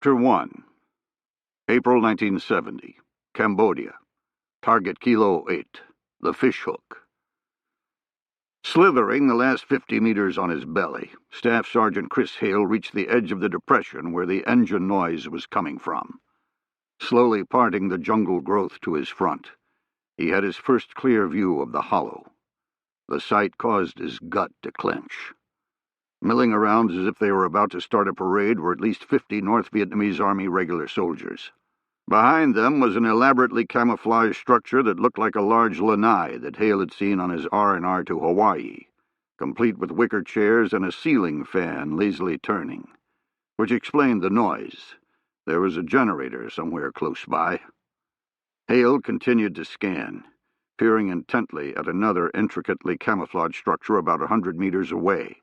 Chapter 1. April 1970. Cambodia. Target Kilo 8. The fishhook. Slithering the last 50 meters on his belly, Staff Sergeant Chris Hale reached the edge of the depression where the engine noise was coming from. Slowly parting the jungle growth to his front, he had his first clear view of the hollow. The sight caused his gut to clench. Milling around as if they were about to start a parade were at least 50 North Vietnamese Army regular soldiers. Behind them was an elaborately camouflaged structure that looked like a large lanai that Hale had seen on his R&R to Hawaii, complete with wicker chairs and a ceiling fan lazily turning, which explained the noise. There was a generator somewhere close by. Hale continued to scan, peering intently at another intricately camouflaged structure about 100 meters away.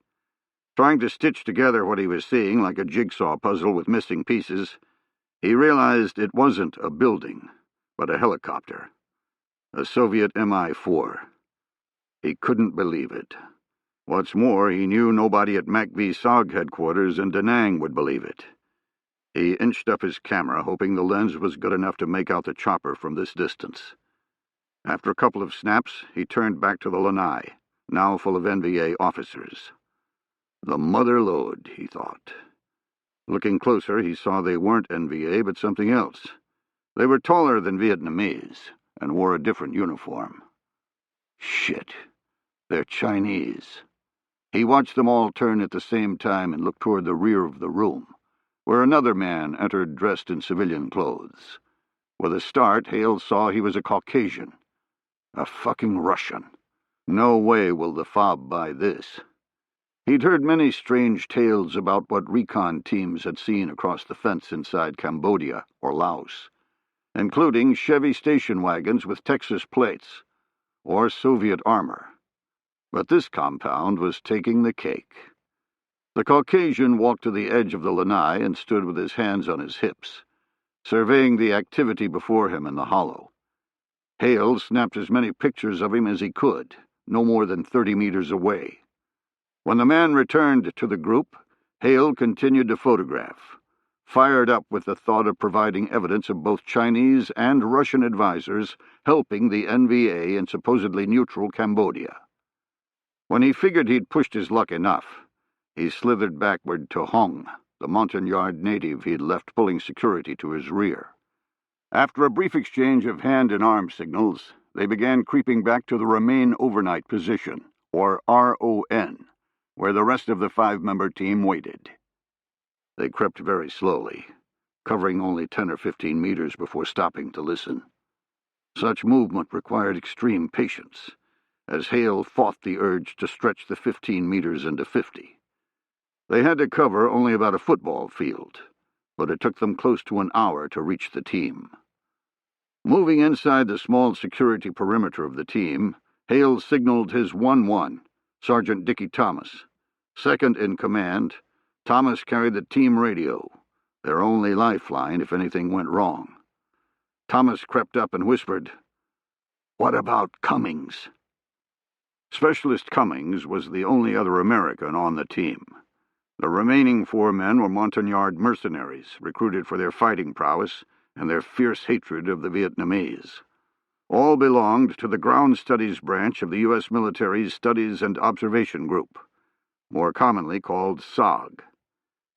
Trying to stitch together what he was seeing like a jigsaw puzzle with missing pieces, he realized it wasn't a building, but a helicopter. A Soviet Mi-4. He couldn't believe it. What's more, he knew nobody at MACV-SOG headquarters in Da Nang would believe it. He inched up his camera, hoping the lens was good enough to make out the chopper from this distance. After a couple of snaps, he turned back to the lanai, now full of NVA officers. The mother lode, he thought. Looking closer, he saw they weren't NVA, but something else. They were taller than Vietnamese, and wore a different uniform. Shit. They're Chinese. He watched them all turn at the same time and look toward the rear of the room, where another man entered dressed in civilian clothes. With a start, Hale saw he was a Caucasian. A fucking Russian. No way will the FOB buy this. He'd heard many strange tales about what recon teams had seen across the fence inside Cambodia or Laos, including Chevy station wagons with Texas plates, or Soviet armor. But this compound was taking the cake. The Caucasian walked to the edge of the lanai and stood with his hands on his hips, surveying the activity before him in the hollow. Hale snapped as many pictures of him as he could, no more than 30 meters away. When the man returned to the group, Hale continued to photograph, fired up with the thought of providing evidence of both Chinese and Russian advisors helping the NVA in supposedly neutral Cambodia. When he figured he'd pushed his luck enough, he slithered backward to Hong, the Montagnard native he'd left pulling security to his rear. After a brief exchange of hand and arm signals, they began creeping back to the Remain Overnight position, or RON, where the rest of the 5-member team waited. They crept very slowly, covering only 10 or 15 meters before stopping to listen. Such movement required extreme patience, as Hale fought the urge to stretch the 15 meters into 50. They had to cover only about a football field, but it took them close to an hour to reach the team. Moving inside the small security perimeter of the team, Hale signaled his 1-1, Sergeant Dickie Thomas. Second in command, Thomas carried the team radio, their only lifeline if anything went wrong. Thomas crept up and whispered, "What about Cummings?" Specialist Cummings was the only other American on the team. The remaining 4 men were Montagnard mercenaries, recruited for their fighting prowess and their fierce hatred of the Vietnamese. All belonged to the Ground Studies branch of the U.S. military's Studies and Observation Group, more commonly called SOG.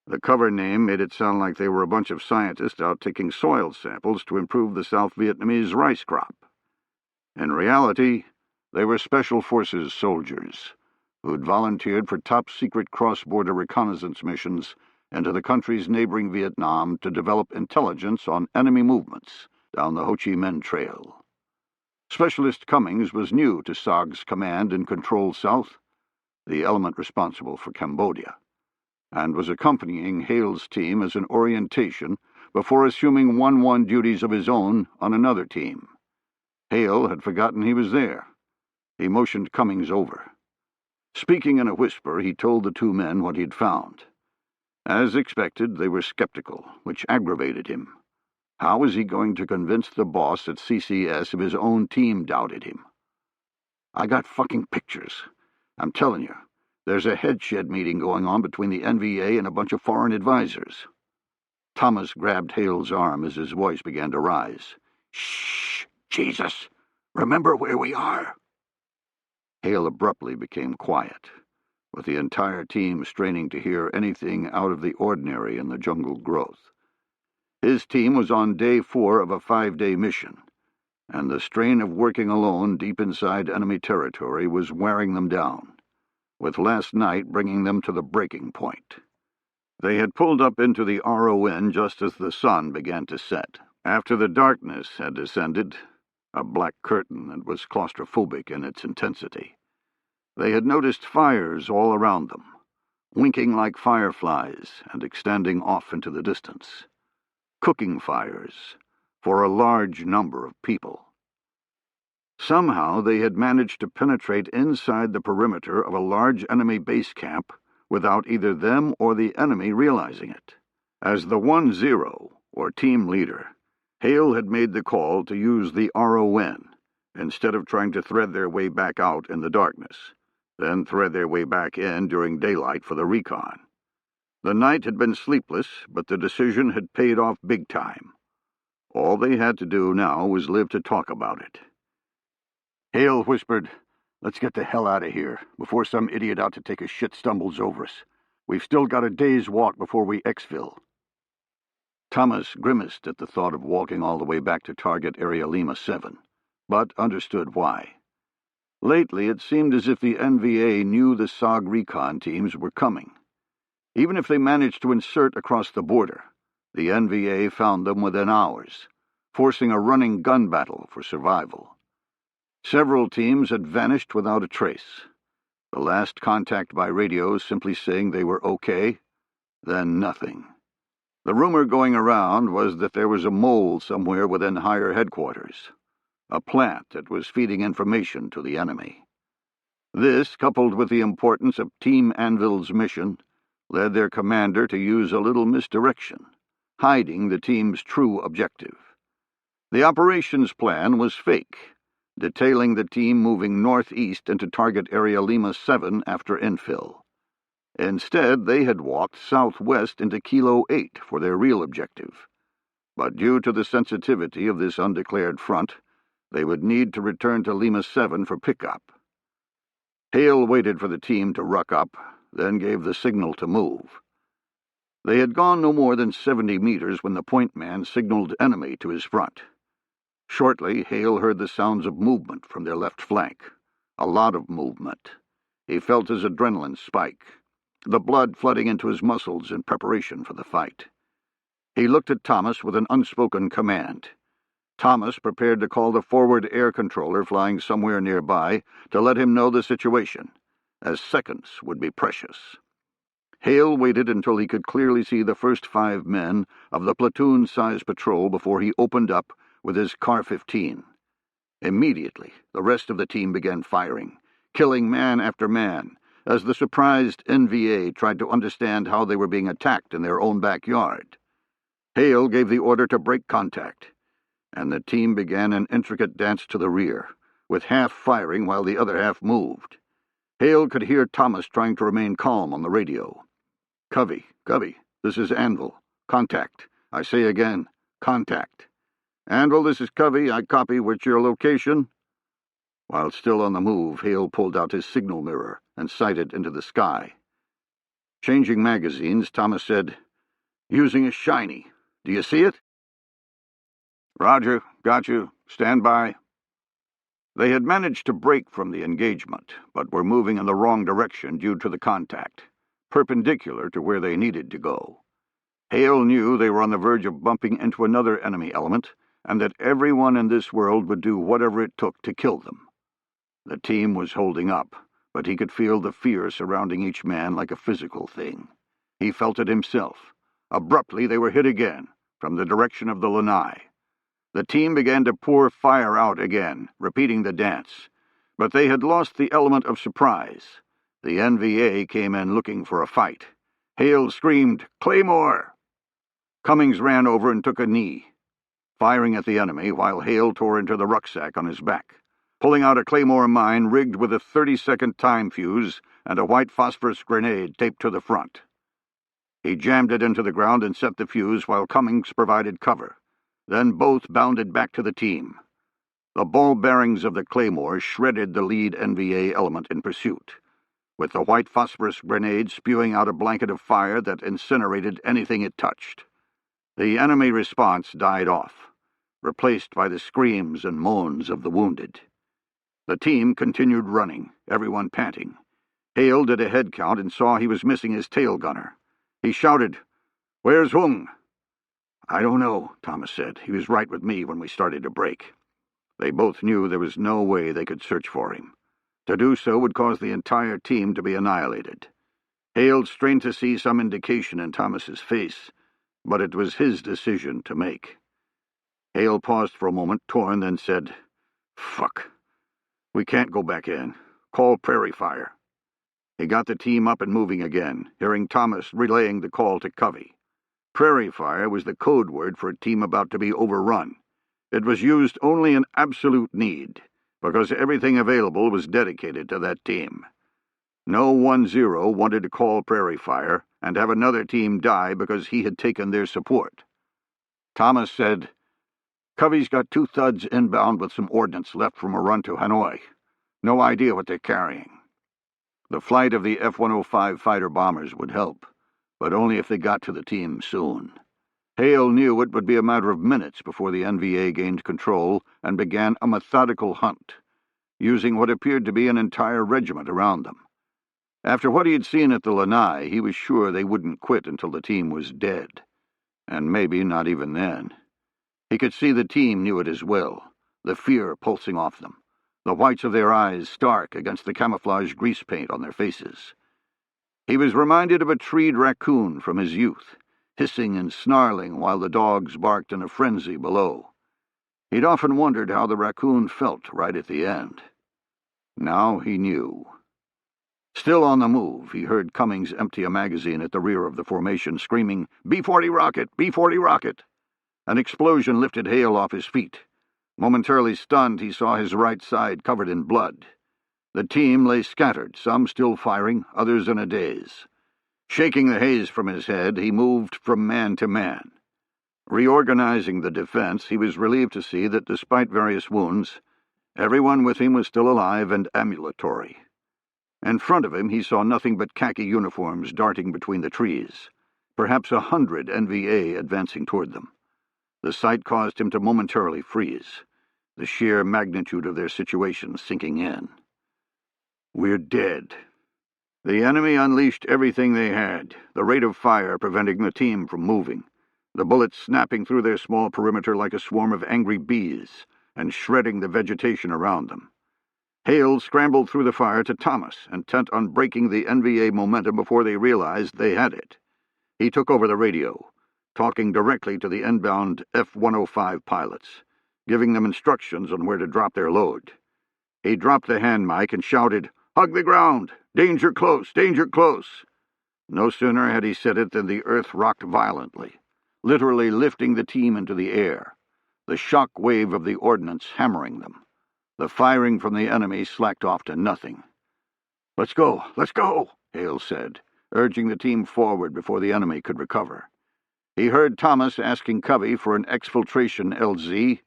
The cover name made it sound like they were a bunch of scientists out taking soil samples to improve the South Vietnamese rice crop. In reality, they were Special Forces soldiers who'd volunteered for top-secret cross-border reconnaissance missions into the country's neighboring Vietnam to develop intelligence on enemy movements down the Ho Chi Minh Trail. Specialist Cummings was new to SOG's Command and Control South, the element responsible for Cambodia, and was accompanying Hale's team as an orientation before assuming 1-1 duties of his own on another team. Hale had forgotten he was there. He motioned Cummings over. Speaking in a whisper, he told the 2 men what he'd found. As expected, they were skeptical, which aggravated him. How was he going to convince the boss at CCS if his own team doubted him? "I got fucking pictures. I'm telling you, there's a headshed meeting going on between the NVA and a bunch of foreign advisors." Thomas grabbed Hale's arm as his voice began to rise. "Shh! Jesus! Remember where we are!" Hale abruptly became quiet, with the entire team straining to hear anything out of the ordinary in the jungle growth. His team was on day 4 of a 5-day mission, and the strain of working alone deep inside enemy territory was wearing them down, with last night bringing them to the breaking point. They had pulled up into the RON just as the sun began to set. After the darkness had descended, a black curtain that was claustrophobic in its intensity, they had noticed fires all around them, winking like fireflies and extending off into the distance. Cooking fires for a large number of people. Somehow they had managed to penetrate inside the perimeter of a large enemy base camp without either them or the enemy realizing it. As the 1-0, or team leader, Hale had made the call to use the RON instead of trying to thread their way back out in the darkness, then thread their way back in during daylight for the recon. The night had been sleepless, but the decision had paid off big time. All they had to do now was live to talk about it. Hale whispered, "Let's get the hell out of here, before some idiot out to take a shit stumbles over us. We've still got a day's walk before we exfil." Thomas grimaced at the thought of walking all the way back to target area Lima 7, but understood why. Lately, it seemed as if the NVA knew the SOG recon teams were coming. Even if they managed to insert across the border, the NVA found them within hours, forcing a running gun battle for survival. Several teams had vanished without a trace. The last contact by radio simply saying they were okay, then nothing. The rumor going around was that there was a mole somewhere within higher headquarters, a plant that was feeding information to the enemy. This, coupled with the importance of Team Anvil's mission, led their commander to use a little misdirection, hiding the team's true objective. The operations plan was fake, detailing the team moving northeast into target area Lima 7 after infill. Instead, they had walked southwest into Kilo 8 for their real objective. But due to the sensitivity of this undeclared front, they would need to return to Lima 7 for pickup. Hale waited for the team to ruck up, then gave the signal to move. They had gone no more than 70 meters when the point man signaled enemy to his front. Shortly, Hale heard the sounds of movement from their left flank. A lot of movement. He felt his adrenaline spike, the blood flooding into his muscles in preparation for the fight. He looked at Thomas with an unspoken command. Thomas prepared to call the forward air controller flying somewhere nearby to let him know the situation, as seconds would be precious. Hale waited until he could clearly see the first 5 men of the platoon-size patrol before he opened up with his Car-15. Immediately, the rest of the team began firing, killing man after man, as the surprised NVA tried to understand how they were being attacked in their own backyard. Hale gave the order to break contact, and the team began an intricate dance to the rear, with half firing while the other half moved. Hale could hear Thomas trying to remain calm on the radio. Covey, this is Anvil. Contact. I say again, contact. Anvil, this is Covey. I copy. What's your location?" While still on the move, Hale pulled out his signal mirror and sighted into the sky. Changing magazines, Thomas said, "Using a shiny. Do you see it?" "Roger. Got you. Stand by." They had managed to break from the engagement, but were moving in the wrong direction due to the contact, perpendicular to where they needed to go. Hale knew they were on the verge of bumping into another enemy element, and that everyone in this world would do whatever it took to kill them. The team was holding up, but he could feel the fear surrounding each man like a physical thing. He felt it himself. Abruptly, they were hit again, from the direction of the lanai. The team began to pour fire out again, repeating the dance. But they had lost the element of surprise. The NVA came in looking for a fight. Hale screamed, "Claymore!" Cummings ran over and took a knee, firing at the enemy while Hale tore into the rucksack on his back, pulling out a Claymore mine rigged with a 30-second time fuse and a white phosphorus grenade taped to the front. He jammed it into the ground and set the fuse while Cummings provided cover. Then both bounded back to the team. The ball bearings of the claymore shredded the lead NVA element in pursuit, with the white phosphorus grenade spewing out a blanket of fire that incinerated anything it touched. The enemy response died off, replaced by the screams and moans of the wounded. The team continued running, everyone panting. Hale did a head count and saw he was missing his tail gunner. He shouted, "Where's Hung?" "I don't know," Thomas said. "He was right with me when we started to break." They both knew there was no way they could search for him. To do so would cause the entire team to be annihilated. Hale strained to see some indication in Thomas's face, but it was his decision to make. Hale paused for a moment, torn, then said, "Fuck. We can't go back in. Call prairie fire." He got the team up and moving again, hearing Thomas relaying the call to Covey. Prairie fire was the code word for a team about to be overrun. It was used only in absolute need, because everything available was dedicated to that team. No 1-0 wanted to call prairie fire and have another team die because he had taken their support. Thomas said, "Covey's got 2 thuds inbound with some ordnance left from a run to Hanoi. No idea what they're carrying." The flight of the F-105 fighter-bombers would help, but only if they got to the team soon. Hale knew it would be a matter of minutes before the NVA gained control and began a methodical hunt, using what appeared to be an entire regiment around them. After what he had seen at the Lanai, he was sure they wouldn't quit until the team was dead, and maybe not even then. He could see the team knew it as well, the fear pulsing off them, the whites of their eyes stark against the camouflage grease paint on their faces. He was reminded of a treed raccoon from his youth, hissing and snarling while the dogs barked in a frenzy below. He'd often wondered how the raccoon felt right at the end. Now he knew. Still on the move, he heard Cummings empty a magazine at the rear of the formation, screaming, "B-40 rocket! B-40 rocket!" An explosion lifted Hale off his feet. Momentarily stunned, he saw his right side covered in blood. The team lay scattered, some still firing, others in a daze. Shaking the haze from his head, he moved from man to man. Reorganizing the defense, he was relieved to see that despite various wounds, everyone with him was still alive and ambulatory. In front of him, he saw nothing but khaki uniforms darting between the trees, perhaps 100 NVA advancing toward them. The sight caused him to momentarily freeze, the sheer magnitude of their situation sinking in. "We're dead." The enemy unleashed everything they had, the rate of fire preventing the team from moving, the bullets snapping through their small perimeter like a swarm of angry bees and shredding the vegetation around them. Hale scrambled through the fire to Thomas, intent on breaking the NVA momentum before they realized they had it. He took over the radio, talking directly to the inbound F-105 pilots, giving them instructions on where to drop their load. He dropped the hand mic and shouted, "Hug the ground! Danger close! Danger close!" No sooner had he said it than the earth rocked violently, literally lifting the team into the air, the shock wave of the ordnance hammering them. The firing from the enemy slacked off to nothing. "Let's go! Let's go!" Hale said, urging the team forward before the enemy could recover. He heard Thomas asking Covey for an exfiltration LZ,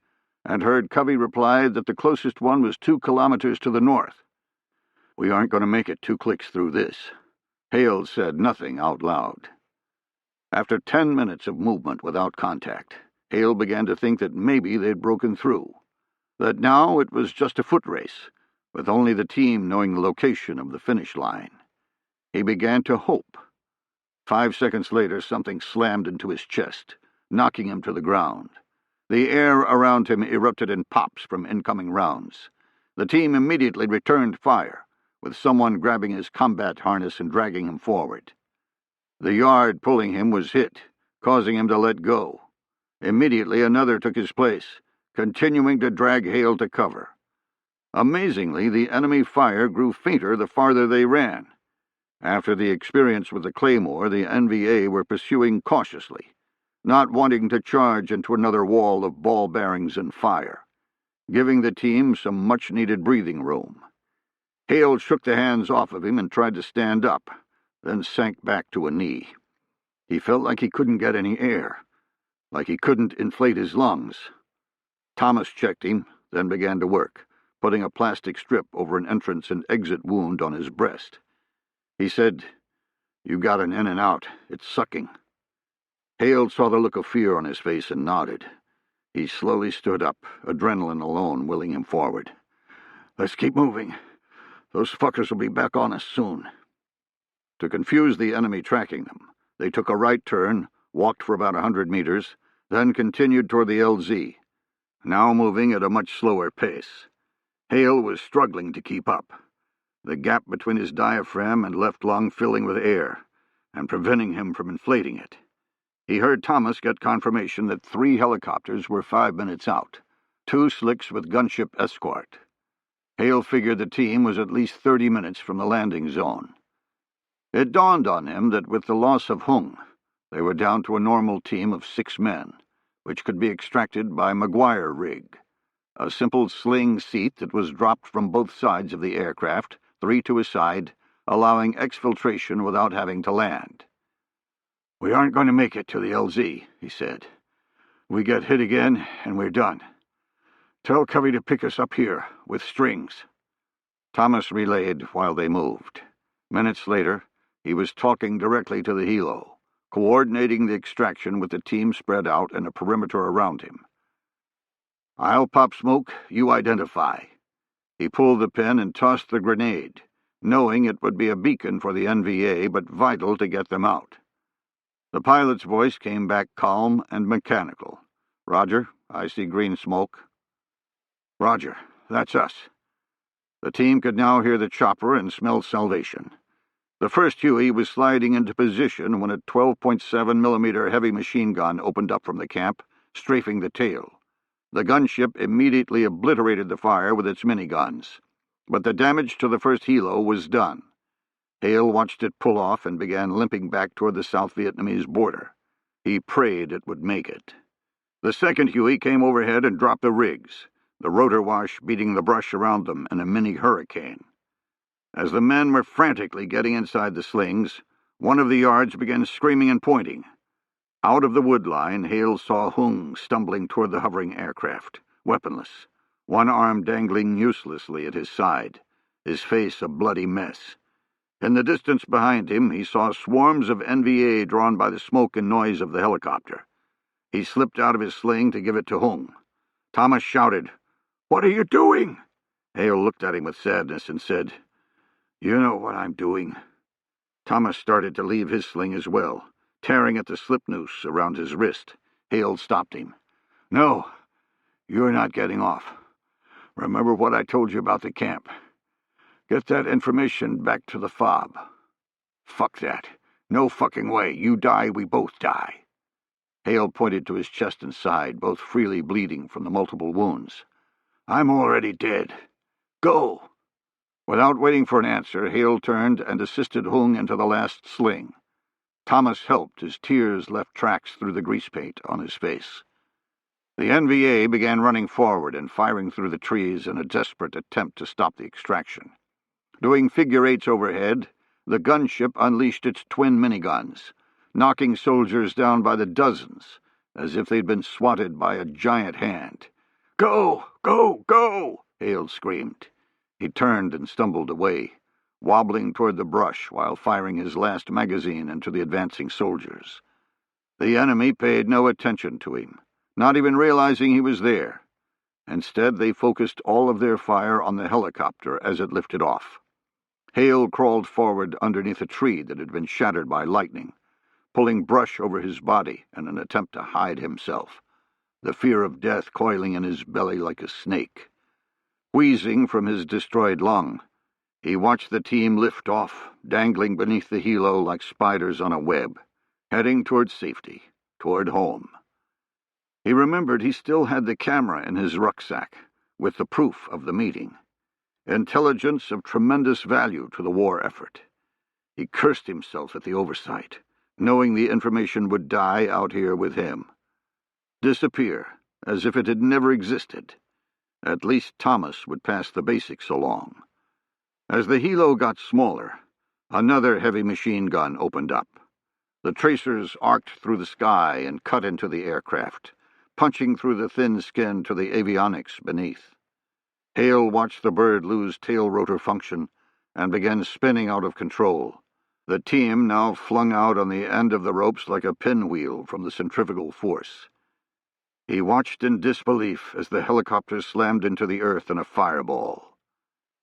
and heard Covey reply that the closest one was 2 kilometers to the north. "We aren't going to make it 2 clicks through this." Hale said nothing out loud. After 10 minutes of movement without contact, Hale began to think that maybe they'd broken through, that now it was just a foot race, with only the team knowing the location of the finish line. He began to hope. 5 seconds later, something slammed into his chest, knocking him to the ground. The air around him erupted in pops from incoming rounds. The team immediately returned fire, with someone grabbing his combat harness and dragging him forward. The yard pulling him was hit, causing him to let go. Immediately another took his place, continuing to drag Hale to cover. Amazingly, the enemy fire grew fainter the farther they ran. After the experience with the Claymore, the NVA were pursuing cautiously, not wanting to charge into another wall of ball bearings and fire, giving the team some much-needed breathing room. Hale shook the hands off of him and tried to stand up, then sank back to a knee. He felt like he couldn't get any air, like he couldn't inflate his lungs. Thomas checked him, then began to work, putting a plastic strip over an entrance and exit wound on his breast. He said, "You got an in and out. It's sucking." Hale saw the look of fear on his face and nodded. He slowly stood up, adrenaline alone willing him forward. "Let's keep moving. Those fuckers will be back on us soon." To confuse the enemy tracking them, they took a right turn, walked for about 100 meters, then continued toward the LZ, now moving at a much slower pace. Hale was struggling to keep up, the gap between his diaphragm and left lung filling with air and preventing him from inflating it. He heard Thomas get confirmation that 3 helicopters were 5 minutes out, 2 slicks with gunship escort. Hale figured the team was at least 30 minutes from the landing zone. It dawned on him that with the loss of Hung, they were down to a normal team of 6 men, which could be extracted by McGuire rig, a simple sling seat that was dropped from both sides of the aircraft, 3 to a side, allowing exfiltration without having to land. "We aren't going to make it to the LZ," he said. "We get hit again, and we're done. Tell Covey to pick us up here, with strings." Thomas relayed while they moved. Minutes later, he was talking directly to the helo, coordinating the extraction with the team spread out in a perimeter around him. "I'll pop smoke, you identify." He pulled the pin and tossed the grenade, knowing it would be a beacon for the NVA, but vital to get them out. The pilot's voice came back calm and mechanical. "Roger, I see green smoke." "Roger, that's us." The team could now hear the chopper and smell salvation. The first Huey was sliding into position when a 12.7mm heavy machine gun opened up from the camp, strafing the tail. The gunship immediately obliterated the fire with its miniguns, but the damage to the first helo was done. Hale watched it pull off and began limping back toward the South Vietnamese border. He prayed it would make it. The second Huey came overhead and dropped the rigs, the rotor wash beating the brush around them in a mini hurricane. As the men were frantically getting inside the slings, one of the yards began screaming and pointing. Out of the wood line, Hale saw Hung stumbling toward the hovering aircraft, weaponless, one arm dangling uselessly at his side, his face a bloody mess. In the distance behind him, he saw swarms of NVA drawn by the smoke and noise of the helicopter. He slipped out of his sling to give it to Hung. Thomas shouted, "What are you doing?" Hale looked at him with sadness and said, "You know what I'm doing." Thomas started to leave his sling as well, tearing at the slip noose around his wrist. Hale stopped him. "No, you're not getting off. Remember what I told you about the camp. Get that information back to the fob." "Fuck that. No fucking way. You die, we both die." Hale pointed to his chest and side, both freely bleeding from the multiple wounds. "I'm already dead. Go." Without waiting for an answer, Hale turned and assisted Hung into the last sling. Thomas helped as tears left tracks through the grease paint on his face. The NVA began running forward and firing through the trees in a desperate attempt to stop the extraction. Doing figure eights overhead, the gunship unleashed its twin miniguns, knocking soldiers down by the dozens, as if they'd been swatted by a giant hand. "Go! Go! Go!" Hale screamed. He turned and stumbled away, wobbling toward the brush while firing his last magazine into the advancing soldiers. The enemy paid no attention to him, not even realizing he was there. Instead, they focused all of their fire on the helicopter as it lifted off. Hale crawled forward underneath a tree that had been shattered by lightning, pulling brush over his body in an attempt to hide himself, the fear of death coiling in his belly like a snake. Wheezing from his destroyed lung, he watched the team lift off, dangling beneath the helo like spiders on a web, heading toward safety, toward home. He remembered he still had the camera in his rucksack, with the proof of the meeting. Intelligence of tremendous value to the war effort. He cursed himself at the oversight, knowing the information would die out here with him. Disappear, as if it had never existed. At least Thomas would pass the basics along. As the helo got smaller, another heavy machine gun opened up. The tracers arced through the sky and cut into the aircraft, punching through the thin skin to the avionics beneath. Hale watched the bird lose tail rotor function and began spinning out of control, the team now flung out on the end of the ropes like a pinwheel from the centrifugal force. He watched in disbelief as the helicopter slammed into the earth in a fireball.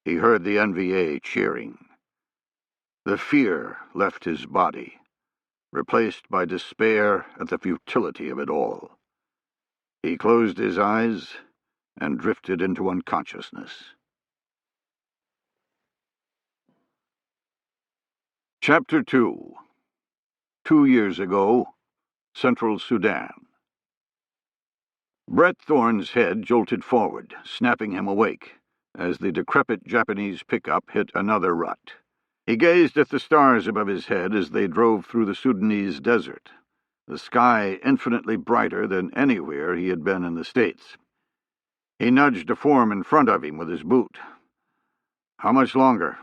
He heard the NVA cheering. The fear left his body, replaced by despair at the futility of it all. He closed his eyes and drifted into unconsciousness. Chapter 2. 2 years ago, Central Sudan. Brett Thorne's head jolted forward, snapping him awake, as the decrepit Japanese pickup hit another rut. He gazed at the stars above his head as they drove through the Sudanese desert, the sky infinitely brighter than anywhere he had been in the States. He nudged a form in front of him with his boot. "How much longer?"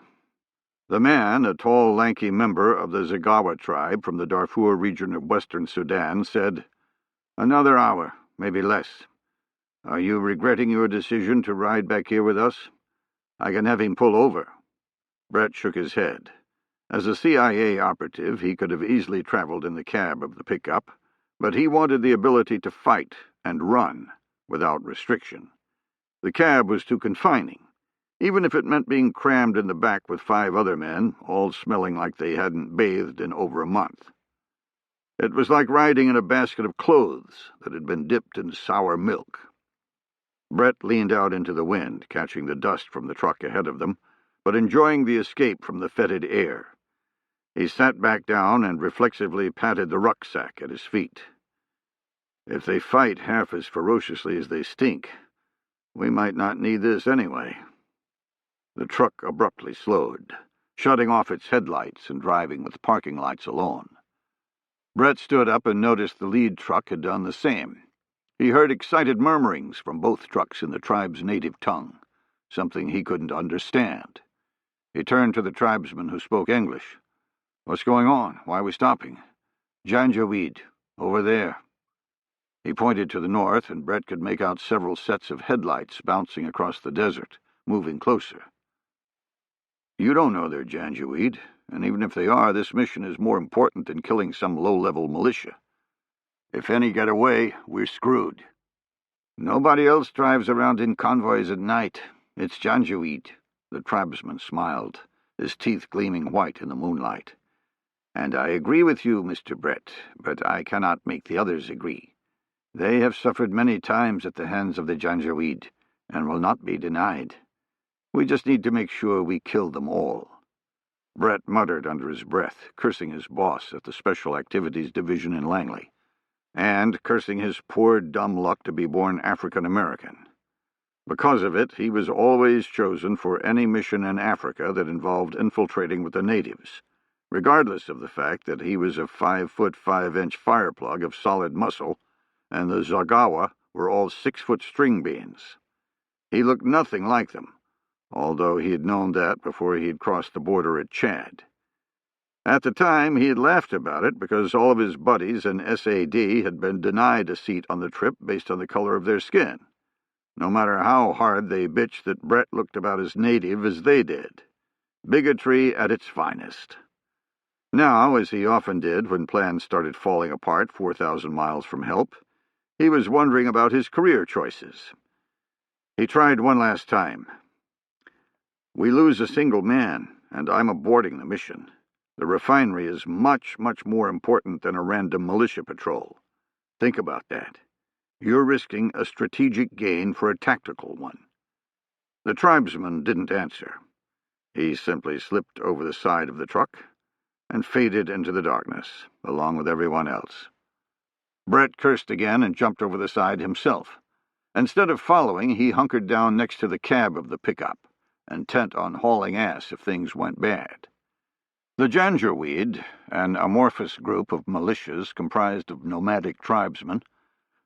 The man, a tall, lanky member of the Zagawa tribe from the Darfur region of western Sudan, said, "Another hour, maybe less. Are you regretting your decision to ride back here with us? I can have him pull over." Brett shook his head. As a CIA operative, he could have easily traveled in the cab of the pickup, but he wanted the ability to fight and run without restriction. The cab was too confining, even if it meant being crammed in the back with 5 other men, all smelling like they hadn't bathed in over a month. It was like riding in a basket of clothes that had been dipped in sour milk. Brett leaned out into the wind, catching the dust from the truck ahead of them, but enjoying the escape from the fetid air. He sat back down and reflexively patted the rucksack at his feet. If they fight half as ferociously as they stink, we might not need this anyway. The truck abruptly slowed, shutting off its headlights and driving with parking lights alone. Brett stood up and noticed the lead truck had done the same. He heard excited murmurings from both trucks in the tribe's native tongue, something he couldn't understand. He turned to the tribesman who spoke English. "What's going on? Why are we stopping?" "Janjaweed, over there." He pointed to the north, and Brett could make out several sets of headlights bouncing across the desert, moving closer. "You don't know they're Janjaweed, and even if they are, this mission is more important than killing some low-level militia. If any get away, we're screwed. Nobody else drives around in convoys at night. It's Janjaweed." The tribesman smiled, his teeth gleaming white in the moonlight. "And I agree with you, Mr. Brett, but I cannot make the others agree. They have suffered many times at the hands of the Janjaweed, and will not be denied. We just need to make sure we kill them all." Brett muttered under his breath, cursing his boss at the Special Activities Division in Langley, and cursing his poor dumb luck to be born African-American. Because of it, he was always chosen for any mission in Africa that involved infiltrating with the natives, regardless of the fact that he was a 5-foot 5-inch fireplug of solid muscle, and the Zagawa were all 6-foot string beans. He looked nothing like them, although he had known that before he had crossed the border at Chad. At the time, he had laughed about it because all of his buddies in SAD had been denied a seat on the trip based on the color of their skin, no matter how hard they bitched that Brett looked about as native as they did. Bigotry at its finest. Now, as he often did when plans started falling apart 4,000 miles from help, he was wondering about his career choices. He tried one last time. "We lose a single man, and I'm aborting the mission. The refinery is much, much more important than a random militia patrol. Think about that. You're risking a strategic gain for a tactical one." The tribesman didn't answer. He simply slipped over the side of the truck and faded into the darkness, along with everyone else. Brett cursed again and jumped over the side himself. Instead of following, he hunkered down next to the cab of the pickup, intent on hauling ass if things went bad. The Janjaweed, an amorphous group of militias comprised of nomadic tribesmen,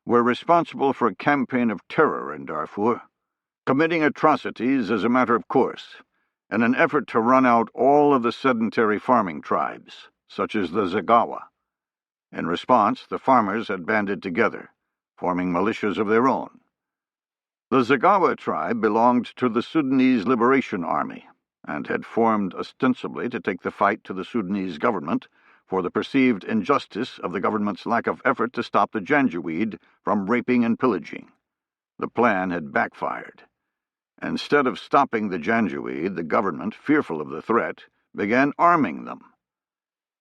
were responsible for a campaign of terror in Darfur, committing atrocities as a matter of course, in an effort to run out all of the sedentary farming tribes, such as the Zagawa. In response, the farmers had banded together, forming militias of their own. The Zagawa tribe belonged to the Sudanese Liberation Army and had formed ostensibly to take the fight to the Sudanese government for the perceived injustice of the government's lack of effort to stop the Janjaweed from raping and pillaging. The plan had backfired. Instead of stopping the Janjaweed, the government, fearful of the threat, began arming them.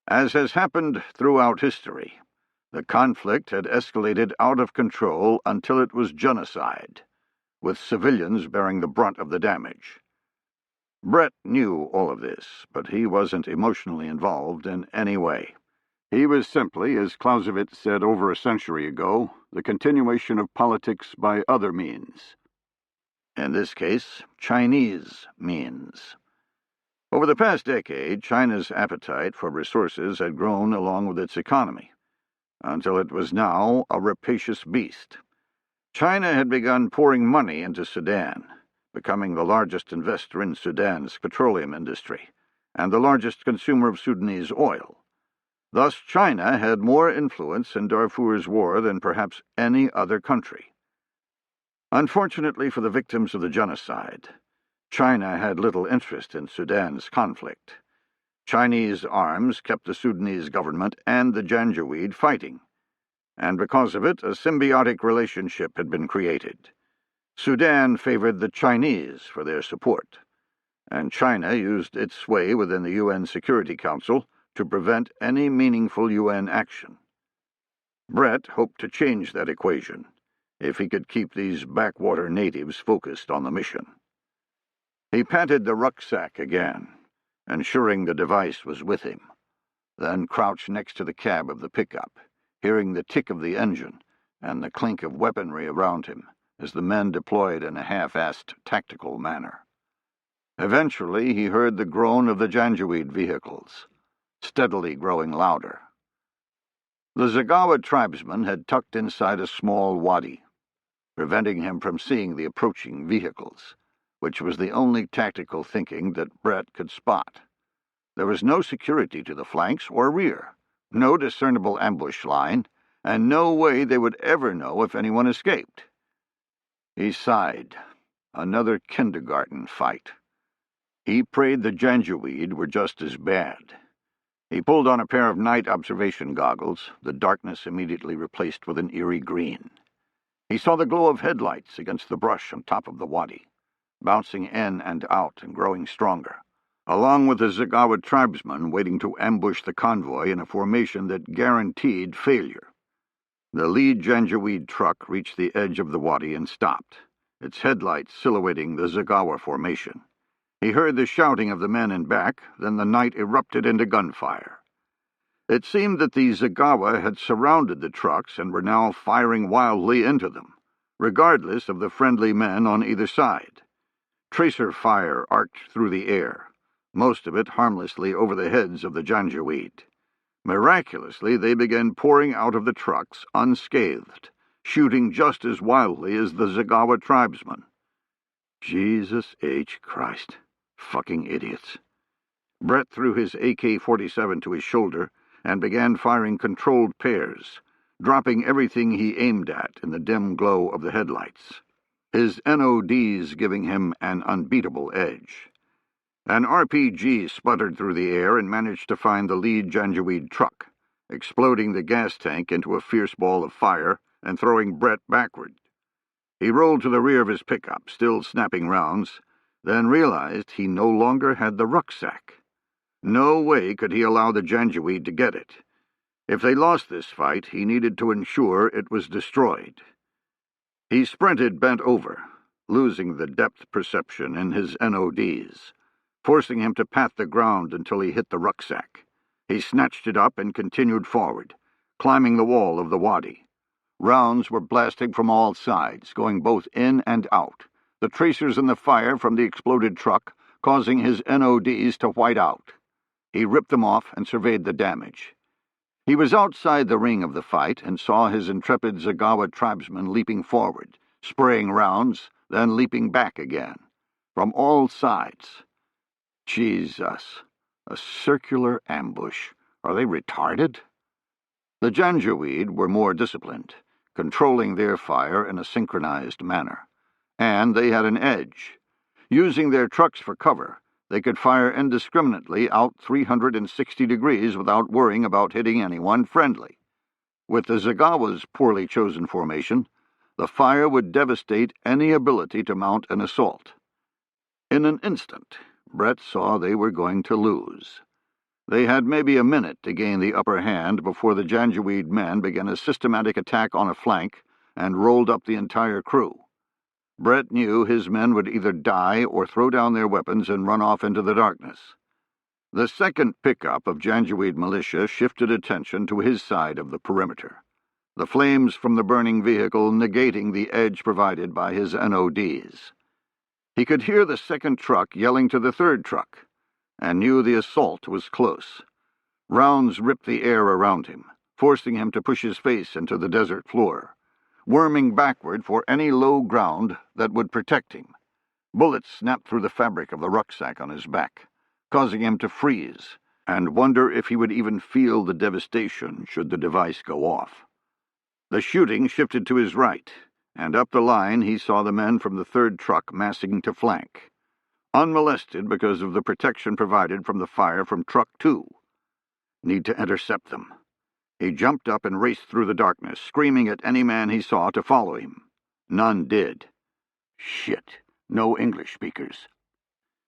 As has happened throughout history, the conflict had escalated out of control until it was genocide, with civilians bearing the brunt of the damage. Brett knew all of this, but he wasn't emotionally involved in any way. He was simply, as Clausewitz said over a century ago, the continuation of politics by other means. In this case, Chinese means. Over the past decade, China's appetite for resources had grown along with its economy, until it was now a rapacious beast. China had begun pouring money into Sudan, becoming the largest investor in Sudan's petroleum industry, and the largest consumer of Sudanese oil. Thus, China had more influence in Darfur's war than perhaps any other country. Unfortunately for the victims of the genocide, China had little interest in Sudan's conflict. Chinese arms kept the Sudanese government and the Janjaweed fighting, and because of it, a symbiotic relationship had been created. Sudan favored the Chinese for their support, and China used its sway within the UN Security Council to prevent any meaningful UN action. Brett hoped to change that equation, if he could keep these backwater natives focused on the mission. He patted the rucksack again, ensuring the device was with him, then crouched next to the cab of the pickup, hearing the tick of the engine and the clink of weaponry around him as the men deployed in a half-assed tactical manner. Eventually, he heard the groan of the Janjaweed vehicles, steadily growing louder. The Zagawa tribesman had tucked inside a small wadi, preventing him from seeing the approaching vehicles, which was the only tactical thinking that Brett could spot. There was no security to the flanks or rear, no discernible ambush line, and no way they would ever know if anyone escaped. He sighed. Another kindergarten fight. He prayed the Janjaweed were just as bad. He pulled on a pair of night observation goggles, the darkness immediately replaced with an eerie green. He saw the glow of headlights against the brush on top of the wadi, bouncing in and out and growing stronger, along with the Zagawa tribesmen waiting to ambush the convoy in a formation that guaranteed failure. The lead Janjaweed truck reached the edge of the wadi and stopped, its headlights silhouetting the Zagawa formation. He heard the shouting of the men in back, then the night erupted into gunfire. It seemed that the Zagawa had surrounded the trucks and were now firing wildly into them, regardless of the friendly men on either side. Tracer fire arced through the air, most of it harmlessly over the heads of the Janjaweed. Miraculously, they began pouring out of the trucks unscathed, shooting just as wildly as the Zagawa tribesmen. Jesus H. Christ. Fucking idiots. Brett threw his AK-47 to his shoulder and began firing controlled pairs, dropping everything he aimed at in the dim glow of the headlights, his NODs giving him an unbeatable edge. An RPG sputtered through the air and managed to find the lead Janjaweed truck, exploding the gas tank into a fierce ball of fire and throwing Brett backward. He rolled to the rear of his pickup, still snapping rounds, then realized he no longer had the rucksack. No way could he allow the Janjaweed to get it. If they lost this fight, he needed to ensure it was destroyed. He sprinted bent over, losing the depth perception in his NODs, forcing him to pat the ground until he hit the rucksack. He snatched it up and continued forward, climbing the wall of the wadi. Rounds were blasting from all sides, going both in and out, the tracers in the fire from the exploded truck causing his NODs to white out. He ripped them off and surveyed the damage. He was outside the ring of the fight and saw his intrepid Zagawa tribesmen leaping forward, spraying rounds, then leaping back again, from all sides. Jesus, a circular ambush. Are they retarded? The Janjaweed were more disciplined, controlling their fire in a synchronized manner. And they had an edge. Using their trucks for cover, they could fire indiscriminately out 360 degrees without worrying about hitting anyone friendly. With the Zagawa's poorly chosen formation, the fire would devastate any ability to mount an assault. In an instant, Brett saw they were going to lose. They had maybe a minute to gain the upper hand before the Janjaweed men began a systematic attack on a flank and rolled up the entire crew. Brett knew his men would either die or throw down their weapons and run off into the darkness. The second pickup of Janjaweed militia shifted attention to his side of the perimeter, the flames from the burning vehicle negating the edge provided by his NODs. He could hear the second truck yelling to the third truck, and knew the assault was close. Rounds ripped the air around him, forcing him to push his face into the desert floor, worming backward for any low ground that would protect him. Bullets snapped through the fabric of the rucksack on his back, causing him to freeze and wonder if he would even feel the devastation should the device go off. The shooting shifted to his right, and up the line he saw the men from the third truck massing to flank, unmolested because of the protection provided from the fire from Truck 2. Need to intercept them. He jumped up and raced through the darkness, screaming at any man he saw to follow him. None did. Shit, no English speakers.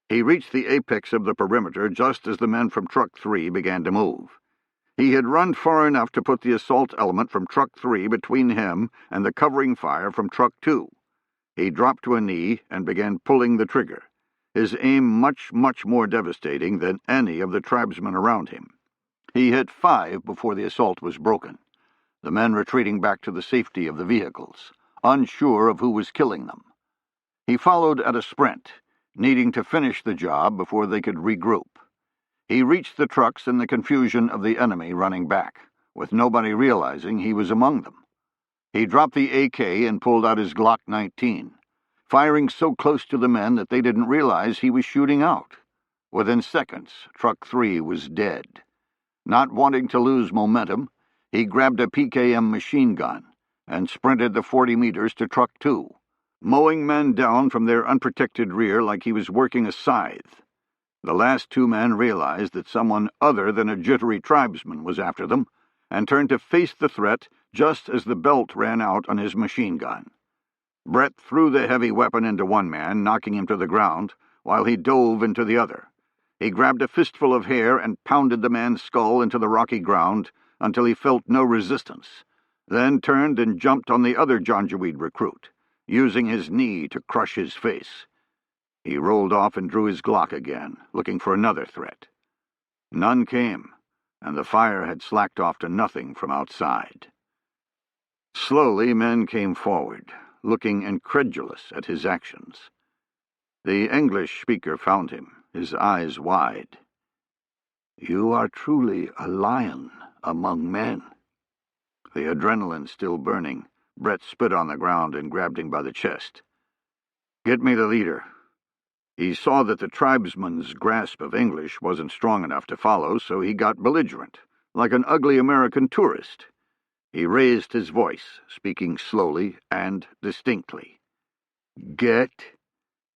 He reached the apex of the perimeter just as the men from Truck 3 began to move. He had run far enough to put the assault element from Truck 3 between him and the covering fire from Truck 2. He dropped to a knee and began pulling the trigger, his aim much more devastating than any of the tribesmen around him. He hit 5 before the assault was broken, the men retreating back to the safety of the vehicles, unsure of who was killing them. He followed at a sprint, needing to finish the job before they could regroup. He reached the trucks in the confusion of the enemy running back, with nobody realizing he was among them. He dropped the AK and pulled out his Glock 19, firing so close to the men that they didn't realize he was shooting out. Within seconds, Truck 3 was dead. Not wanting to lose momentum, he grabbed a PKM machine gun and sprinted the 40 meters to Truck 2, mowing men down from their unprotected rear like he was working a scythe. The last 2 men realized that someone other than a jittery tribesman was after them, and turned to face the threat just as the belt ran out on his machine gun. Brett threw the heavy weapon into one man, knocking him to the ground, while he dove into the other. He grabbed a fistful of hair and pounded the man's skull into the rocky ground until he felt no resistance, then turned and jumped on the other Janjaweed recruit, using his knee to crush his face. He rolled off and drew his Glock again, looking for another threat. None came, and the fire had slacked off to nothing from outside. Slowly, men came forward, looking incredulous at his actions. The English speaker found him, his eyes wide. "You are truly a lion among men." The adrenaline still burning, Brett spit on the ground and grabbed him by the chest. "Get me the leader." He saw that the tribesman's grasp of English wasn't strong enough to follow, so he got belligerent, like an ugly American tourist. He raised his voice, speaking slowly and distinctly. "Get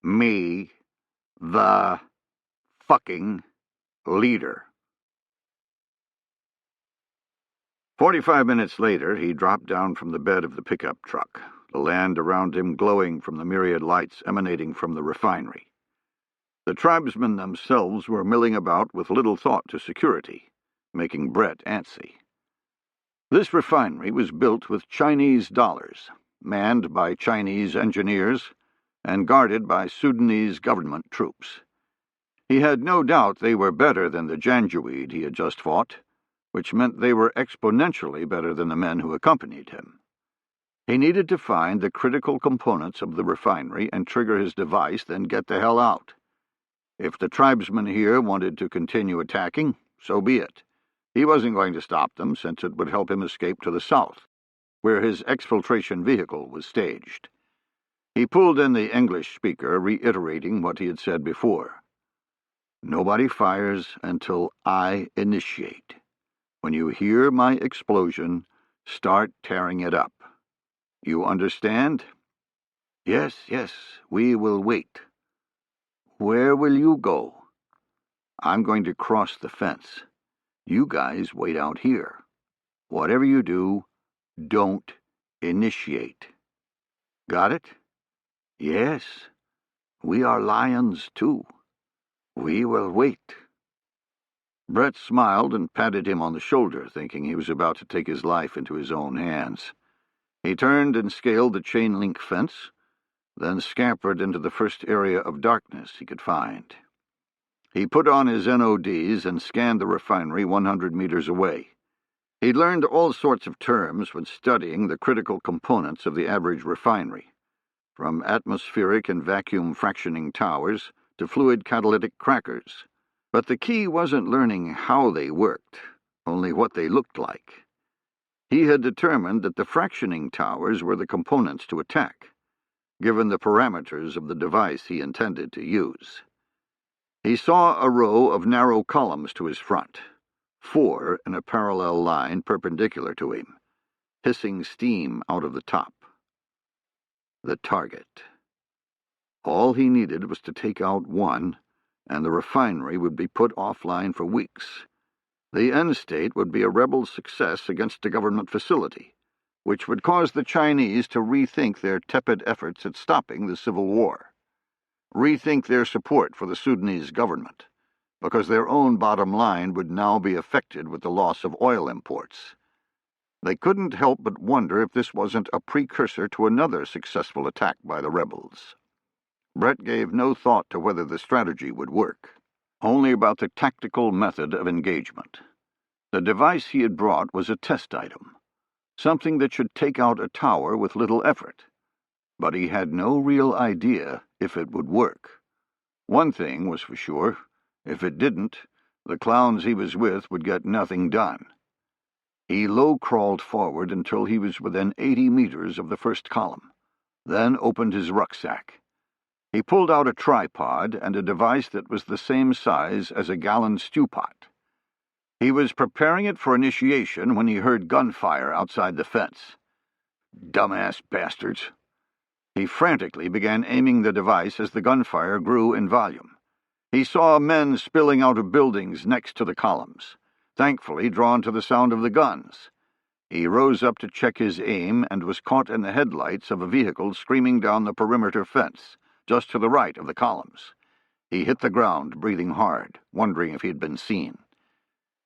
me the fucking leader." 45 minutes later, he dropped down from the bed of the pickup truck, the land around him glowing from the myriad lights emanating from the refinery. The tribesmen themselves were milling about with little thought to security, making Brett antsy. This refinery was built with Chinese dollars, manned by Chinese engineers, and guarded by Sudanese government troops. He had no doubt they were better than the Janjaweed he had just fought, which meant they were exponentially better than the men who accompanied him. He needed to find the critical components of the refinery and trigger his device, then get the hell out. If the tribesmen here wanted to continue attacking, so be it. He wasn't going to stop them, since it would help him escape to the south, where his exfiltration vehicle was staged. He pulled in the English speaker, reiterating what he had said before. "Nobody fires until I initiate. When you hear my explosion, start tearing it up. You understand? Yes, yes, we will wait. Where will you go? I'm going to cross the fence. You guys wait out here. Whatever you do, don't initiate. Got it? Yes. We are lions, too. We will wait. Brett smiled and patted him on the shoulder, thinking he was about to take his life into his own hands. He turned and scaled the chain-link fence, then scampered into the first area of darkness he could find. He put on his NODs and scanned the refinery 100 meters away. He learned all sorts of terms when studying the critical components of the average refinery, from atmospheric and vacuum fractioning towers to fluid catalytic crackers. But the key wasn't learning how they worked, only what they looked like. He had determined that the fractioning towers were the components to attack, given the parameters of the device he intended to use. He saw a row of narrow columns to his front, 4 in a parallel line perpendicular to him, hissing steam out of the top. The target. All he needed was to take out one, and the refinery would be put offline for weeks. The end state would be a rebel success against a government facility, which would cause the Chinese to rethink their tepid efforts at stopping the civil war, rethink their support for the Sudanese government, because their own bottom line would now be affected with the loss of oil imports. They couldn't help but wonder if this wasn't a precursor to another successful attack by the rebels. Brett gave no thought to whether the strategy would work, only about the tactical method of engagement. The device he had brought was a test item, something that should take out a tower with little effort, but he had no real idea if it would work. One thing was for sure: if it didn't, the clowns he was with would get nothing done. He low-crawled forward until he was within 80 meters of the first column, then opened his rucksack. He pulled out a tripod and a device that was the same size as a gallon stew pot. He was preparing it for initiation when he heard gunfire outside the fence. Dumbass bastards. He frantically began aiming the device as the gunfire grew in volume. He saw men spilling out of buildings next to the columns, thankfully drawn to the sound of the guns. He rose up to check his aim and was caught in the headlights of a vehicle screaming down the perimeter fence, just to the right of the columns. He hit the ground, breathing hard, wondering if he had been seen.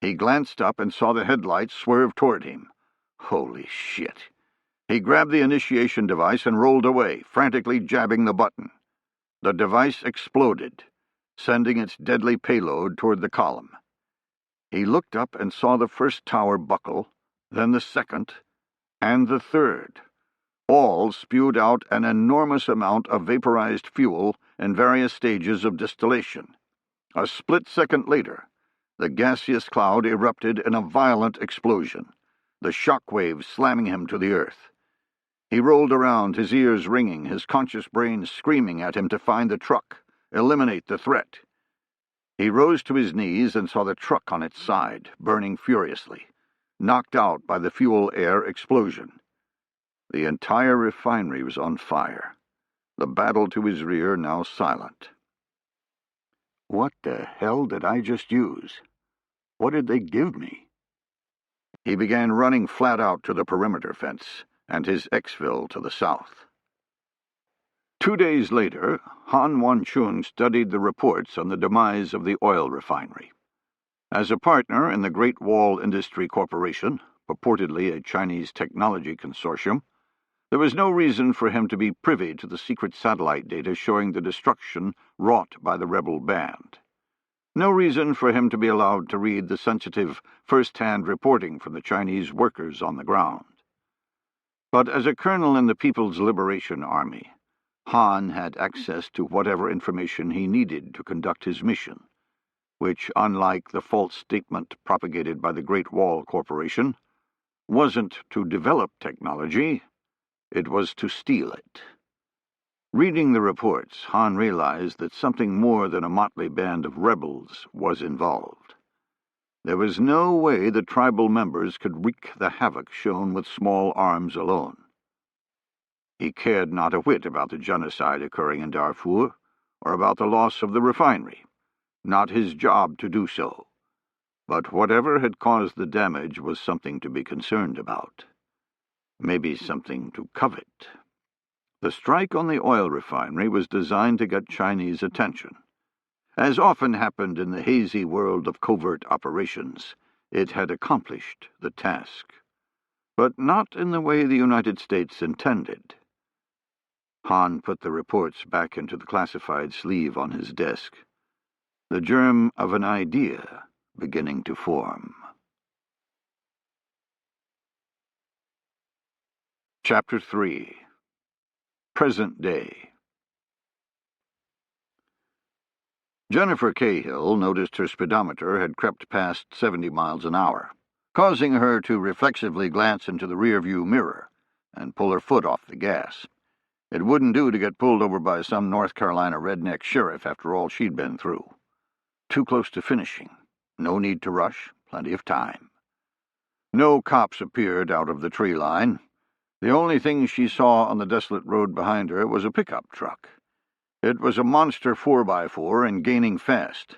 He glanced up and saw the headlights swerve toward him. Holy shit. He grabbed the initiation device and rolled away, frantically jabbing the button. The device exploded, sending its deadly payload toward the column. He looked up and saw the first tower buckle, then the second, and the third. All spewed out an enormous amount of vaporized fuel in various stages of distillation. A split second later, the gaseous cloud erupted in a violent explosion, the shock waves slamming him to the earth. He rolled around, his ears ringing, his conscious brain screaming at him to find the truck, eliminate the threat. He rose to his knees and saw the truck on its side, burning furiously, knocked out by the fuel-air explosion. The entire refinery was on fire, the battle to his rear now silent. What the hell did I just use? What did they give me? He began running flat out to the perimeter fence and his exfil to the south. 2 days later, Han Wan-chun studied the reports on the demise of the oil refinery. As a partner in the Great Wall Industry Corporation, purportedly a Chinese technology consortium, there was no reason for him to be privy to the secret satellite data showing the destruction wrought by the rebel band. No reason for him to be allowed to read the sensitive first-hand reporting from the Chinese workers on the ground. But as a colonel in the People's Liberation Army, Han had access to whatever information he needed to conduct his mission, which, unlike the false statement propagated by the Great Wall Corporation, wasn't to develop technology, it was to steal it. Reading the reports, Han realized that something more than a motley band of rebels was involved. There was no way the tribal members could wreak the havoc shown with small arms alone. He cared not a whit about the genocide occurring in Darfur, or about the loss of the refinery. Not his job to do so. But whatever had caused the damage was something to be concerned about. Maybe something to covet. The strike on the oil refinery was designed to get Chinese attention. As often happened in the hazy world of covert operations, it had accomplished the task. But not in the way the United States intended. Han put the reports back into the classified sleeve on his desk. The germ of an idea beginning to form. Chapter 3. Present Day. Jennifer Cahill noticed her speedometer had crept past 70 miles an hour, causing her to reflexively glance into the rearview mirror and pull her foot off the gas. It wouldn't do to get pulled over by some North Carolina redneck sheriff after all she'd been through. Too close to finishing. No need to rush. Plenty of time. No cops appeared out of the tree line. The only thing she saw on the desolate road behind her was a pickup truck. It was a monster 4x4 and gaining fast.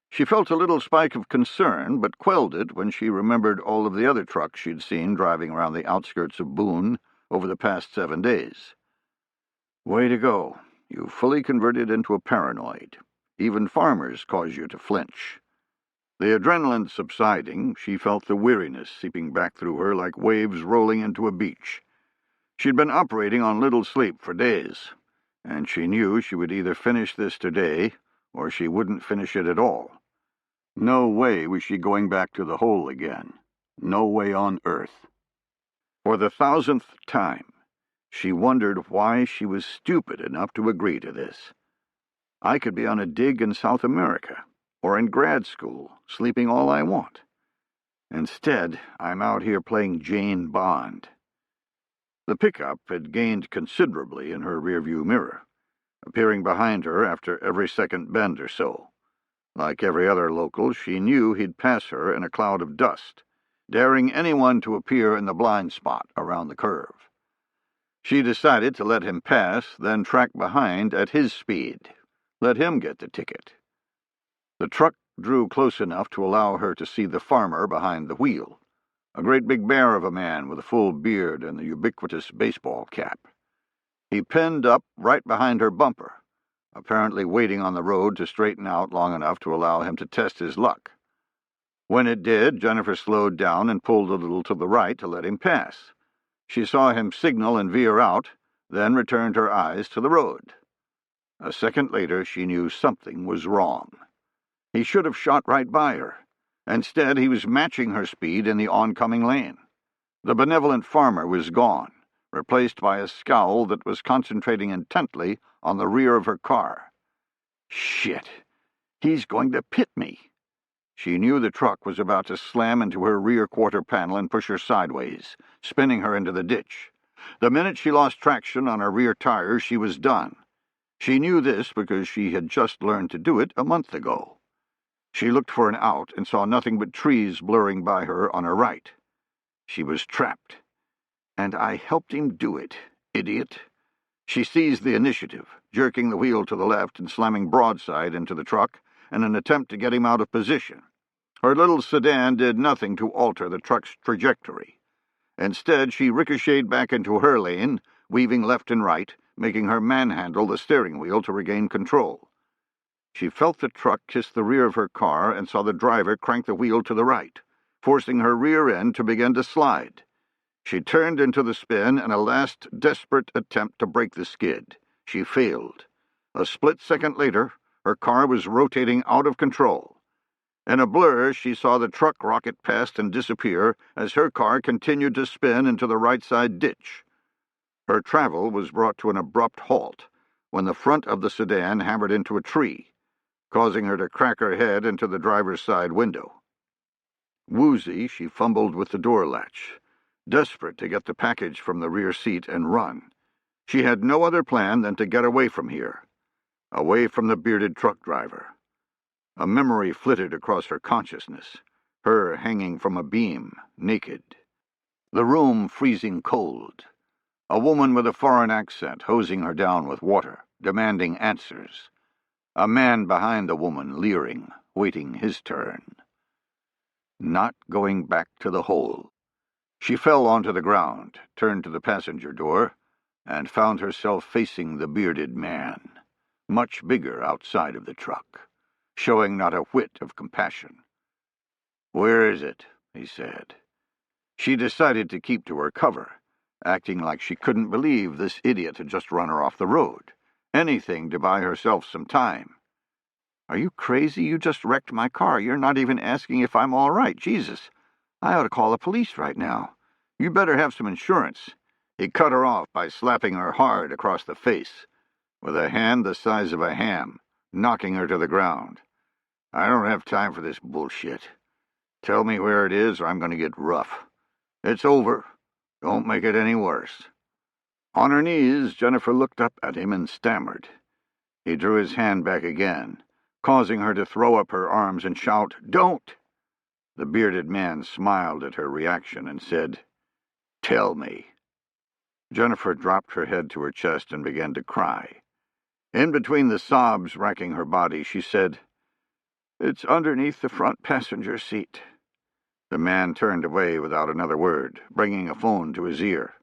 She felt a little spike of concern, but quelled it when she remembered all of the other trucks she'd seen driving around the outskirts of Boone over the past 7 days. Way to go. You fully converted into a paranoid. Even farmers cause you to flinch. The adrenaline subsiding, she felt the weariness seeping back through her like waves rolling into a beach. She'd been operating on little sleep for days, and she knew she would either finish this today or she wouldn't finish it at all. No way was she going back to the hole again. No way on earth. For the 1000th time, she wondered why she was stupid enough to agree to this. I could be on a dig in South America, or in grad school, sleeping all I want. Instead, I'm out here playing Jane Bond. The pickup had gained considerably in her rearview mirror, appearing behind her after every second bend or so. Like every other local, she knew he'd pass her in a cloud of dust, daring anyone to appear in the blind spot around the curve. She decided to let him pass, then track behind at his speed. Let him get the ticket. The truck drew close enough to allow her to see the farmer behind the wheel, a great big bear of a man with a full beard and the ubiquitous baseball cap. He pinned up right behind her bumper, apparently waiting on the road to straighten out long enough to allow him to test his luck. When it did, Jennifer slowed down and pulled a little to the right to let him pass. She saw him signal and veer out, then returned her eyes to the road. A second later, she knew something was wrong. He should have shot right by her. Instead, he was matching her speed in the oncoming lane. The benevolent farmer was gone, replaced by a scowl that was concentrating intently on the rear of her car. Shit! He's going to pit me! She knew the truck was about to slam into her rear quarter panel and push her sideways, spinning her into the ditch. The minute she lost traction on her rear tires, she was done. She knew this because she had just learned to do it a month ago. She looked for an out and saw nothing but trees blurring by her on her right. She was trapped. And I helped him do it, idiot. She seized the initiative, jerking the wheel to the left and slamming broadside into the truck in an attempt to get him out of position. Her little sedan did nothing to alter the truck's trajectory. Instead, she ricocheted back into her lane, weaving left and right, making her manhandle the steering wheel to regain control. She felt the truck kiss the rear of her car and saw the driver crank the wheel to the right, forcing her rear end to begin to slide. She turned into the spin in a last desperate attempt to break the skid. She failed. A split second later, her car was rotating out of control. In a blur, she saw the truck rocket past and disappear as her car continued to spin into the right-side ditch. Her travel was brought to an abrupt halt when the front of the sedan hammered into a tree, causing her to crack her head into the driver's side window. Woozy, she fumbled with the door latch, desperate to get the package from the rear seat and run. She had no other plan than to get away from here, away from the bearded truck driver. A memory flitted across her consciousness. her hanging from a beam, naked. The room freezing cold. A woman with a foreign accent hosing her down with water, demanding answers. A man behind the woman, leering, waiting his turn. Not going back to the hole. She fell onto the ground, turned to the passenger door, and found herself facing the bearded man, much bigger outside of the truck, showing not a whit of compassion. "Where is it?" he said. She decided to keep to her cover, acting like she couldn't believe this idiot had just run her off the road. Anything to buy herself some time. "Are you crazy? You just wrecked my car. You're not even asking if I'm all right. Jesus, I ought to call the police right now. You better have some insurance." He cut her off by slapping her hard across the face, with a hand the size of a ham, knocking her to the ground. "I don't have time for this bullshit. Tell me where it is or I'm going to get rough. It's over. Don't make it any worse." On her knees, Jennifer looked up at him and stammered. He drew his hand back again, causing her to throw up her arms and shout, "Don't!" The bearded man smiled at her reaction and said, "Tell me." Jennifer dropped her head to her chest and began to cry. In between the sobs racking her body, she said, "It's underneath the front passenger seat." The man turned away without another word, bringing a phone to his ear.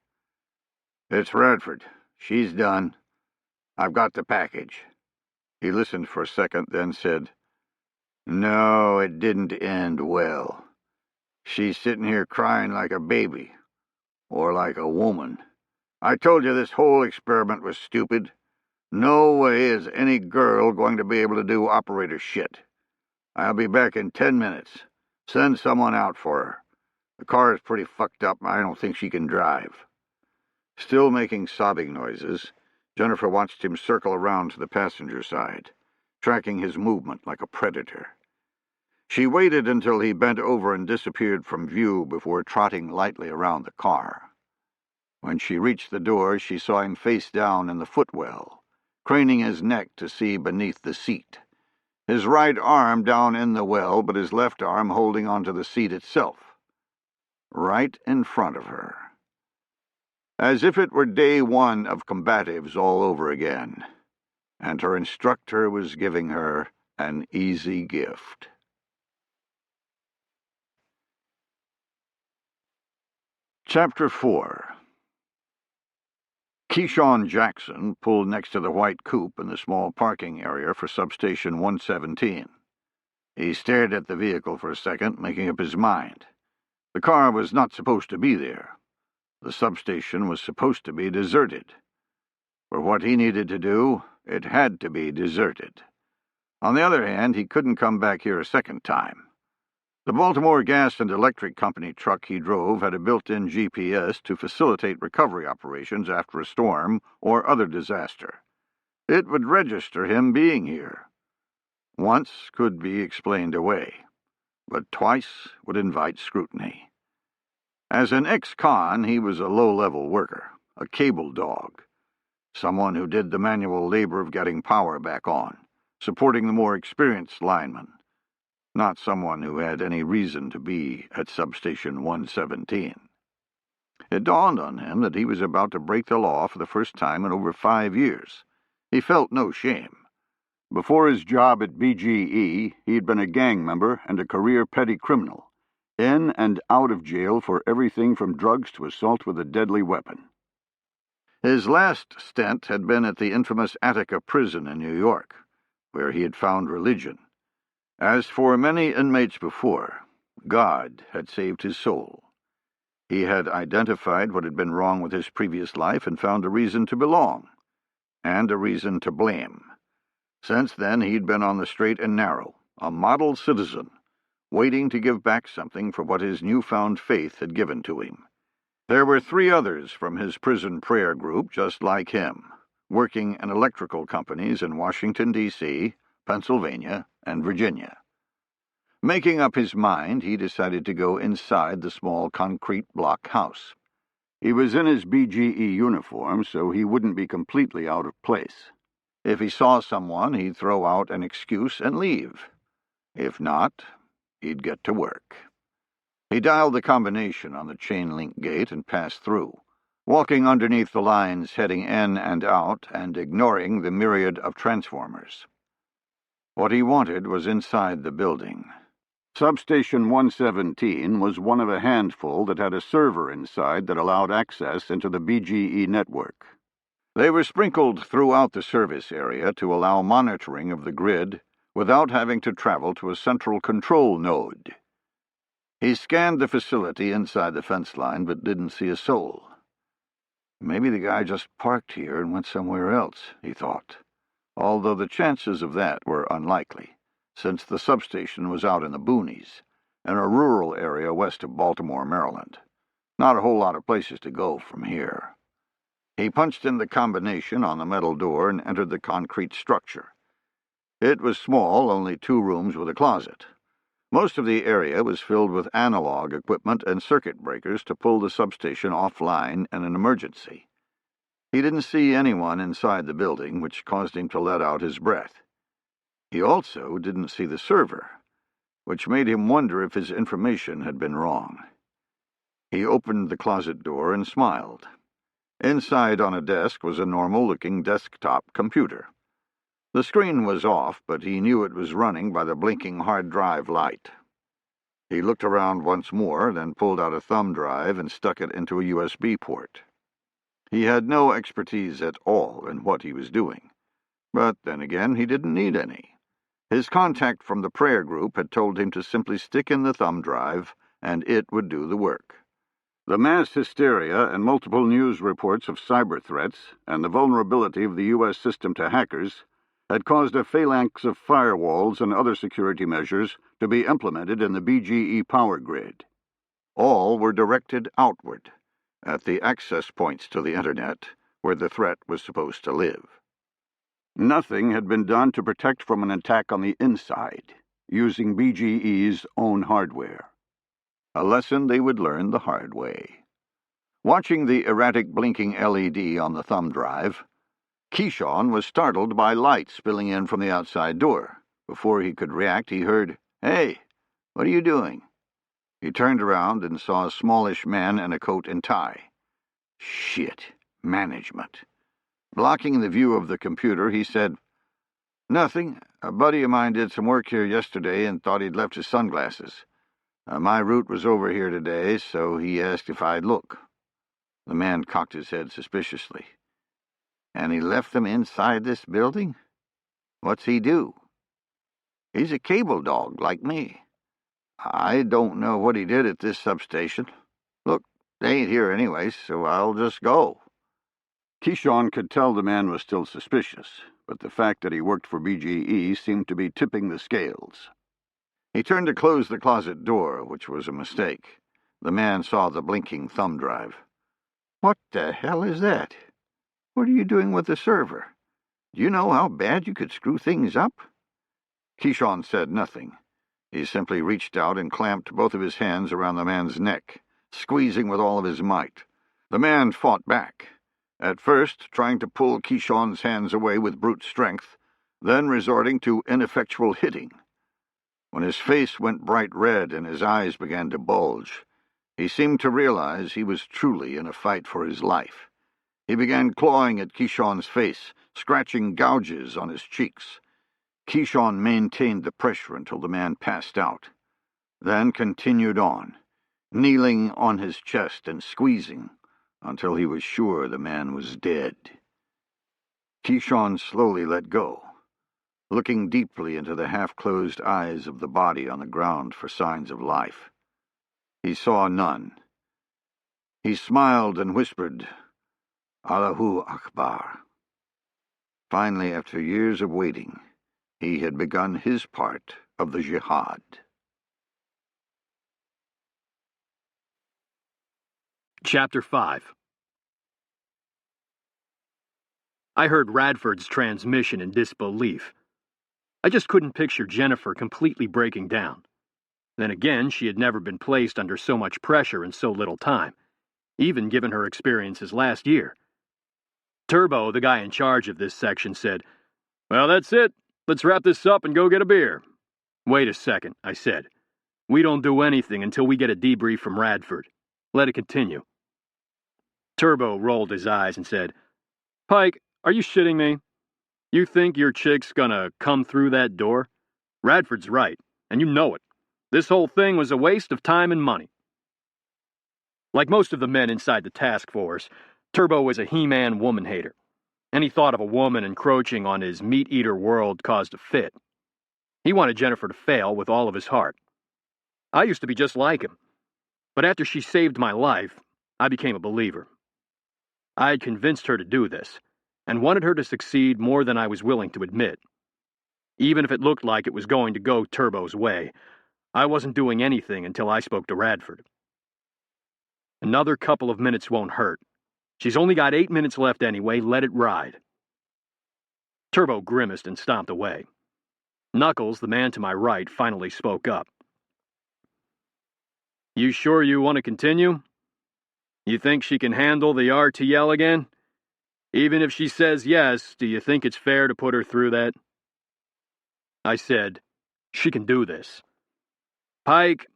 "It's Radford. She's done. I've got the package." He listened for a second, then said, "No, it didn't end well. She's sitting here crying like a baby, or like a woman. I told you this whole experiment was stupid. No way is any girl going to be able to do operator shit. I'll be back in 10 minutes. Send someone out for her. The car is pretty fucked up, and I don't think she can drive." Still making sobbing noises, Jennifer watched him circle around to the passenger side, tracking his movement like a predator. She waited until he bent over and disappeared from view before trotting lightly around the car. When she reached the door, she saw him face down in the footwell, craning his neck to see beneath the seat, his right arm down in the well, but his left arm holding onto the seat itself, right in front of her. As if it were day one of combatives all over again, and her instructor was giving her an easy gift. Chapter 4. Keyshawn Jackson pulled next to the white coupe in the small parking area for substation 117. He stared at the vehicle for a second, making up his mind. The car was not supposed to be there. The substation was supposed to be deserted. For what he needed to do, it had to be deserted. On the other hand, he couldn't come back here a second time. The Baltimore Gas and Electric Company truck he drove had a built-in GPS to facilitate recovery operations after a storm or other disaster. It would register him being here. Once could be explained away, but twice would invite scrutiny. As an ex-con, he was a low-level worker, a cable dog, someone who did the manual labor of getting power back on, supporting the more experienced linemen. Not someone who had any reason to be at substation 117. It dawned on him that he was about to break the law for the first time in over 5 years. He felt no shame. Before his job at BGE, he'd been a gang member and a career petty criminal, in and out of jail for everything from drugs to assault with a deadly weapon. His last stint had been at the infamous Attica prison in New York, where he had found religion. As for many inmates before, God had saved his soul. He had identified what had been wrong with his previous life and found a reason to belong, and a reason to blame. Since then, he'd been on the straight and narrow, a model citizen, waiting to give back something for what his newfound faith had given to him. There were 3 others from his prison prayer group just like him, working in electrical companies in Washington, D.C., Pennsylvania, and Virginia. Making up his mind, he decided to go inside the small concrete block house. He was in his BGE uniform, so he wouldn't be completely out of place. If he saw someone, he'd throw out an excuse and leave. If not, he'd get to work. He dialed the combination on the chain-link gate and passed through, walking underneath the lines heading in and out and ignoring the myriad of transformers. What he wanted was inside the building. Substation 117 was one of a handful that had a server inside that allowed access into the BGE network. They were sprinkled throughout the service area to allow monitoring of the grid without having to travel to a central control node. He scanned the facility inside the fence line but didn't see a soul. Maybe the guy just parked here and went somewhere else, he thought, although the chances of that were unlikely, since the substation was out in the boonies, in a rural area west of Baltimore, Maryland. Not a whole lot of places to go from here. He punched in the combination on the metal door and entered the concrete structure. It was small, only 2 rooms with a closet. Most of the area was filled with analog equipment and circuit breakers to pull the substation offline in an emergency. He didn't see anyone inside the building, which caused him to let out his breath. He also didn't see the server, which made him wonder if his information had been wrong. He opened the closet door and smiled. Inside on a desk was a normal-looking desktop computer. The screen was off, but he knew it was running by the blinking hard drive light. He looked around once more, then pulled out a thumb drive and stuck it into a USB port. He had no expertise at all in what he was doing, but then again he didn't need any. His contact from the prayer group had told him to simply stick in the thumb drive, and it would do the work. The mass hysteria and multiple news reports of cyber threats and the vulnerability of the U.S. system to hackers had caused a phalanx of firewalls and other security measures to be implemented in the BGE power grid. All were directed outward, at the access points to the Internet, where the threat was supposed to live. Nothing had been done to protect from an attack on the inside, using BGE's own hardware. A lesson they would learn the hard way. Watching the erratic blinking LED on the thumb drive, Keyshawn was startled by light spilling in from the outside door. Before he could react, he heard, "Hey, what are you doing?" He turned around and saw a smallish man in a coat and tie. Shit, management. Blocking the view of the computer, he said, "Nothing. A buddy of mine did some work here yesterday and thought he'd left his sunglasses. My route was over here today, so he asked if I'd look." The man cocked his head suspiciously. "And he left them inside this building? What's he do?" "He's a cable dog, like me. I don't know what he did at this substation. Look, they ain't here anyway, so I'll just go." Keyshawn could tell the man was still suspicious, but the fact that he worked for BGE seemed to be tipping the scales. He turned to close the closet door, which was a mistake. The man saw the blinking thumb drive. "What the hell is that? What are you doing with the server? Do you know how bad you could screw things up?" Keyshawn said nothing. He simply reached out and clamped both of his hands around the man's neck, squeezing with all of his might. The man fought back, at first trying to pull Keyshawn's hands away with brute strength, then resorting to ineffectual hitting. When his face went bright red and his eyes began to bulge, he seemed to realize he was truly in a fight for his life. He began clawing at Keyshawn's face, scratching gouges on his cheeks. Keyshawn maintained the pressure until the man passed out, then continued on, kneeling on his chest and squeezing until he was sure the man was dead. Keyshawn slowly let go, looking deeply into the half-closed eyes of the body on the ground for signs of life. He saw none. He smiled and whispered, "Allahu Akbar." Finally, after years of waiting, he had begun his part of the jihad. Chapter 5. I heard Radford's transmission in disbelief. I just couldn't picture Jennifer completely breaking down. Then again, she had never been placed under so much pressure in so little time, even given her experiences last year. Turbo, the guy in charge of this section, said, "Well, that's it. Let's wrap this up and go get a beer." "Wait a second," I said. We don't do anything until we get a debrief from Radford. Let it continue." Turbo rolled his eyes and said, "Pike, are you shitting me? You think your chick's gonna come through that door? Radford's right, and you know it. This whole thing was a waste of time and money." Like most of the men inside the task force, Turbo was a He-Man woman-hater. Any thought of a woman encroaching on his meat-eater world caused a fit. He wanted Jennifer to fail with all of his heart. I used to be just like him, but after she saved my life, I became a believer. I had convinced her to do this, and wanted her to succeed more than I was willing to admit. Even if it looked like it was going to go Turbo's way, I wasn't doing anything until I spoke to Radford. "Another couple of minutes won't hurt. She's only got 8 minutes left anyway, let it ride." Turbo grimaced and stomped away. Knuckles, the man to my right, finally spoke up. "You sure you want to continue? You think she can handle the RTL again? Even if she says yes, do you think it's fair to put her through that?" I said, "She can do this. Pike,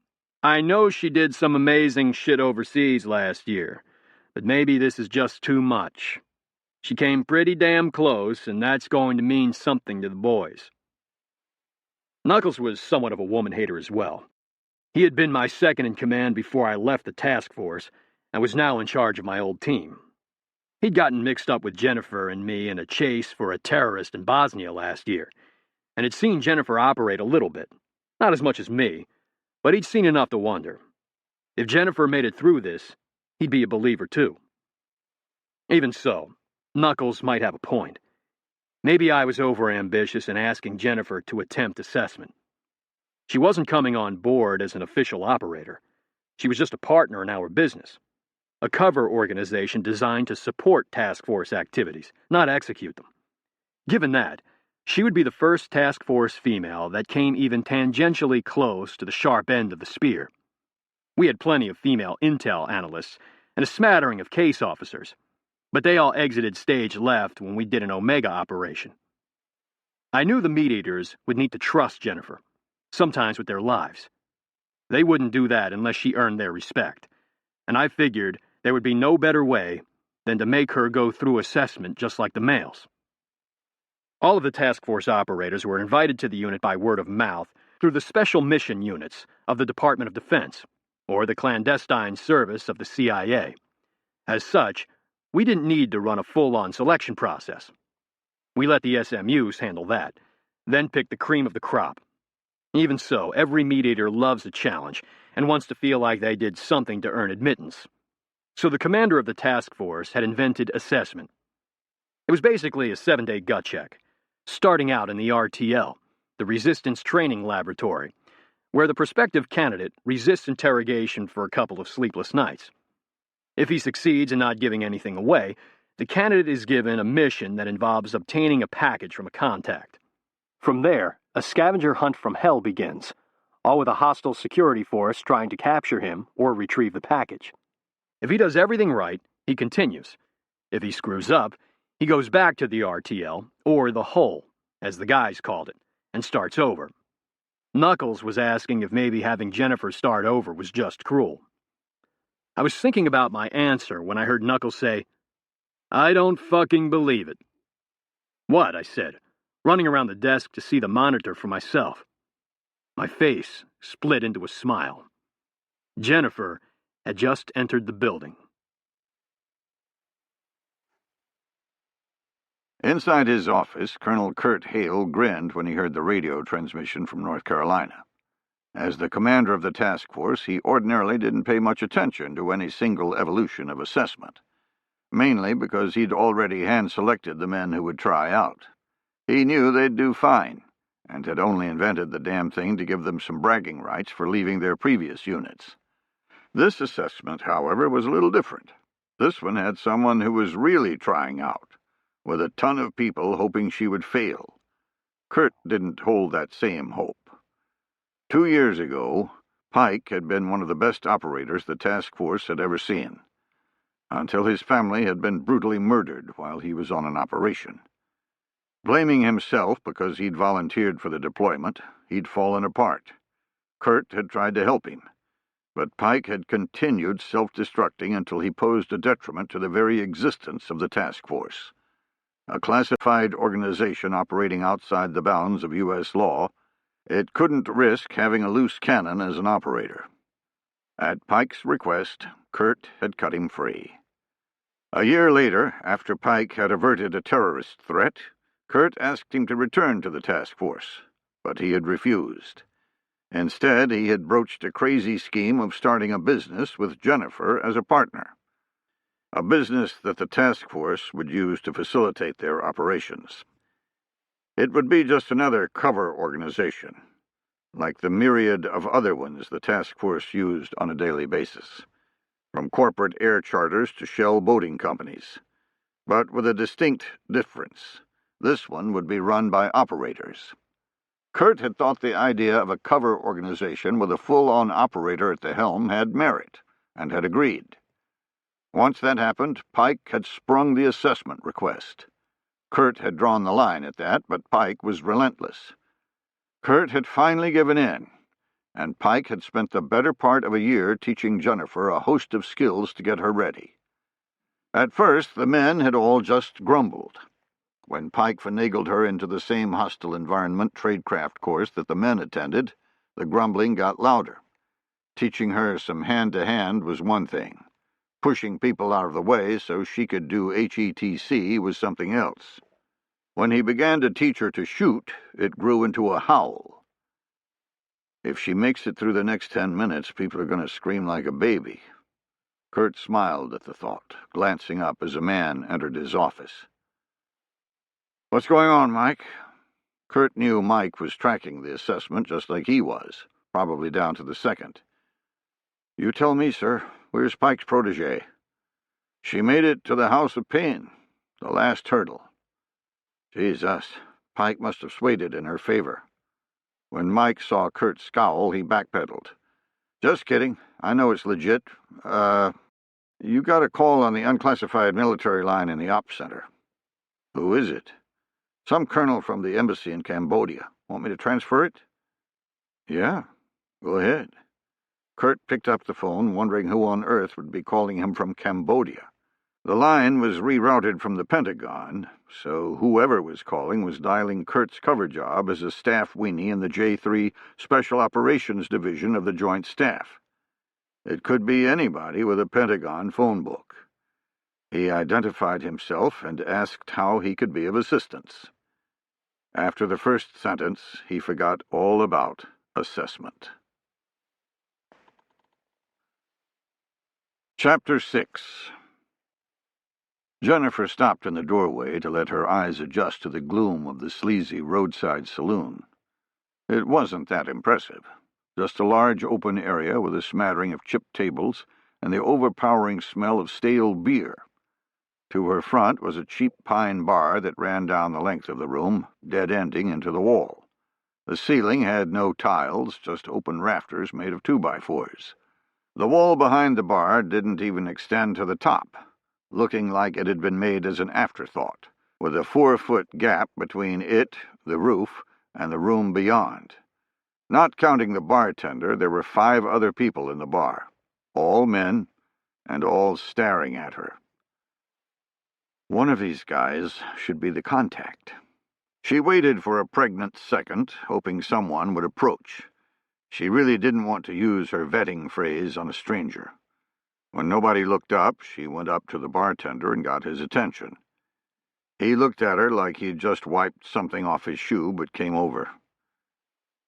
I know she did some amazing shit overseas last year, but maybe this is just too much. She came pretty damn close, and that's going to mean something to the boys." Knuckles was somewhat of a woman-hater as well. He had been my second-in-command before I left the task force, and was now in charge of my old team. He'd gotten mixed up with Jennifer and me in a chase for a terrorist in Bosnia last year, and had seen Jennifer operate a little bit. Not as much as me, but he'd seen enough to wonder. If Jennifer made it through this, he'd be a believer too. Even so, Knuckles might have a point. Maybe I was overambitious in asking Jennifer to attempt assessment. She wasn't coming on board as an official operator. She was just a partner in our business. A covert organization designed to support task force activities, not execute them. Given that, she would be the first task force female that came even tangentially close to the sharp end of the spear. We had plenty of female intel analysts and a smattering of case officers, but they all exited stage left when we did an Omega operation. I knew the meat-eaters would need to trust Jennifer, sometimes with their lives. They wouldn't do that unless she earned their respect, and I figured there would be no better way than to make her go through assessment just like the males. All of the task force operators were invited to the unit by word of mouth through the special mission units of the Department of Defense, or the clandestine service of the CIA. As such, we didn't need to run a full-on selection process. We let the SMUs handle that, then pick the cream of the crop. Even so, every meat-eater loves a challenge and wants to feel like they did something to earn admittance. So the commander of the task force had invented assessment. It was basically a 7-day gut check, starting out in the RTL, the Resistance Training Laboratory, where the prospective candidate resists interrogation for a couple of sleepless nights. If he succeeds in not giving anything away, the candidate is given a mission that involves obtaining a package from a contact. From there, a scavenger hunt from hell begins, all with a hostile security force trying to capture him or retrieve the package. If he does everything right, he continues. If he screws up, he goes back to the RTL, or the hole, as the guys called it, and starts over. Knuckles was asking if maybe having Jennifer start over was just cruel. I was thinking about my answer when I heard Knuckles say, "I don't fucking believe it." "What?" I said, running around the desk to see the monitor for myself. My face split into a smile. Jennifer had just entered the building. Inside his office, Colonel Kurt Hale grinned when he heard the radio transmission from North Carolina. As the commander of the task force, he ordinarily didn't pay much attention to any single evolution of assessment, mainly because he'd already hand-selected the men who would try out. He knew they'd do fine, and had only invented the damn thing to give them some bragging rights for leaving their previous units. This assessment, however, was a little different. This one had someone who was really trying out, with a ton of people hoping she would fail. Kurt didn't hold that same hope. 2 years ago, Pike had been one of the best operators the task force had ever seen, until his family had been brutally murdered while he was on an operation. Blaming himself because he'd volunteered for the deployment, he'd fallen apart. Kurt had tried to help him, but Pike had continued self-destructing until he posed a detriment to the very existence of the task force. A classified organization operating outside the bounds of U.S. law, it couldn't risk having a loose cannon as an operator. At Pike's request, Kurt had cut him free. A year later, after Pike had averted a terrorist threat, Kurt asked him to return to the task force, but he had refused. Instead, he had broached a crazy scheme of starting a business with Jennifer as a partner. A business that the task force would use to facilitate their operations. It would be just another cover organization, like the myriad of other ones the task force used on a daily basis, from corporate air charters to shell boating companies. But with a distinct difference. This one would be run by operators. Kurt had thought the idea of a cover organization with a full-on operator at the helm had merit, and had agreed. Once that happened, Pike had sprung the assessment request. Kurt had drawn the line at that, but Pike was relentless. Kurt had finally given in, and Pike had spent the better part of a year teaching Jennifer a host of skills to get her ready. At first, the men had all just grumbled. When Pike finagled her into the same hostile environment tradecraft course that the men attended, the grumbling got louder. Teaching her some hand-to-hand was one thing. Pushing people out of the way so she could do HETC was something else. When he began to teach her to shoot, it grew into a howl. If she makes it through the next 10 minutes, people are going to scream like a baby. Kurt smiled at the thought, glancing up as a man entered his office. "What's going on, Mike?" Kurt knew Mike was tracking the assessment just like he was, probably down to the second. "You tell me, sir. Where's Pike's protégé?" "She made it to the House of Pain, the last hurdle." Jesus, Pike must have swayed it in her favor. When Mike saw Kurt scowl, he backpedaled. "Just kidding. I know it's legit. You got a call on the unclassified military line in the Ops Center." "Who is it?" "Some colonel from the embassy in Cambodia. Want me to transfer it?" "Yeah, go ahead." Kurt picked up the phone, wondering who on earth would be calling him from Cambodia. The line was rerouted from the Pentagon, so whoever was calling was dialing Kurt's cover job as a staff weenie in the J3 Special Operations Division of the Joint Staff. It could be anybody with a Pentagon phone book. He identified himself and asked how he could be of assistance. After the first sentence, he forgot all about assessment. Chapter 6. Jennifer stopped in the doorway to let her eyes adjust to the gloom of the sleazy roadside saloon. It wasn't that impressive. Just a large open area with a smattering of chipped tables and the overpowering smell of stale beer. To her front was a cheap pine bar that ran down the length of the room, dead-ending into the wall. The ceiling had no tiles, just open rafters made of 2x4s. The wall behind the bar didn't even extend to the top, looking like it had been made as an afterthought, with a 4-foot gap between it, the roof, and the room beyond. Not counting the bartender, there were 5 other people in the bar, all men, and all staring at her. One of these guys should be the contact. She waited for a pregnant second, hoping someone would approach. She really didn't want to use her vetting phrase on a stranger. When nobody looked up, she went up to the bartender and got his attention. He looked at her like he'd just wiped something off his shoe, but came over.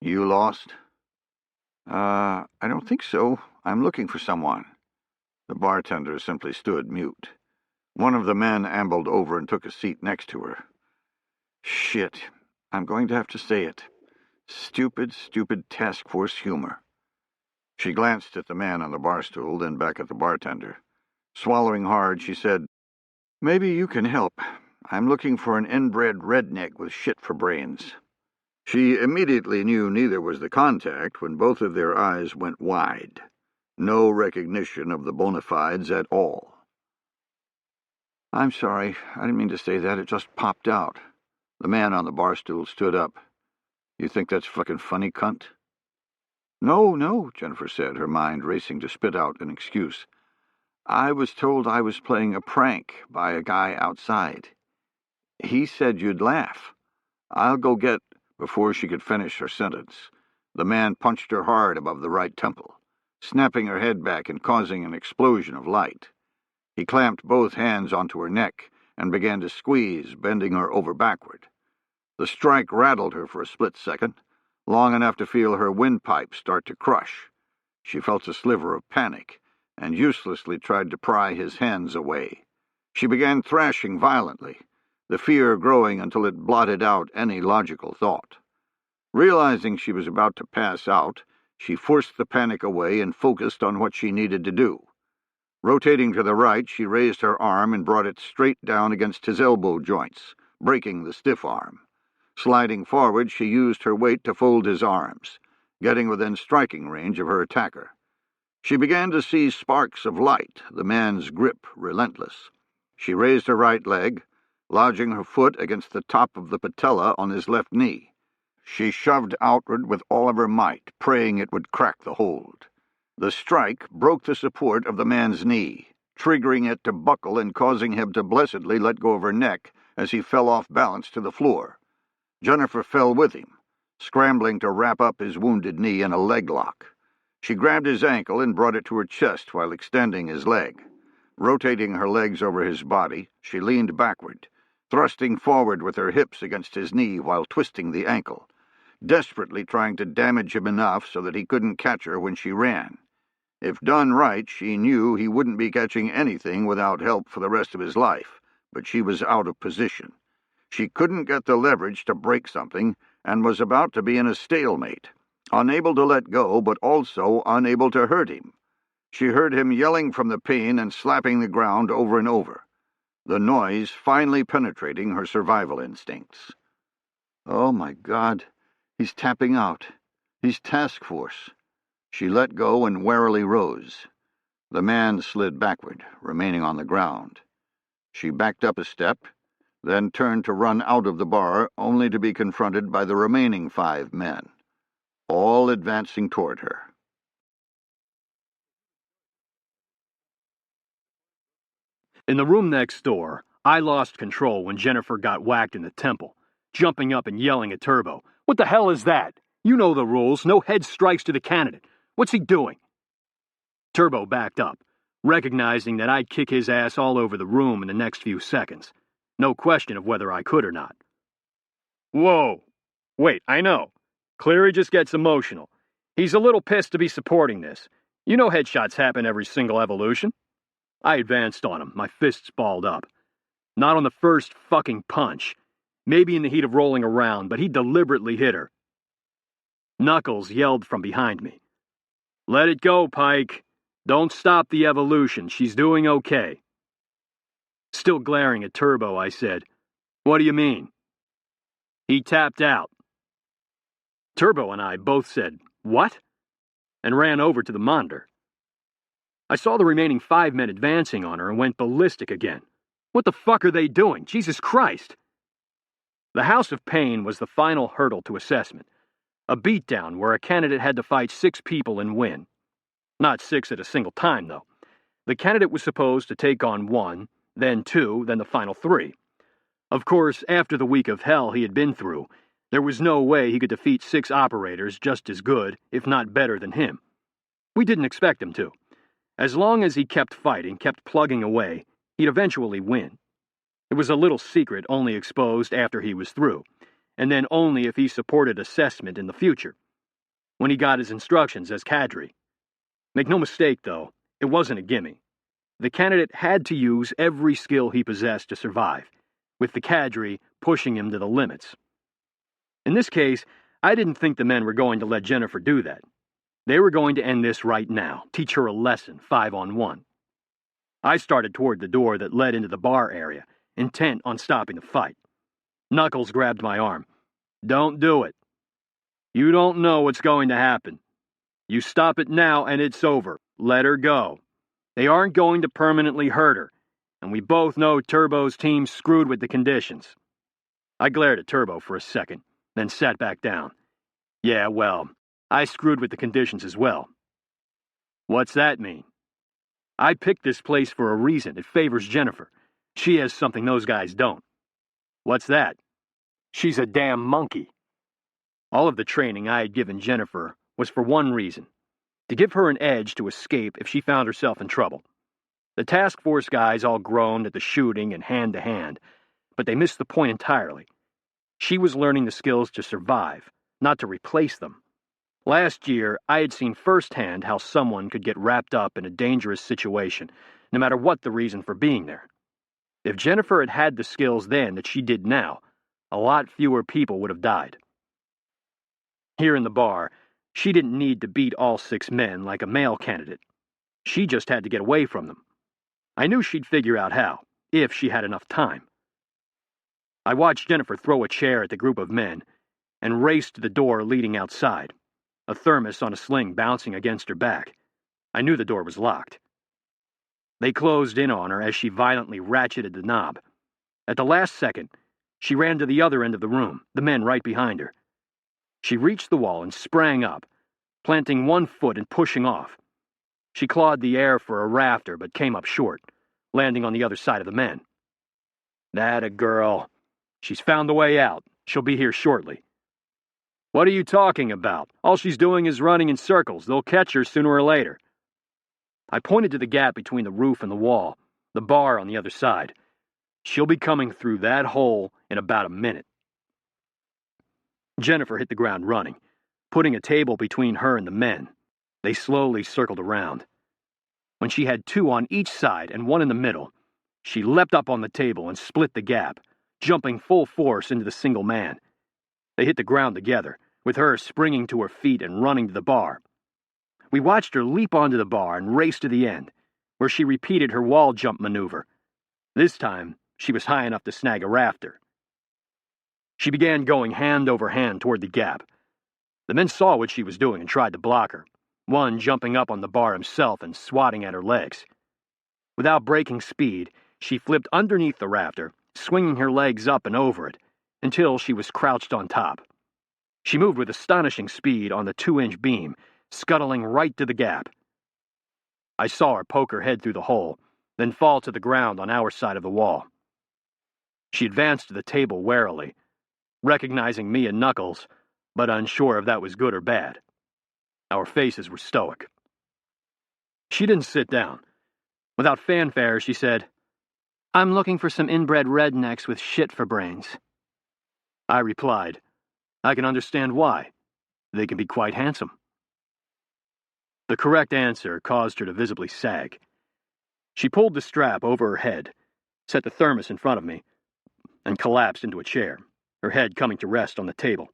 "You lost?" I don't think so. I'm looking for someone." The bartender simply stood mute. One of the men ambled over and took a seat next to her. "Shit. I'm going to have to say it. Stupid, stupid task force humor." She glanced at the man on the bar stool, then back at the bartender. Swallowing hard, she said, "Maybe you can help. I'm looking for an inbred redneck with shit for brains." She immediately knew neither was the contact when both of their eyes went wide. No recognition of the bona fides at all. "I'm sorry. I didn't mean to say that. It just popped out." The man on the bar stool stood up. "You think that's fucking funny, cunt?" No, no, Jennifer said, her mind racing to spit out an excuse. I was told I was playing a prank by a guy outside. He said you'd laugh. I'll go get... Before she could finish her sentence, the man punched her hard above the right temple, snapping her head back and causing an explosion of light. He clamped both hands onto her neck and began to squeeze, bending her over backward. The strike rattled her for a split second, long enough to feel her windpipe start to crush. She felt a sliver of panic and uselessly tried to pry his hands away. She began thrashing violently, the fear growing until it blotted out any logical thought. Realizing she was about to pass out, she forced the panic away and focused on what she needed to do. Rotating to the right, she raised her arm and brought it straight down against his elbow joints, breaking the stiff arm. Sliding forward, she used her weight to fold his arms, getting within striking range of her attacker. She began to see sparks of light, the man's grip relentless. She raised her right leg, lodging her foot against the top of the patella on his left knee. She shoved outward with all of her might, praying it would crack the hold. The strike broke the support of the man's knee, triggering it to buckle and causing him to blessedly let go of her neck as he fell off balance to the floor. Jennifer fell with him, scrambling to wrap up his wounded knee in a leg lock. She grabbed his ankle and brought it to her chest while extending his leg. Rotating her legs over his body, she leaned backward, thrusting forward with her hips against his knee while twisting the ankle, desperately trying to damage him enough so that he couldn't catch her when she ran. If done right, she knew he wouldn't be catching anything without help for the rest of his life, but she was out of position. She couldn't get the leverage to break something and was about to be in a stalemate, unable to let go but also unable to hurt him. She heard him yelling from the pain and slapping the ground over and over, the noise finally penetrating her survival instincts. Oh, my God, he's tapping out. He's task force. She let go and warily rose. The man slid backward, remaining on the ground. She backed up a step, then turned to run out of the bar, only to be confronted by the remaining 5 men, all advancing toward her. In the room next door, I lost control when Jennifer got whacked in the temple, jumping up and yelling at Turbo. "What the hell is that? You know the rules. No head strikes to the candidate. What's he doing?" Turbo backed up, recognizing that I'd kick his ass all over the room in the next few seconds. No question of whether I could or not. "Whoa. Wait, I know. Cleary just gets emotional. He's a little pissed to be supporting this. You know headshots happen every single evolution." I advanced on him, my fists balled up. Not on the first fucking punch. Maybe in the heat of rolling around, but he deliberately hit her. Knuckles yelled from behind me. "Let it go, Pike. Don't stop the evolution. She's doing okay." Still glaring at Turbo, I said, "What do you mean?" "He tapped out." Turbo and I both said, "What?" and ran over to the monitor. I saw the remaining 5 men advancing on her and went ballistic again. What the fuck are they doing? Jesus Christ! The House of Pain was the final hurdle to assessment. A beatdown where a candidate had to fight 6 people and win. Not 6 at a single time, though. The candidate was supposed to take on 1, then 2, then the final 3. Of course, after the week of hell he had been through, there was no way he could defeat 6 operators just as good, if not better than him. We didn't expect him to. As long as he kept fighting, kept plugging away, he'd eventually win. It was a little secret only exposed after he was through, and then only if he supported assessment in the future, when he got his instructions as cadre. Make no mistake, though, it wasn't a gimme. The candidate had to use every skill he possessed to survive, with the cadre pushing him to the limits. In this case, I didn't think the men were going to let Jennifer do that. They were going to end this right now, teach her a lesson, 5-on-1. I started toward the door that led into the bar area, intent on stopping the fight. Knuckles grabbed my arm. "Don't do it. You don't know what's going to happen. You stop it now and it's over. Let her go. They aren't going to permanently hurt her, and we both know Turbo's team screwed with the conditions." I glared at Turbo for a second, then sat back down. Yeah, well, I screwed with the conditions as well. What's that mean? I picked this place for a reason. It favors Jennifer. She has something those guys don't. What's that? She's a damn monkey. All of the training I had given Jennifer was for one reason: to give her an edge to escape if she found herself in trouble. The task force guys all groaned at the shooting and hand-to-hand, but they missed the point entirely. She was learning the skills to survive, not to replace them. Last year, I had seen firsthand how someone could get wrapped up in a dangerous situation, no matter what the reason for being there. If Jennifer had had the skills then that she did now, a lot fewer people would have died. Here in the bar, she didn't need to beat all 6 men like a male candidate. She just had to get away from them. I knew she'd figure out how, if she had enough time. I watched Jennifer throw a chair at the group of men and raced to the door leading outside, a thermos on a sling bouncing against her back. I knew the door was locked. They closed in on her as she violently ratcheted the knob. At the last second, she ran to the other end of the room, the men right behind her. She reached the wall and sprang up, planting one foot and pushing off. She clawed the air for a rafter but came up short, landing on the other side of the men. That a girl. She's found the way out. She'll be here shortly. What are you talking about? All she's doing is running in circles. They'll catch her sooner or later. I pointed to the gap between the roof and the wall, the bar on the other side. She'll be coming through that hole in about a minute. Jennifer hit the ground running, putting a table between her and the men. They slowly circled around. When she had 2 on each side and 1 in the middle, she leapt up on the table and split the gap, jumping full force into the single man. They hit the ground together, with her springing to her feet and running to the bar. We watched her leap onto the bar and race to the end, where she repeated her wall jump maneuver. This time, she was high enough to snag a rafter. She began going hand over hand toward the gap. The men saw what she was doing and tried to block her, one jumping up on the bar himself and swatting at her legs. Without breaking speed, she flipped underneath the rafter, swinging her legs up and over it, until she was crouched on top. She moved with astonishing speed on the 2-inch beam, scuttling right to the gap. I saw her poke her head through the hole, then fall to the ground on our side of the wall. She advanced to the table warily, recognizing me and Knuckles, but unsure if that was good or bad. Our faces were stoic. She didn't sit down. Without fanfare, she said, "I'm looking for some inbred rednecks with shit for brains." I replied, "I can understand why. They can be quite handsome." The correct answer caused her to visibly sag. She pulled the strap over her head, set the thermos in front of me, and collapsed into a chair, her head coming to rest on the table.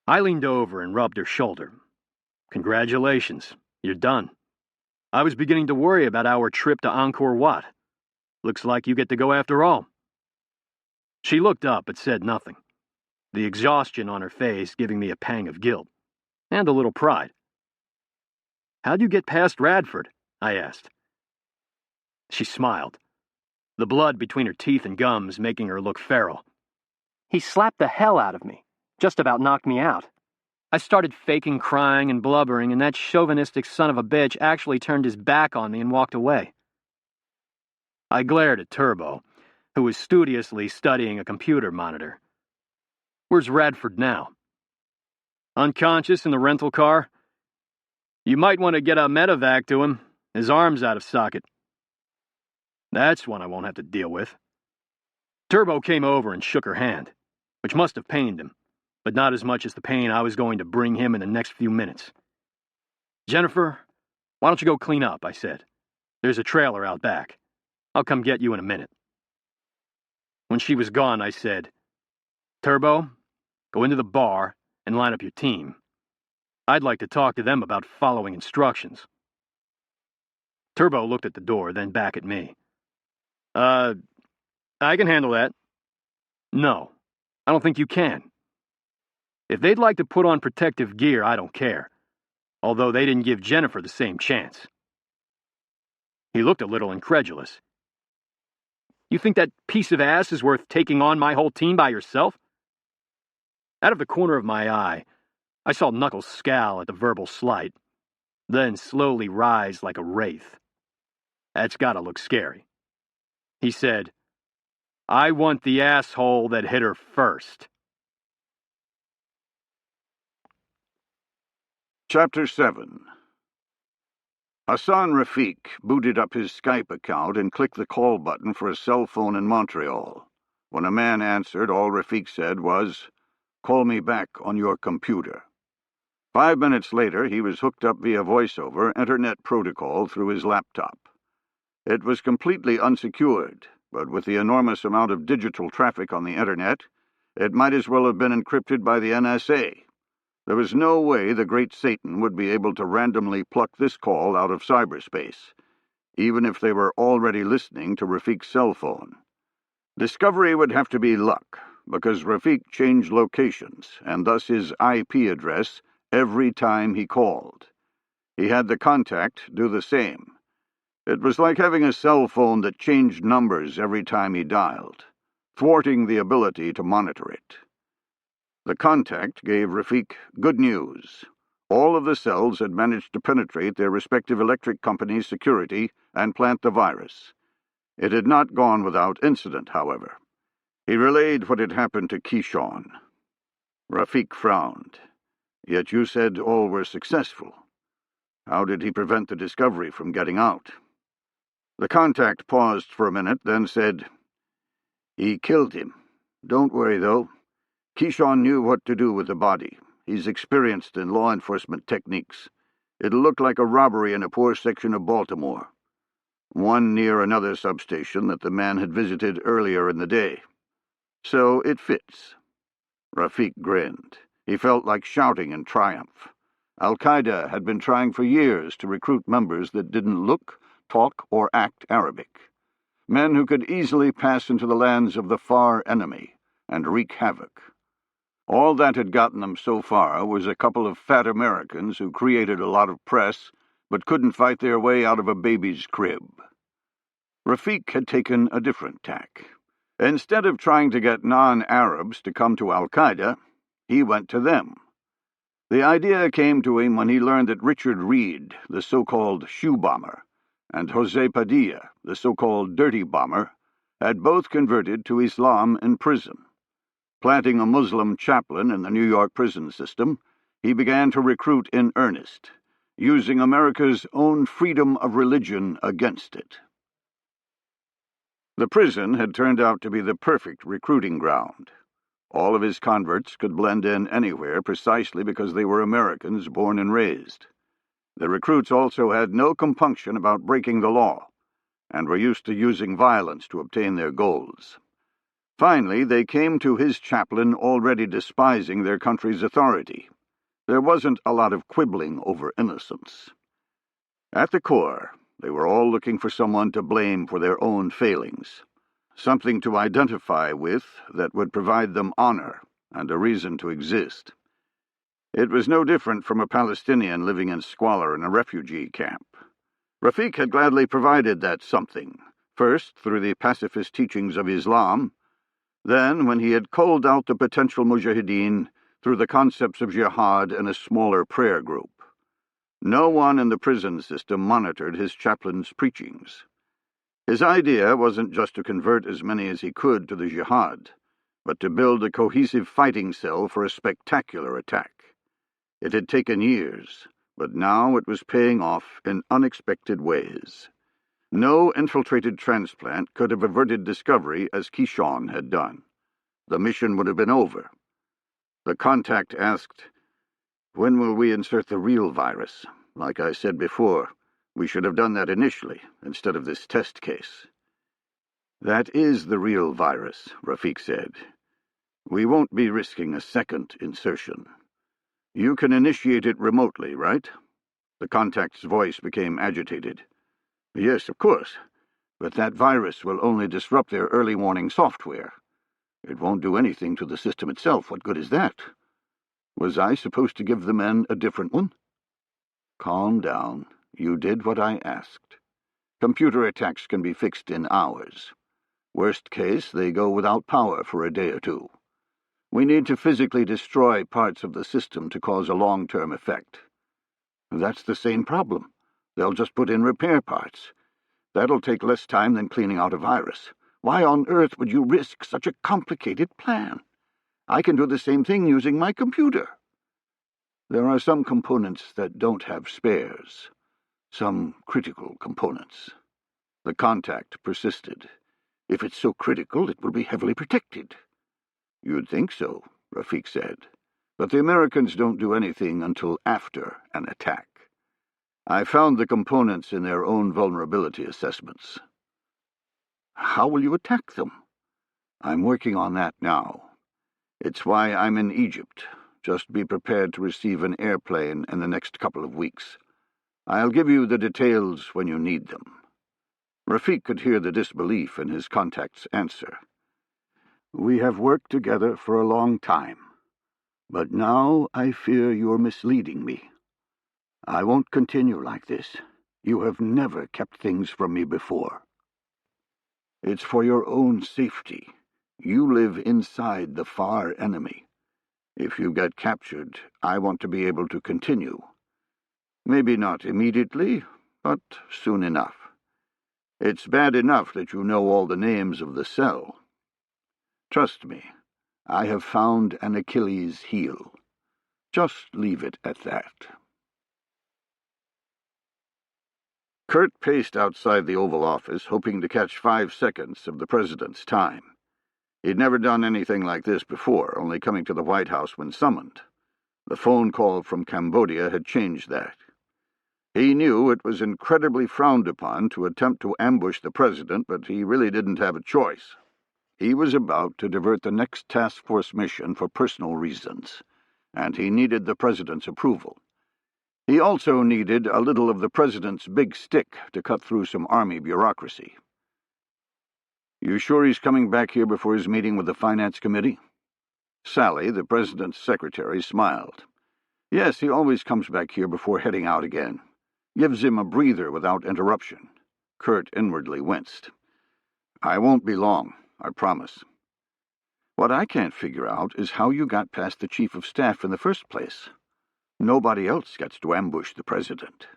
I leaned over and rubbed her shoulder. "Congratulations, you're done. I was beginning to worry about our trip to Angkor Wat. Looks like you get to go after all." She looked up but said nothing, the exhaustion on her face giving me a pang of guilt, and a little pride. "How'd you get past Radford?" I asked. She smiled, the blood between her teeth and gums making her look feral. "He slapped the hell out of me. Just about knocked me out. I started faking crying and blubbering, and that chauvinistic son of a bitch actually turned his back on me and walked away." I glared at Turbo, who was studiously studying a computer monitor. "Where's Radford now?" "Unconscious in the rental car. You might want to get a medevac to him. His arm's out of socket." "That's one I won't have to deal with." Turbo came over and shook her hand, which must have pained him, but not as much as the pain I was going to bring him in the next few minutes. "Jennifer, why don't you go clean up?" I said. "There's a trailer out back. I'll come get you in a minute." When she was gone, I said, "Turbo, go into the bar and line up your team. I'd like to talk to them about following instructions." Turbo looked at the door, then back at me. I can handle that." "No, I don't think you can. If they'd like to put on protective gear, I don't care, although they didn't give Jennifer the same chance." He looked a little incredulous. "You think that piece of ass is worth taking on my whole team by yourself?" Out of the corner of my eye, I saw Knuckles scowl at the verbal slight, then slowly rise like a wraith. That's gotta look scary. He said, "I want the asshole that hit her first." Chapter 7. Hassan Rafiq booted up his Skype account and clicked the call button for a cell phone in Montreal. When a man answered, all Rafiq said was, "Call me back on your computer." 5 minutes later, he was hooked up via voice-over Internet protocol through his laptop. It was completely unsecured, but with the enormous amount of digital traffic on the Internet, it might as well have been encrypted by the NSA. There was no way the Great Satan would be able to randomly pluck this call out of cyberspace, even if they were already listening to Rafiq's cell phone. Discovery would have to be luck, because Rafiq changed locations, and thus his IP address, every time he called. He had the contact do the same. It was like having a cell phone that changed numbers every time he dialed, thwarting the ability to monitor it. The contact gave Rafiq good news. All of the cells had managed to penetrate their respective electric companies' security and plant the virus. It had not gone without incident, however. He relayed what had happened to Keyshawn. Rafiq frowned. "Yet you said all were successful. How did he prevent the discovery from getting out?" The contact paused for a minute, then said, "He killed him. Don't worry, though. Keyshawn knew what to do with the body. He's experienced in law enforcement techniques. It'll look like a robbery in a poor section of Baltimore. One near another substation that the man had visited earlier in the day. So it fits." Rafiq grinned. He felt like shouting in triumph. Al-Qaeda had been trying for years to recruit members that didn't look, talk, or act Arabic. Men who could easily pass into the lands of the far enemy and wreak havoc. All that had gotten them so far was a couple of fat Americans who created a lot of press but couldn't fight their way out of a baby's crib. Rafiq had taken a different tack. Instead of trying to get non-Arabs to come to Al-Qaeda, he went to them. The idea came to him when he learned that Richard Reed, the so-called shoe bomber, and Jose Padilla, the so-called dirty bomber, had both converted to Islam in prison. Planting a Muslim chaplain in the New York prison system, he began to recruit in earnest, using America's own freedom of religion against it. The prison had turned out to be the perfect recruiting ground. All of his converts could blend in anywhere precisely because they were Americans born and raised. The recruits also had no compunction about breaking the law, and were used to using violence to obtain their goals. Finally, they came to his chaplain already despising their country's authority. There wasn't a lot of quibbling over innocence. At the core, they were all looking for someone to blame for their own failings, something to identify with that would provide them honor and a reason to exist. It was no different from a Palestinian living in squalor in a refugee camp. Rafiq had gladly provided that something, first through the pacifist teachings of Islam, then when he had culled out the potential mujahideen through the concepts of jihad and a smaller prayer group. No one in the prison system monitored his chaplain's preachings. His idea wasn't just to convert as many as he could to the jihad, but to build a cohesive fighting cell for a spectacular attack. It had taken years, but now it was paying off in unexpected ways. No infiltrated transplant could have averted discovery as Keyshawn had done. The mission would have been over. The contact asked, "When will we insert the real virus? Like I said before, we should have done that initially, instead of this test case." "That is the real virus," Rafiq said. "We won't be risking a second insertion. You can initiate it remotely, right?" The contact's voice became agitated. "Yes, of course, but that virus will only disrupt their early warning software. It won't do anything to the system itself. What good is that? Was I supposed to give the men a different one?" "Calm down. You did what I asked. Computer attacks can be fixed in hours. Worst case, they go without power for a day or two. We need to physically destroy parts of the system to cause a long-term effect. That's the same problem. They'll just put in repair parts. That'll take less time than cleaning out a virus. Why on earth would you risk such a complicated plan? I can do the same thing using my computer. There are some components that don't have spares. Some critical components. The contact persisted. If it's so critical, it will be heavily protected. You'd think so, Rafik said. But the Americans don't do anything until after an attack. I found the components in their own vulnerability assessments. How will you attack them? I'm working on that now. It's why I'm in Egypt. Just be prepared to receive an airplane in the next couple of weeks. I'll give you the details when you need them. Rafik could hear the disbelief in his contact's answer. We have worked together for a long time, but now I fear you're misleading me. I won't continue like this. You have never kept things from me before. It's for your own safety. You live inside the far enemy. If you get captured, I want to be able to continue. Maybe not immediately, but soon enough. It's bad enough that you know all the names of the cell. Trust me, I have found an Achilles heel. Just leave it at that. Kurt paced outside the Oval Office, hoping to catch 5 seconds of the president's time. He'd never done anything like this before, only coming to the White House when summoned. The phone call from Cambodia had changed that. He knew it was incredibly frowned upon to attempt to ambush the president, but he really didn't have a choice. He was about to divert the next task force mission for personal reasons, and he needed the president's approval. He also needed a little of the president's big stick to cut through some army bureaucracy. You sure he's coming back here before his meeting with the Finance Committee? Sally, the president's secretary, smiled. Yes, he always comes back here before heading out again. Gives him a breather without interruption. Kurt inwardly winced. I won't be long, I promise. What I can't figure out is how you got past the chief of staff in the first place. Nobody else gets to ambush the president.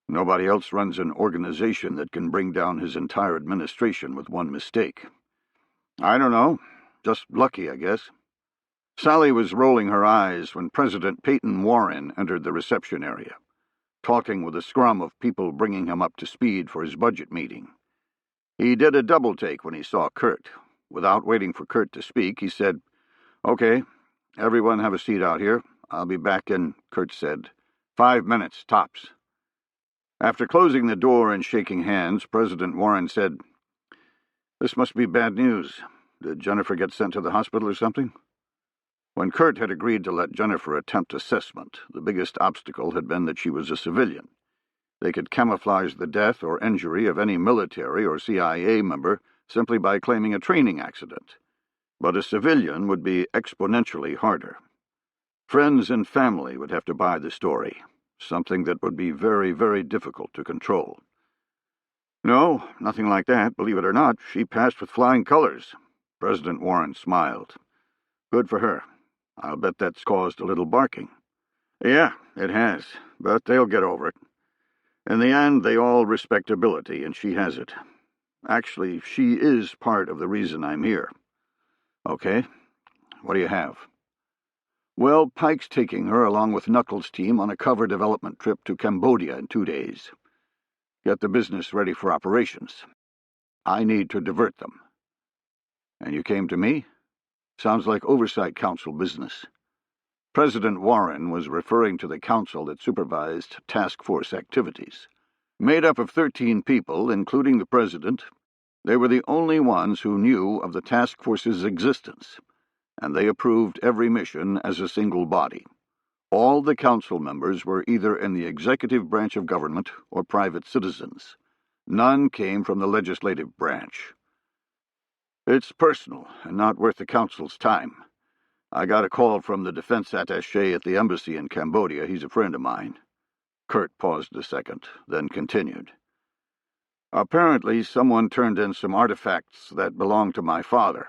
Nobody else runs an organization that can bring down his entire administration with one mistake. I don't know. Just lucky, I guess. Sally was rolling her eyes when President Peyton Warren entered the reception area, talking with a scrum of people bringing him up to speed for his budget meeting. He did a double-take when he saw Kurt. Without waiting for Kurt to speak, he said, Okay, everyone have a seat out here. I'll be back in, Kurt said. 5 minutes, tops. After closing the door and shaking hands, President Warren said, This must be bad news. Did Jennifer get sent to the hospital or something? When Kurt had agreed to let Jennifer attempt assessment, the biggest obstacle had been that she was a civilian. They could camouflage the death or injury of any military or CIA member simply by claiming a training accident. But a civilian would be exponentially harder. Friends and family would have to buy the story, something that would be very, very difficult to control. No, nothing like that. Believe it or not, she passed with flying colors. President Warren smiled. Good for her. I'll bet that's caused a little barking. Yeah, it has, but they'll get over it. In the end, they all respect ability, and she has it. Actually, she is part of the reason I'm here. Okay, what do you have? Well, Pike's taking her along with Knuckles' team on a cover development trip to Cambodia in 2 days. Get the business ready for operations. I need to divert them. And you came to me? Sounds like Oversight Council business. President Warren was referring to the council that supervised task force activities. Made up of 13 people, including the president, they were the only ones who knew of the task force's existence, and they approved every mission as a single body. All the council members were either in the executive branch of government or private citizens. None came from the legislative branch. It's personal and not worth the council's time. I got a call from the defense attaché at the embassy in Cambodia. He's a friend of mine. Kurt paused a second, then continued. Apparently, someone turned in some artifacts that belonged to my father.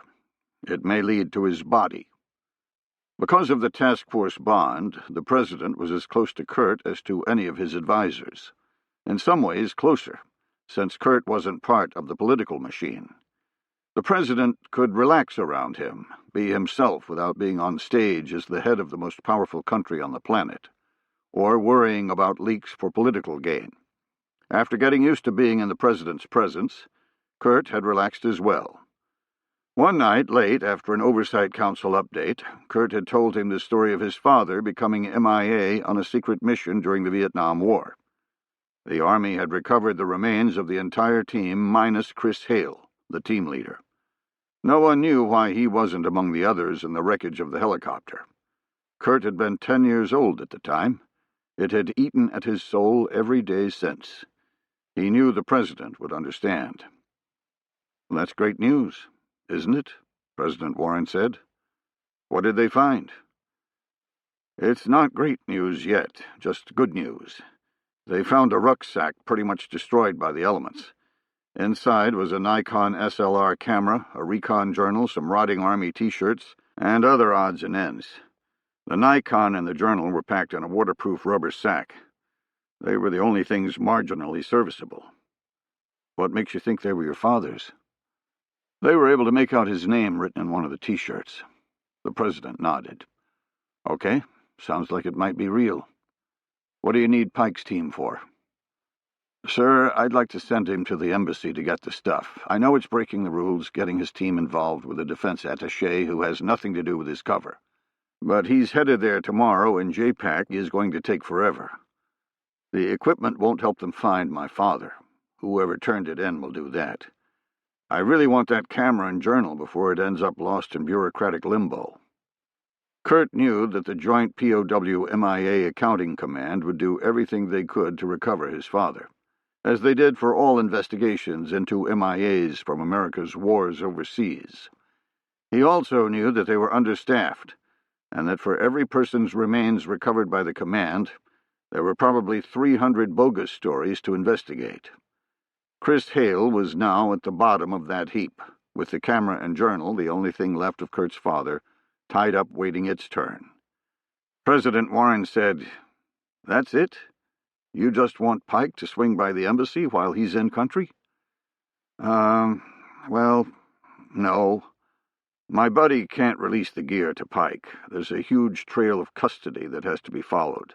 It may lead to his body. Because of the task force bond, the president was as close to Kurt as to any of his advisors. In some ways, closer, since Kurt wasn't part of the political machine. The president could relax around him, be himself without being on stage as the head of the most powerful country on the planet, or worrying about leaks for political gain. After getting used to being in the president's presence, Kurt had relaxed as well. One night, late after an Oversight Council update, Kurt had told him the story of his father becoming MIA on a secret mission during the Vietnam War. The Army had recovered the remains of the entire team minus Chris Hale, the team leader. No one knew why he wasn't among the others in the wreckage of the helicopter. Kurt had been 10 years old at the time. It had eaten at his soul every day since. He knew the president would understand. "That's great news, isn't it?" President Warren said. "What did they find?" "It's not great news yet, just good news. They found a rucksack pretty much destroyed by the elements. Inside was a Nikon SLR camera, a recon journal, some rotting Army T-shirts, and other odds and ends. The Nikon and the journal were packed in a waterproof rubber sack. They were the only things marginally serviceable." "What makes you think they were your father's?" "They were able to make out his name written in one of the T-shirts." The president nodded. "Okay, sounds like it might be real. What do you need Pike's team for?" "Sir, I'd like to send him to the embassy to get the stuff. I know it's breaking the rules, getting his team involved with a defense attaché who has nothing to do with his cover. But he's headed there tomorrow, and JPAC is going to take forever. The equipment won't help them find my father. Whoever turned it in will do that. I really want that camera and journal before it ends up lost in bureaucratic limbo." Kurt knew that the Joint POW MIA Accounting Command would do everything they could to recover his father, as they did for all investigations into MIAs from America's wars overseas. He also knew that they were understaffed, and that for every person's remains recovered by the command, there were probably 300 bogus stories to investigate. Chris Hale was now at the bottom of that heap, with the camera and journal, the only thing left of Kurt's father, tied up waiting its turn. President Warren said, "That's it? You just want Pike to swing by the embassy while he's in country?" Well, no. My buddy can't release the gear to Pike. There's a huge trail of custody that has to be followed.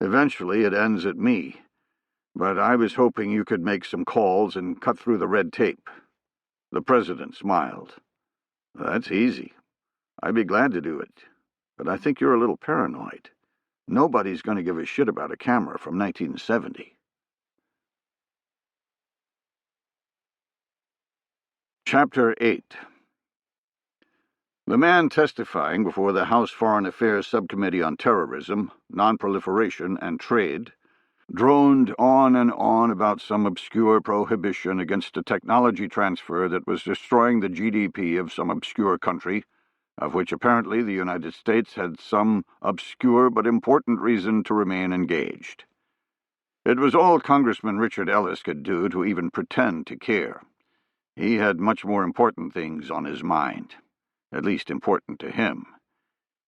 Eventually it ends at me. But I was hoping you could make some calls and cut through the red tape." The president smiled. "That's easy. I'd be glad to do it. But I think you're a little paranoid. Nobody's going to give a shit about a camera from 1970. Chapter 8. The man testifying before the House Foreign Affairs Subcommittee on Terrorism, Nonproliferation, and Trade droned on and on about some obscure prohibition against a technology transfer that was destroying the GDP of some obscure country, of which apparently the United States had some obscure but important reason to remain engaged. It was all Congressman Richard Ellis could do to even pretend to care. He had much more important things on his mind, at least important to him.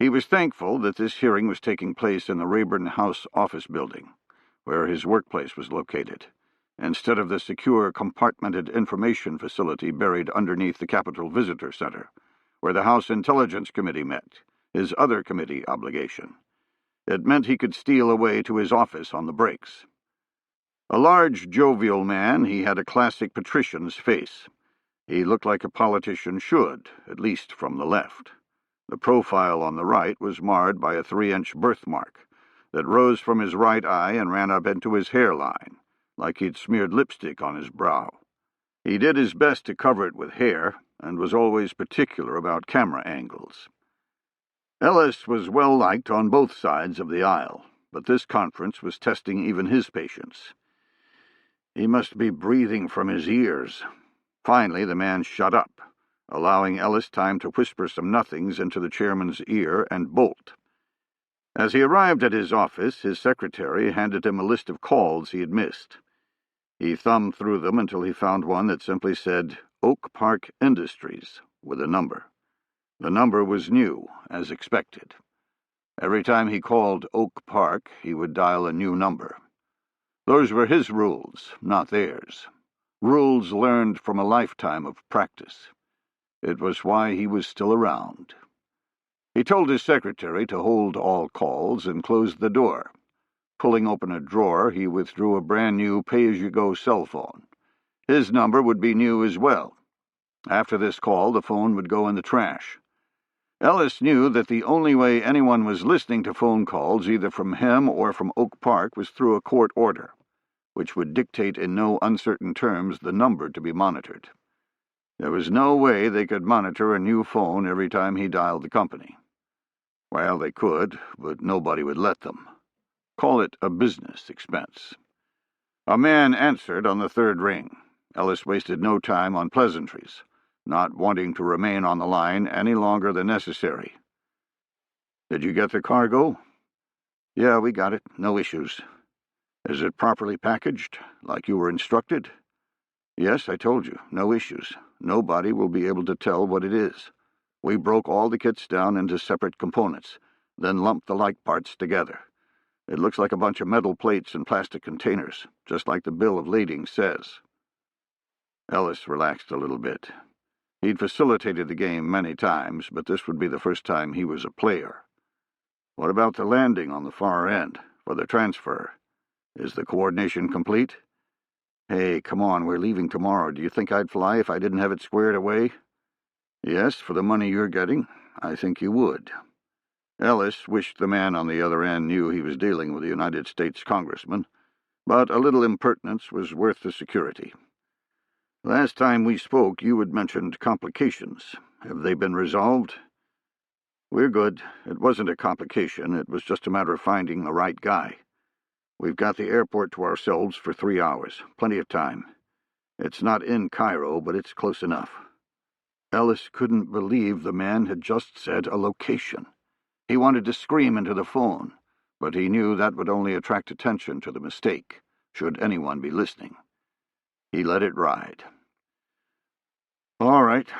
He was thankful that this hearing was taking place in the Rayburn House office building, where his workplace was located, instead of the secure, compartmented information facility buried underneath the Capitol Visitor Center, where the House Intelligence Committee met, his other committee obligation. It meant he could steal away to his office on the breaks. A large, jovial man, he had a classic patrician's face. He looked like a politician should, at least from the left. The profile on the right was marred by a 3-inch birthmark that rose from his right eye and ran up into his hairline, like he'd smeared lipstick on his brow. He did his best to cover it with hair, and was always particular about camera angles. Ellis was well liked on both sides of the aisle, but this conference was testing even his patience. He must be breathing from his ears. Finally, the man shut up, allowing Ellis time to whisper some nothings into the chairman's ear and bolt. As he arrived at his office, his secretary handed him a list of calls he had missed. He thumbed through them until he found one that simply said Oak Park Industries, with a number. The number was new, as expected. Every time he called Oak Park, he would dial a new number. Those were his rules, not theirs. Rules learned from a lifetime of practice. It was why he was still around. He told his secretary to hold all calls and closed the door. Pulling open a drawer, he withdrew a brand-new pay-as-you-go cell phone. His number would be new as well. After this call, the phone would go in the trash. Ellis knew that the only way anyone was listening to phone calls, either from him or from Oak Park, was through a court order, which would dictate in no uncertain terms the number to be monitored. There was no way they could monitor a new phone every time he dialed the company. Well, they could, but nobody would let them. Call it a business expense. A man answered on the third ring. Ellis wasted no time on pleasantries, not wanting to remain on the line any longer than necessary. "Did you get the cargo?" "Yeah, we got it. No issues." "Is it properly packaged, like you were instructed?" "Yes, I told you. No issues. Nobody will be able to tell what it is. We broke all the kits down into separate components, then lumped the like parts together. It looks like a bunch of metal plates and plastic containers, just like the bill of lading says." Ellis relaxed a little bit. He'd facilitated the game many times, but this would be the first time he was a player. "What about the landing on the far end, for the transfer? Is the coordination complete?" "Hey, come on, we're leaving tomorrow. Do you think I'd fly if I didn't have it squared away?" "Yes, for the money you're getting, I think you would." Ellis wished the man on the other end knew he was dealing with a United States congressman, but a little impertinence was worth the security. "Last time we spoke, you had mentioned complications. Have they been resolved?" "We're good. It wasn't a complication. It was just a matter of finding the right guy. We've got the airport to ourselves for 3 hours. Plenty of time. It's not in Cairo, but it's close enough." Ellis couldn't believe the man had just said a location. He wanted to scream into the phone, but he knew that would only attract attention to the mistake, should anyone be listening. He let it ride. "All right.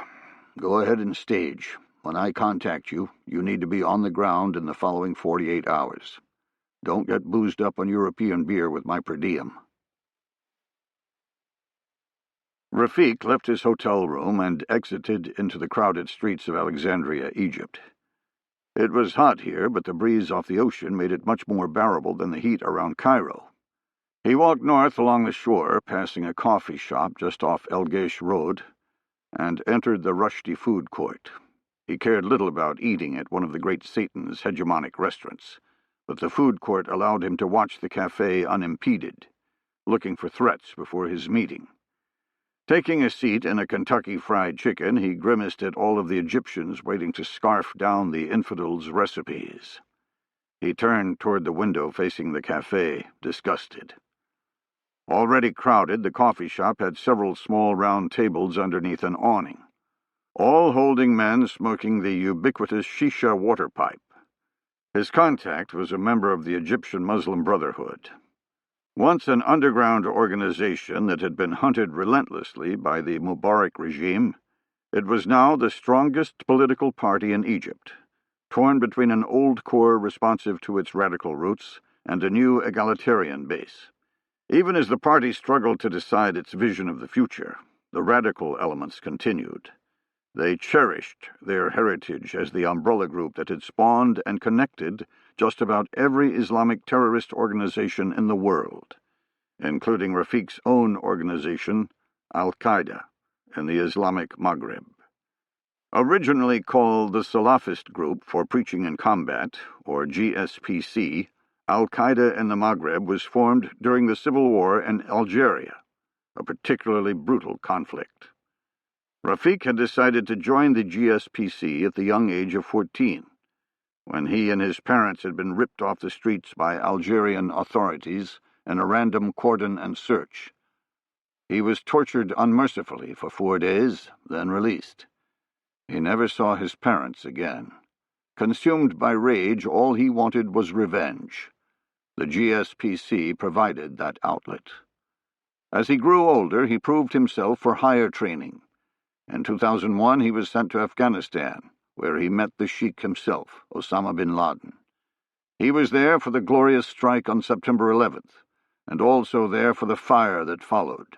Go ahead and stage. When I contact you, you need to be on the ground in the following 48 hours. Don't get boozed up on European beer with my per diem." Rafik left his hotel room and exited into the crowded streets of Alexandria, Egypt. It was hot here, but the breeze off the ocean made it much more bearable than the heat around Cairo. He walked north along the shore, passing a coffee shop just off El Geish Road, and entered the Rushdie food court. He cared little about eating at one of the great Satan's hegemonic restaurants, but the food court allowed him to watch the cafe unimpeded, looking for threats before his meeting. Taking a seat in a Kentucky Fried Chicken, he grimaced at all of the Egyptians waiting to scarf down the infidels' recipes. He turned toward the window facing the cafe, disgusted. Already crowded, the coffee shop had several small round tables underneath an awning, all holding men smoking the ubiquitous shisha water pipe. His contact was a member of the Egyptian Muslim Brotherhood. Once an underground organization that had been hunted relentlessly by the Mubarak regime, it was now the strongest political party in Egypt, torn between an old core responsive to its radical roots and a new egalitarian base. Even as the party struggled to decide its vision of the future, the radical elements continued. They cherished their heritage as the umbrella group that had spawned and connected just about every Islamic terrorist organization in the world, including Rafik's own organization, Al-Qaeda, in the Islamic Maghreb. Originally called the Salafist Group for Preaching in Combat, or GSPC, Al-Qaeda in the Maghreb was formed during the civil war in Algeria, a particularly brutal conflict. Rafik had decided to join the GSPC at the young age of 14, when he and his parents had been ripped off the streets by Algerian authorities in a random cordon and search. He was tortured unmercifully for 4 days, then released. He never saw his parents again. Consumed by rage, all he wanted was revenge. The GSPC provided that outlet. As he grew older, he proved himself for higher training. In 2001, he was sent to Afghanistan, where he met the Sheikh himself, Osama bin Laden. He was there for the glorious strike on September 11th, and also there for the fire that followed.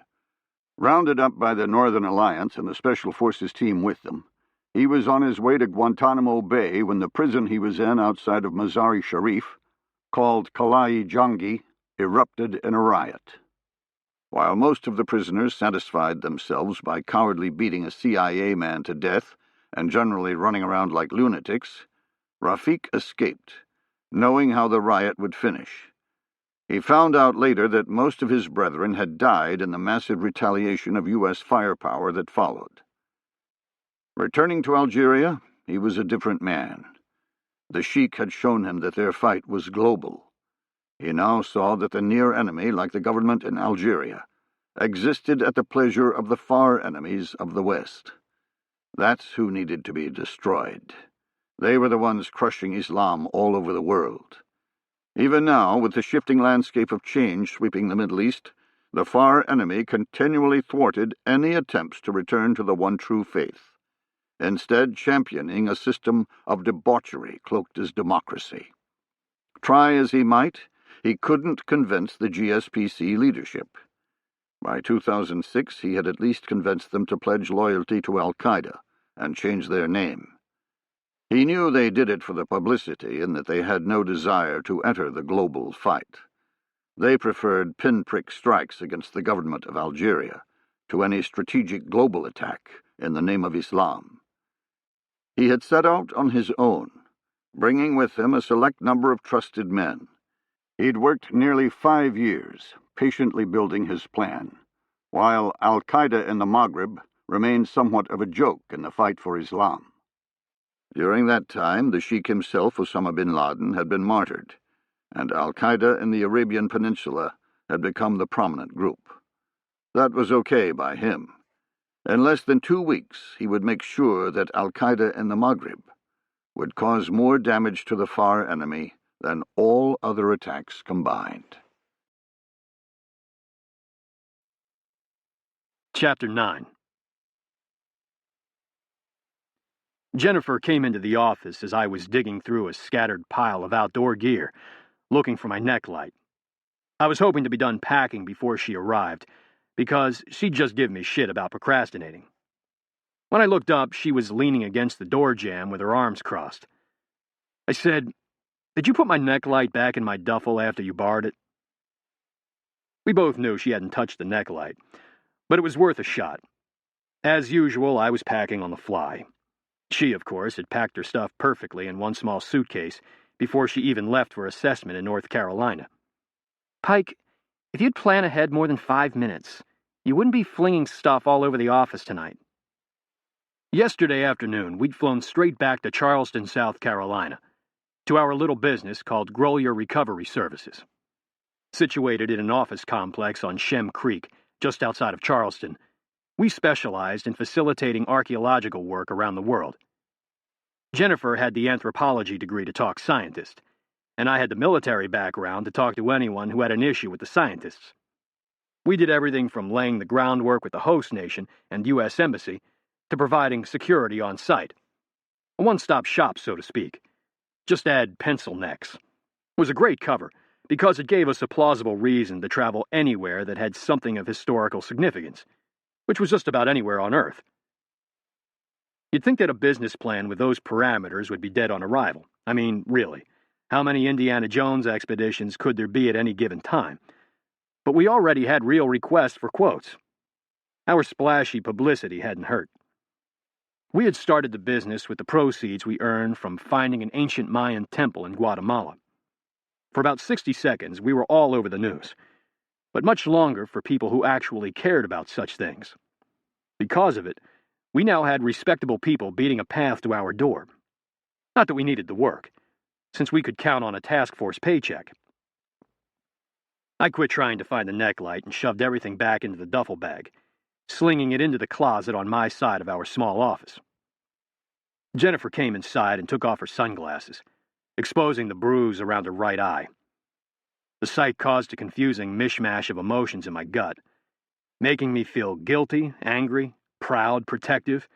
Rounded up by the Northern Alliance and the Special Forces team with them, he was on his way to Guantanamo Bay when the prison he was in outside of Mazar-e-Sharif, called Kalai Jangi, erupted in a riot. While most of the prisoners satisfied themselves by cowardly beating a CIA man to death and generally running around like lunatics, Rafiq escaped, knowing how the riot would finish. He found out later that most of his brethren had died in the massive retaliation of U.S. firepower that followed. Returning to Algeria, he was a different man. The Sheikh had shown him that their fight was global. He now saw that the near enemy, like the government in Algeria, existed at the pleasure of the far enemies of the West. That's who needed to be destroyed. They were the ones crushing Islam all over the world. Even now, with the shifting landscape of change sweeping the Middle East, the far enemy continually thwarted any attempts to return to the one true faith, instead championing a system of debauchery cloaked as democracy. Try as he might, he couldn't convince the GSPC leadership. By 2006, he had at least convinced them to pledge loyalty to al-Qaeda and change their name. He knew they did it for the publicity and that they had no desire to enter the global fight. They preferred pinprick strikes against the government of Algeria to any strategic global attack in the name of Islam. He had set out on his own, bringing with him a select number of trusted men. He'd worked nearly 5 years, patiently building his plan, while al-Qaeda in the Maghreb remained somewhat of a joke in the fight for Islam. During that time, the Sheikh himself, Osama bin Laden, had been martyred, and al-Qaeda in the Arabian Peninsula had become the prominent group. That was okay by him. In less than 2 weeks, he would make sure that al-Qaeda in the Maghreb would cause more damage to the far enemy than all other attacks combined. Chapter 9. Jennifer came into the office as I was digging through a scattered pile of outdoor gear, looking for my neck light. I was hoping to be done packing before she arrived, because she'd just give me shit about procrastinating. When I looked up, she was leaning against the door jamb with her arms crossed. I said, "Did you put my neck light back in my duffel after you borrowed it?" We both knew she hadn't touched the neck light, but it was worth a shot. As usual, I was packing on the fly. She, of course, had packed her stuff perfectly in one small suitcase before she even left for assessment in North Carolina. "Pike, if you'd plan ahead more than 5 minutes, you wouldn't be flinging stuff all over the office tonight." Yesterday afternoon, we'd flown straight back to Charleston, South Carolina, to our little business called Grolier Recovery Services. Situated in an office complex on Shem Creek, just outside of Charleston, we specialized in facilitating archaeological work around the world. Jennifer had the anthropology degree to talk scientist, and I had the military background to talk to anyone who had an issue with the scientists. We did everything from laying the groundwork with the host nation and U.S. Embassy to providing security on site. A one-stop shop, so to speak. Just add pencil necks. It was a great cover, because it gave us a plausible reason to travel anywhere that had something of historical significance, which was just about anywhere on Earth. You'd think that a business plan with those parameters would be dead on arrival. I mean, really, how many Indiana Jones expeditions could there be at any given time? But we already had real requests for quotes. Our splashy publicity hadn't hurt. We had started the business with the proceeds we earned from finding an ancient Mayan temple in Guatemala. For about 60 seconds, we were all over the news, but much longer for people who actually cared about such things. Because of it, we now had respectable people beating a path to our door. Not that we needed the work, since we could count on a task force paycheck. I quit trying to find the neck light and shoved everything back into the duffel bag, slinging it into the closet on my side of our small office. Jennifer came inside and took off her sunglasses, exposing the bruise around her right eye. The sight caused a confusing mishmash of emotions in my gut, making me feel guilty, angry, proud, protective,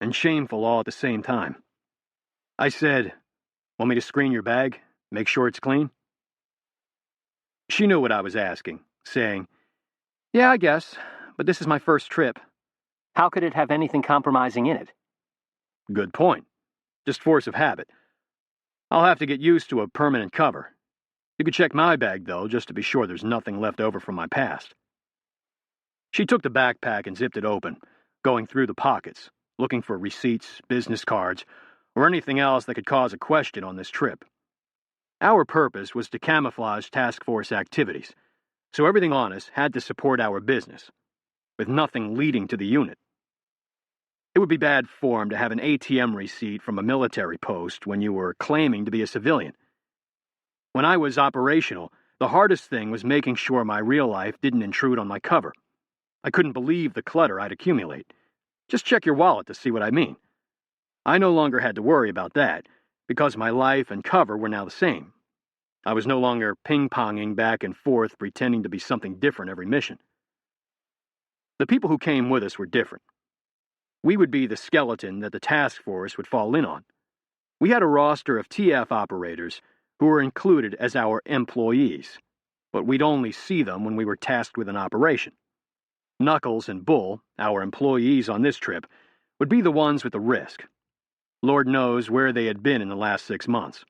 and shameful all at the same time. I said, "Want me to screen your bag? Make sure it's clean?" She knew what I was asking, saying, "Yeah, I guess, but this is my first trip. How could it have anything compromising in it?" Good point. Just force of habit. I'll have to get used to a permanent cover. You could check my bag, though, just to be sure there's nothing left over from my past. She took the backpack and zipped it open, going through the pockets, looking for receipts, business cards, or anything else that could cause a question on this trip. Our purpose was to camouflage task force activities, so everything on us had to support our business, with nothing leading to the unit. It would be bad form to have an ATM receipt from a military post when you were claiming to be a civilian. When I was operational, the hardest thing was making sure my real life didn't intrude on my cover. I couldn't believe the clutter I'd accumulate. Just check your wallet to see what I mean. I no longer had to worry about that, because my life and cover were now the same. I was no longer ping-ponging back and forth pretending to be something different every mission. The people who came with us were different. We would be the skeleton that the task force would fall in on. We had a roster of TF operators who were included as our employees, but we'd only see them when we were tasked with an operation. Knuckles and Bull, our employees on this trip, would be the ones with the risk. Lord knows where they had been in the last 6 months.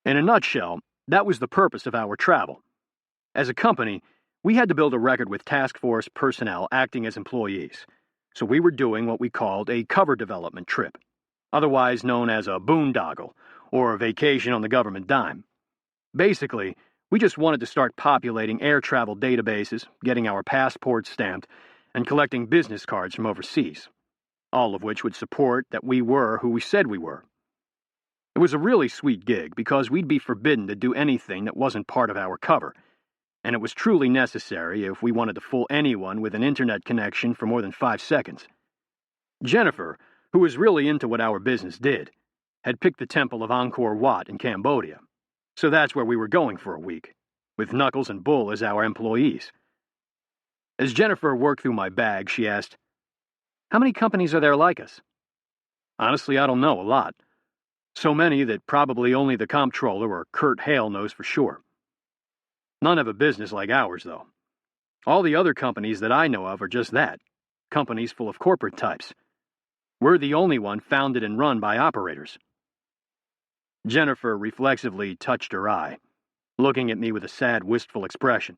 In a nutshell, that was the purpose of our travel. As a company, we had to build a record with task force personnel acting as employees, so we were doing what we called a cover development trip, otherwise known as a boondoggle, or a vacation on the government dime. Basically, we just wanted to start populating air travel databases, getting our passports stamped, and collecting business cards from overseas, all of which would support that we were who we said we were. It was a really sweet gig because we'd be forbidden to do anything that wasn't part of our cover, and it was truly necessary if we wanted to fool anyone with an internet connection for more than 5 seconds. Jennifer, who was really into what our business did, had picked the temple of Angkor Wat in Cambodia, so that's where we were going for a week, with Knuckles and Bull as our employees. As Jennifer worked through my bag, she asked, "How many companies are there like us?" Honestly, I don't know, a lot. So many that probably only the comptroller or Kurt Hale knows for sure. None have a business like ours, though. All the other companies that I know of are just that, companies full of corporate types. We're the only one founded and run by operators. Jennifer reflexively touched her eye, looking at me with a sad, wistful expression,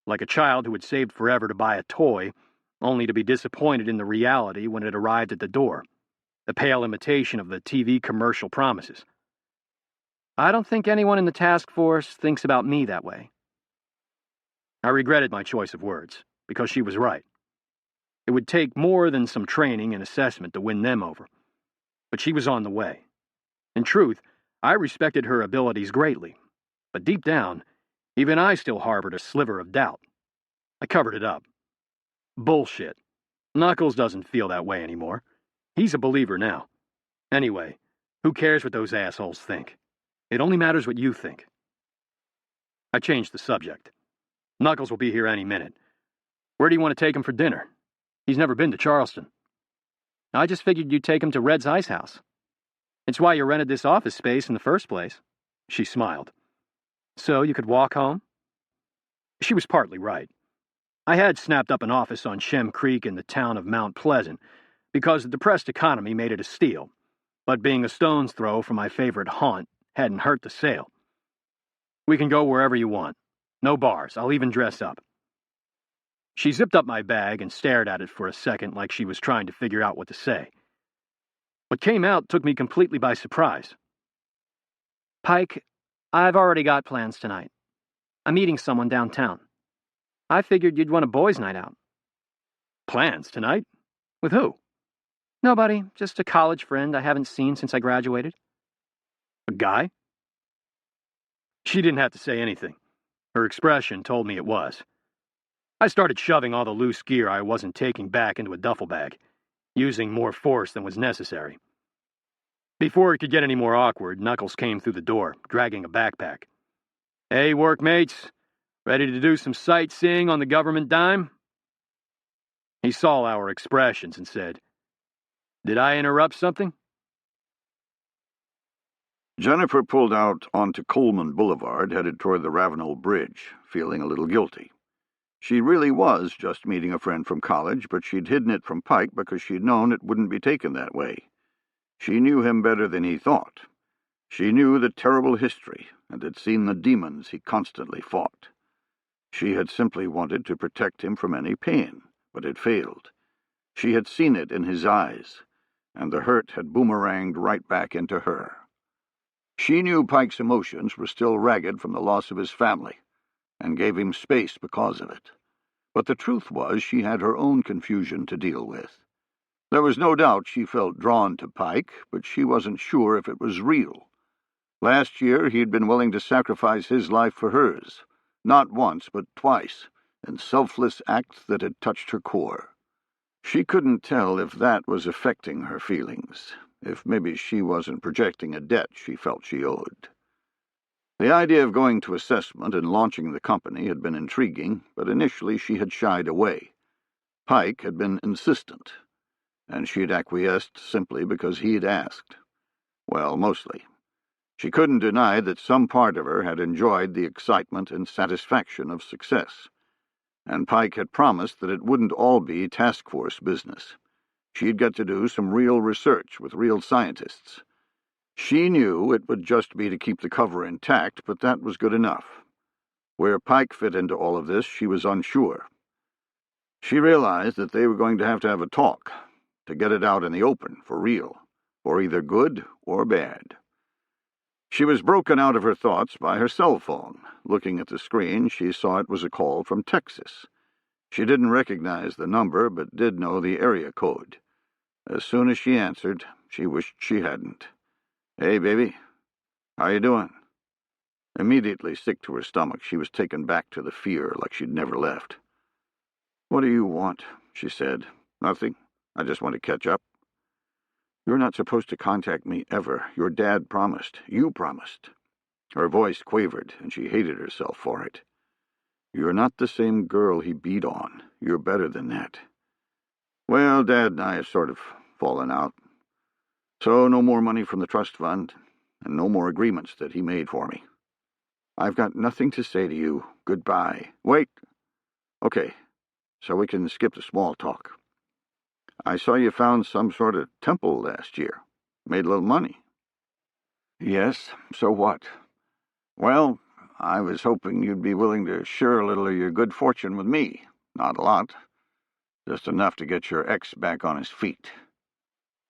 like a child who had saved forever to buy a toy, only to be disappointed in the reality when it arrived at the door, a pale imitation of the TV commercial promises. I don't think anyone in the task force thinks about me that way. I regretted my choice of words, because she was right. It would take more than some training and assessment to win them over. But she was on the way. In truth, I respected her abilities greatly, but deep down, even I still harbored a sliver of doubt. I covered it up. Bullshit. Knuckles doesn't feel that way anymore. He's a believer now. Anyway, who cares what those assholes think? It only matters what you think. I changed the subject. Knuckles will be here any minute. Where do you want to take him for dinner? He's never been to Charleston. I just figured you'd take him to Red's Ice House. It's why you rented this office space in the first place. She smiled. So you could walk home? She was partly right. I had snapped up an office on Shem Creek in the town of Mount Pleasant because the depressed economy made it a steal, but being a stone's throw from my favorite haunt hadn't hurt the sale. We can go wherever you want. No bars. I'll even dress up. She zipped up my bag and stared at it for a second like she was trying to figure out what to say. What came out took me completely by surprise. Pike, I've already got plans tonight. I'm meeting someone downtown. I figured you'd want a boys' night out. Plans tonight? With who? Nobody, just a college friend I haven't seen since I graduated. A guy? She didn't have to say anything. Her expression told me it was. I started shoving all the loose gear I wasn't taking back into a duffel bag, using more force than was necessary. Before it could get any more awkward, Knuckles came through the door, dragging a backpack. Hey, workmates, ready to do some sightseeing on the government dime? He saw our expressions and said, Did I interrupt something? Jennifer pulled out onto Coleman Boulevard, headed toward the Ravenel Bridge, feeling a little guilty. She really was just meeting a friend from college, but she'd hidden it from Pike because she'd known it wouldn't be taken that way. She knew him better than he thought. She knew the terrible history and had seen the demons he constantly fought. She had simply wanted to protect him from any pain, but had failed. She had seen it in his eyes, and the hurt had boomeranged right back into her. She knew Pike's emotions were still ragged from the loss of his family, and gave him space because of it. But the truth was she had her own confusion to deal with. There was no doubt she felt drawn to Pike, but she wasn't sure if it was real. Last year he had been willing to sacrifice his life for hers, not once but twice, in selfless acts that had touched her core. She couldn't tell if that was affecting her feelings, if maybe she wasn't projecting a debt she felt she owed. The idea of going to assessment and launching the company had been intriguing, but initially she had shied away. Pike had been insistent, and she had acquiesced simply because he had asked. Well, mostly. She couldn't deny that some part of her had enjoyed the excitement and satisfaction of success, and Pike had promised that it wouldn't all be task force business. She'd get to do some real research with real scientists. She knew it would just be to keep the cover intact, but that was good enough. Where Pike fit into all of this, she was unsure. She realized that they were going to have a talk, to get it out in the open, for real, for either good or bad. She was broken out of her thoughts by her cell phone. Looking at the screen, she saw it was a call from Texas. She didn't recognize the number, but did know the area code. As soon as she answered, she wished she hadn't. "Hey, baby. How you doing?" Immediately sick to her stomach, she was taken back to the fear like she'd never left. "What do you want?" she said. "Nothing. I just want to catch up." "You're not supposed to contact me ever. Your dad promised. You promised." Her voice quavered, and she hated herself for it. "You're not the same girl he beat on. You're better than that." "Well, Dad and I have sort of fallen out. So no more money from the trust fund, and no more agreements that he made for me." "I've got nothing to say to you. Goodbye." "Wait." "Okay, so we can skip the small talk. I saw you found some sort of temple last year. Made a little money." "Yes, so what?" "Well, I was hoping you'd be willing to share a little of your good fortune with me. Not a lot. Just enough to get your ex back on his feet."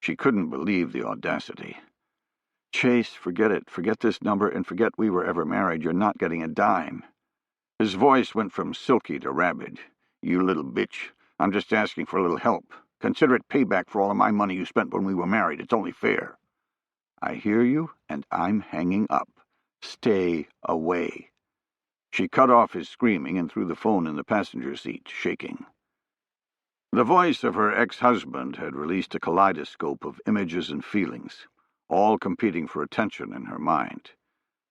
She couldn't believe the audacity. "Chase, forget it. Forget this number, and forget we were ever married. You're not getting a dime." His voice went from silky to rabid. "You little bitch. I'm just asking for a little help. Consider it payback for all of my money you spent when we were married. It's only fair." "I hear you, and I'm hanging up. Stay away." She cut off his screaming and threw the phone in the passenger seat, shaking. The voice of her ex-husband had released a kaleidoscope of images and feelings, all competing for attention in her mind.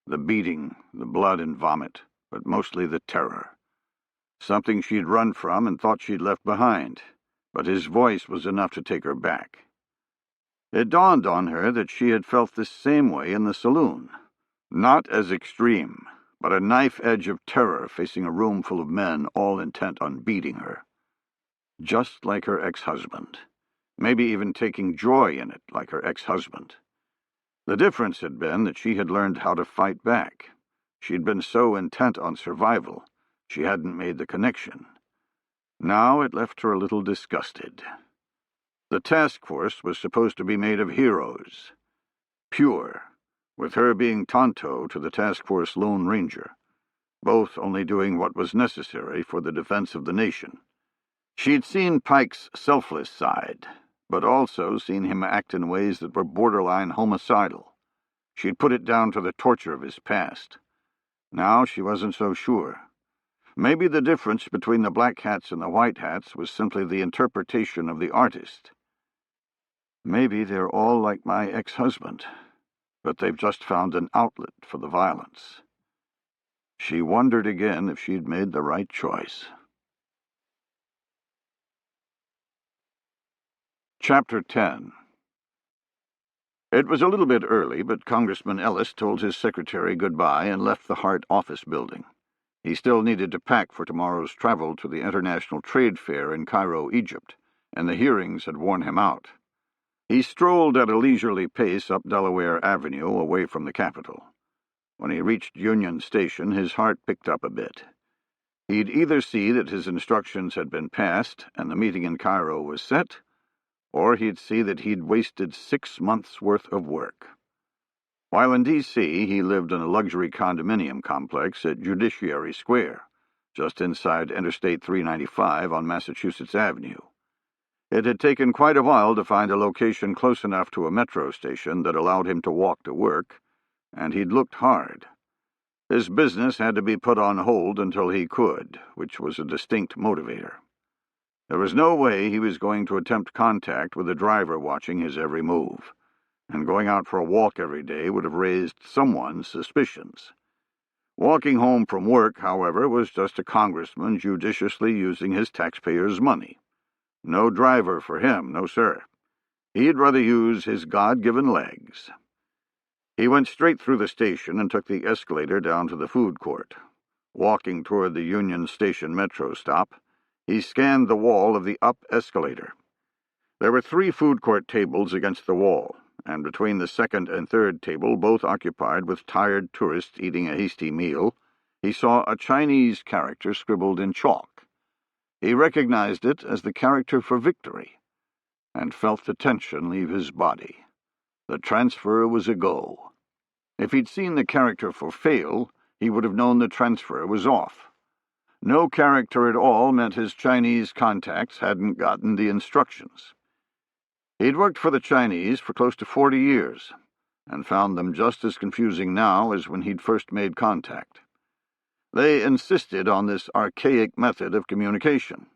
The beating, the blood and vomit, but mostly the terror. Something she'd run from and thought she'd left behind, but his voice was enough to take her back. It dawned on her that she had felt this same way in the saloon. Not as extreme, but a knife edge of terror facing a room full of men all intent on beating her. Just like her ex-husband. Maybe even taking joy in it like her ex-husband. The difference had been that she had learned how to fight back. She'd been so intent on survival, she hadn't made the connection. Now it left her a little disgusted. The task force was supposed to be made of heroes. Pure, with her being Tonto to the task force Lone Ranger, both only doing what was necessary for the defense of the nation. She'd seen Pike's selfless side, but also seen him act in ways that were borderline homicidal. She'd put it down to the torture of his past. Now she wasn't so sure. Maybe the difference between the black hats and the white hats was simply the interpretation of the artist. Maybe they're all like my ex-husband, but they've just found an outlet for the violence. She wondered again if she'd made the right choice. Chapter 10. It was a little bit early, but Congressman Ellis told his secretary goodbye and left the Hart office building. He still needed to pack for tomorrow's travel to the International Trade Fair in Cairo, Egypt, and the hearings had worn him out. He strolled at a leisurely pace up Delaware Avenue away from the Capitol. When he reached Union Station, his heart picked up a bit. He'd either see that his instructions had been passed and the meeting in Cairo was set, or he'd see that he'd wasted 6 months' worth of work. While in D.C., he lived in a luxury condominium complex at Judiciary Square, just inside Interstate 395 on Massachusetts Avenue. It had taken quite a while to find a location close enough to a metro station that allowed him to walk to work, and he'd looked hard. His business had to be put on hold until he could, which was a distinct motivator. There was no way he was going to attempt contact with a driver watching his every move, and going out for a walk every day would have raised someone's suspicions. Walking home from work, however, was just a congressman judiciously using his taxpayers' money. No driver for him, no sir. He'd rather use his God-given legs. He went straight through the station and took the escalator down to the food court. Walking toward the Union Station metro stop, he scanned the wall of the up escalator. There were 3 food court tables against the wall, and between the second and third table, both occupied with tired tourists eating a hasty meal, he saw a Chinese character scribbled in chalk. He recognized it as the character for victory, and felt the tension leave his body. The transfer was a go. If he'd seen the character for fail, he would have known the transfer was off. No character at all meant his Chinese contacts hadn't gotten the instructions. He'd worked for the Chinese for close to 40 years, and found them just as confusing now as when he'd first made contact. They insisted on this archaic method of communication,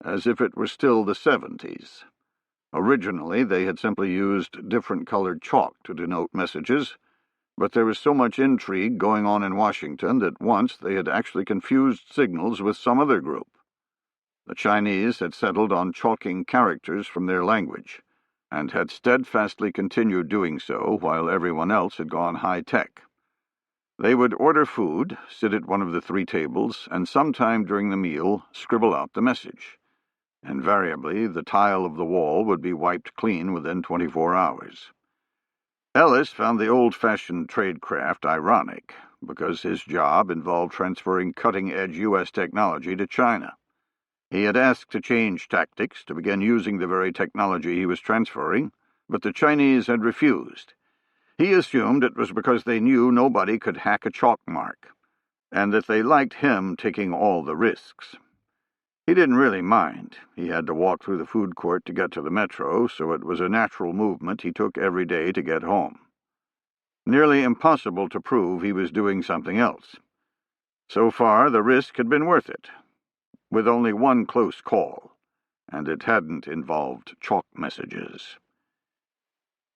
as if it were still the 70s. Originally, they had simply used different-colored chalk to denote messages, but there was so much intrigue going on in Washington that once they had actually confused signals with some other group. The Chinese had settled on chalking characters from their language, and had steadfastly continued doing so while everyone else had gone high-tech. They would order food, sit at one of the 3 tables, and sometime during the meal scribble out the message. Invariably, the tile of the wall would be wiped clean within 24 hours. Ellis found the old-fashioned tradecraft ironic, because his job involved transferring cutting-edge U.S. technology to China. He had asked to change tactics to begin using the very technology he was transferring, but the Chinese had refused. He assumed it was because they knew nobody could hack a chalk mark, and that they liked him taking all the risks. He didn't really mind. He had to walk through the food court to get to the metro, so it was a natural movement he took every day to get home. Nearly impossible to prove he was doing something else. So far, the risk had been worth it, with only one close call, and it hadn't involved chalk messages.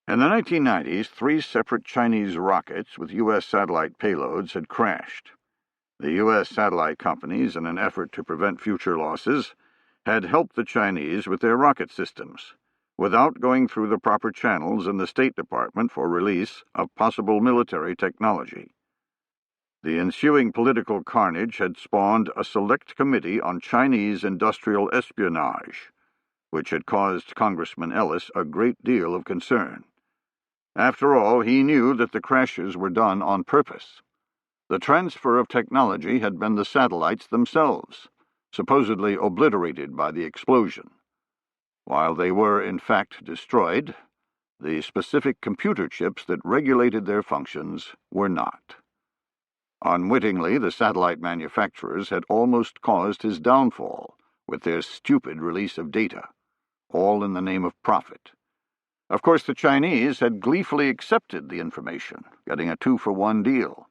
In the 1990s, 3 separate Chinese rockets with U.S. satellite payloads had crashed. The U.S. satellite companies, in an effort to prevent future losses, had helped the Chinese with their rocket systems, without going through the proper channels in the State Department for release of possible military technology. The ensuing political carnage had spawned a select committee on Chinese industrial espionage, which had caused Congressman Ellis a great deal of concern. After all, he knew that the crashes were done on purpose. The transfer of technology had been the satellites themselves, supposedly obliterated by the explosion. While they were, in fact, destroyed, the specific computer chips that regulated their functions were not. Unwittingly, the satellite manufacturers had almost caused his downfall with their stupid release of data, all in the name of profit. Of course, the Chinese had gleefully accepted the information, getting a 2-for-1 deal.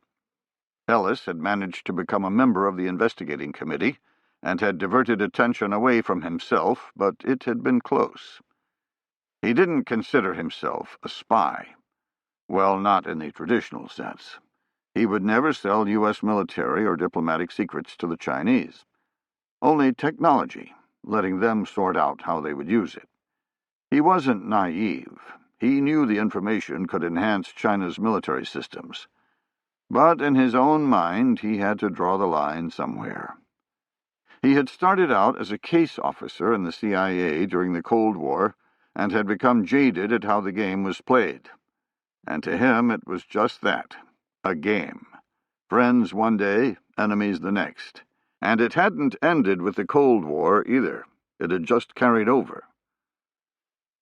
Ellis had managed to become a member of the investigating committee and had diverted attention away from himself, but it had been close. He didn't consider himself a spy. Well, not in the traditional sense. He would never sell U.S. military or diplomatic secrets to the Chinese. Only technology, letting them sort out how they would use it. He wasn't naive. He knew the information could enhance China's military systems. But in his own mind, he had to draw the line somewhere. He had started out as a case officer in the CIA during the Cold War and had become jaded at how the game was played. And to him it was just that, a game. Friends one day, enemies the next. And it hadn't ended with the Cold War either. It had just carried over.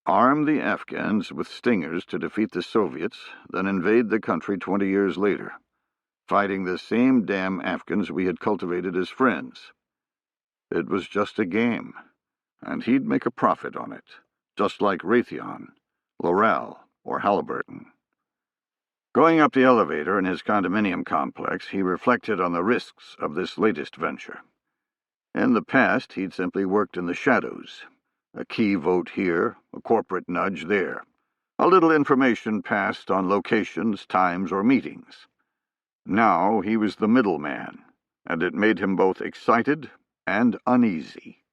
Arm the Afghans with stingers to defeat the Soviets, then invade the country 20 years later, fighting the same damn Afghans we had cultivated as friends. It was just a game, and he'd make a profit on it, just like Raytheon, Loral, or Halliburton. Going up the elevator in his condominium complex, he reflected on the risks of this latest venture. In the past, he'd simply worked in the shadows. A key vote here, a corporate nudge there. A little information passed on locations, times, or meetings. Now he was the middleman, and it made him both excited and uneasy.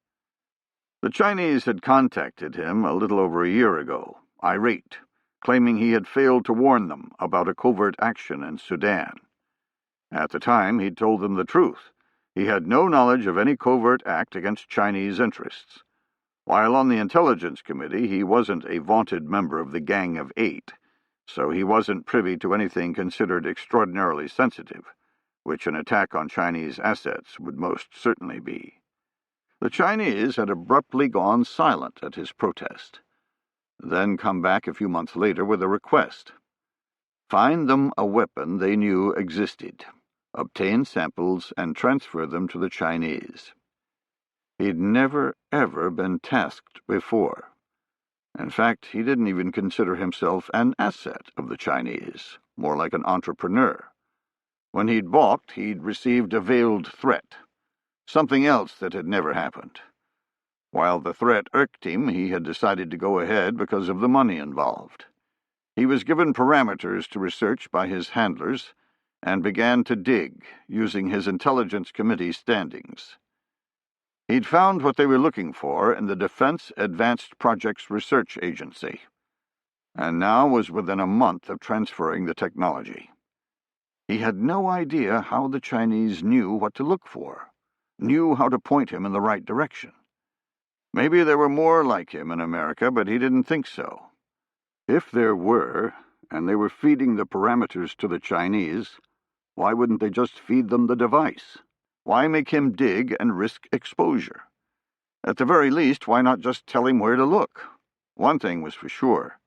The Chinese had contacted him a little over a year ago, irate, claiming he had failed to warn them about a covert action in Sudan. At the time, he'd told them the truth. He had no knowledge of any covert act against Chinese interests. While on the Intelligence Committee, he wasn't a vaunted member of the Gang of Eight, so he wasn't privy to anything considered extraordinarily sensitive, which an attack on Chinese assets would most certainly be. The Chinese had abruptly gone silent at his protest, then come back a few months later with a request. Find them a weapon they knew existed, obtain samples, and transfer them to the Chinese. He'd never, ever been tasked before. In fact, he didn't even consider himself an asset of the Chinese, more like an entrepreneur. When he'd balked, he'd received a veiled threat, something else that had never happened. While the threat irked him, he had decided to go ahead because of the money involved. He was given parameters to research by his handlers and began to dig, using his Intelligence Committee standings. He'd found what they were looking for in the Defense Advanced Projects Research Agency, and now was within a month of transferring the technology. He had no idea how the Chinese knew what to look for, knew how to point him in the right direction. Maybe there were more like him in America, but he didn't think so. If there were, and they were feeding the parameters to the Chinese, why wouldn't they just feed them the device? Why make him dig and risk exposure? At the very least, why not just tell him where to look? One thing was for sure.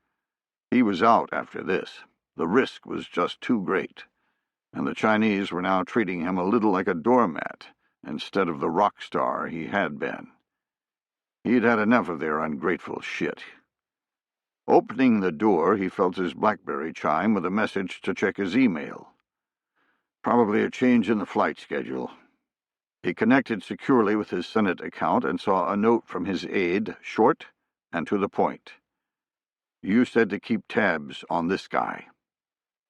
He was out after this. The risk was just too great, and the Chinese were now treating him a little like a doormat instead of the rock star he had been. He'd had enough of their ungrateful shit. Opening the door, he felt his BlackBerry chime with a message to check his email. Probably a change in the flight schedule. He connected securely with his Senate account and saw a note from his aide, short and to the point. You said to keep tabs on this guy.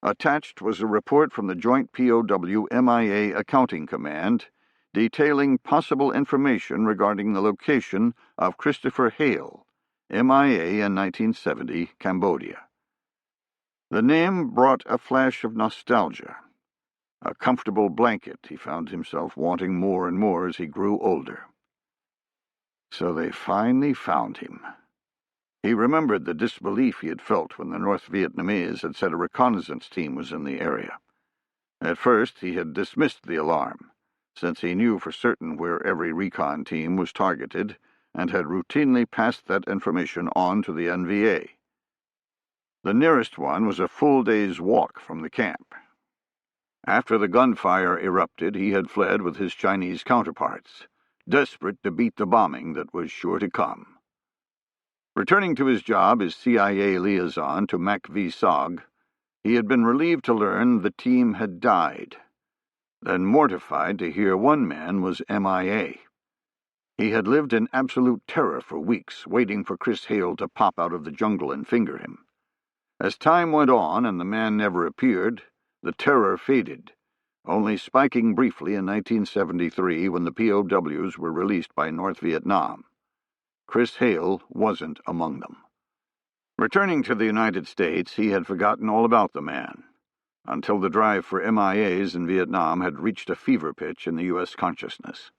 Attached was a report from the Joint POW-MIA Accounting Command detailing possible information regarding the location of Christopher Hale, MIA in 1970, Cambodia. The name brought a flash of nostalgia. A comfortable blanket he found himself wanting more and more as he grew older. So they finally found him. He remembered the disbelief he had felt when the North Vietnamese had said a reconnaissance team was in the area. At first he had dismissed the alarm, since he knew for certain where every recon team was targeted and had routinely passed that information on to the NVA. The nearest one was a full day's walk from the camp. After the gunfire erupted, he had fled with his Chinese counterparts, desperate to beat the bombing that was sure to come. Returning to his job as CIA liaison to MACV-SOG, he had been relieved to learn the team had died, then mortified to hear one man was MIA. He had lived in absolute terror for weeks, waiting for Chris Hale to pop out of the jungle and finger him. As time went on and the man never appeared, the terror faded, only spiking briefly in 1973 when the POWs were released by North Vietnam. Chris Hale wasn't among them. Returning to the United States, he had forgotten all about the man, until the drive for MIAs in Vietnam had reached a fever pitch in the U.S. consciousness.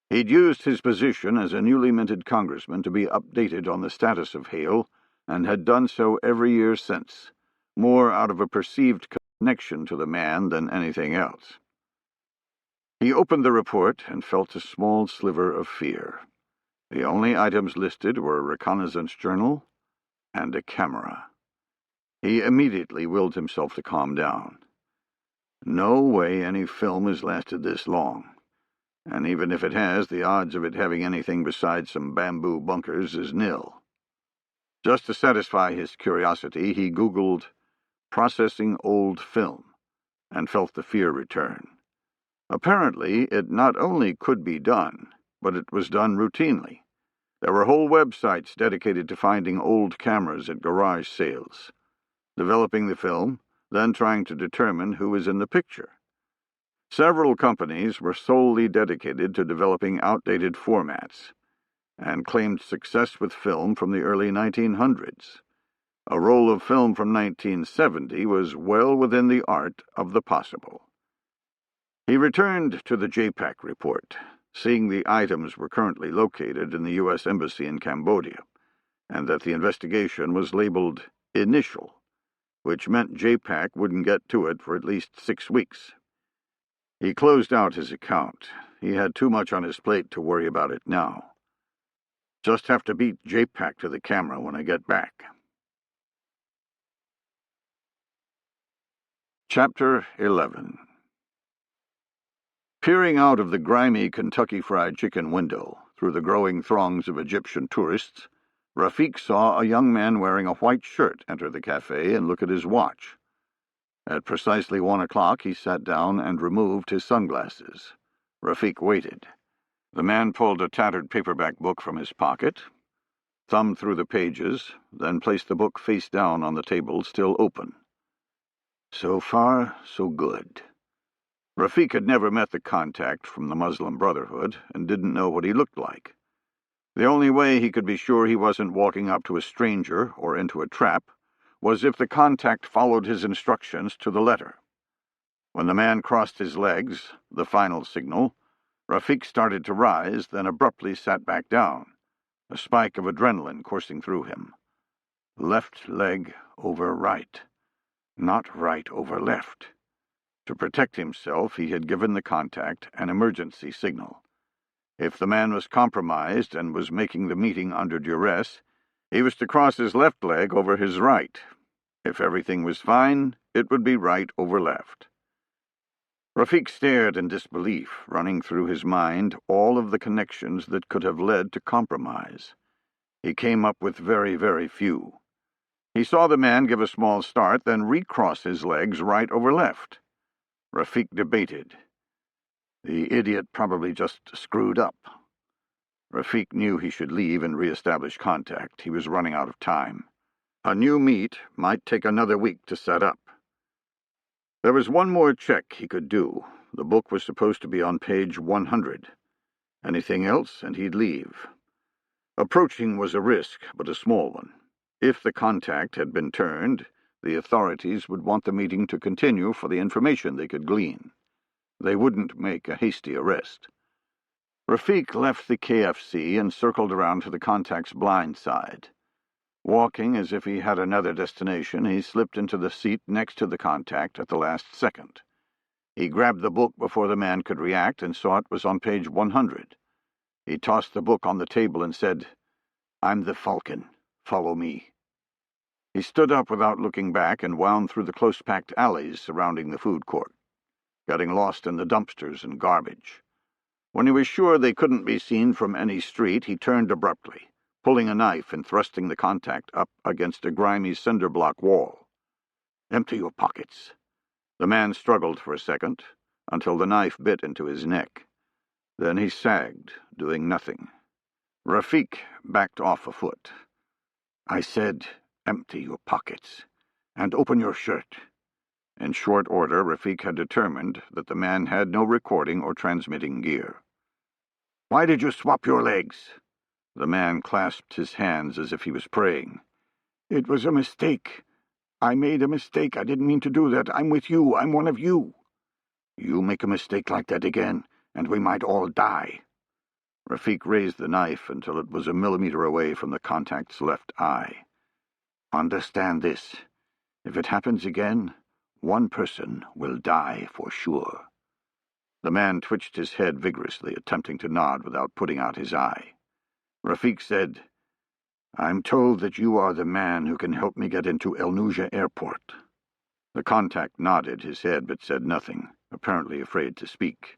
He'd used his position as a newly minted congressman to be updated on the status of Hale, and had done so every year since, more out of a perceived connection to the man than anything else. He opened the report and felt a small sliver of fear. The only items listed were a reconnaissance journal and a camera. He immediately willed himself to calm down. No way any film has lasted this long, and even if it has, the odds of it having anything besides some bamboo bunkers is nil. Just to satisfy his curiosity, he Googled "processing old film" and felt the fear return. Apparently, it not only could be done, but it was done routinely. There were whole websites dedicated to finding old cameras at garage sales, developing the film, then trying to determine who was in the picture. Several companies were solely dedicated to developing outdated formats, and claimed success with film from the early 1900s. A roll of film from 1970 was well within the art of the possible. He returned to the JPAC report, seeing the items were currently located in the U.S. Embassy in Cambodia, and that the investigation was labeled initial, which meant JPAC wouldn't get to it for at least 6 weeks. He closed out his account. He had too much on his plate to worry about it now. Just have to beat JPAC to the camera when I get back. Chapter 11. Peering out of the grimy Kentucky Fried Chicken window, through the growing throngs of Egyptian tourists, Rafik saw a young man wearing a white shirt enter the cafe and look at his watch. At precisely 1 o'clock, he sat down and removed his sunglasses. Rafik waited. The man pulled a tattered paperback book from his pocket, thumbed through the pages, then placed the book face down on the table, still open. So far, so good. Rafik had never met the contact from the Muslim Brotherhood and didn't know what he looked like. The only way he could be sure he wasn't walking up to a stranger or into a trap was if the contact followed his instructions to the letter. When the man crossed his legs, the final signal, Rafik started to rise, then abruptly sat back down, a spike of adrenaline coursing through him. Left leg over right, not right over left. To protect himself, he had given the contact an emergency signal. If the man was compromised and was making the meeting under duress, he was to cross his left leg over his right. If everything was fine, it would be right over left. Rafik stared in disbelief, running through his mind all of the connections that could have led to compromise. He came up with very, very few. He saw the man give a small start, then recross his legs right over left. Rafik debated. The idiot probably just screwed up. Rafik knew he should leave and re-establish contact. He was running out of time. A new meet might take another week to set up. There was one more check he could do. The book was supposed to be on page 100. Anything else, and he'd leave. Approaching was a risk, but a small one. If the contact had been turned, the authorities would want the meeting to continue for the information they could glean. They wouldn't make a hasty arrest. Rafik left the KFC and circled around to the contact's blind side. Walking as if he had another destination, he slipped into the seat next to the contact at the last second. He grabbed the book before the man could react and saw it was on page 100. He tossed the book on the table and said, "I'm the Falcon. Follow me." He stood up without looking back and wound through the close-packed alleys surrounding the food court, getting lost in the dumpsters and garbage. When he was sure they couldn't be seen from any street, he turned abruptly, pulling a knife and thrusting the contact up against a grimy cinder-block wall. "Empty your pockets." The man struggled for a second, until the knife bit into his neck. Then he sagged, doing nothing. Rafik backed off a foot. "I said, empty your pockets, and open your shirt." In short order, Rafik had determined that the man had no recording or transmitting gear. "Why did you swap your legs?" The man clasped his hands as if he was praying. It was a mistake. I made a mistake. I didn't mean to do that. I'm with you. I'm one of you. You make a mistake like that again, and we might all die. Rafik raised the knife until it was a millimeter away from the contact's left eye. Understand this. If it happens again, one person will die for sure. The man twitched his head vigorously, attempting to nod without putting out his eye. Rafik said, I'm told that you are the man who can help me get into El Nuja Airport. The contact nodded his head but said nothing, apparently afraid to speak.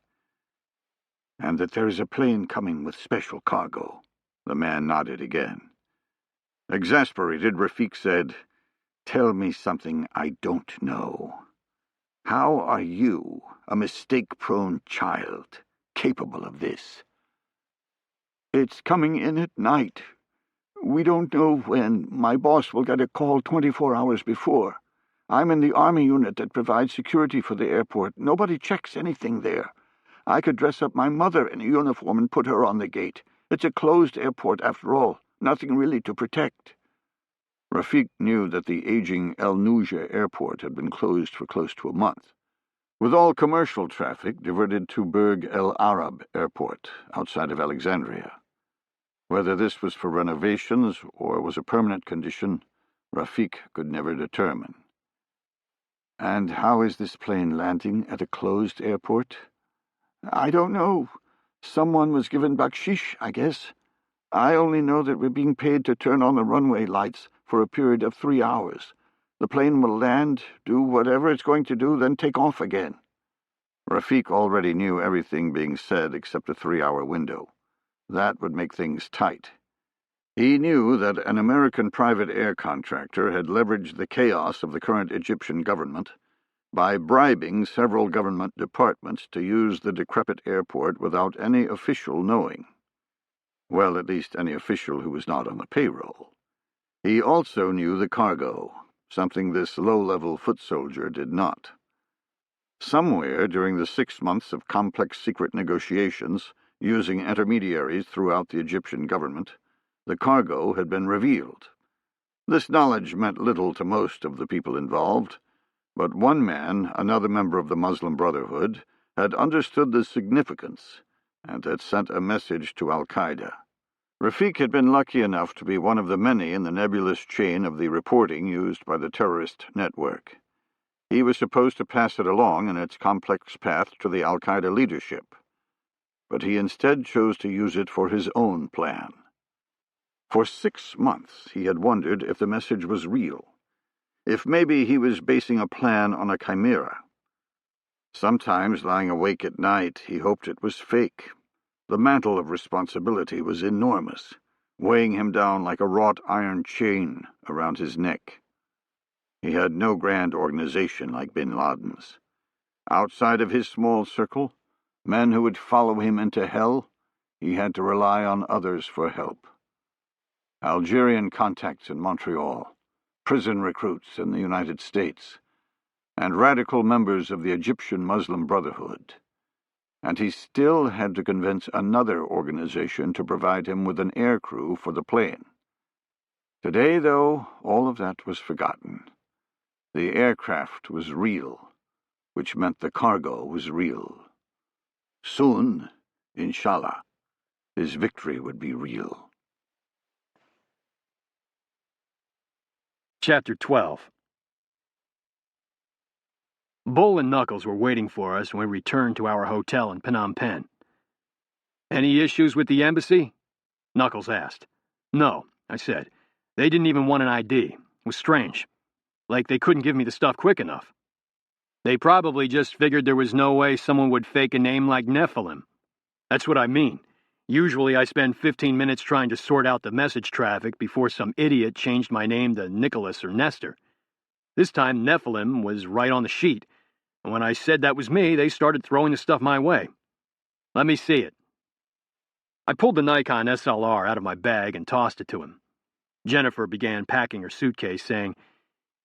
And that there is a plane coming with special cargo. The man nodded again. Exasperated, Rafik said, Tell me something I don't know. How are you, a mistake-prone child, capable of this? It's coming in at night. We don't know when. My boss will get a call 24 hours before. I'm in the Army unit that provides security for the airport. Nobody checks anything there. I could dress up my mother in a uniform and put her on the gate. It's a closed airport after all. Nothing really to protect. Rafik knew that the aging El Nuja airport had been closed for close to a month, with all commercial traffic diverted to Burg El Arab Airport, outside of Alexandria. Whether this was for renovations or was a permanent condition, Rafik could never determine. And how is this plane landing at a closed airport? I don't know. Someone was given bakshish, I guess. I only know that we're being paid to turn on the runway lights for a period of 3 hours. The plane will land, do whatever it's going to do, then take off again. Rafik already knew everything being said except a 3-hour window. That would make things tight. He knew that an American private air contractor had leveraged the chaos of the current Egyptian government by bribing several government departments to use the decrepit airport without any official knowing. Well, at least any official who was not on the payroll. He also knew the cargo, something this low-level foot soldier did not. Somewhere during the 6 months of complex secret negotiations, using intermediaries throughout the Egyptian government, the cargo had been revealed. This knowledge meant little to most of the people involved, but one man, another member of the Muslim Brotherhood, had understood the significance and had sent a message to Al-Qaeda. Rafik had been lucky enough to be one of the many in the nebulous chain of the reporting used by the terrorist network. He was supposed to pass it along in its complex path to the Al-Qaeda leadership, but he instead chose to use it for his own plan. For 6 months he had wondered if the message was real, if maybe he was basing a plan on a chimera. Sometimes, lying awake at night, he hoped it was fake. The mantle of responsibility was enormous, weighing him down like a wrought iron chain around his neck. He had no grand organization like bin Laden's. Outside of his small circle, men who would follow him into hell, he had to rely on others for help. Algerian contacts in Montreal, prison recruits in the United States, and radical members of the Egyptian Muslim Brotherhood. And he still had to convince another organization to provide him with an air crew for the plane. Today, though, all of that was forgotten. The aircraft was real, which meant the cargo was real. Soon, inshallah, his victory would be real. Chapter 12. Bull and Knuckles were waiting for us when we returned to our hotel in Phnom Penh. Any issues with the embassy? Knuckles asked. No, I said. They didn't even want an ID. It was strange. Like they couldn't give me the stuff quick enough. They probably just figured there was no way someone would fake a name like Nephilim. That's what I mean. Usually I spend 15 minutes trying to sort out the message traffic before some idiot changed my name to Nicholas or Nestor. This time Nephilim was right on the sheet, and when I said that was me, they started throwing the stuff my way. Let me see it. I pulled the Nikon SLR out of my bag and tossed it to him. Jennifer began packing her suitcase, saying,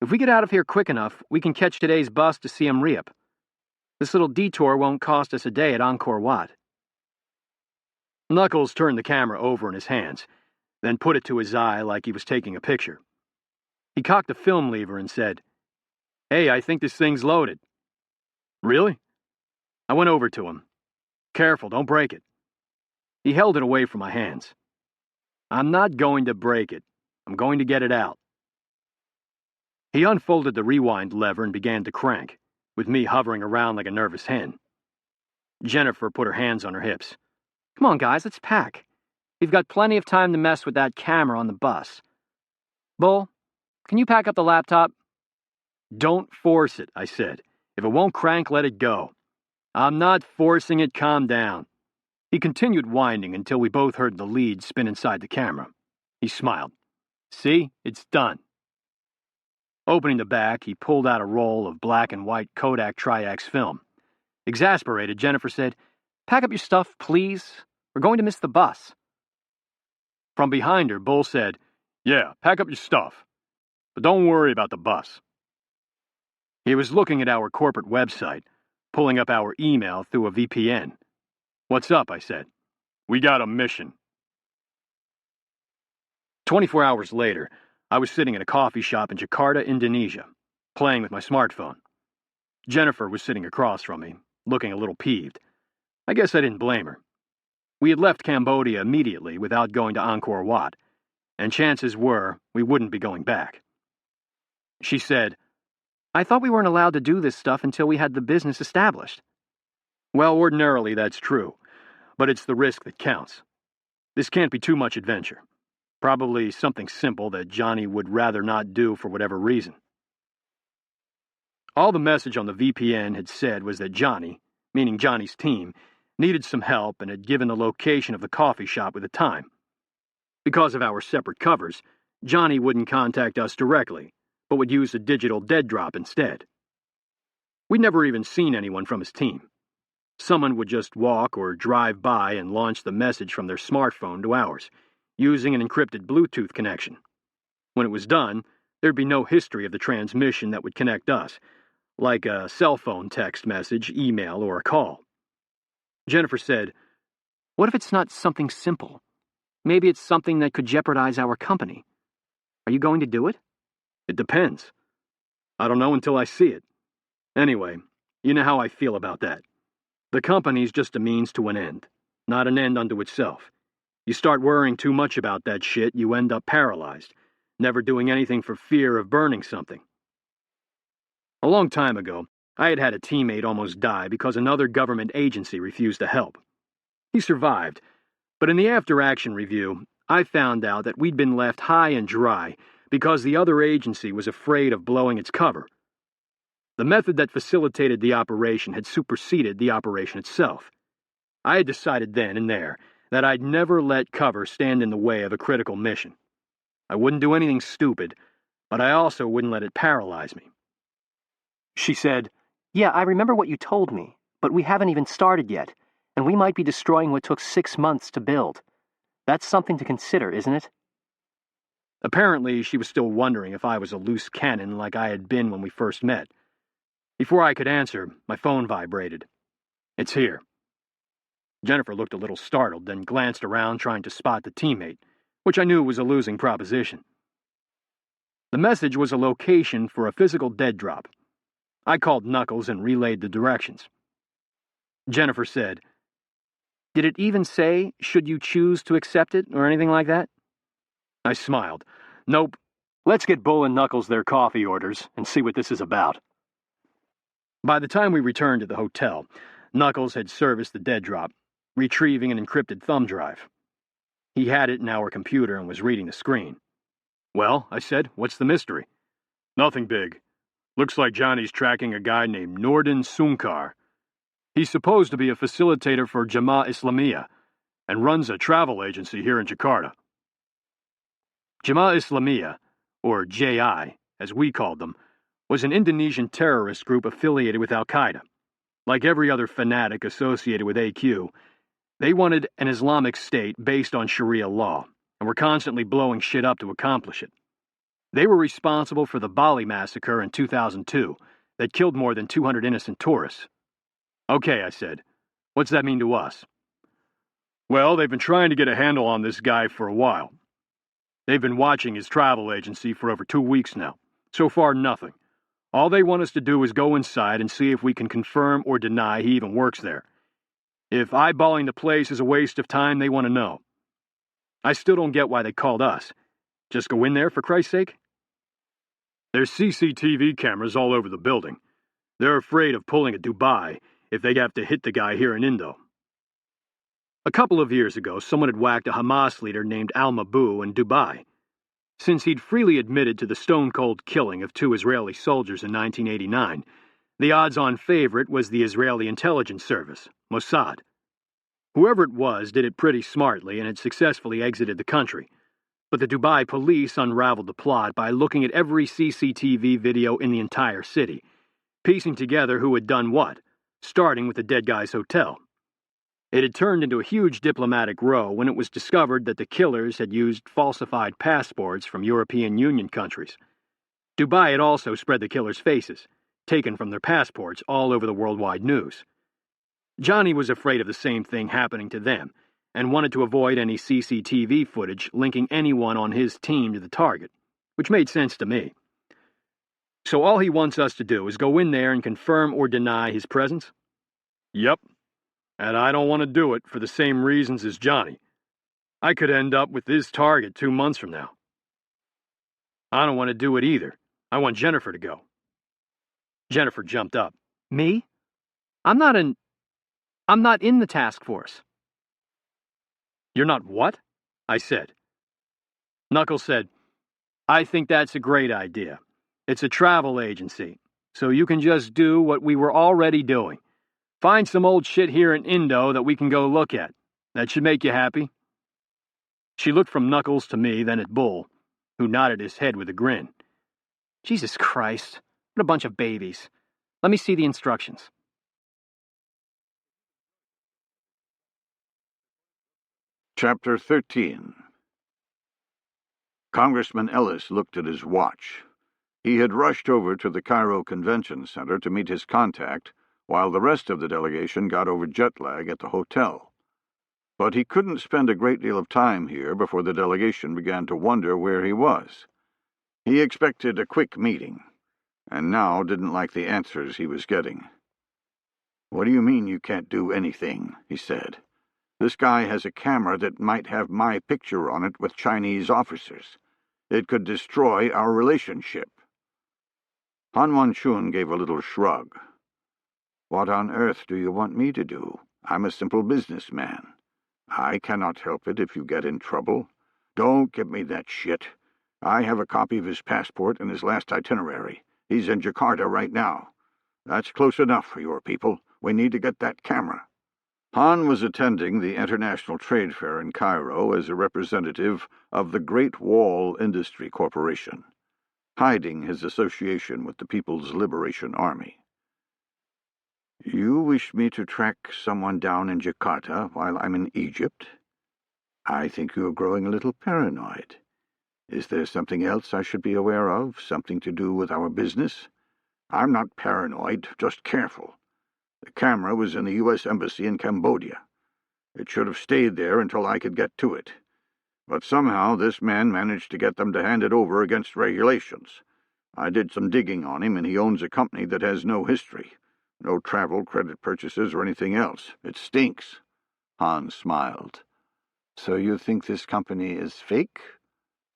If we get out of here quick enough, we can catch today's bus to Siem Reap. This little detour won't cost us a day at Angkor Wat. Knuckles turned the camera over in his hands, then put it to his eye like he was taking a picture. He cocked the film lever and said, "Hey, I think this thing's loaded." "Really?" I went over to him. "Careful, don't break it." He held it away from my hands. "I'm not going to break it. I'm going to get it out." He unfolded the rewind lever and began to crank, with me hovering around like a nervous hen. Jennifer put her hands on her hips. "Come on, guys, let's pack. We've got plenty of time to mess with that camera on the bus. Bull, can you pack up the laptop?" "Don't force it," I said. "If it won't crank, let it go." "I'm not forcing it, calm down." He continued winding until we both heard the lead spin inside the camera. He smiled. "See, it's done." Opening the back, he pulled out a roll of black and white Kodak Tri-X film. Exasperated, Jennifer said, "Pack up your stuff, please. We're going to miss the bus." From behind her, Bull said, "Yeah, pack up your stuff. But don't worry about the bus." He was looking at our corporate website, pulling up our email through a VPN. "What's up?" I said. "We got a mission." 24 hours later, I was sitting in a coffee shop in Jakarta, Indonesia, playing with my smartphone. Jennifer was sitting across from me, looking a little peeved. I guess I didn't blame her. We had left Cambodia immediately without going to Angkor Wat, and chances were we wouldn't be going back. She said, "I thought we weren't allowed to do this stuff until we had the business established." "Well, ordinarily that's true, but it's the risk that counts. This can't be too much adventure. Probably something simple that Johnny would rather not do for whatever reason." All the message on the VPN had said was that Johnny, meaning Johnny's team, needed some help and had given the location of the coffee shop with a time. Because of our separate covers, Johnny wouldn't contact us directly, but would use a digital dead drop instead. We'd never even seen anyone from his team. Someone would just walk or drive by and launch the message from their smartphone to ours, using an encrypted Bluetooth connection. When it was done, there'd be no history of the transmission that would connect us, like a cell phone text message, email, or a call. Jennifer said, "What if it's not something simple? Maybe it's something that could jeopardize our company. Are you going to do it?" "It depends. I don't know until I see it. Anyway, you know how I feel about that. The company's just a means to an end, not an end unto itself. You start worrying too much about that shit, you end up paralyzed, never doing anything for fear of burning something." A long time ago, I had had a teammate almost die because another government agency refused to help. He survived, but in the after-action review, I found out that we'd been left high and dry because the other agency was afraid of blowing its cover. The method that facilitated the operation had superseded the operation itself. I had decided then and there that I'd never let cover stand in the way of a critical mission. I wouldn't do anything stupid, but I also wouldn't let it paralyze me. She said, "Yeah, I remember what you told me, but we haven't even started yet, and we might be destroying what took 6 months to build. That's something to consider, isn't it?" Apparently, she was still wondering if I was a loose cannon like I had been when we first met. Before I could answer, my phone vibrated. "It's here." Jennifer looked a little startled, then glanced around trying to spot the teammate, which I knew was a losing proposition. The message was a location for a physical dead drop. I called Knuckles and relayed the directions. Jennifer said, "Did it even say, should you choose to accept it, or anything like that?" I smiled. "Nope. Let's get Bull and Knuckles their coffee orders and see what this is about." By the time we returned to the hotel, Knuckles had serviced the dead drop, retrieving an encrypted thumb drive. He had it in our computer and was reading the screen. "Well," I said, "what's the mystery?" "Nothing big. Looks like Johnny's tracking a guy named Nordin Sunkar. He's supposed to be a facilitator for Jamaah Islamiyah and runs a travel agency here in Jakarta." Jamaah Islamiyah, or JI, as we called them, was an Indonesian terrorist group affiliated with Al-Qaeda. Like every other fanatic associated with AQ, they wanted an Islamic state based on Sharia law, and were constantly blowing shit up to accomplish it. They were responsible for the Bali massacre in 2002 that killed more than 200 innocent tourists. "Okay," I said. "What's that mean to us?" "Well, they've been trying to get a handle on this guy for a while. They've been watching his travel agency for over 2 weeks now. So far, nothing. All they want us to do is go inside and see if we can confirm or deny he even works there. If eyeballing the place is a waste of time, they want to know. I still don't get why they called us. Just go in there, for Christ's sake? There's CCTV cameras all over the building. They're afraid of pulling a Dubai if they have to hit the guy here in Indo. A couple of years ago, someone had whacked a Hamas leader named Al-Mabu in Dubai. Since he'd freely admitted to the stone-cold killing of 2 Israeli soldiers in 1989, the odds-on favorite was the Israeli intelligence service, Mossad. Whoever it was did it pretty smartly and had successfully exited the country. But the Dubai police unraveled the plot by looking at every CCTV video in the entire city, piecing together who had done what, starting with the dead guy's hotel. It had turned into a huge diplomatic row when it was discovered that the killers had used falsified passports from European Union countries. Dubai had also spread the killers' faces, taken from their passports all over the worldwide news. Johnny was afraid of the same thing happening to them, and wanted to avoid any CCTV footage linking anyone on his team to the target, which made sense to me. So all he wants us to do is go in there and confirm or deny his presence? Yep. And I don't want to do it for the same reasons as Johnny. I could end up with his target 2 months from now. I don't want to do it either. I want Jennifer to go. Jennifer jumped up. Me? I'm not in the task force. You're not what? I said. Knuckles said, I think that's a great idea. It's a travel agency, so you can just do what we were already doing. Find some old shit here in Indo that we can go look at. That should make you happy. She looked from Knuckles to me, then at Bull, who nodded his head with a grin. Jesus Christ, what a bunch of babies. Let me see the instructions. Chapter 13. Congressman Ellis looked at his watch. He had rushed over to the Cairo Convention Center to meet his contact, while the rest of the delegation got over jet lag at the hotel. But he couldn't spend a great deal of time here before the delegation began to wonder where he was. He expected a quick meeting, and now didn't like the answers he was getting. "What do you mean you can't do anything?" he said. "This guy has a camera that might have my picture on it with Chinese officers. It could destroy our relationship." Han Wan-chun gave a little shrug. "What on earth do you want me to do? I'm a simple businessman. I cannot help it if you get in trouble. Don't give me that shit. I have a copy of his passport and his last itinerary. He's in Jakarta right now. That's close enough for your people. We need to get that camera." Han was attending the International Trade Fair in Cairo as a representative of the Great Wall Industry Corporation, hiding his association with the People's Liberation Army. "You wish me to track someone down in Jakarta while I'm in Egypt? I think you're growing a little paranoid. Is there something else I should be aware of, something to do with our business?" "I'm not paranoid, just careful. The camera was in the U.S. Embassy in Cambodia. It should have stayed there until I could get to it. But somehow this man managed to get them to hand it over against regulations. I did some digging on him, and he owns a company that has no history. No travel, credit purchases, or anything else. It stinks." Hans smiled. "So you think this company is fake?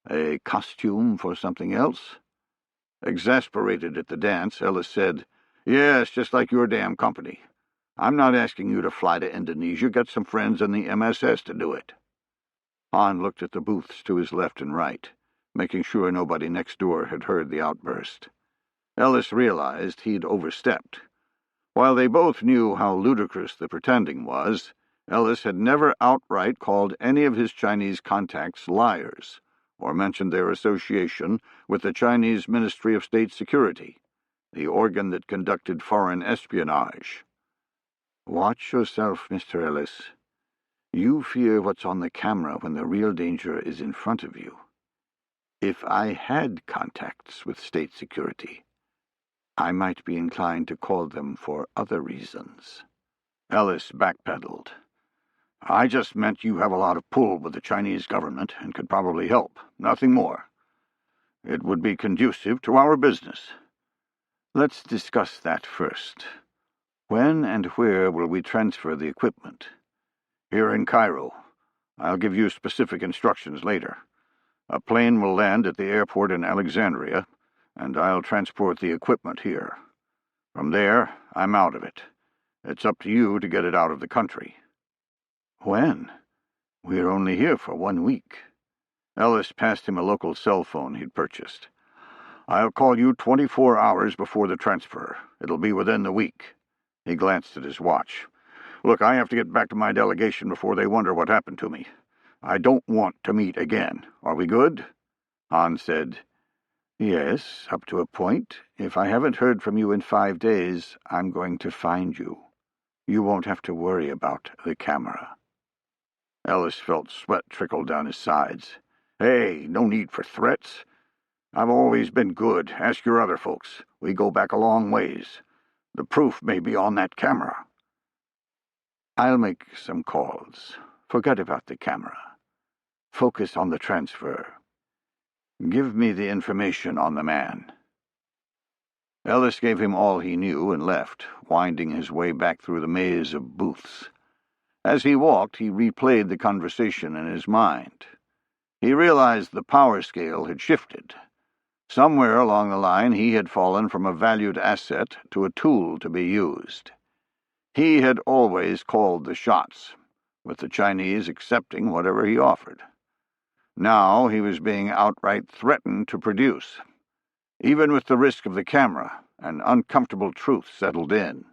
A costume for something else?" Exasperated at the dance, Ellis said, "Yes, just like your damn company. I'm not asking you to fly to Indonesia. Get some friends in the MSS to do it." Han looked at the booths to his left and right, making sure nobody next door had heard the outburst. Ellis realized he'd overstepped. While they both knew how ludicrous the pretending was, Ellis had never outright called any of his Chinese contacts liars, or mentioned their association with the Chinese Ministry of State Security, the organ that conducted foreign espionage. "Watch yourself, Mr. Ellis. You fear what's on the camera when the real danger is in front of you. If I had contacts with state security, I might be inclined to call them for other reasons." Ellis backpedaled. I just meant you have a lot of pull with the Chinese government and could probably help. Nothing more. It would be conducive to our business. Let's discuss that first. When and where will we transfer the equipment? Here in Cairo. I'll give you specific instructions later. A plane will land at the airport in Alexandria, and I'll transport the equipment here. From there, I'm out of it. It's up to you to get it out of the country. When? We're only here for 1 week. Ellis passed him a local cell phone he'd purchased. I'll call you 24 hours before the transfer. It'll be within the week. He glanced at his watch. Look, I have to get back to my delegation before they wonder what happened to me. I don't want to meet again. Are we good? Han said, Yes, up to a point. If I haven't heard from you in 5 days, I'm going to find you. You won't have to worry about the camera. Ellis felt sweat trickle down his sides. Hey, no need for threats. I've always been good. Ask your other folks. We go back a long ways. The proof may be on that camera. I'll make some calls. Forget about the camera. Focus on the transfer. Give me the information on the man. Ellis gave him all he knew and left, winding his way back through the maze of booths. As he walked, he replayed the conversation in his mind. He realized the power scale had shifted. Somewhere along the line he had fallen from a valued asset to a tool to be used. He had always called the shots, with the Chinese accepting whatever he offered. Now he was being outright threatened to produce. Even with the risk of the camera, an uncomfortable truth settled in.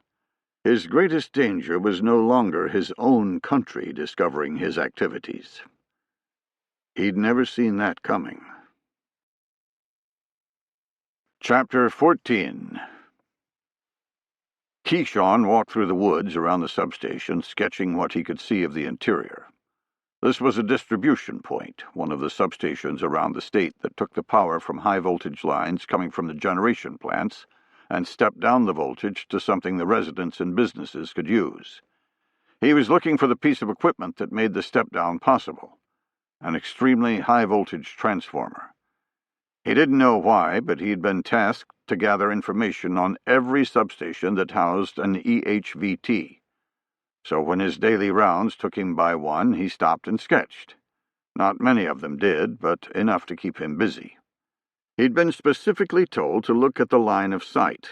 His greatest danger was no longer his own country discovering his activities. He'd never seen that coming. Chapter 14. Keyshawn walked through the woods around the substation, sketching what he could see of the interior. This was a distribution point, one of the substations around the state that took the power from high-voltage lines coming from the generation plants and stepped down the voltage to something the residents and businesses could use. He was looking for the piece of equipment that made the step-down possible, an extremely high-voltage transformer. He didn't know why, but he'd been tasked to gather information on every substation that housed an EHVT. So when his daily rounds took him by one, he stopped and sketched. Not many of them did, but enough to keep him busy. He'd been specifically told to look at the line of sight,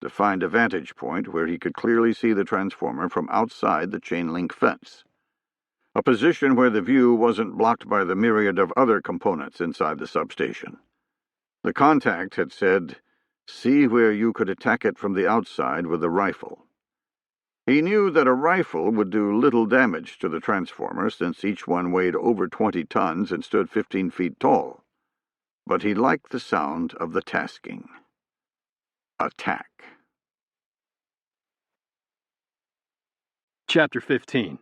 to find a vantage point where he could clearly see the transformer from outside the chain-link fence. A position where the view wasn't blocked by the myriad of other components inside the substation. The contact had said, "See where you could attack it from the outside with a rifle." He knew that a rifle would do little damage to the transformer since each one weighed over 20 tons and stood 15 feet tall. But he liked the sound of the tasking. Attack. Chapter 15.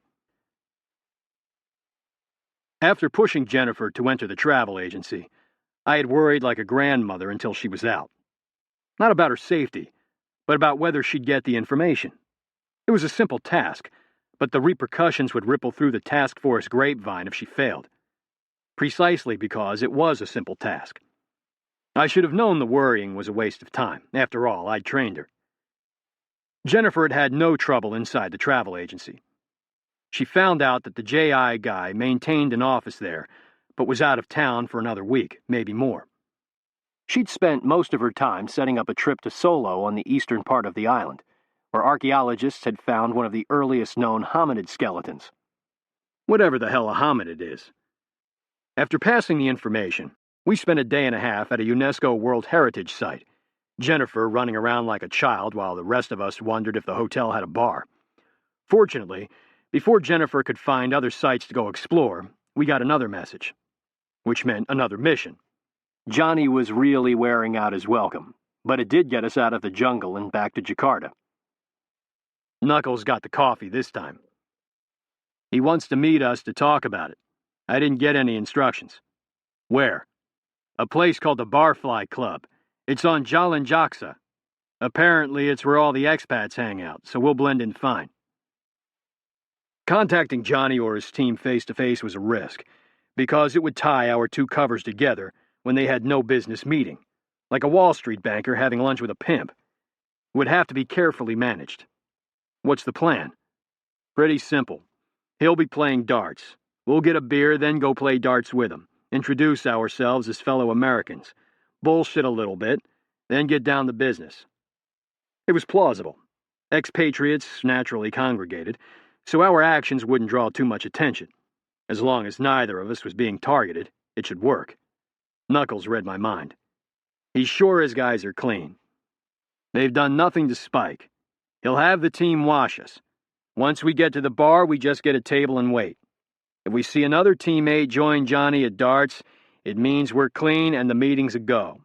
After pushing Jennifer to enter the travel agency, I had worried like a grandmother until she was out. Not about her safety, but about whether she'd get the information. It was a simple task, but the repercussions would ripple through the task force grapevine if she failed. Precisely because it was a simple task. I should have known the worrying was a waste of time. After all, I'd trained her. Jennifer had had no trouble inside the travel agency. She found out that the JI guy maintained an office there, but was out of town for another week, maybe more. She'd spent most of her time setting up a trip to Solo on the eastern part of the island, where archaeologists had found one of the earliest known hominid skeletons. Whatever the hell a hominid is. After passing the information, we spent a day and a half at a UNESCO World Heritage Site, Jennifer running around like a child while the rest of us wondered if the hotel had a bar. Fortunately, before Jennifer could find other sites to go explore, we got another message, which meant another mission. Johnny was really wearing out his welcome, but it did get us out of the jungle and back to Jakarta. Knuckles got the coffee this time. He wants to meet us to talk about it. I didn't get any instructions. Where? A place called the Barfly Club. It's on Jalan Jaksa. Apparently it's where all the expats hang out, so we'll blend in fine. Contacting Johnny or his team face-to-face was a risk, because it would tie our two covers together when they had no business meeting, like a Wall Street banker having lunch with a pimp. It would have to be carefully managed. What's the plan? Pretty simple. He'll be playing darts. We'll get a beer, then go play darts with him, introduce ourselves as fellow Americans, bullshit a little bit, then get down to business. It was plausible. Expatriates naturally congregated, so our actions wouldn't draw too much attention. As long as neither of us was being targeted, it should work. Knuckles read my mind. He's sure his guys are clean. They've done nothing to Spike. He'll have the team wash us. Once we get to the bar, we just get a table and wait. If we see another teammate join Johnny at darts, it means we're clean and the meeting's a go.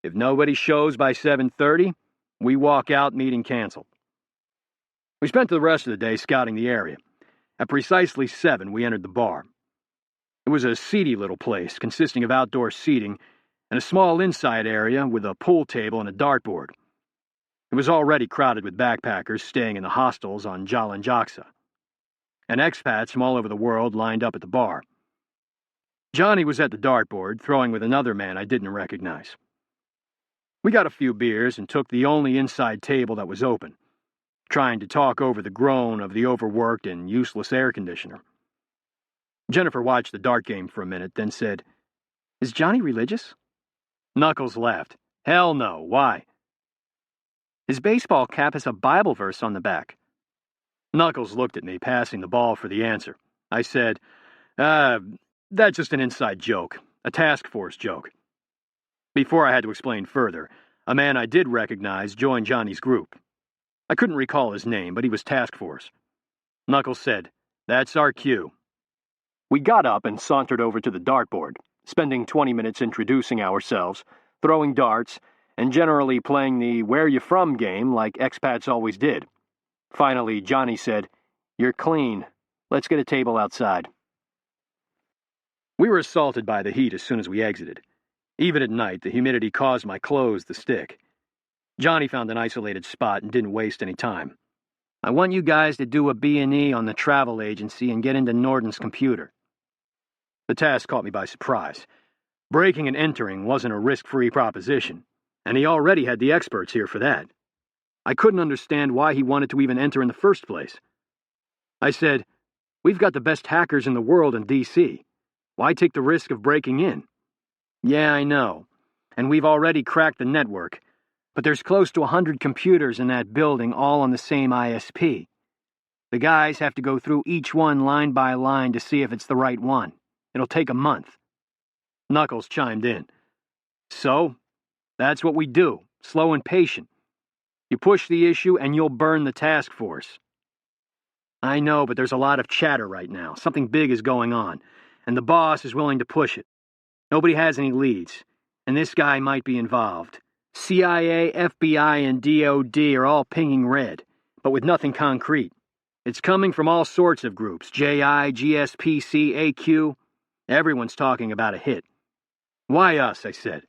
If nobody shows by 7:30, we walk out, meeting canceled. We spent the rest of the day scouting the area. At precisely 7, we entered the bar. It was a seedy little place, consisting of outdoor seating and a small inside area with a pool table and a dartboard. It was already crowded with backpackers staying in the hostels on Jalan Jaksa, and expats from all over the world lined up at the bar. Johnny was at the dartboard, throwing with another man I didn't recognize. We got a few beers and took the only inside table that was open, trying to talk over the groan of the overworked and useless air conditioner. Jennifer watched the dart game for a minute, then said, "Is Johnny religious?" Knuckles laughed. "Hell no. Why?" "His baseball cap has a Bible verse on the back." Knuckles looked at me, passing the ball for the answer. I said, that's just an inside joke, a task force joke." Before I had to explain further, a man I did recognize joined Johnny's group. I couldn't recall his name, but he was task force. Knuckles said, "That's our cue." We got up and sauntered over to the dartboard, spending 20 minutes introducing ourselves, throwing darts, and generally playing the where you from game like expats always did. Finally, Johnny said, "You're clean. Let's get a table outside." We were assaulted by the heat as soon as we exited. Even at night, the humidity caused my clothes to stick. Johnny found an isolated spot and didn't waste any time. "I want you guys to do a B&E on the travel agency and get into Norton's computer." The task caught me by surprise. Breaking and entering wasn't a risk-free proposition, and he already had the experts here for that. I couldn't understand why he wanted to even enter in the first place. I said, "We've got the best hackers in the world in D.C. Why take the risk of breaking in?" "Yeah, I know. And we've already cracked the network. But there's close to 100 computers in that building, all on the same ISP. The guys have to go through each one line by line to see if it's the right one. It'll take a month." Knuckles chimed in. "So, that's what we do, slow and patient. You push the issue and you'll burn the task force." "I know, but there's a lot of chatter right now. Something big is going on, and the boss is willing to push it. Nobody has any leads, and this guy might be involved. CIA, FBI, and DOD are all pinging red, but with nothing concrete. It's coming from all sorts of groups, JI, GSPC, AQ. Everyone's talking about a hit." "Why us?" I said.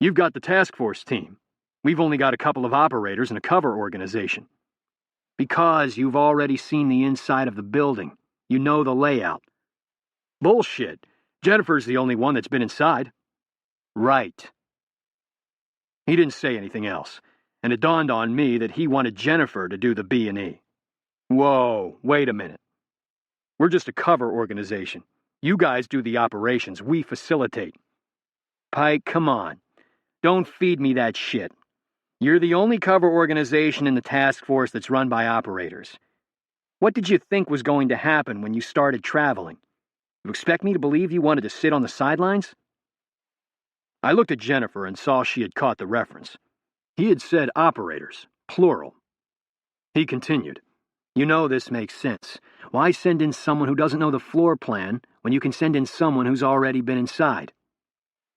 "You've got the task force team. We've only got a couple of operators and a cover organization." "Because you've already seen the inside of the building. You know the layout." "Bullshit. Jennifer's the only one that's been inside." "Right." He didn't say anything else, and it dawned on me that he wanted Jennifer to do the B&E. Whoa, wait a minute. We're just a cover organization. You guys do the operations, we facilitate. Pike, come on. Don't feed me that shit. You're the only cover organization in the task force that's run by operators. What did you think was going to happen when you started traveling? You expect me to believe you wanted to sit on the sidelines? I looked at Jennifer and saw she had caught the reference. He had said operators, plural. He continued, "You know this makes sense. Why send in someone who doesn't know the floor plan when you can send in someone who's already been inside?"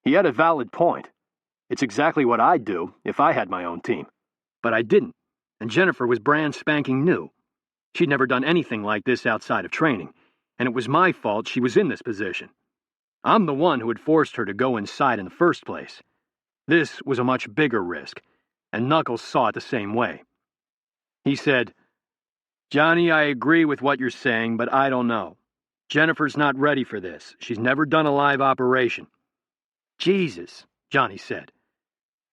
He had a valid point. It's exactly what I'd do if I had my own team. But I didn't, and Jennifer was brand spanking new. She'd never done anything like this outside of training, and it was my fault she was in this position. I'm the one who had forced her to go inside in the first place. This was a much bigger risk, and Knuckles saw it the same way. He said, Johnny, I agree with what you're saying, but I don't know. Jennifer's not ready for this. She's never done a live operation. Jesus, Johnny said.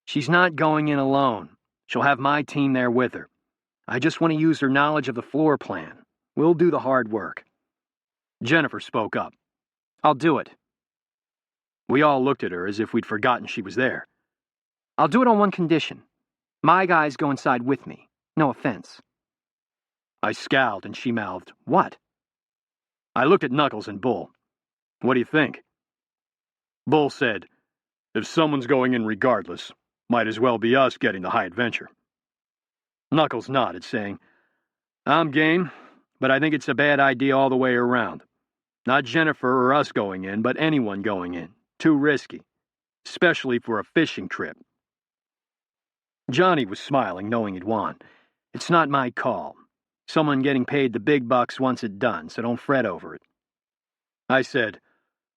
She's not going in alone. She'll have my team there with her. I just want to use her knowledge of the floor plan. We'll do the hard work. Jennifer spoke up. I'll do it. We all looked at her as if we'd forgotten she was there. I'll do it on one condition. My guys go inside with me. No offense. I scowled and she mouthed, What? I looked at Knuckles and Bull. What do you think? Bull said, If someone's going in regardless, might as well be us getting the high adventure. Knuckles nodded, saying, I'm game, but I think it's a bad idea all the way around. Not Jennifer or us going in, but anyone going in. Too risky, especially for a fishing trip. Johnny was smiling, knowing he'd won. It's not my call. Someone getting paid the big bucks wants it done, so don't fret over it. I said,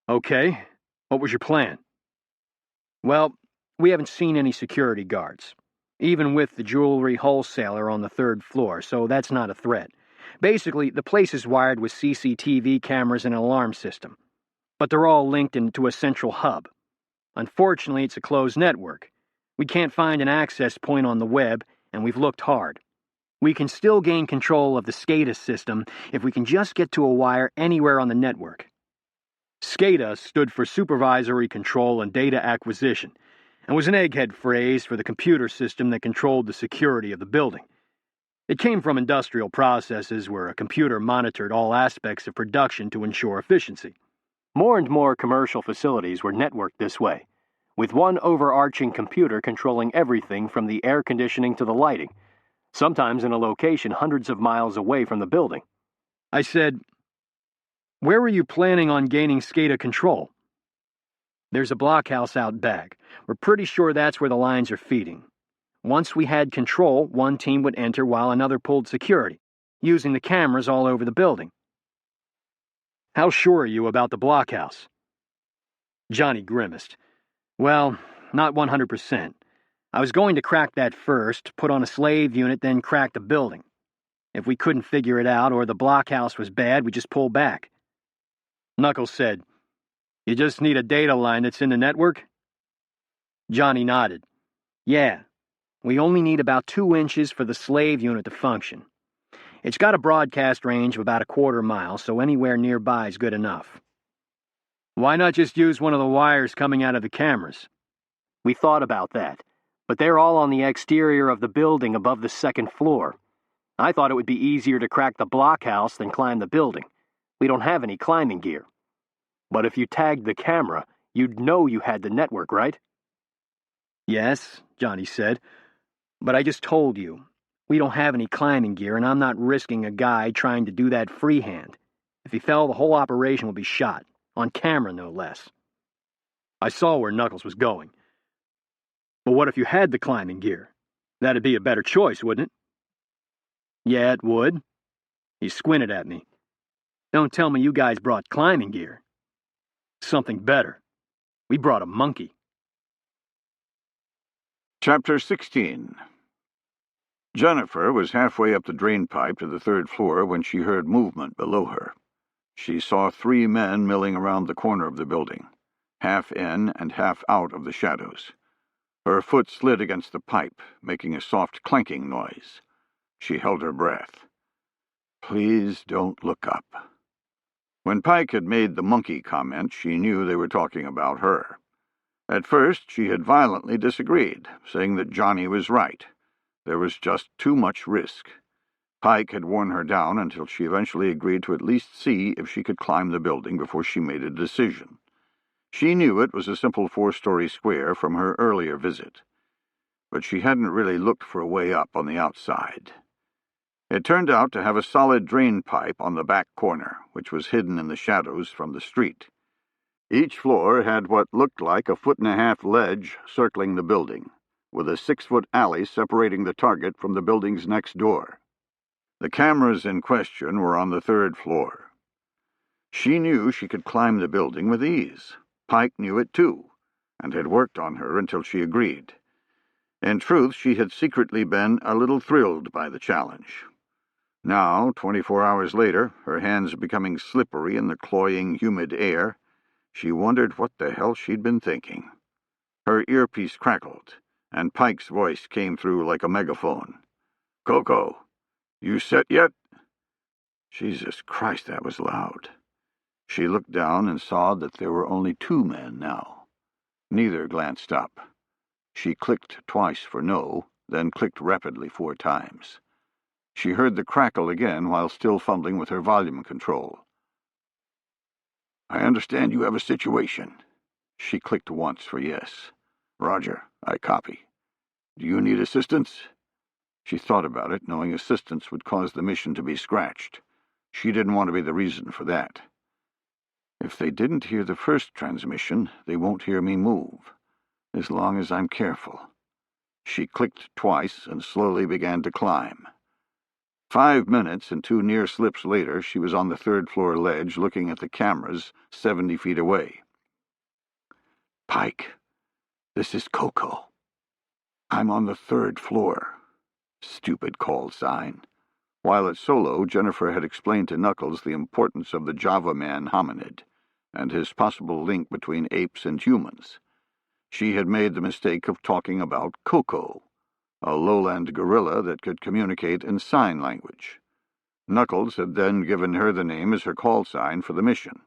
Okay, what was your plan? Well, we haven't seen any security guards, even with the jewelry wholesaler on the 3rd floor, so that's not a threat. Basically, the place is wired with CCTV cameras and an alarm system, but they're all linked into a central hub. Unfortunately, it's a closed network. We can't find an access point on the web, and we've looked hard. We can still gain control of the SCADA system if we can just get to a wire anywhere on the network. SCADA stood for Supervisory Control and Data Acquisition, and was an egghead phrase for the computer system that controlled the security of the building. It came from industrial processes where a computer monitored all aspects of production to ensure efficiency. More and more commercial facilities were networked this way, with one overarching computer controlling everything from the air conditioning to the lighting, sometimes in a location hundreds of miles away from the building. I said, Where were you planning on gaining SCADA control? There's a blockhouse out back. We're pretty sure that's where the lines are feeding. Once we had control, one team would enter while another pulled security, using the cameras all over the building. How sure are you about the blockhouse? Johnny grimaced. Well, not 100%. I was going to crack that first, put on a slave unit, then crack the building. If we couldn't figure it out or the blockhouse was bad, we'd just pull back. Knuckles said, You just need a data line that's in the network? Johnny nodded. Yeah. We only need about 2 inches for the slave unit to function. It's got a broadcast range of about a quarter mile, so anywhere nearby is good enough. Why not just use one of the wires coming out of the cameras? We thought about that, but they're all on the exterior of the building above the 2nd floor. I thought it would be easier to crack the blockhouse than climb the building. We don't have any climbing gear. But if you tagged the camera, you'd know you had the network, right? Yes, Johnny said. But I just told you, we don't have any climbing gear, and I'm not risking a guy trying to do that freehand. If he fell, the whole operation would be shot, on camera no less. I saw where Knuckles was going. But what if you had the climbing gear? That'd be a better choice, wouldn't it? Yeah, it would. He squinted at me. Don't tell me you guys brought climbing gear. Something better. We brought a monkey. Chapter 16. Jennifer was halfway up the drain pipe to the 3rd floor when she heard movement below her. She saw 3 men milling around the corner of the building, half in and half out of the shadows. Her foot slid against the pipe, making a soft clanking noise. She held her breath. Please don't look up. When Pike had made the monkey comment, she knew they were talking about her. At first, she had violently disagreed, saying that Johnny was right. There was just too much risk. Pike had worn her down until she eventually agreed to at least see if she could climb the building before she made a decision. She knew it was a simple 4-story square from her earlier visit, but she hadn't really looked for a way up on the outside. It turned out to have a solid drain pipe on the back corner, which was hidden in the shadows from the street. Each floor had what looked like a 1.5-foot ledge circling the building, with a 6-foot alley separating the target from the building's next door. The cameras in question were on the 3rd floor. She knew she could climb the building with ease. Pike knew it too, and had worked on her until she agreed. In truth, she had secretly been a little thrilled by the challenge. Now, 24 hours later, her hands becoming slippery in the cloying, humid air, she wondered what the hell she'd been thinking. Her earpiece crackled, and Pike's voice came through like a megaphone. "Coco, you set yet?" Jesus Christ, that was loud. She looked down and saw that there were only 2 men now. Neither glanced up. She clicked twice for no, then clicked rapidly 4 times. She heard the crackle again while still fumbling with her volume control. "I understand you have a situation." She clicked once for yes. "Roger, I copy. Do you need assistance?" She thought about it, knowing assistance would cause the mission to be scratched. She didn't want to be the reason for that. If they didn't hear the first transmission, they won't hear me move, as long as I'm careful. She clicked twice and slowly began to climb. 5 minutes and 2 near slips later, she was on the 3rd-floor ledge looking at the cameras 70 feet away. "Pike, this is Coco. I'm on the 3rd floor. Stupid call sign. While at Solo, Jennifer had explained to Knuckles the importance of the Java man hominid and his possible link between apes and humans. She had made the mistake of talking about Coco, a lowland gorilla that could communicate in sign language. Knuckles had then given her the name as her call sign for the mission.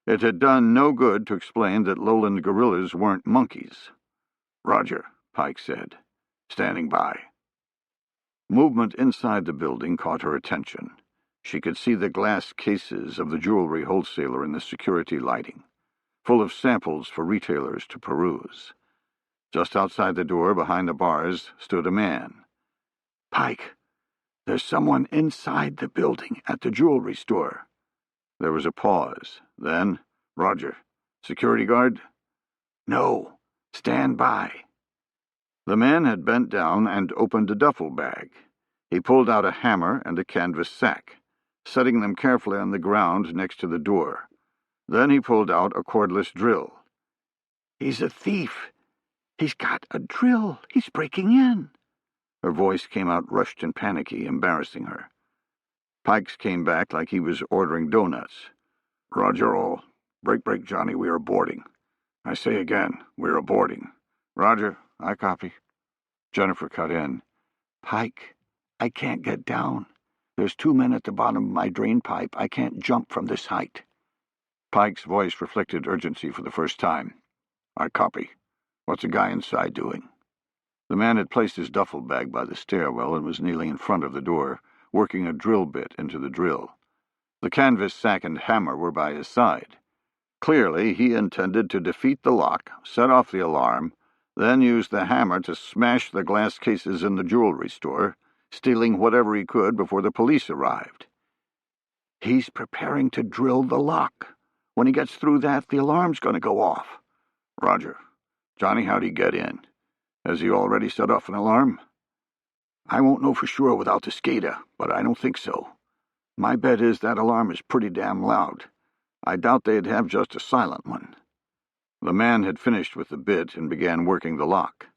It had done no good to explain that lowland gorillas weren't monkeys. "Roger," Pike said. "Standing by." Movement inside the building caught her attention. She could see the glass cases of the jewelry wholesaler in the security lighting, full of samples for retailers to peruse. Just outside the door, behind the bars, stood a man. "Pike, there's someone inside the building at the jewelry store." There was a pause. Then, "Roger. Security guard?" "No. Stand by." The man had bent down and opened a duffel bag. He pulled out a hammer and a canvas sack, setting them carefully on the ground next to the door. Then he pulled out a cordless drill. "He's a thief. He's got a drill. He's breaking in." Her voice came out rushed and panicky, embarrassing her. Pike's came back like he was ordering donuts. "Roger all. Break, Johnny. We are boarding. I say again, we're boarding." "Roger, I copy." Jennifer cut in. "Pike, I can't get down. There's 2 men at the bottom of my drain pipe. I can't jump from this height." Pike's voice reflected urgency for the first time. "I copy. What's the guy inside doing?" The man had placed his duffel bag by the stairwell and was kneeling in front of the door, working a drill bit into the drill. The canvas sack and hammer were by his side. Clearly, he intended to defeat the lock, set off the alarm, then use the hammer to smash the glass cases in the jewelry store, stealing whatever he could before the police arrived. "He's preparing to drill the lock. When he gets through that, the alarm's going to go off." "Roger. Johnny, how'd he get in? Has he already set off an alarm?" "I won't know for sure without the SCADA, but I don't think so. My bet is that alarm is pretty damn loud. I doubt they'd have just a silent one." The man had finished with the bit and began working the lock.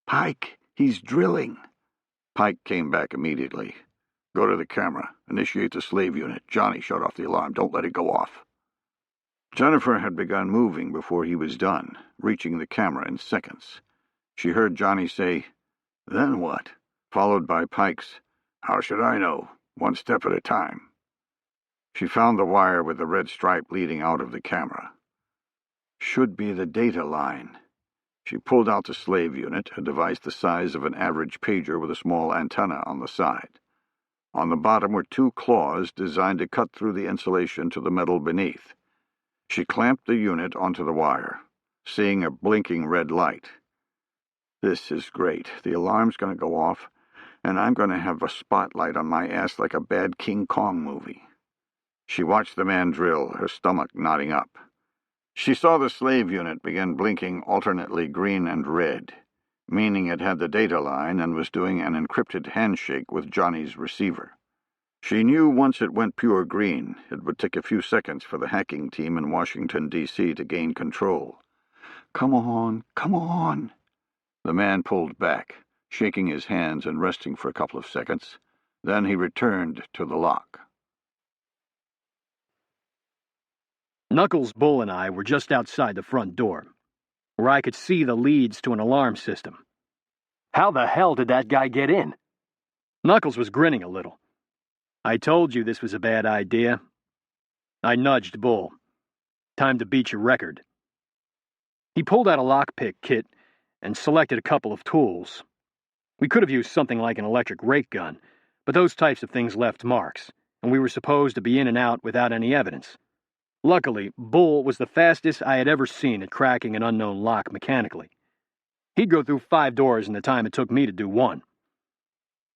"Pike, he's drilling." Pike came back immediately. "Go to the camera. Initiate the slave unit. Johnny, shut off the alarm. Don't let it go off." Jennifer had begun moving before he was done, reaching the camera in seconds. She heard Johnny say, "Then what?" followed by Pike's, "How should I know? One step at a time." She found the wire with the red stripe leading out of the camera. Should be the data line. She pulled out the slave unit, a device the size of an average pager with a small antenna on the side. On the bottom were 2 claws designed to cut through the insulation to the metal beneath. She clamped the unit onto the wire, seeing a blinking red light. "This is great. The alarm's going to go off, and I'm going to have a spotlight on my ass like a bad King Kong movie." She watched the man drill, her stomach knotting up. She saw the slave unit begin blinking alternately green and red, meaning it had the data line and was doing an encrypted handshake with Johnny's receiver. She knew once it went pure green, it would take a few seconds for the hacking team in Washington, D.C. to gain control. Come on." The man pulled back, shaking his hands and resting for a couple of seconds. Then he returned to the lock. Knuckles, Bull, and I were just outside the front door, where I could see the leads to an alarm system. How the hell did that guy get in? Knuckles was grinning a little. I told you this was a bad idea. I nudged Bull. Time to beat your record. He pulled out a lockpick kit and selected a couple of tools. We could have used something like an electric rake gun, but those types of things left marks, and we were supposed to be in and out without any evidence. Luckily, Bull was the fastest I had ever seen at cracking an unknown lock mechanically. He'd go through 5 doors in the time it took me to do 1.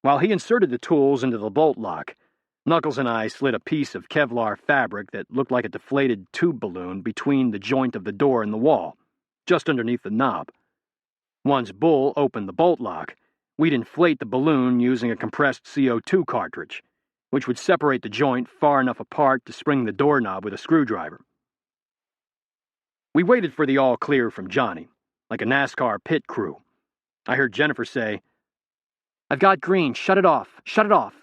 While he inserted the tools into the bolt lock, Knuckles and I slid a piece of Kevlar fabric that looked like a deflated tube balloon between the joint of the door and the wall, just underneath the knob. Once Bull opened the bolt lock, we'd inflate the balloon using a compressed CO2 cartridge, which would separate the joint far enough apart to spring the doorknob with a screwdriver. We waited for the all clear from Johnny, like a NASCAR pit crew. I heard Jennifer say, "I've got green, shut it off, shut it off.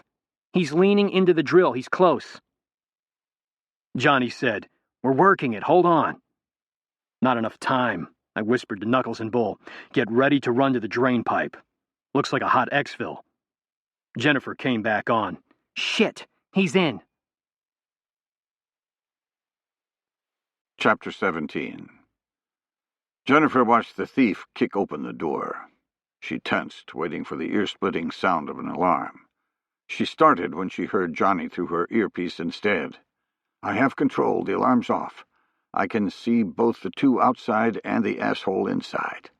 He's leaning into the drill, he's close." Johnny said, "We're working it, hold on." "Not enough time," I whispered to Knuckles and Bull. "Get ready to run to the drain pipe. Looks like a hot exfil." Jennifer came back on. "Shit, he's in." Chapter 17. Jennifer watched the thief kick open the door. She tensed, waiting for the ear-splitting sound of an alarm. She started when she heard Johnny through her earpiece instead. "I have control. The alarm's off. I can see both the 2 outside and the asshole inside."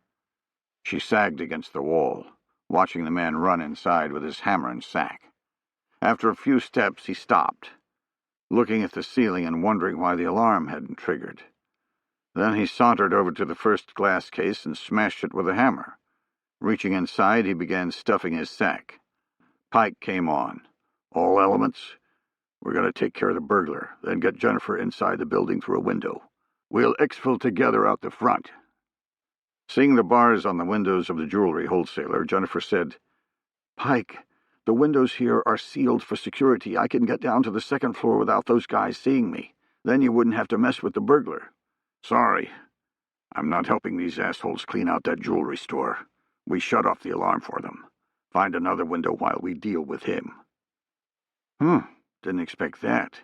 She sagged against the wall, watching the man run inside with his hammer and sack. After a few steps, he stopped, looking at the ceiling and wondering why the alarm hadn't triggered. Then he sauntered over to the first glass case and smashed it with a hammer. Reaching inside, he began stuffing his sack. Pike came on. "All elements? We're going to take care of the burglar, then get Jennifer inside the building through a window. We'll exfil together out the front." Seeing the bars on the windows of the jewelry wholesaler, Jennifer said, "Pike, the windows here are sealed for security. I can get down to the 2nd floor without those guys seeing me. Then you wouldn't have to mess with the burglar." "Sorry. I'm not helping these assholes clean out that jewelry store. We shut off the alarm for them. Find another window while we deal with him." Didn't expect that.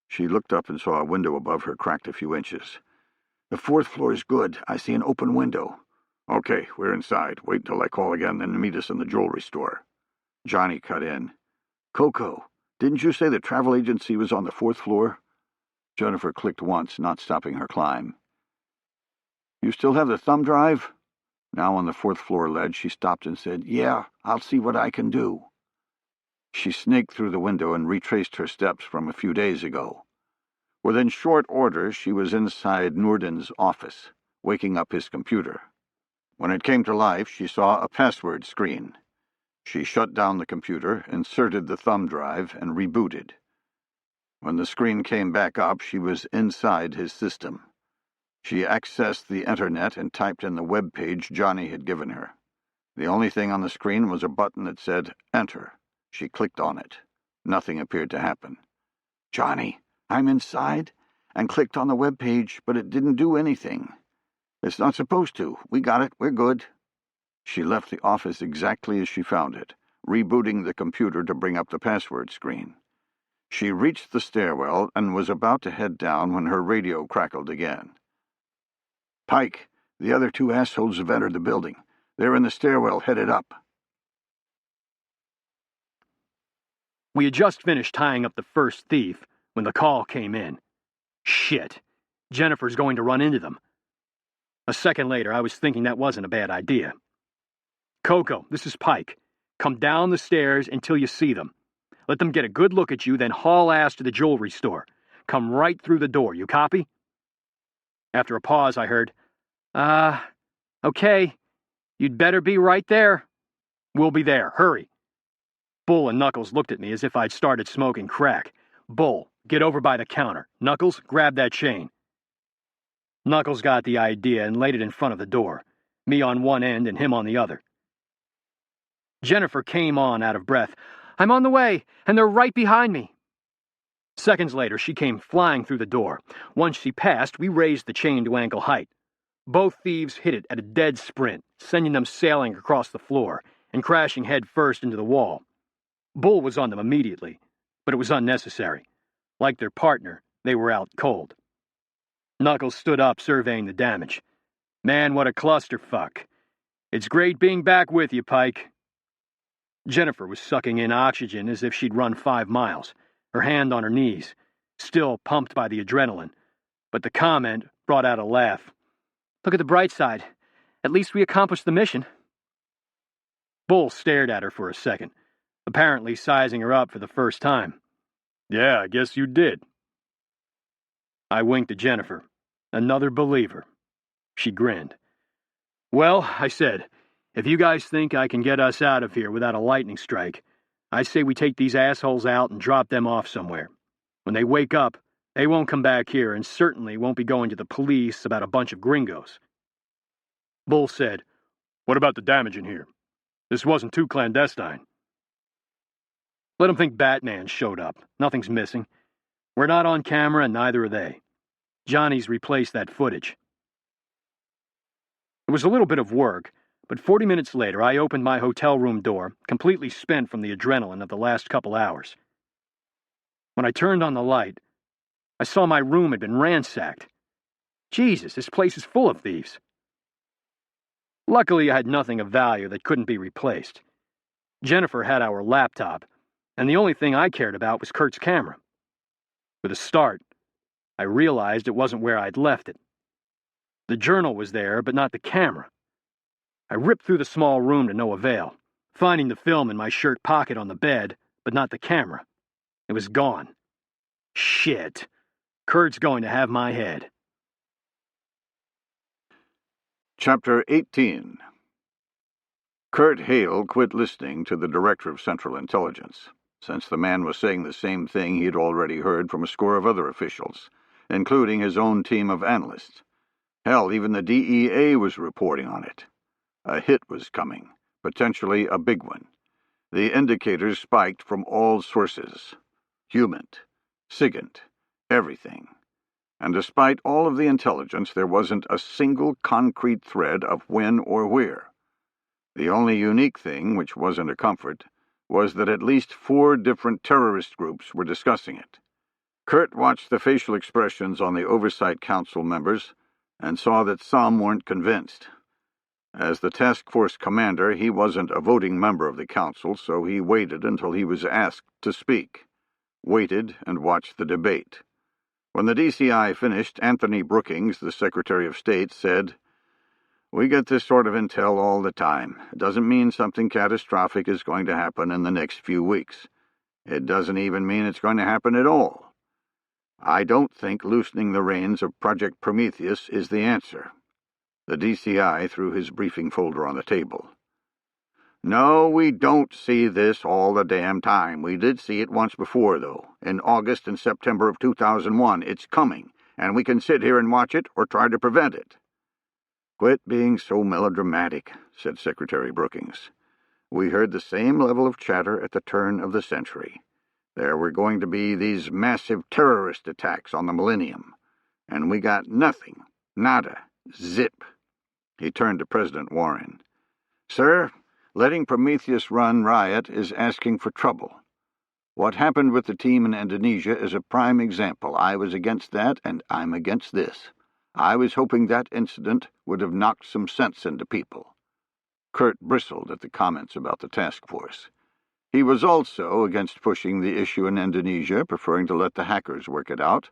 She looked up and saw a window above her cracked a few inches. "The 4th floor is good. I see an open window." "Okay, we're inside. Wait until I call again, then meet us in the jewelry store." Johnny cut in. "Coco, didn't you say the travel agency was on the 4th floor?" Jennifer clicked once, not stopping her climb. "You still have the thumb drive?" Now on the 4th floor ledge, she stopped and said, "Yeah, I'll see what I can do." She snaked through the window and retraced her steps from a few days ago. Within short order, she was inside Noorden's office, waking up his computer. When it came to life, she saw a password screen. She shut down the computer, inserted the thumb drive, and rebooted. When the screen came back up, she was inside his system. She accessed the internet and typed in the web page Johnny had given her. The only thing on the screen was a button that said, "Enter." She clicked on it. Nothing appeared to happen. "Johnny, I'm inside," and clicked on the web page, but it didn't do anything. "It's not supposed to. We got it. We're good." She left the office exactly as she found it, rebooting the computer to bring up the password screen. She reached the stairwell and was about to head down when her radio crackled again. "Pike, the other 2 assholes have entered the building. They're in the stairwell headed up." We had just finished tying up the first thief when the call came in. Shit, Jennifer's going to run into them. A second later, I was thinking that wasn't a bad idea. "Coco, this is Pike. Come down the stairs until you see them. Let them get a good look at you, then haul ass to the jewelry store. Come right through the door, you copy?" After a pause, I heard, "Okay. You'd better be right there." "We'll be there. Hurry." Bull and Knuckles looked at me as if I'd started smoking crack. "Bull, get over by the counter. Knuckles, grab that chain." Knuckles got the idea and laid it in front of the door, me on one end and him on the other. Jennifer came on out of breath. I'm on the way, and they're right behind me." Seconds later, she came flying through the door. Once she passed, we raised the chain to ankle height. Both thieves hit it at a dead sprint, sending them sailing across the floor and crashing head first into the wall. Bull was on them immediately, but it was unnecessary. Like their partner, they were out cold. Knuckles stood up, surveying the damage. "Man, what a clusterfuck. It's great being back with you, Pike." Jennifer was sucking in oxygen as if she'd run 5 miles, her hand on her knees, still pumped by the adrenaline. But the comment brought out a laugh. "Look at the bright side. At least we accomplished the mission." Bull stared at her for a second, apparently sizing her up for the first time. "Yeah, I guess you did." I winked at Jennifer. Another believer. She grinned. "Well," I said, "if you guys think I can get us out of here without a lightning strike, I say we take these assholes out and drop them off somewhere. When they wake up, they won't come back here and certainly won't be going to the police about a bunch of gringos." Bull said, "What about the damage in here? This wasn't too clandestine." "Let them think Batman showed up. Nothing's missing. We're not on camera and neither are they. Johnny's replaced that footage." It was a little bit of work, but 40 minutes later I opened my hotel room door, completely spent from the adrenaline of the last couple hours. When I turned on the light, I saw my room had been ransacked. Jesus, this place is full of thieves. Luckily, I had nothing of value that couldn't be replaced. Jennifer had our laptop, and the only thing I cared about was Kurt's camera. With a start, I realized it wasn't where I'd left it. The journal was there, but not the camera. I ripped through the small room to no avail, finding the film in my shirt pocket on the bed, but not the camera. It was gone. Shit. Kurt's going to have my head. Chapter 18. Kurt Hale quit listening to the Director of Central Intelligence, since the man was saying the same thing he'd already heard from a score of other officials, including his own team of analysts. Hell, even the DEA was reporting on it. A hit was coming, potentially a big one. The indicators spiked from all sources. Humant, SIGINT, everything. And despite all of the intelligence, there wasn't a single concrete thread of when or where. The only unique thing, which wasn't a comfort, was that at least 4 different terrorist groups were discussing it. Kurt watched the facial expressions on the Oversight Council members and saw that some weren't convinced. As the task force commander, he wasn't a voting member of the council, so he waited until he was asked to speak. Waited and watched the debate. When the DCI finished, Anthony Brookings, the Secretary of State, said, "We get this sort of intel all the time. It doesn't mean something catastrophic is going to happen in the next few weeks. It doesn't even mean it's going to happen at all. I don't think loosening the reins of Project Prometheus is the answer." The DCI threw his briefing folder on the table. "No, we don't see this all the damn time. We did see it once before, though, in August and September of 2001. It's coming, and we can sit here and watch it or try to prevent it." "Quit being so melodramatic," said Secretary Brookings. "We heard the same level of chatter at the turn of the century. There were going to be these massive terrorist attacks on the millennium, and we got nothing. Nada. Zip." He turned to President Warren. "Sir, letting Prometheus run riot is asking for trouble. What happened with the team in Indonesia is a prime example. I was against that, and I'm against this. I was hoping that incident would have knocked some sense into people." Kurt bristled at the comments about the task force. He was also against pushing the issue in Indonesia, preferring to let the hackers work it out,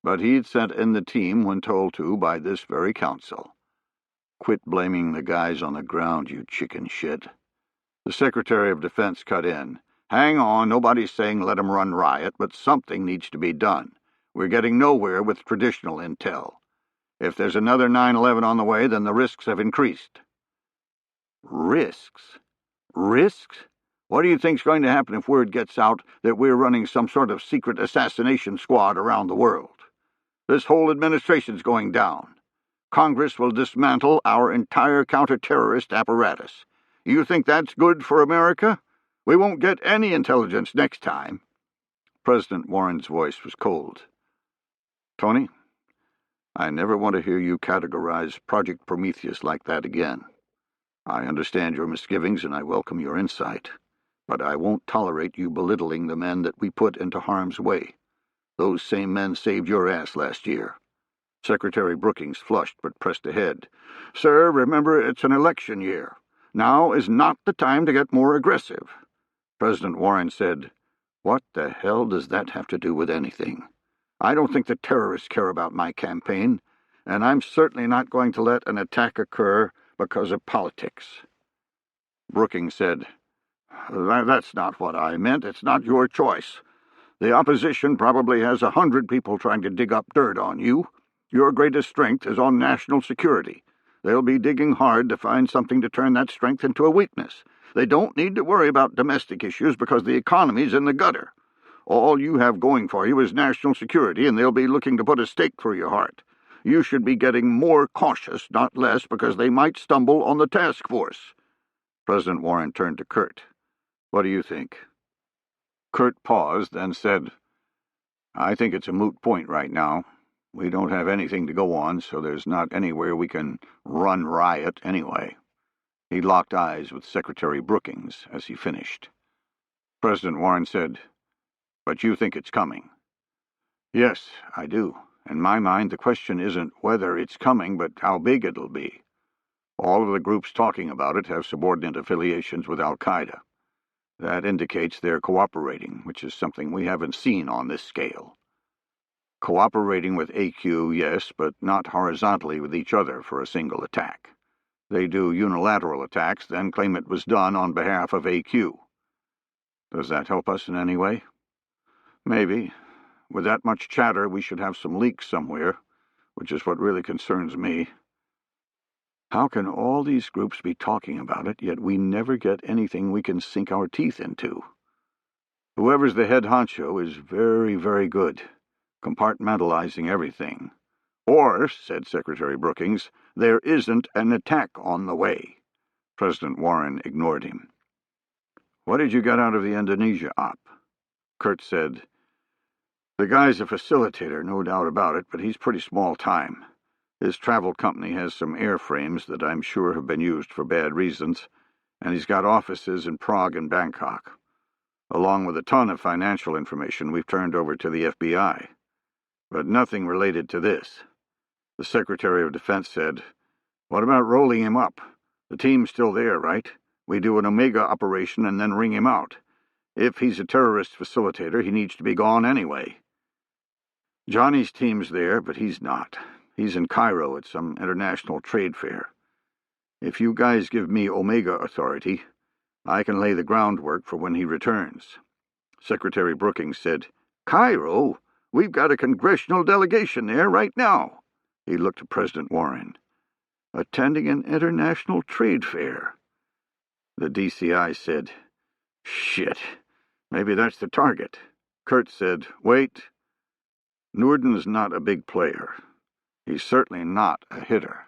but he'd sent in the team when told to by this very council. "Quit blaming the guys on the ground, you chicken shit." The Secretary of Defense cut in. "Hang on, nobody's saying let 'em run riot, but something needs to be done. We're getting nowhere with traditional intel. If there's another 9/11 on the way, then the risks have increased." "Risks? Risks? What do you think's going to happen if word gets out that we're running some sort of secret assassination squad around the world? This whole administration's going down. Congress will dismantle our entire counter-terrorist apparatus. You think that's good for America? We won't get any intelligence next time." President Warren's voice was cold. "Tony, I never want to hear you categorize Project Prometheus like that again. I understand your misgivings and I welcome your insight, but I won't tolerate you belittling the men that we put into harm's way. Those same men saved your ass last year." Secretary Brookings flushed but pressed ahead. "Sir, remember it's an election year. Now is not the time to get more aggressive." President Warren said, "What the hell does that have to do with anything? I don't think the terrorists care about my campaign, and I'm certainly not going to let an attack occur because of politics." Brookings said, "That's not what I meant. It's not your choice. The opposition probably has 100 people trying to dig up dirt on you. Your greatest strength is on national security. They'll be digging hard to find something to turn that strength into a weakness. They don't need to worry about domestic issues because the economy's in the gutter. All you have going for you is national security, and they'll be looking to put a stake through your heart. You should be getting more cautious, not less, because they might stumble on the task force." President Warren turned to Kurt. "What do you think?" Kurt paused, then said, "I think it's a moot point right now. We don't have anything to go on, so there's not anywhere we can run riot anyway." He locked eyes with Secretary Brookings as he finished. President Warren said, "But you think it's coming?" "Yes, I do. In my mind, the question isn't whether it's coming, but how big it'll be. All of the groups talking about it have subordinate affiliations with al-Qaeda. That indicates they're cooperating, which is something we haven't seen on this scale. Cooperating with AQ, yes, but not horizontally with each other for a single attack. They do unilateral attacks, then claim it was done on behalf of AQ. Does that help us in any way? Maybe. With that much chatter, we should have some leaks somewhere, which is what really concerns me. How can all these groups be talking about it, yet we never get anything we can sink our teeth into? Whoever's the head honcho is very, very good, compartmentalizing everything. Or, said Secretary Brookings, there isn't an attack on the way." President Warren ignored him. "What did you get out of the Indonesia op?" Kurt said, "The guy's a facilitator, no doubt about it, but he's pretty small time. His travel company has some airframes that I'm sure have been used for bad reasons, and he's got offices in Prague and Bangkok, along with a ton of financial information we've turned over to the FBI. But nothing related to this." The Secretary of Defense said, "What about rolling him up? The team's still there, right? We do an Omega operation and then ring him out. If he's a terrorist facilitator, he needs to be gone anyway." "Johnny's team's there, but he's not. He's in Cairo at some international trade fair. If you guys give me Omega authority, I can lay the groundwork for when he returns." Secretary Brookings said, "Cairo? We've got a congressional delegation there right now." He looked at President Warren. "Attending an international trade fair." The DCI said, "Shit, maybe that's the target." Kurt said, "Wait. Noorden's not a big player. He's certainly not a hitter.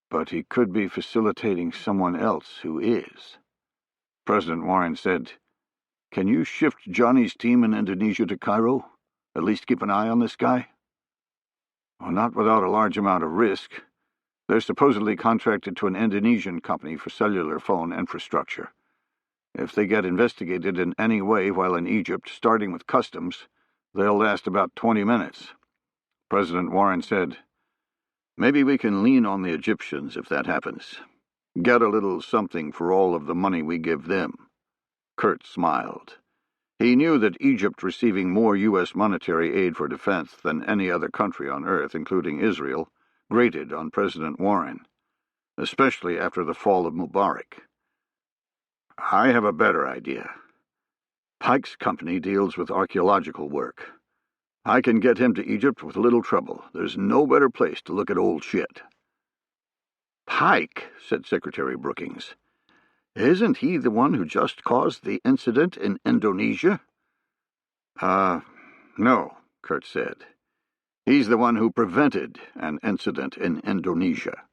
But he could be facilitating someone else who is." President Warren said, "Can you shift Johnny's team in Indonesia to Cairo? At least keep an eye on this guy?" "Well, not without a large amount of risk. They're supposedly contracted to an Indonesian company for cellular phone infrastructure. If they get investigated in any way while in Egypt, starting with customs, they'll last about 20 minutes. President Warren said, "Maybe we can lean on the Egyptians if that happens. Get a little something for all of the money we give them." Kurt smiled. He knew that Egypt receiving more U.S. monetary aid for defense than any other country on Earth, including Israel, grated on President Warren, especially after the fall of Mubarak. "I have a better idea. Pike's company deals with archaeological work. I can get him to Egypt with little trouble. There's no better place to look at old shit." "Pike," said Secretary Brookings. "Isn't he the one who just caused the incident in Indonesia?" No, Kurt said. "He's the one who prevented an incident in Indonesia."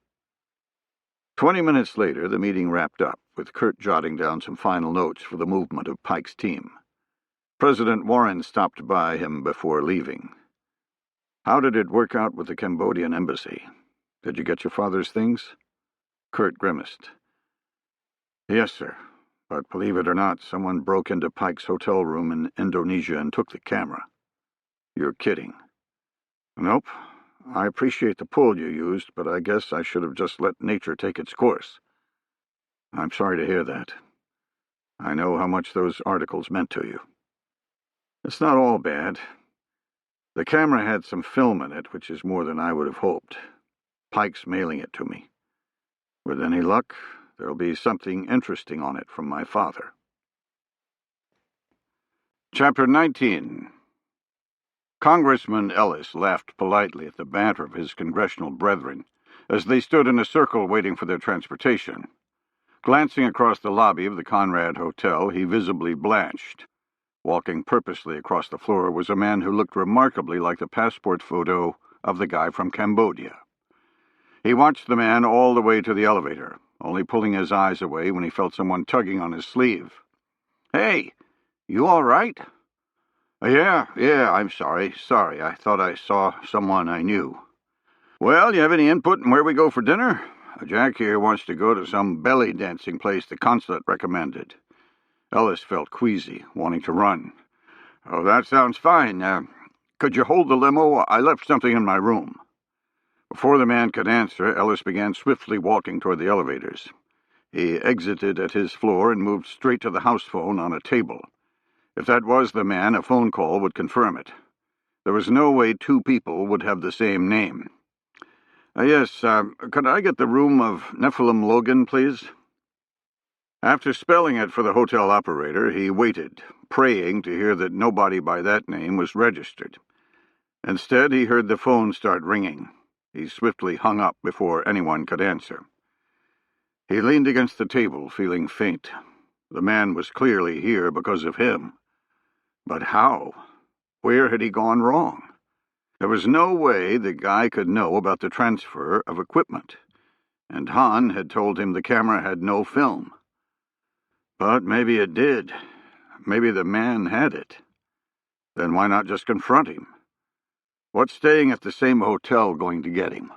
20 minutes later, the meeting wrapped up, with Kurt jotting down some final notes for the movement of Pike's team. President Warren stopped by him before leaving. "How did it work out with the Cambodian embassy? Did you get your father's things?" Kurt grimaced. "Yes, sir. But believe it or not, someone broke into Pike's hotel room in Indonesia and took the camera." "You're kidding." "Nope. I appreciate the pull you used, but I guess I should have just let nature take its course." "I'm sorry to hear that. I know how much those articles meant to you." "It's not all bad. The camera had some film in it, which is more than I would have hoped. Pike's mailing it to me. With any luck, there'll be something interesting on it from my father." Chapter 19. Congressman Ellis laughed politely at the banter of his congressional brethren as they stood in a circle waiting for their transportation. Glancing across the lobby of the Conrad Hotel, he visibly blanched. Walking purposely across the floor was a man who looked remarkably like the passport photo of the guy from Cambodia. He watched the man all the way to the elevator, only pulling his eyes away when he felt someone tugging on his sleeve. "Hey, you all right?" Yeah, I'm sorry. I thought I saw someone I knew." "Well, you have any input in where we go for dinner? Jack here wants to go to some belly dancing place the consulate recommended." Ellis felt queasy, wanting to run. "Oh, that sounds fine. Could you hold the limo? I left something in my room." Before the man could answer, Ellis began swiftly walking toward the elevators. He exited at his floor and moved straight to the house phone on a table. If that was the man, a phone call would confirm it. There was no way two people would have the same name. Yes, could I get the room of Pike Logan, please?" After spelling it for the hotel operator, he waited, praying to hear that nobody by that name was registered. Instead, he heard the phone start ringing. He swiftly hung up before anyone could answer. He leaned against the table, feeling faint. The man was clearly here because of him. But how? Where had he gone wrong? There was no way the guy could know about the transfer of equipment, and Han had told him the camera had no film. But maybe it did. Maybe the man had it. Then why not just confront him? What's staying at the same hotel going to get him?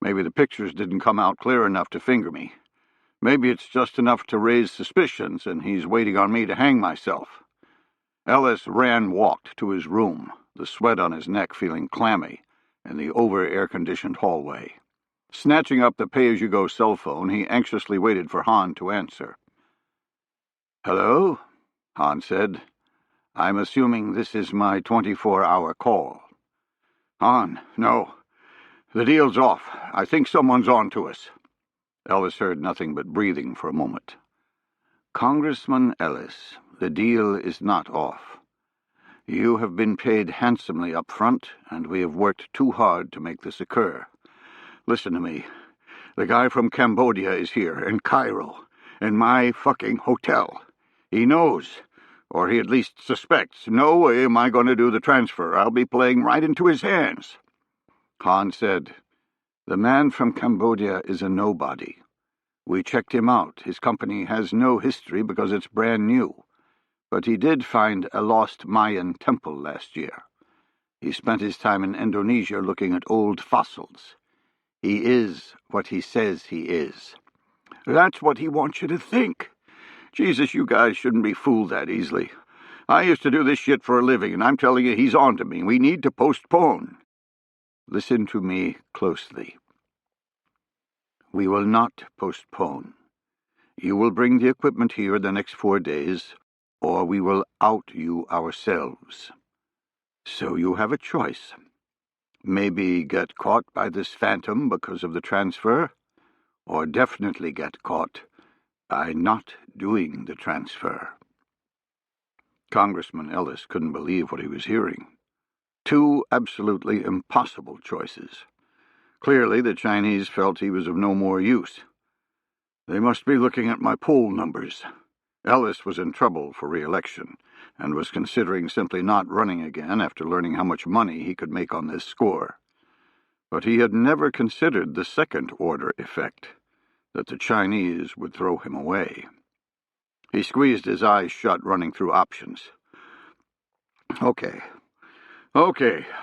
Maybe the pictures didn't come out clear enough to finger me. Maybe it's just enough to raise suspicions, and he's waiting on me to hang myself. Ellis walked to his room, the sweat on his neck feeling clammy, in the over-air-conditioned hallway. Snatching up the pay-as-you-go cell phone, he anxiously waited for Han to answer. "Hello?" Han said. "I'm assuming this is my 24-hour call." "Han, no. The deal's off. I think someone's on to us." Ellis heard nothing but breathing for a moment. "Congressman Ellis, the deal is not off. You have been paid handsomely up front, and we have worked too hard to make this occur. Listen to me. The guy from Cambodia is here, in Cairo, in my fucking hotel. He knows, or he at least suspects. No way am I going to do the transfer. I'll be playing right into his hands." Han said, "The man from Cambodia is a nobody. We checked him out. His company has no history because it's brand new. But he did find a lost Mayan temple last year. He spent his time in Indonesia looking at old fossils. He is what he says he is." "That's what he wants you to think. Jesus, you guys shouldn't be fooled that easily. I used to do this shit for a living, and I'm telling you he's on to me. We need to postpone." "Listen to me closely. We will not postpone. You will bring the equipment here the next 4 days, or we will out you ourselves. So you have a choice. Maybe get caught by this phantom because of the transfer, or definitely get caught by not doing the transfer." Congressman Ellis couldn't believe what he was hearing. Two absolutely impossible choices. Clearly, the Chinese felt he was of no more use. They must be looking at my poll numbers. Ellis was in trouble for re-election, and was considering simply not running again after learning how much money he could make on this score. But he had never considered the second-order effect. that the Chinese would throw him away. He squeezed his eyes shut, running through options. Okay,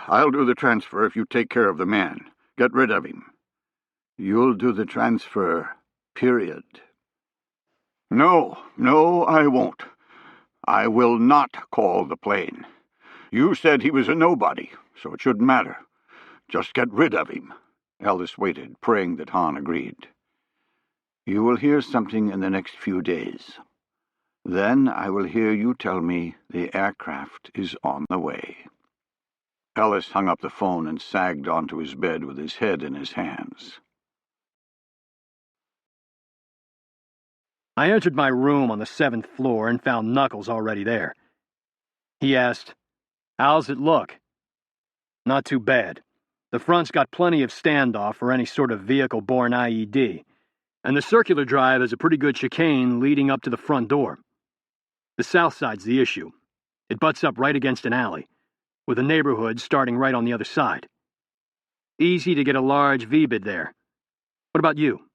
I'll do the transfer if you take care of the man. Get rid of him. You'll do the transfer, period. No, I won't. I will not call the plane. You said he was a nobody, so it shouldn't matter. Just get rid of him. Ellis waited, praying that Han agreed. You will hear something in the next few days. Then I will hear you tell me the aircraft is on the way. Ellis hung up the phone and sagged onto his bed with his head in his hands. I entered my room on the 7th floor and found Knuckles already there. He asked, "How's it look?" "Not too bad. The front's got plenty of standoff for any sort of vehicle-borne IED, and the circular drive has a pretty good chicane leading up to the front door. The south side's the issue. It butts up right against an alley, with a neighborhood starting right on the other side. Easy to get a large V-bid there. What about you?"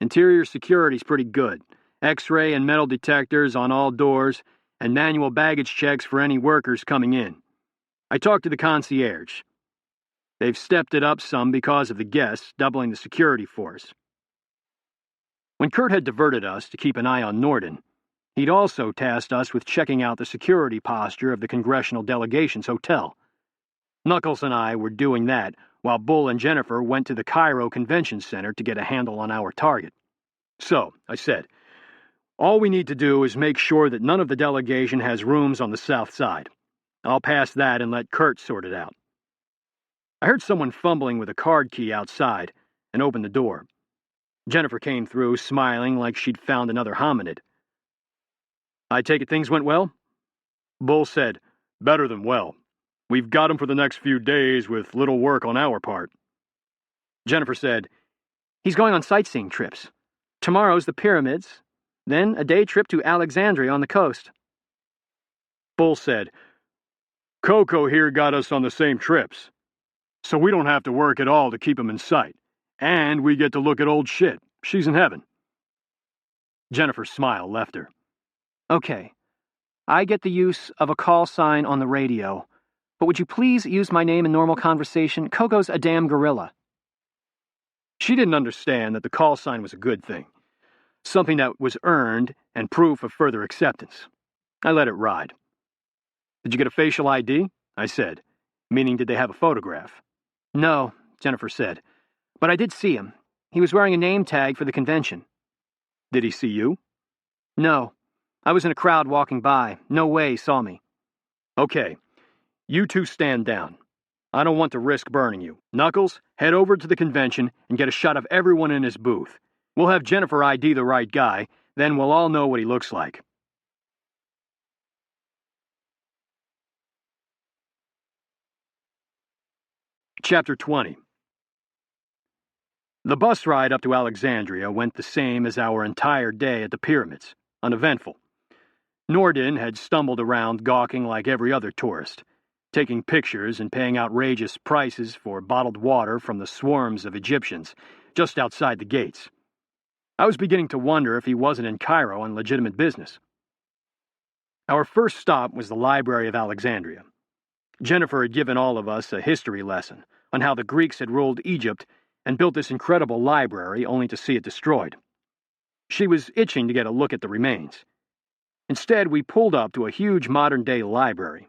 "Interior security's pretty good. X-ray and metal detectors on all doors, and manual baggage checks for any workers coming in. I talked to the concierge. They've stepped it up some because of the guests, doubling the security force." When Kurt had diverted us to keep an eye on Norden, he'd also tasked us with checking out the security posture of the congressional delegation's hotel. Knuckles and I were doing that while Bull and Jennifer went to the Cairo Convention Center to get a handle on our target. "So," I said, "all we need to do is make sure that none of the delegation has rooms on the south side. I'll pass that and let Kurt sort it out." I heard someone fumbling with a card key outside and opened the door. Jennifer came through, smiling like she'd found another hominid. "I take it things went well?" Bull said, "Better than well. We've got him for the next few days with little work on our part." Jennifer said, "He's going on sightseeing trips. Tomorrow's the pyramids, then a day trip to Alexandria on the coast." Bull said, "Coco here got us on the same trips, so we don't have to work at all to keep him in sight, and we get to look at old shit. She's in heaven." Jennifer's smile left her. "Okay, I get the use of a call sign on the radio, but would you please use my name in normal conversation? Coco's a damn gorilla." She didn't understand that the call sign was a good thing, something that was earned and proof of further acceptance. I let it ride. "Did you get a facial ID?" I said, meaning did they have a photograph. "No," Jennifer said, "but I did see him. He was wearing a name tag for the convention." "Did he see you?" "No. I was in a crowd walking by. No way he saw me." "Okay. You two stand down. I don't want to risk burning you. Knuckles, head over to the convention and get a shot of everyone in his booth. We'll have Jennifer ID the right guy, then we'll all know what he looks like." Chapter 20. The bus ride up to Alexandria went the same as our entire day at the pyramids, uneventful. Norden had stumbled around gawking like every other tourist, taking pictures and paying outrageous prices for bottled water from the swarms of Egyptians just outside the gates. I was beginning to wonder if he wasn't in Cairo on legitimate business. Our first stop was the Library of Alexandria. Jennifer had given all of us a history lesson on how the Greeks had ruled Egypt and built this incredible library only to see it destroyed. She was itching to get a look at the remains. Instead, we pulled up to a huge modern-day library.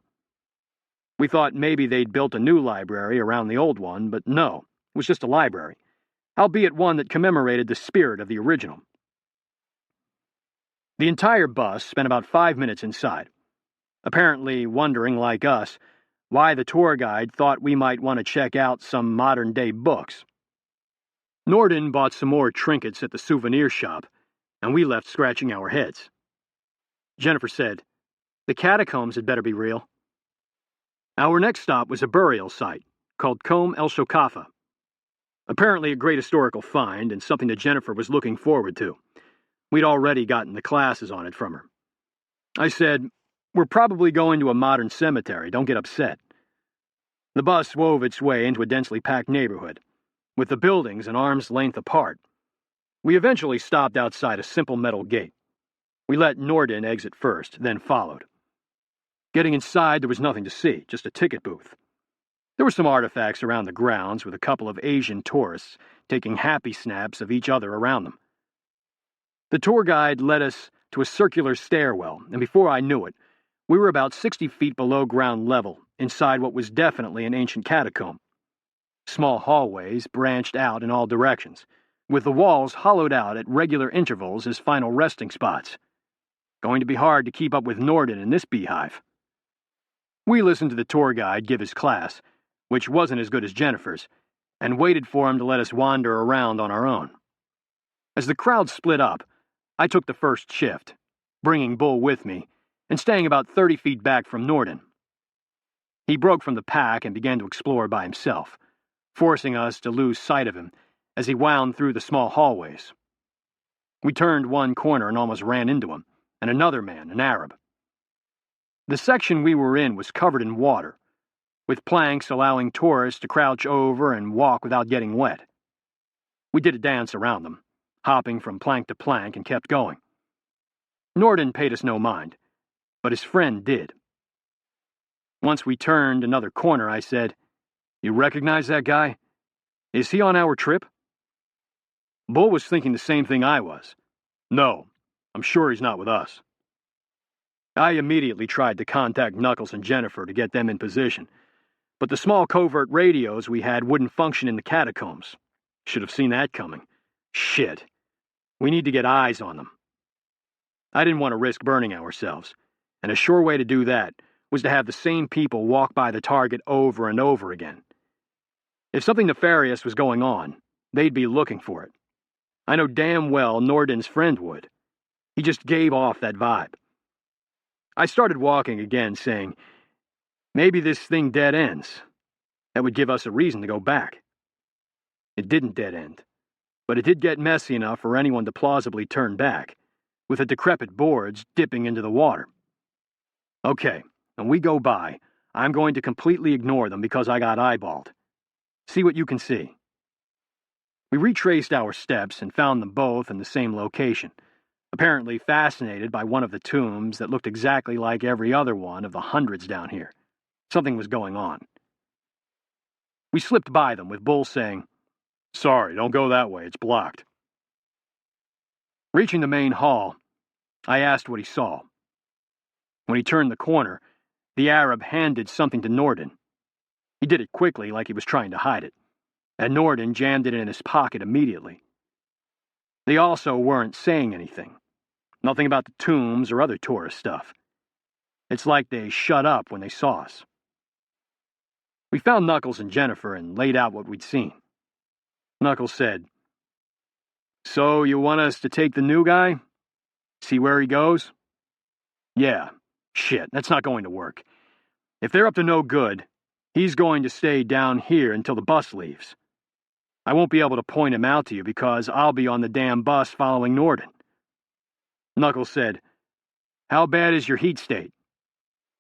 We thought maybe they'd built a new library around the old one, but no, it was just a library, albeit one that commemorated the spirit of the original. The entire bus spent about 5 minutes inside, apparently wondering, like us, why the tour guide thought we might want to check out some modern-day books. Norden bought some more trinkets at the souvenir shop, and we left scratching our heads. Jennifer said, "The catacombs had better be real." Our next stop was a burial site called Kom El Shokafa. Apparently a great historical find and something that Jennifer was looking forward to. We'd already gotten the classes on it from her. I said, "We're probably going to a modern cemetery, don't get upset." The bus wove its way into a densely packed neighborhood, with the buildings an arm's length apart. We eventually stopped outside a simple metal gate. We let Norden exit first, then followed. Getting inside, there was nothing to see, just a ticket booth. There were some artifacts around the grounds with a couple of Asian tourists taking happy snaps of each other around them. The tour guide led us to a circular stairwell, and before I knew it, we were about 60 feet below ground level, inside what was definitely an ancient catacomb. Small hallways branched out in all directions, with the walls hollowed out at regular intervals as final resting spots. Going to be hard to keep up with Norden in this beehive. We listened to the tour guide give his class, which wasn't as good as Jennifer's, and waited for him to let us wander around on our own. As the crowd split up, I took the first shift, bringing Bull with me, and staying about 30 feet back from Norden. He broke from the pack and began to explore by himself, forcing us to lose sight of him as he wound through the small hallways. We turned one corner and almost ran into him, and another man, an Arab. The section we were in was covered in water, with planks allowing tourists to crouch over and walk without getting wet. We did a dance around them, hopping from plank to plank, and kept going. Norden paid us no mind, but his friend did. Once we turned another corner, I said, "You recognize that guy? Is he on our trip?" Bull was thinking the same thing I was. "No, I'm sure he's not with us." I immediately tried to contact Knuckles and Jennifer to get them in position, but the small covert radios we had wouldn't function in the catacombs. Should have seen that coming. Shit. We need to get eyes on them. I didn't want to risk burning ourselves, and a sure way to do that was to have the same people walk by the target over and over again. If something nefarious was going on, they'd be looking for it. I know damn well Norden's friend would. He just gave off that vibe. I started walking again, saying, maybe this thing dead ends. That would give us a reason to go back. It didn't dead end, but it did get messy enough for anyone to plausibly turn back, with the decrepit boards dipping into the water. Okay, when we go by, I'm going to completely ignore them because I got eyeballed. See what you can see. We retraced our steps and found them both in the same location, apparently fascinated by one of the tombs that looked exactly like every other one of the hundreds down here. Something was going on. We slipped by them with Bull saying, "Sorry, don't go that way, it's blocked." Reaching the main hall, I asked what he saw. When he turned the corner, the Arab handed something to Norden. He did it quickly, like he was trying to hide it, and Norden jammed it in his pocket immediately. They also weren't saying anything. Nothing about the tombs or other tourist stuff. It's like they shut up when they saw us. We found Knuckles and Jennifer and laid out what we'd seen. Knuckles said, "So you want us to take the new guy? See where he goes?" "Yeah. Shit, that's not going to work. If they're up to no good, he's going to stay down here until the bus leaves. I won't be able to point him out to you because I'll be on the damn bus following Norden." Knuckles said, "How bad is your heat state?"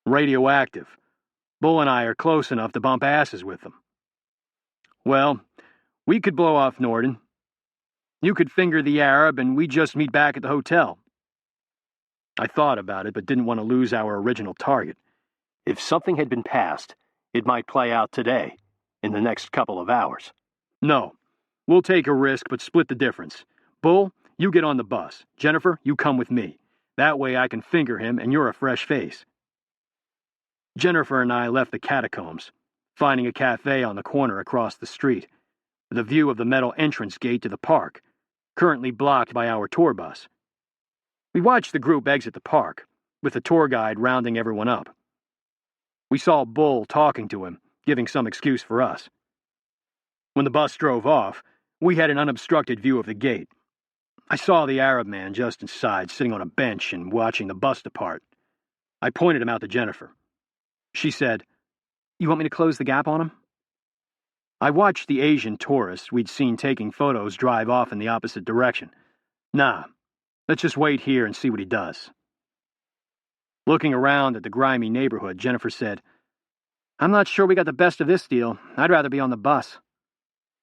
"Radioactive. Bull and I are close enough to bump asses with them." "Well, we could blow off Norden. You could finger the Arab and we'd just meet back at the hotel." I thought about it but didn't want to lose our original target. If something had been passed, it might play out today, in the next couple of hours. "No, we'll take a risk but split the difference. Bull, you get on the bus. Jennifer, you come with me. That way I can finger him and you're a fresh face." Jennifer and I left the catacombs, finding a cafe on the corner across the street, with a view of the metal entrance gate to the park, currently blocked by our tour bus. We watched the group exit the park, with the tour guide rounding everyone up. We saw Bull talking to him, giving some excuse for us. When the bus drove off, we had an unobstructed view of the gate. I saw the Arab man just inside, sitting on a bench and watching the bus depart. I pointed him out to Jennifer. She said, "You want me to close the gap on him?" I watched the Asian tourists we'd seen taking photos drive off in the opposite direction. "Nah, let's just wait here and see what he does." Looking around at the grimy neighborhood, Jennifer said, "I'm not sure we got the best of this deal. I'd rather be on the bus."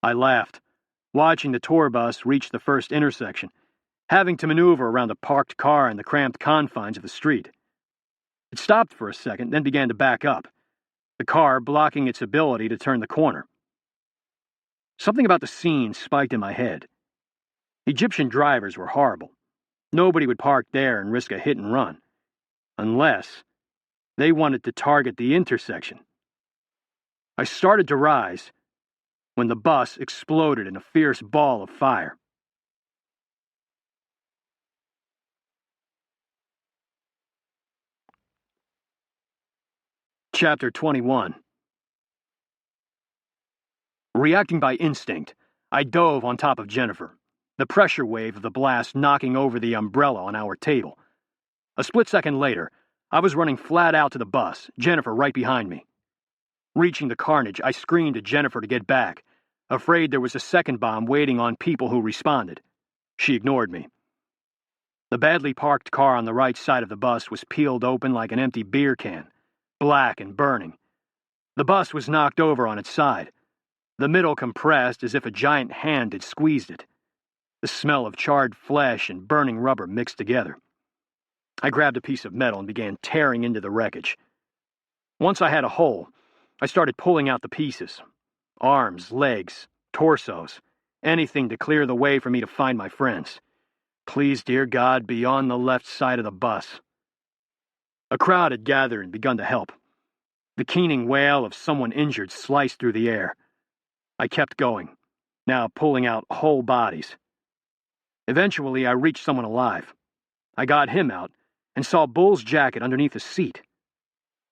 I laughed. watching the tour bus reach the first intersection, having to maneuver around a parked car in the cramped confines of the street. It stopped for a second, then began to back up, the car blocking its ability to turn the corner. Something about the scene spiked in my head. Egyptian drivers were horrible. Nobody would park there and risk a hit and run, unless they wanted to target the intersection. I started to rise when the bus exploded in a fierce ball of fire. Chapter 21. Reacting by instinct, I dove on top of Jennifer, the pressure wave of the blast knocking over the umbrella on our table. A split second later, I was running flat out to the bus, Jennifer right behind me. Reaching the carnage, I screamed at Jennifer to get back, afraid there was a second bomb waiting on people who responded. She ignored me. The badly parked car on the right side of the bus was peeled open like an empty beer can, black and burning. The bus was knocked over on its side, the middle compressed as if a giant hand had squeezed it. The smell of charred flesh and burning rubber mixed together. I grabbed a piece of metal and began tearing into the wreckage. Once I had a hole, I started pulling out the pieces. Arms, legs, torsos, anything to clear the way for me to find my friends. Please, dear God, be on the left side of the bus. A crowd had gathered and begun to help. The keening wail of someone injured sliced through the air. I kept going, now pulling out whole bodies. Eventually, I reached someone alive. I got him out and saw Bull's jacket underneath a seat.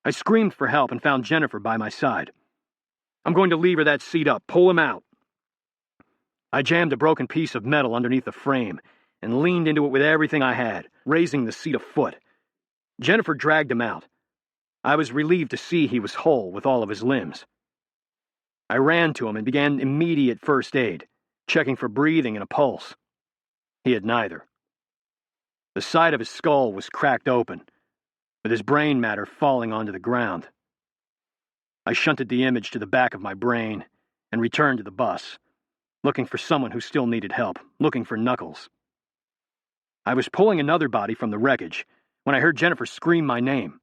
I screamed for help and found Jennifer by my side. I'm going to lever that seat up. Pull him out. I jammed a broken piece of metal underneath the frame and leaned into it with everything I had, raising the seat a foot. Jennifer dragged him out. I was relieved to see he was whole with all of his limbs. I ran to him and began immediate first aid, checking for breathing and a pulse. He had neither. The side of his skull was cracked open, with his brain matter falling onto the ground. I shunted the image to the back of my brain and returned to the bus, looking for someone who still needed help, looking for Knuckles. I was pulling another body from the wreckage when I heard Jennifer scream my name.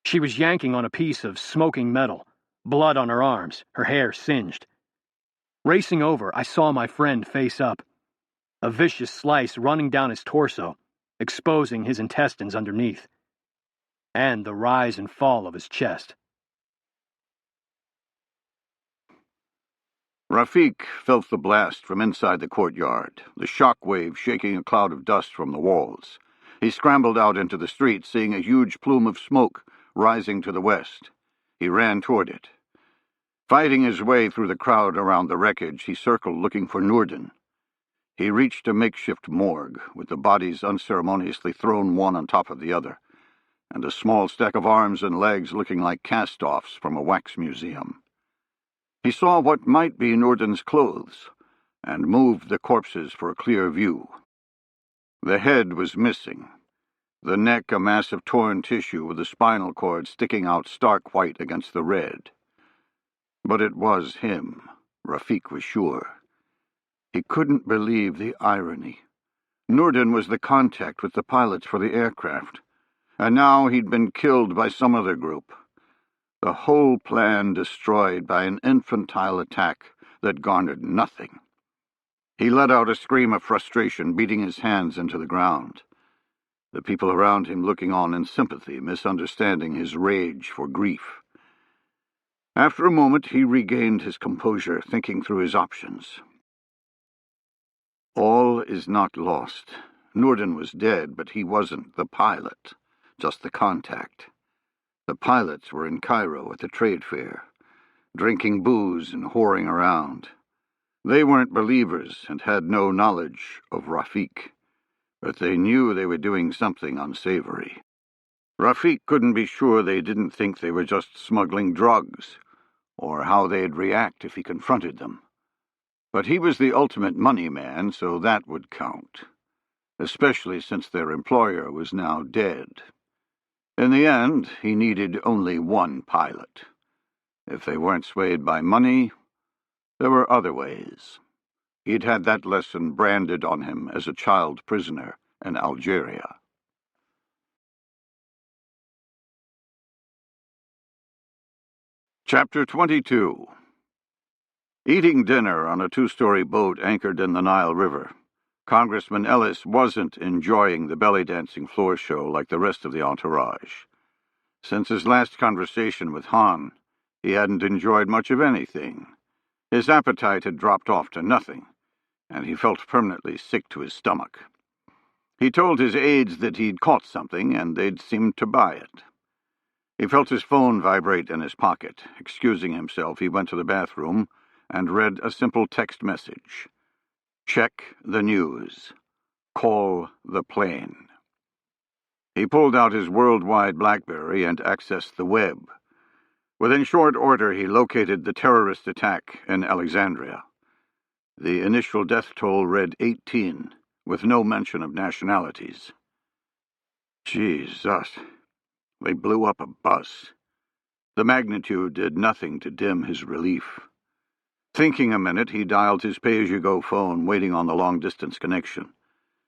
She was yanking on a piece of smoking metal, blood on her arms, her hair singed. Racing over, I saw my friend face up, a vicious slice running down his torso, exposing his intestines underneath, and the rise and fall of his chest. Rafik felt the blast from inside the courtyard, the shock wave shaking a cloud of dust from the walls. He scrambled out into the street, seeing a huge plume of smoke rising to the west. He ran toward it. Fighting his way through the crowd around the wreckage, he circled looking for Noorden. He reached a makeshift morgue, with the bodies unceremoniously thrown one on top of the other, and a small stack of arms and legs looking like cast-offs from a wax museum. He saw what might be Noorden's clothes, and moved the corpses for a clear view. The head was missing, the neck a mass of torn tissue with the spinal cord sticking out stark white against the red. But it was him, Rafik was sure. He couldn't believe the irony. Noorden was the contact with the pilots for the aircraft, and now he'd been killed by some other group. The whole plan destroyed by an infantile attack that garnered nothing. He let out a scream of frustration, beating his hands into the ground. The people around him looking on in sympathy, misunderstanding his rage for grief. After a moment, he regained his composure, thinking through his options. All is not lost. Noorden was dead, but he wasn't the pilot, just the contact. The pilots were in Cairo at the trade fair, drinking booze and whoring around. They weren't believers and had no knowledge of Rafik, but they knew they were doing something unsavory. Rafik couldn't be sure they didn't think they were just smuggling drugs, or how they'd react if he confronted them. But he was the ultimate money man, so that would count, especially since their employer was now dead. In the end, he needed only one pilot. If they weren't swayed by money, there were other ways. He'd had that lesson branded on him as a child prisoner in Algeria. Chapter 22. Eating dinner on a two-story boat anchored in the Nile River, Congressman Ellis wasn't enjoying the belly-dancing floor show like the rest of the entourage. Since his last conversation with Hahn, he hadn't enjoyed much of anything. His appetite had dropped off to nothing, and he felt permanently sick to his stomach. He told his aides that he'd caught something, and they'd seemed to buy it. He felt his phone vibrate in his pocket. Excusing himself, he went to the bathroom and read a simple text message. Check the news. Call the plane. He pulled out his worldwide BlackBerry and accessed the web. Within short order, he located the terrorist attack in Alexandria. The initial death toll read 18, with no mention of nationalities. Jesus. They blew up a bus. The magnitude did nothing to dim his relief. Thinking a minute, he dialed his pay-as-you-go phone, waiting on the long-distance connection.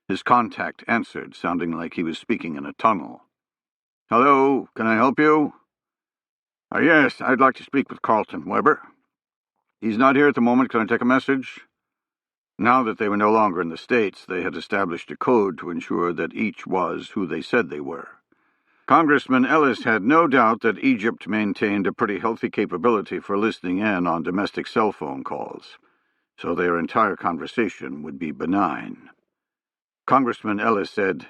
His contact answered, sounding like he was speaking in a tunnel. Hello, can I help you? Yes, I'd like to speak with Carlton Weber. He's not here at the moment. Can I take a message? Now that they were no longer in the States, they had established a code to ensure that each was who they said they were. Congressman Ellis had no doubt that Egypt maintained a pretty healthy capability for listening in on domestic cell phone calls, so their entire conversation would be benign. Congressman Ellis said,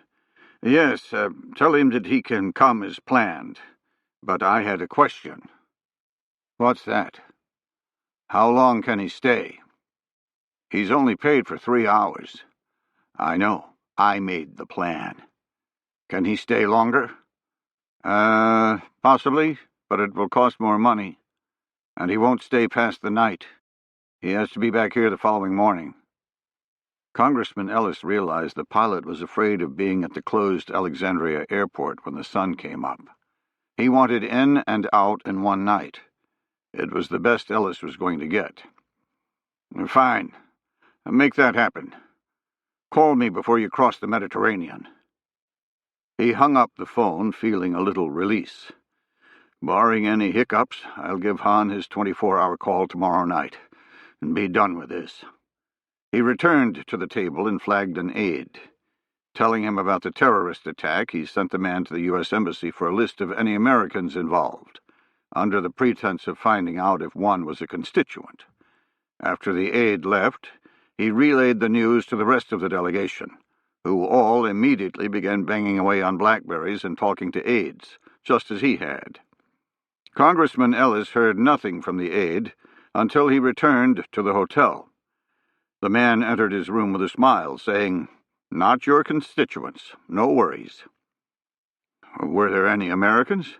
Yes, tell him that he can come as planned, but I had a question. What's that? How long can he stay? He's only paid for 3 hours. I know. I made the plan. Can he stay longer? Possibly, but it will cost more money. And he won't stay past the night. He has to be back here the following morning. Congressman Ellis realized the pilot was afraid of being at the closed Alexandria airport when the sun came up. He wanted in and out in one night. It was the best Ellis was going to get. Fine. Make that happen. Call me before you cross the Mediterranean. He hung up the phone, feeling a little release. Barring any hiccups, I'll give Hahn his 24-hour call tomorrow night, and be done with this. He returned to the table and flagged an aide. Telling him about the terrorist attack, he sent the man to the U.S. Embassy for a list of any Americans involved, under the pretense of finding out if one was a constituent. After the aide left, he relayed the news to the rest of the delegation, who all immediately began banging away on BlackBerries and talking to aides, just as he had. Congressman Ellis heard nothing from the aide until he returned to the hotel. The man entered his room with a smile, saying, Not your constituents. No worries. Were there any Americans?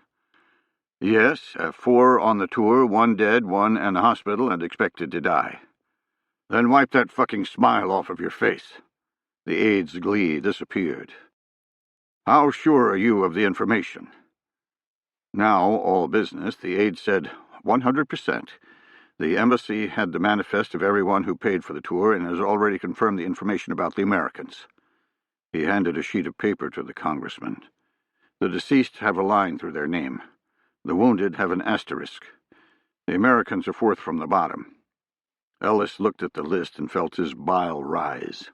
Yes, 4 on the tour, 1 dead, 1 in the hospital and expected to die. Then wipe that fucking smile off of your face. The aide's glee disappeared. How sure are you of the information? Now, all business, the aide said 100%. The embassy had the manifest of everyone who paid for the tour and has already confirmed the information about the Americans. He handed a sheet of paper to the congressman. The deceased have a line through their name. The wounded have an asterisk. The Americans are 4th from the bottom. Ellis looked at the list and felt his bile rise.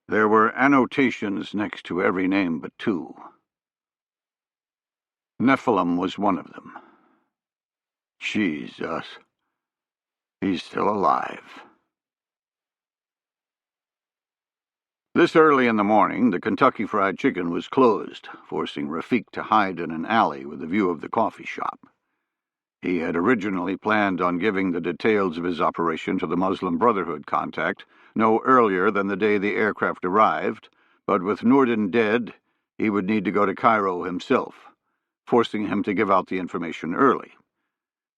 There were annotations next to every name but 2. Nephilim was one of them. Jesus. He's still alive. This early in the morning, the Kentucky Fried Chicken was closed, forcing Rafik to hide in an alley with a view of the coffee shop. He had originally planned on giving the details of his operation to the Muslim Brotherhood contact no earlier than the day the aircraft arrived, but with Noordan dead, he would need to go to Cairo himself, forcing him to give out the information early.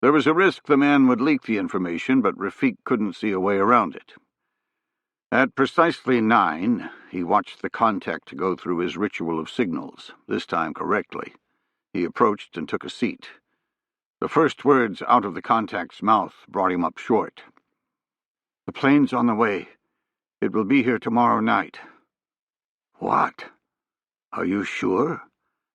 There was a risk the man would leak the information, but Rafik couldn't see a way around it. At precisely 9, he watched the contact go through his ritual of signals, this time correctly. He approached and took a seat. The first words out of the contact's mouth brought him up short. The plane's on the way. It will be here tomorrow night." "What? Are you sure?"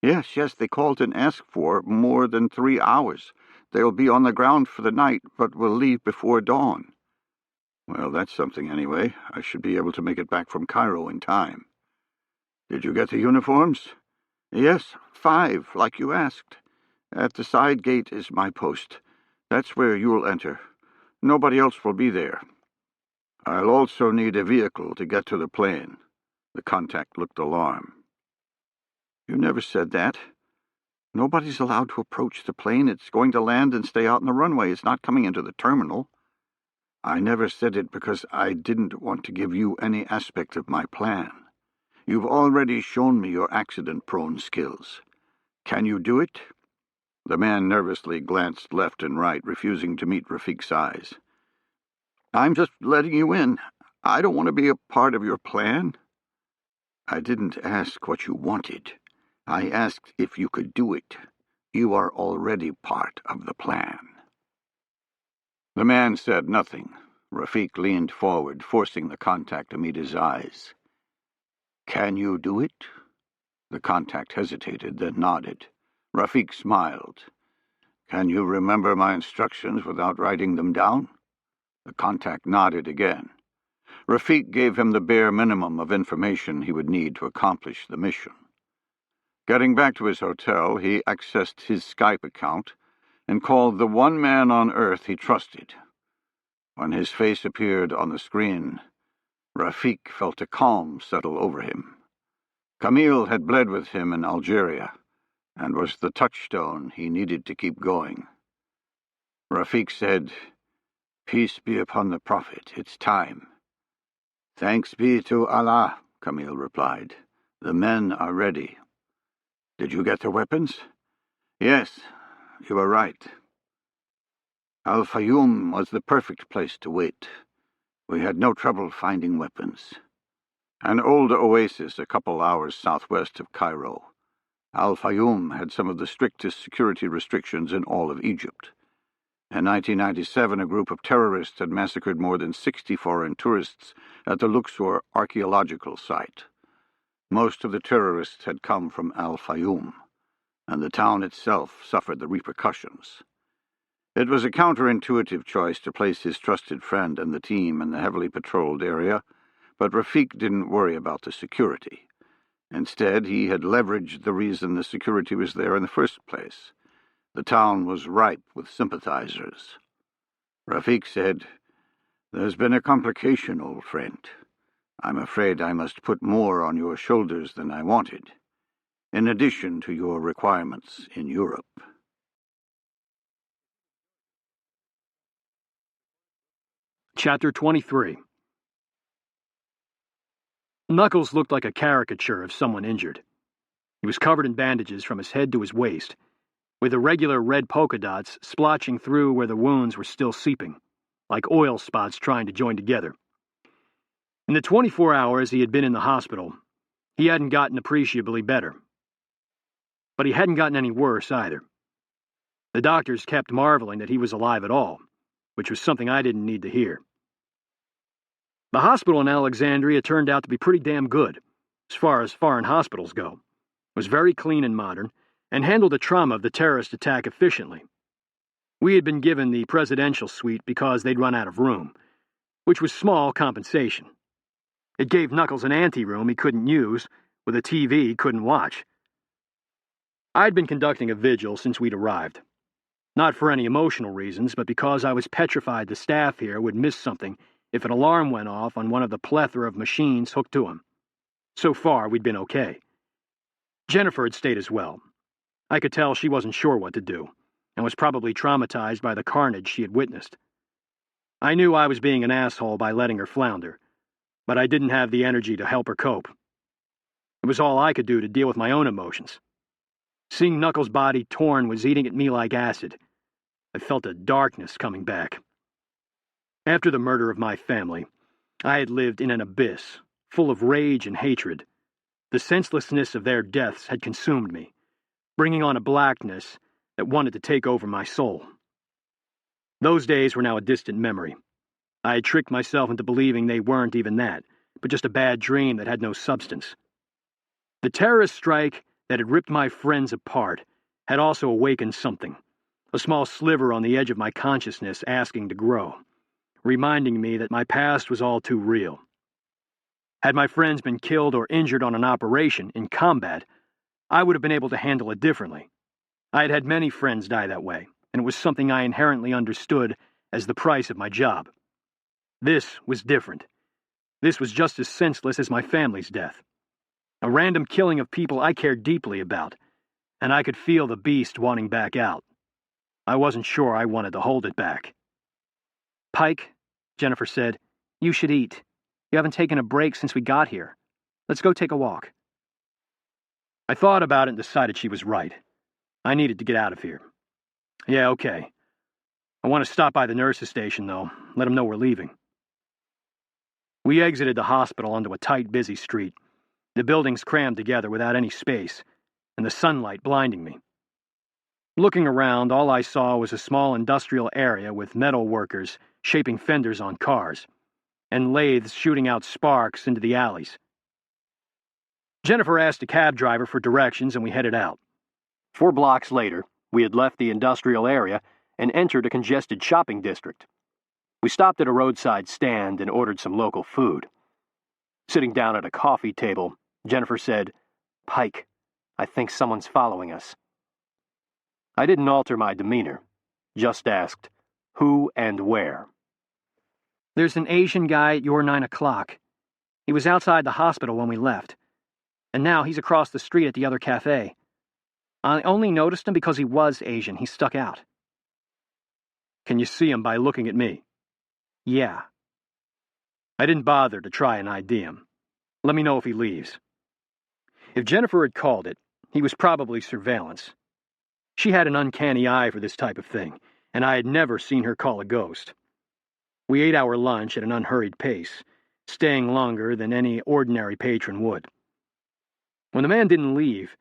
Yes, they called and asked for more than 3 hours. They'll be on the ground for the night, but will leave before dawn." "Well, that's something anyway. I should be able to make it back from Cairo in time." "Did you get the uniforms?" "Yes, 5, like you asked. At the side gate is my post. That's where you'll enter. Nobody else will be there." "I'll also need a vehicle to get to the plane." The contact looked alarmed. "You never said that. Nobody's allowed to approach the plane. It's going to land and stay out on the runway. It's not coming into the terminal." "I never said it because I didn't want to give you any aspect of my plan. You've already shown me your accident-prone skills. Can you do it?" The man nervously glanced left and right, refusing to meet Rafiq's eyes. "I'm just letting you in. I don't want to be a part of your plan." "I didn't ask what you wanted. I asked if you could do it. You are already part of the plan." The man said nothing. Rafiq leaned forward, forcing the contact to meet his eyes. "Can you do it?" The contact hesitated, then nodded. Rafiq smiled. "Can you remember my instructions without writing them down?" The contact nodded again. Rafiq gave him the bare minimum of information he would need to accomplish the mission. Getting back to his hotel, he accessed his Skype account and called the one man on Earth he trusted. When his face appeared on the screen, Rafiq felt a calm settle over him. Camille had bled with him in Algeria and was the touchstone he needed to keep going. Rafiq said, "Peace be upon the Prophet. It's time." "Thanks be to Allah," Camille replied. "The men are ready." "Did you get the weapons?" "Yes, you were right. Al-Fayoum was the perfect place to wait. We had no trouble finding weapons. An old oasis a couple hours southwest of Cairo. Al-Fayoum had some of the strictest security restrictions in all of Egypt. In 1997, a group of terrorists had massacred more than 60 foreign tourists at the Luxor archaeological site. Most of the terrorists had come from Al-Fayoum, and the town itself suffered the repercussions. It was a counterintuitive choice to place his trusted friend and the team in the heavily patrolled area, but Rafiq didn't worry about the security. Instead, he had leveraged the reason the security was there in the first place. The town was ripe with sympathizers. Rafiq said, "There's been a complication, old friend. I'm afraid I must put more on your shoulders than I wanted, in addition to your requirements in Europe." Chapter 23. Knuckles looked like a caricature of someone injured. He was covered in bandages from his head to his waist, with irregular red polka dots splotching through where the wounds were still seeping, like oil spots trying to join together. In the 24 hours he had been in the hospital, he hadn't gotten appreciably better. But he hadn't gotten any worse either. The doctors kept marveling that he was alive at all, which was something I didn't need to hear. The hospital in Alexandria turned out to be pretty damn good, as far as foreign hospitals go. It was very clean and modern, and handled the trauma of the terrorist attack efficiently. We had been given the presidential suite because they'd run out of room, which was small compensation. It gave Knuckles an anteroom he couldn't use, with a TV he couldn't watch. I'd been conducting a vigil since we'd arrived. Not for any emotional reasons, but because I was petrified the staff here would miss something if an alarm went off on one of the plethora of machines hooked to them. So far, we'd been okay. Jennifer had stayed as well. I could tell she wasn't sure what to do, and was probably traumatized by the carnage she had witnessed. I knew I was being an asshole by letting her flounder, but I didn't have the energy to help her cope. It was all I could do to deal with my own emotions. Seeing Knuckles' body torn was eating at me like acid. I felt a darkness coming back. After the murder of my family, I had lived in an abyss, full of rage and hatred. The senselessness of their deaths had consumed me, bringing on a blackness that wanted to take over my soul. Those days were now a distant memory. I had tricked myself into believing they weren't even that, but just a bad dream that had no substance. The terrorist strike that had ripped my friends apart had also awakened something, a small sliver on the edge of my consciousness asking to grow, reminding me that my past was all too real. Had my friends been killed or injured on an operation, in combat, I would have been able to handle it differently. I had had many friends die that way, and it was something I inherently understood as the price of my job. This was different. This was just as senseless as my family's death. A random killing of people I cared deeply about, and I could feel the beast wanting back out. I wasn't sure I wanted to hold it back. "Pike," Jennifer said, "you should eat. You haven't taken a break since we got here. Let's go take a walk." I thought about it and decided she was right. I needed to get out of here. "Yeah, okay. I want to stop by the nurse's station, though. Let them know we're leaving." We exited the hospital onto a tight, busy street. The buildings crammed together without any space, and the sunlight blinding me. Looking around, all I saw was a small industrial area with metal workers shaping fenders on cars, and lathes shooting out sparks into the alleys. Jennifer asked a cab driver for directions, and we headed out. 4 blocks later, we had left the industrial area and entered a congested shopping district. We stopped at a roadside stand and ordered some local food. Sitting down at a coffee table, Jennifer said, "Pike, I think someone's following us." I didn't alter my demeanor, just asked, "Who and where?" "There's an Asian guy at your 9 o'clock. He was outside the hospital when we left, and now he's across the street at the other cafe. I only noticed him because he was Asian. He stuck out." "Can you see him by looking at me?" "Yeah." I didn't bother to try and ID him. Let me know if he leaves. If Jennifer had called it, he was probably surveillance. She had an uncanny eye for this type of thing, and I had never seen her call a ghost. We ate our lunch at an unhurried pace, staying longer than any ordinary patron would. When the man didn't leave,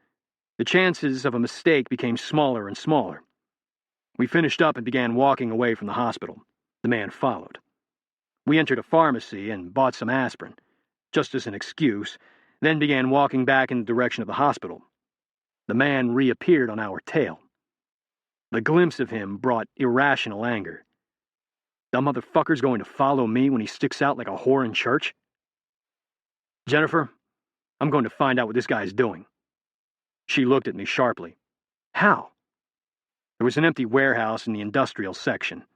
the chances of a mistake became smaller and smaller. We finished up and began walking away from the hospital. The man followed. We entered a pharmacy and bought some aspirin, just as an excuse, then began walking back in the direction of the hospital. The man reappeared on our tail. The glimpse of him brought irrational anger. The motherfucker's going to follow me when he sticks out like a whore in church? "Jennifer, I'm going to find out what this guy's doing." She looked at me sharply. "How?" There was an empty warehouse in the industrial section.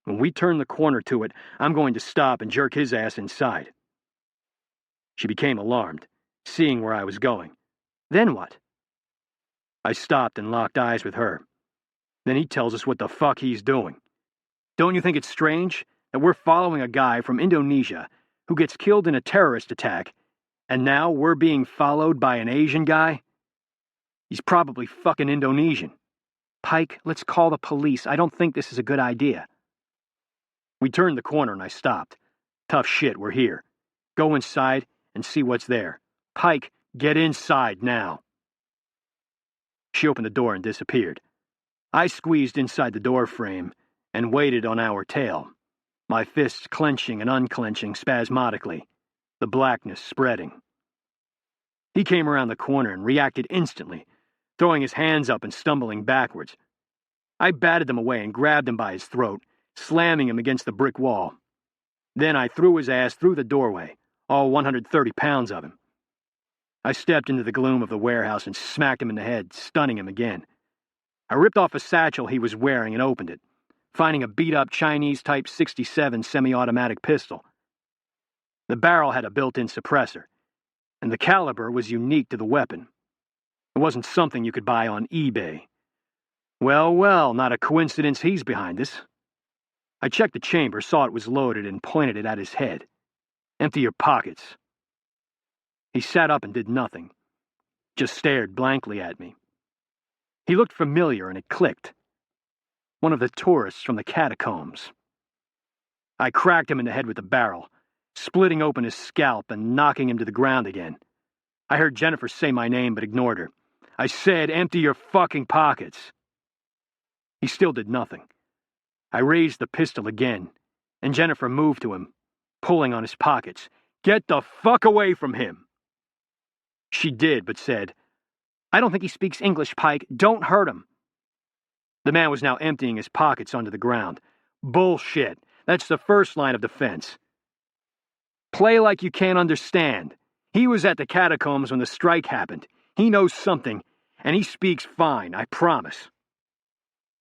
When we turn the corner to it, I'm going to stop and jerk his ass inside. She became alarmed, seeing where I was going. "Then what?" I stopped and locked eyes with her. Then he tells us what the fuck he's doing. Don't you think it's strange that we're following a guy from Indonesia who gets killed in a terrorist attack, and now we're being followed by an Asian guy? He's probably fucking Indonesian. "Pike, let's call the police. I don't think this is a good idea." We turned the corner and I stopped. "Tough shit, we're here. Go inside and see what's there. Pike, get inside now." She opened the door and disappeared. I squeezed inside the door frame and waited on our tail, my fists clenching and unclenching spasmodically, the blackness spreading. He came around the corner and reacted instantly, throwing his hands up and stumbling backwards. I batted him away and grabbed him by his throat, slamming him against the brick wall. Then I threw his ass through the doorway, all 130 pounds of him. I stepped into the gloom of the warehouse and smacked him in the head, stunning him again. I ripped off a satchel he was wearing and opened it, finding a beat-up Chinese Type 67 semi-automatic pistol. The barrel had a built-in suppressor, and the caliber was unique to the weapon. It wasn't something you could buy on eBay. Well, not a coincidence he's behind this. I checked the chamber, saw it was loaded, and pointed it at his head. "Empty your pockets." He sat up and did nothing, just stared blankly at me. He looked familiar, and it clicked. One of the tourists from the catacombs. I cracked him in the head with the barrel, splitting open his scalp and knocking him to the ground again. I heard Jennifer say my name but ignored her. I said, "Empty your fucking pockets." He still did nothing. I raised the pistol again, and Jennifer moved to him, pulling on his pockets. Get the fuck away from him. She did, but said, I don't think he speaks English, Pike. Don't hurt him. The man was now emptying his pockets onto the ground. Bullshit. That's the first line of defense. Play like you can't understand. He was at the catacombs when the strike happened. He knows something, and he speaks fine, I promise.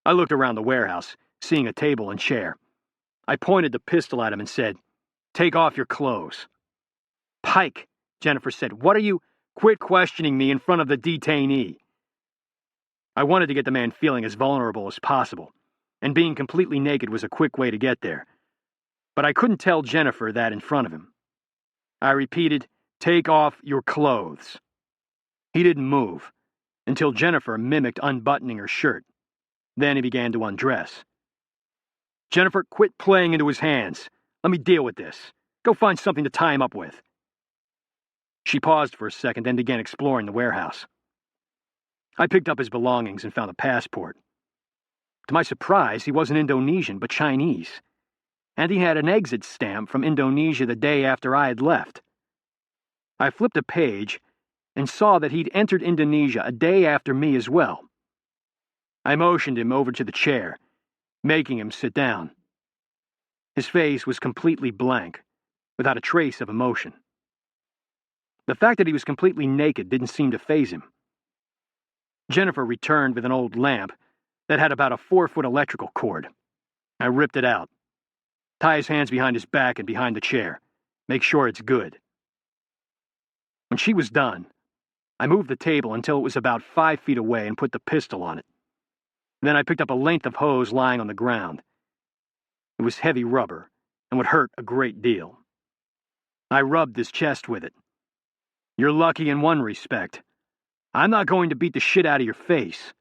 I looked around the warehouse, seeing a table and chair. I pointed the pistol at him and said, Take off your clothes. Pike, Jennifer said, what are you... Quit questioning me in front of the detainee. I wanted to get the man feeling as vulnerable as possible, and being completely naked was a quick way to get there. But I couldn't tell Jennifer that in front of him. I repeated, Take off your clothes. He didn't move, until Jennifer mimicked unbuttoning her shirt. Then he began to undress. Jennifer, quit playing into his hands. Let me deal with this. Go find something to tie him up with. She paused for a second, then began exploring the warehouse. I picked up his belongings and found a passport. To my surprise, he wasn't Indonesian, but Chinese. And he had an exit stamp from Indonesia the day after I had left. I flipped a page and saw that he'd entered Indonesia a day after me as well. I motioned him over to the chair, making him sit down. His face was completely blank, without a trace of emotion. The fact that he was completely naked didn't seem to faze him. Jennifer returned with an old lamp that had about a 4-foot electrical cord. I ripped it out. Tie his hands behind his back and behind the chair. Make sure it's good. When she was done, I moved the table until it was about 5 feet away and put the pistol on it. Then I picked up a length of hose lying on the ground. It was heavy rubber and would hurt a great deal. I rubbed his chest with it. You're lucky in one respect. I'm not going to beat the shit out of your face.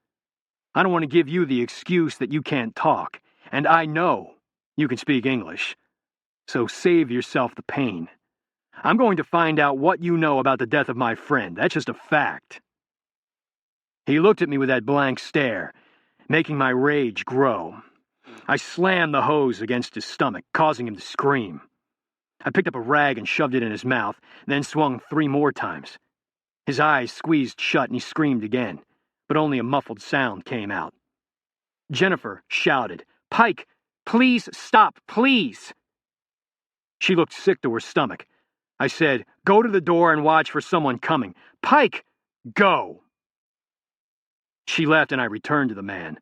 I don't want to give you the excuse that you can't talk, and I know you can speak English. So save yourself the pain. I'm going to find out what you know about the death of my friend. That's just a fact. He looked at me with that blank stare, making my rage grow. I slammed the hose against his stomach, causing him to scream. I picked up a rag and shoved it in his mouth, then swung 3 more times. His eyes squeezed shut and he screamed again, but only a muffled sound came out. Jennifer shouted, Pike, please stop, please! She looked sick to her stomach. I said, Go to the door and watch for someone coming. Pike, go! She left and I returned to the man.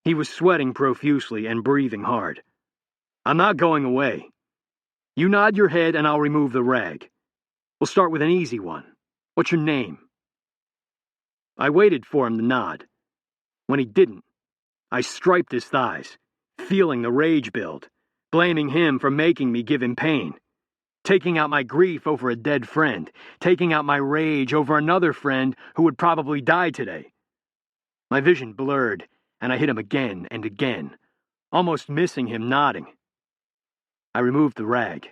He was sweating profusely and breathing hard. I'm not going away. You nod your head and I'll remove the rag. We'll start with an easy one. What's your name? I waited for him to nod. When he didn't, I striped his thighs, feeling the rage build, blaming him for making me give him pain, taking out my grief over a dead friend, taking out my rage over another friend who would probably die today. My vision blurred, and I hit him again and again, almost missing him nodding. I removed the rag.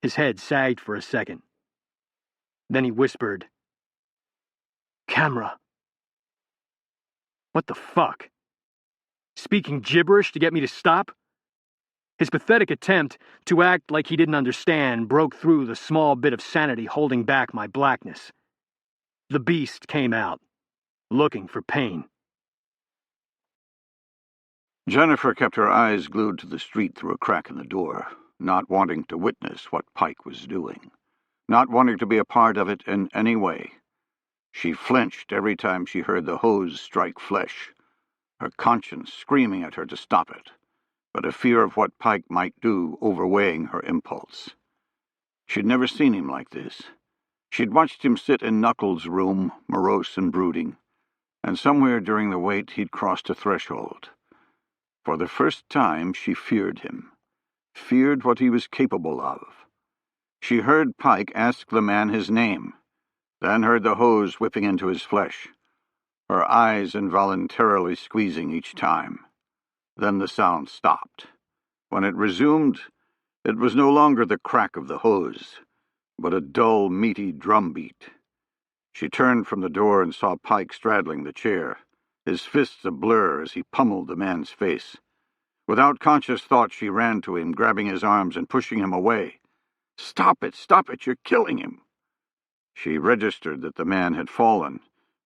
His head sagged for a second. Then he whispered, Camera. What the fuck? Speaking gibberish to get me to stop? His pathetic attempt to act like he didn't understand broke through the small bit of sanity holding back my blackness. The beast came out, looking for pain. Jennifer kept her eyes glued to the street through a crack in the door, not wanting to witness what Pike was doing, not wanting to be a part of it in any way. She flinched every time she heard the hose strike flesh, her conscience screaming at her to stop it, but a fear of what Pike might do overweighing her impulse. She'd never seen him like this. She'd watched him sit in Knuckles' room, morose and brooding, and somewhere during the wait he'd crossed a threshold. For the first time she feared him, feared what he was capable of. She heard Pike ask the man his name, then heard the hose whipping into his flesh, her eyes involuntarily squeezing each time. Then the sound stopped. When it resumed, it was no longer the crack of the hose, but a dull, meaty drumbeat. She turned from the door and saw Pike straddling the chair, his fists a blur as he pummeled the man's face. Without conscious thought, she ran to him, grabbing his arms and pushing him away. Stop it, you're killing him." She registered that the man had fallen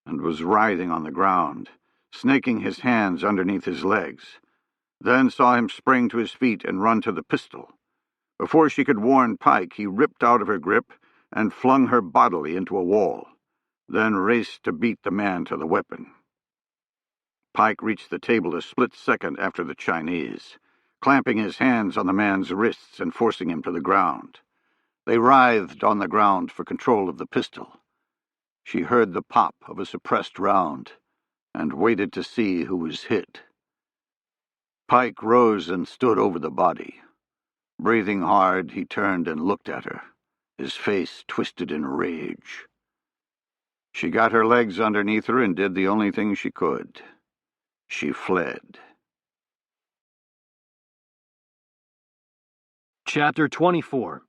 and was writhing on the ground, snaking his hands underneath his legs, then saw him spring to his feet and run to the pistol. Before she could warn Pike, he ripped out of her grip and flung her bodily into a wall, then raced to beat the man to the weapon. Pike reached the table a split second after the Chinese, clamping his hands on the man's wrists and forcing him to the ground. They writhed on the ground for control of the pistol. She heard the pop of a suppressed round and waited to see who was hit. Pike rose and stood over the body. Breathing hard, he turned and looked at her, his face twisted in rage. She got her legs underneath her and did the only thing she could. She fled. Chapter 24.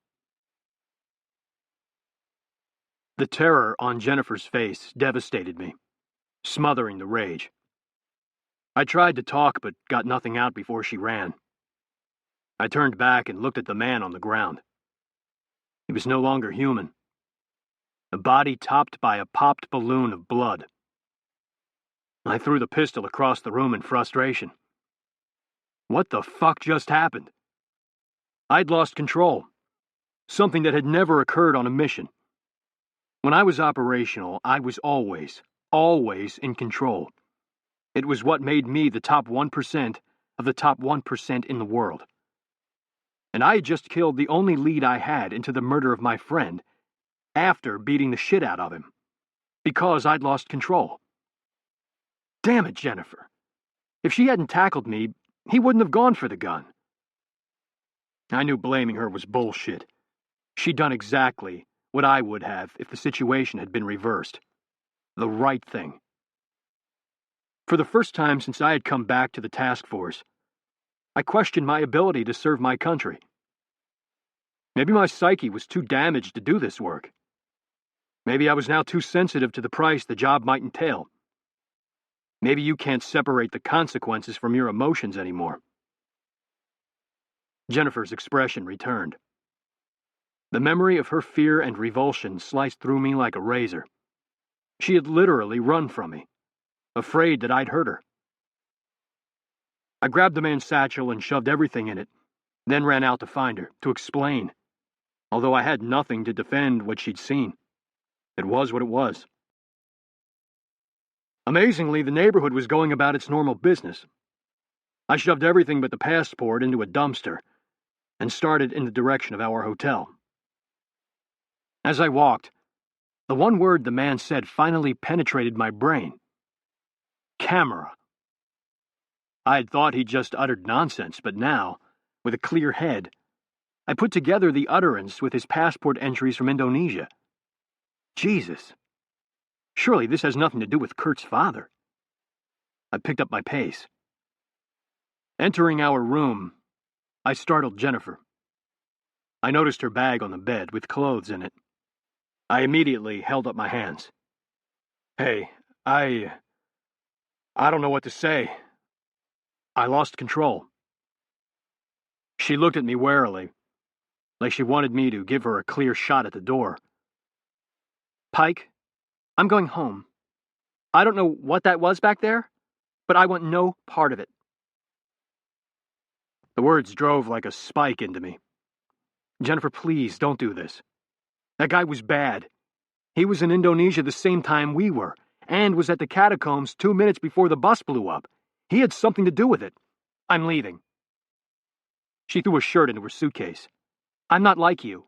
The terror on Jennifer's face devastated me, smothering the rage. I tried to talk, but got nothing out before she ran. I turned back and looked at the man on the ground. He was no longer human. A body topped by a popped balloon of blood. I threw the pistol across the room in frustration. What the fuck just happened? I'd lost control, something that had never occurred on a mission. When I was operational, I was always in control. It was what made me the top 1% of the top 1% in the world. And I had just killed the only lead I had into the murder of my friend after beating the shit out of him, because I'd lost control. Damn it, Jennifer. If she hadn't tackled me, he wouldn't have gone for the gun. I knew blaming her was bullshit. She'd done exactly what I would have if the situation had been reversed. The right thing. For the first time since I had come back to the task force, I questioned my ability to serve my country. Maybe my psyche was too damaged to do this work. Maybe I was now too sensitive to the price the job might entail. Maybe you can't separate the consequences from your emotions anymore. Jennifer's expression returned. The memory of her fear and revulsion sliced through me like a razor. She had literally run from me, afraid that I'd hurt her. I grabbed the man's satchel and shoved everything in it, then ran out to find her, to explain, although I had nothing to defend what she'd seen. It was what it was. Amazingly, the neighborhood was going about its normal business. I shoved everything but the passport into a dumpster and started in the direction of our hotel. As I walked, the one word the man said finally penetrated my brain. Camera. I had thought he'd just uttered nonsense, but now, with a clear head, I put together the utterance with his passport entries from Indonesia. Jesus. Surely this has nothing to do with Kurt's father. I picked up my pace. Entering our room, I startled Jennifer. I noticed her bag on the bed with clothes in it. I immediately held up my hands. Hey, I don't know what to say. I lost control. She looked at me warily, like she wanted me to give her a clear shot at the door. Pike, I'm going home. I don't know what that was back there, but I want no part of it. The words drove like a spike into me. Jennifer, please don't do this. That guy was bad. He was in Indonesia the same time we were, and was at the catacombs 2 minutes before the bus blew up. He had something to do with it. I'm leaving. She threw a shirt into her suitcase. I'm not like you.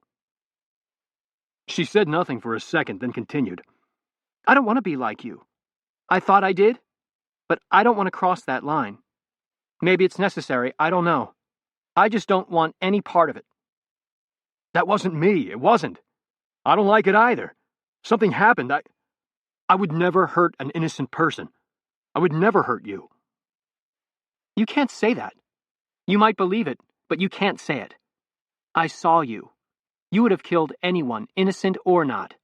She said nothing for a second, then continued. I don't want to be like you. I thought I did, but I don't want to cross that line. Maybe it's necessary, I don't know. I just don't want any part of it. That wasn't me, it wasn't. I don't like it either. Something happened. I would never hurt an innocent person. I would never hurt you. You can't say that. You might believe it, but you can't say it. I saw you. You would have killed anyone, innocent or not.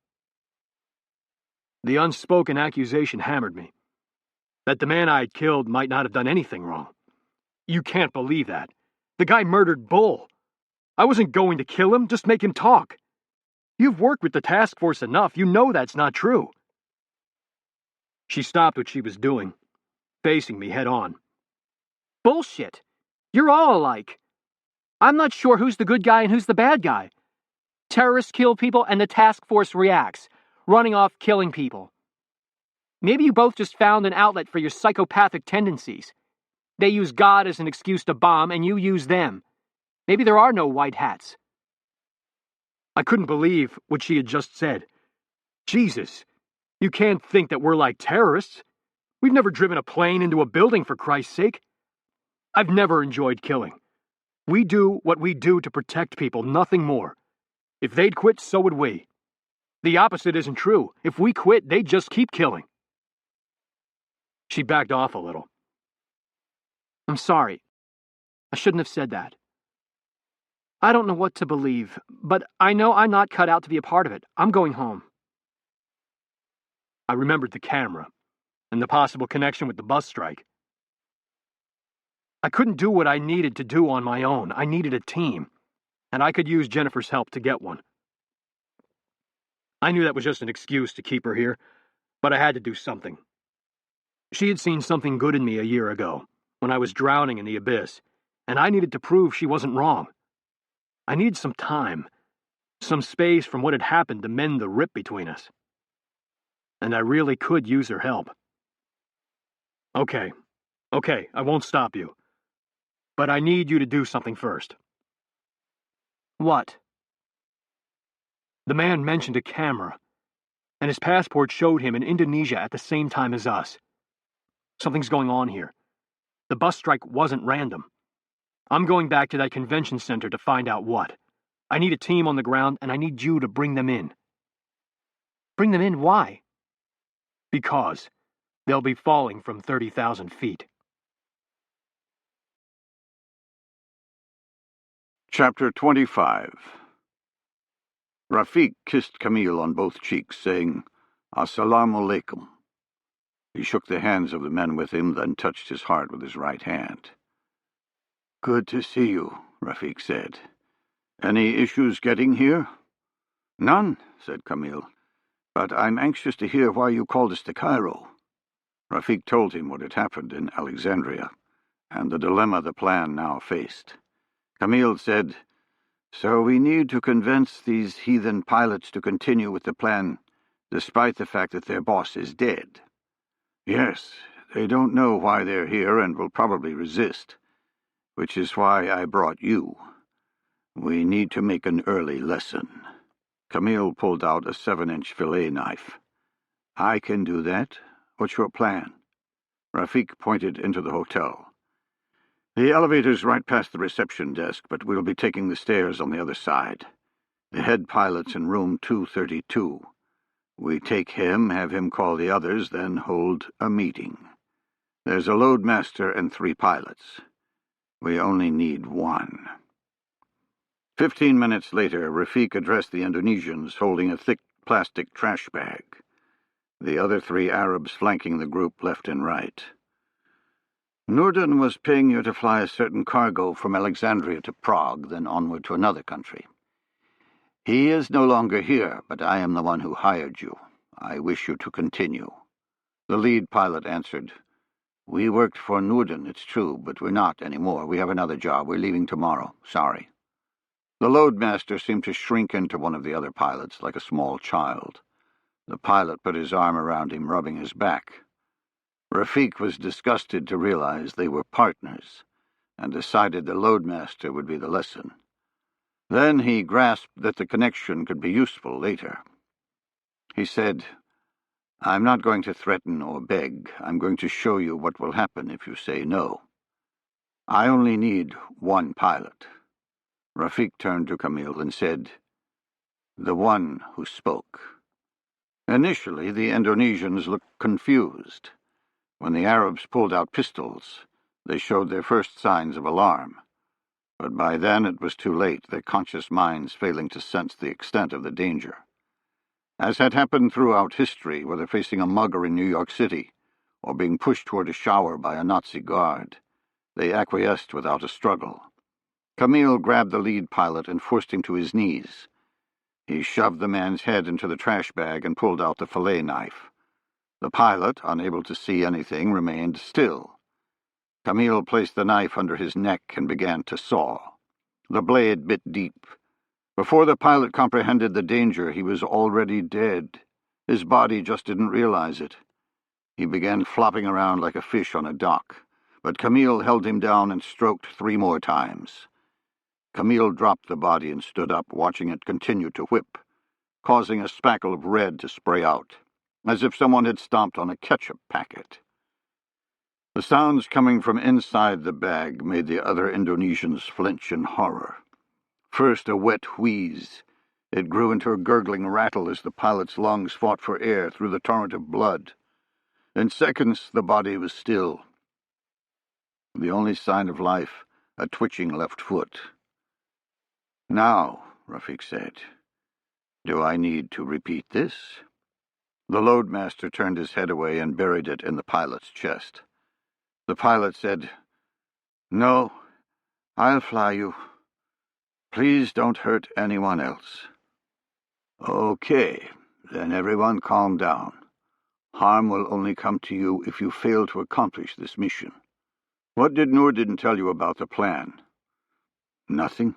The unspoken accusation hammered me. That the man I had killed might not have done anything wrong. You can't believe that. The guy murdered Bull. I wasn't going to kill him, just make him talk. You've worked with the task force enough, you know that's not true. She stopped what she was doing, facing me head on. Bullshit! You're all alike. I'm not sure who's the good guy and who's the bad guy. Terrorists kill people and the task force reacts, running off killing people. Maybe you both just found an outlet for your psychopathic tendencies. They use God as an excuse to bomb, and you use them. Maybe there are no white hats. I couldn't believe what she had just said. Jesus, you can't think that we're like terrorists. We've never driven a plane into a building, for Christ's sake. I've never enjoyed killing. We do what we do to protect people, nothing more. If they'd quit, so would we. The opposite isn't true. If we quit, they'd just keep killing. She backed off a little. I'm sorry. I shouldn't have said that. I don't know what to believe, but I know I'm not cut out to be a part of it. I'm going home. I remembered the camera and the possible connection with the bus strike. I couldn't do what I needed to do on my own. I needed a team, and I could use Jennifer's help to get one. I knew that was just an excuse to keep her here, but I had to do something. She had seen something good in me a year ago, when I was drowning in the abyss, and I needed to prove she wasn't wrong. I needed some time, some space from what had happened to mend the rip between us. And I really could use her help. Okay, I won't stop you. But I need you to do something first. What? The man mentioned a camera, and his passport showed him in Indonesia at the same time as us. Something's going on here. The bus strike wasn't random. I'm going back to that convention center to find out what. I need a team on the ground, and I need you to bring them in. Bring them in? Why? Because they'll be falling from 30,000 feet. Chapter 25. Rafiq kissed Camille on both cheeks, saying, Assalamu alaikum. He shook the hands of the men with him, then touched his heart with his right hand. Good to see you, Rafiq said. Any issues getting here? None, said Camille. But I'm anxious to hear why you called us to Cairo. Rafiq told him what had happened in Alexandria, and the dilemma the plan now faced. Camille said, So we need to convince these heathen pilots to continue with the plan, despite the fact that their boss is dead. Yes, they don't know why they're here and will probably resist, which is why I brought you. We need to make an early lesson. Camille pulled out a 7-inch fillet knife. I can do that. What's your plan? Rafiq pointed into the hotel. The elevator's right past the reception desk, but we'll be taking the stairs on the other side. The head pilot's in room 232. We take him, have him call the others, then hold a meeting. There's a loadmaster and 3 pilots. We only need 1. 15 minutes later, Rafiq addressed the Indonesians holding a thick plastic trash bag. The other 3 Arabs flanking the group left and right. Nurdin was paying you to fly a certain cargo from Alexandria to Prague, then onward to another country. He is no longer here, but I am the one who hired you. I wish you to continue. The lead pilot answered, We worked for Nurdin, it's true, but we're not anymore. We have another job. We're leaving tomorrow. Sorry. The loadmaster seemed to shrink into one of the other pilots like a small child. The pilot put his arm around him, rubbing his back. Rafiq was disgusted to realize they were partners, and decided the loadmaster would be the lesson. Then he grasped that the connection could be useful later. He said, I'm not going to threaten or beg. I'm going to show you what will happen if you say no. I only need 1 pilot. Rafiq turned to Camille and said, The one who spoke. Initially, the Indonesians looked confused. When the Arabs pulled out pistols, they showed their first signs of alarm. But by then it was too late, their conscious minds failing to sense the extent of the danger. As had happened throughout history, whether facing a mugger in New York City or being pushed toward a shower by a Nazi guard, they acquiesced without a struggle. Camille grabbed the lead pilot and forced him to his knees. He shoved the man's head into the trash bag and pulled out the fillet knife. The pilot, unable to see anything, remained still. Camille placed the knife under his neck and began to saw. The blade bit deep. Before the pilot comprehended the danger, he was already dead. His body just didn't realize it. He began flopping around like a fish on a dock, but Camille held him down and stroked 3 more times. Camille dropped the body and stood up, watching it continue to whip, causing a spackle of red to spray out, as if someone had stomped on a ketchup packet. The sounds coming from inside the bag made the other Indonesians flinch in horror. First, a wet wheeze. It grew into a gurgling rattle as the pilot's lungs fought for air through the torrent of blood. In seconds, the body was still. The only sign of life, a twitching left foot. "Now," Rafik said, "do I need to repeat this?" The loadmaster turned his head away and buried it in the pilot's chest. The pilot said, "No, I'll fly you. Please don't hurt anyone else." "Okay, then everyone calm down. Harm will only come to you if you fail to accomplish this mission. What did Noorden tell you about the plan?" "Nothing.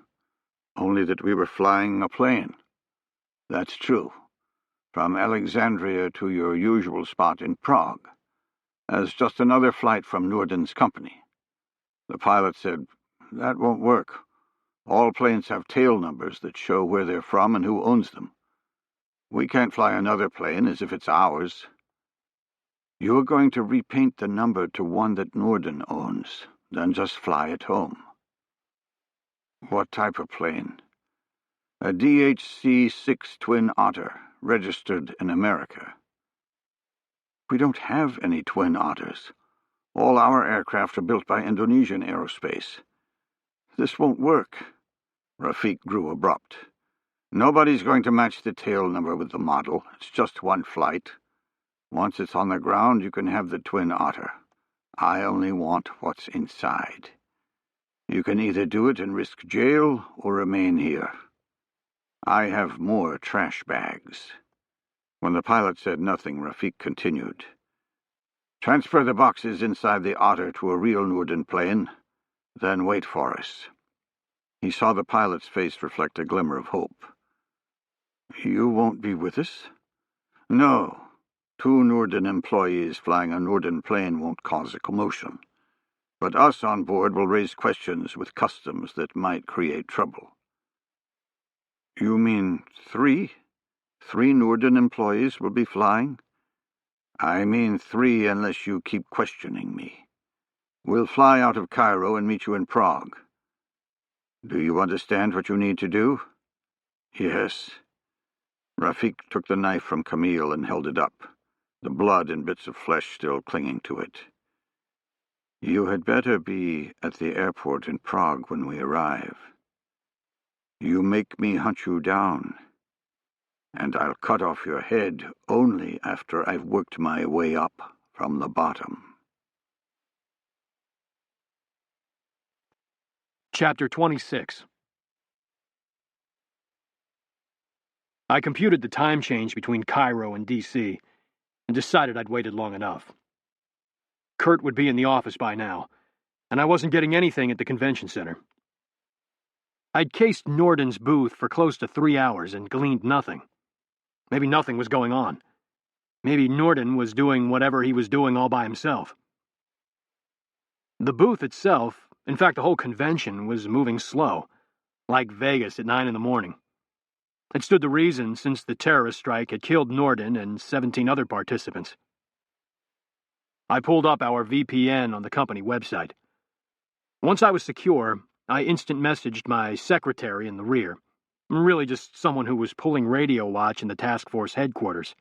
Only that we were flying a plane." "That's true. From Alexandria to your usual spot in Prague, as just another flight from Noorden's company." The pilot said, "That won't work. All planes have tail numbers that show where they're from and who owns them. We can't fly another plane as if it's ours." "You're going to repaint the number to one that Noorden owns, then just fly it home." "What type of plane?" "A DHC-6 Twin Otter, registered in America." "We don't have any Twin Otters. All our aircraft are built by Indonesian Aerospace. This won't work." Rafik grew abrupt. "Nobody's going to match the tail number with the model. It's just one flight. Once it's on the ground, you can have the Twin Otter. I only want what's inside. You can either do it and risk jail or remain here. I have more trash bags." When the pilot said nothing, Rafik continued. "Transfer the boxes inside the Otter to a real Noorden plane, then wait for us." He saw the pilot's face reflect a glimmer of hope. "You won't be with us?" "No. 2 Noorden employees flying a Noorden plane won't cause a commotion. But us on board will raise questions with customs that might create trouble." "You mean 3? 3 Noorden employees will be flying?" "I mean 3 unless you keep questioning me. We'll fly out of Cairo and meet you in Prague. Do you understand what you need to do?" "Yes." Rafik took the knife from Camille and held it up, the blood and bits of flesh still clinging to it. "You had better be at the airport in Prague when we arrive. You make me hunt you down, and I'll cut off your head only after I've worked my way up from the bottom." Chapter 26. I computed the time change between Cairo and D.C. and decided I'd waited long enough. Kurt would be in the office by now, and I wasn't getting anything at the convention center. I'd cased Noorden's booth for close to 3 hours and gleaned nothing. Maybe nothing was going on. Maybe Noorden was doing whatever he was doing all by himself. The booth itself, in fact the whole convention, was moving slow, like Vegas at 9 in the morning. It stood to reason since the terrorist strike had killed Noorden and 17 other participants. I pulled up our VPN on the company website. Once I was secure, I instant messaged my secretary in the rear, really just someone who was pulling radio watch in the task force headquarters.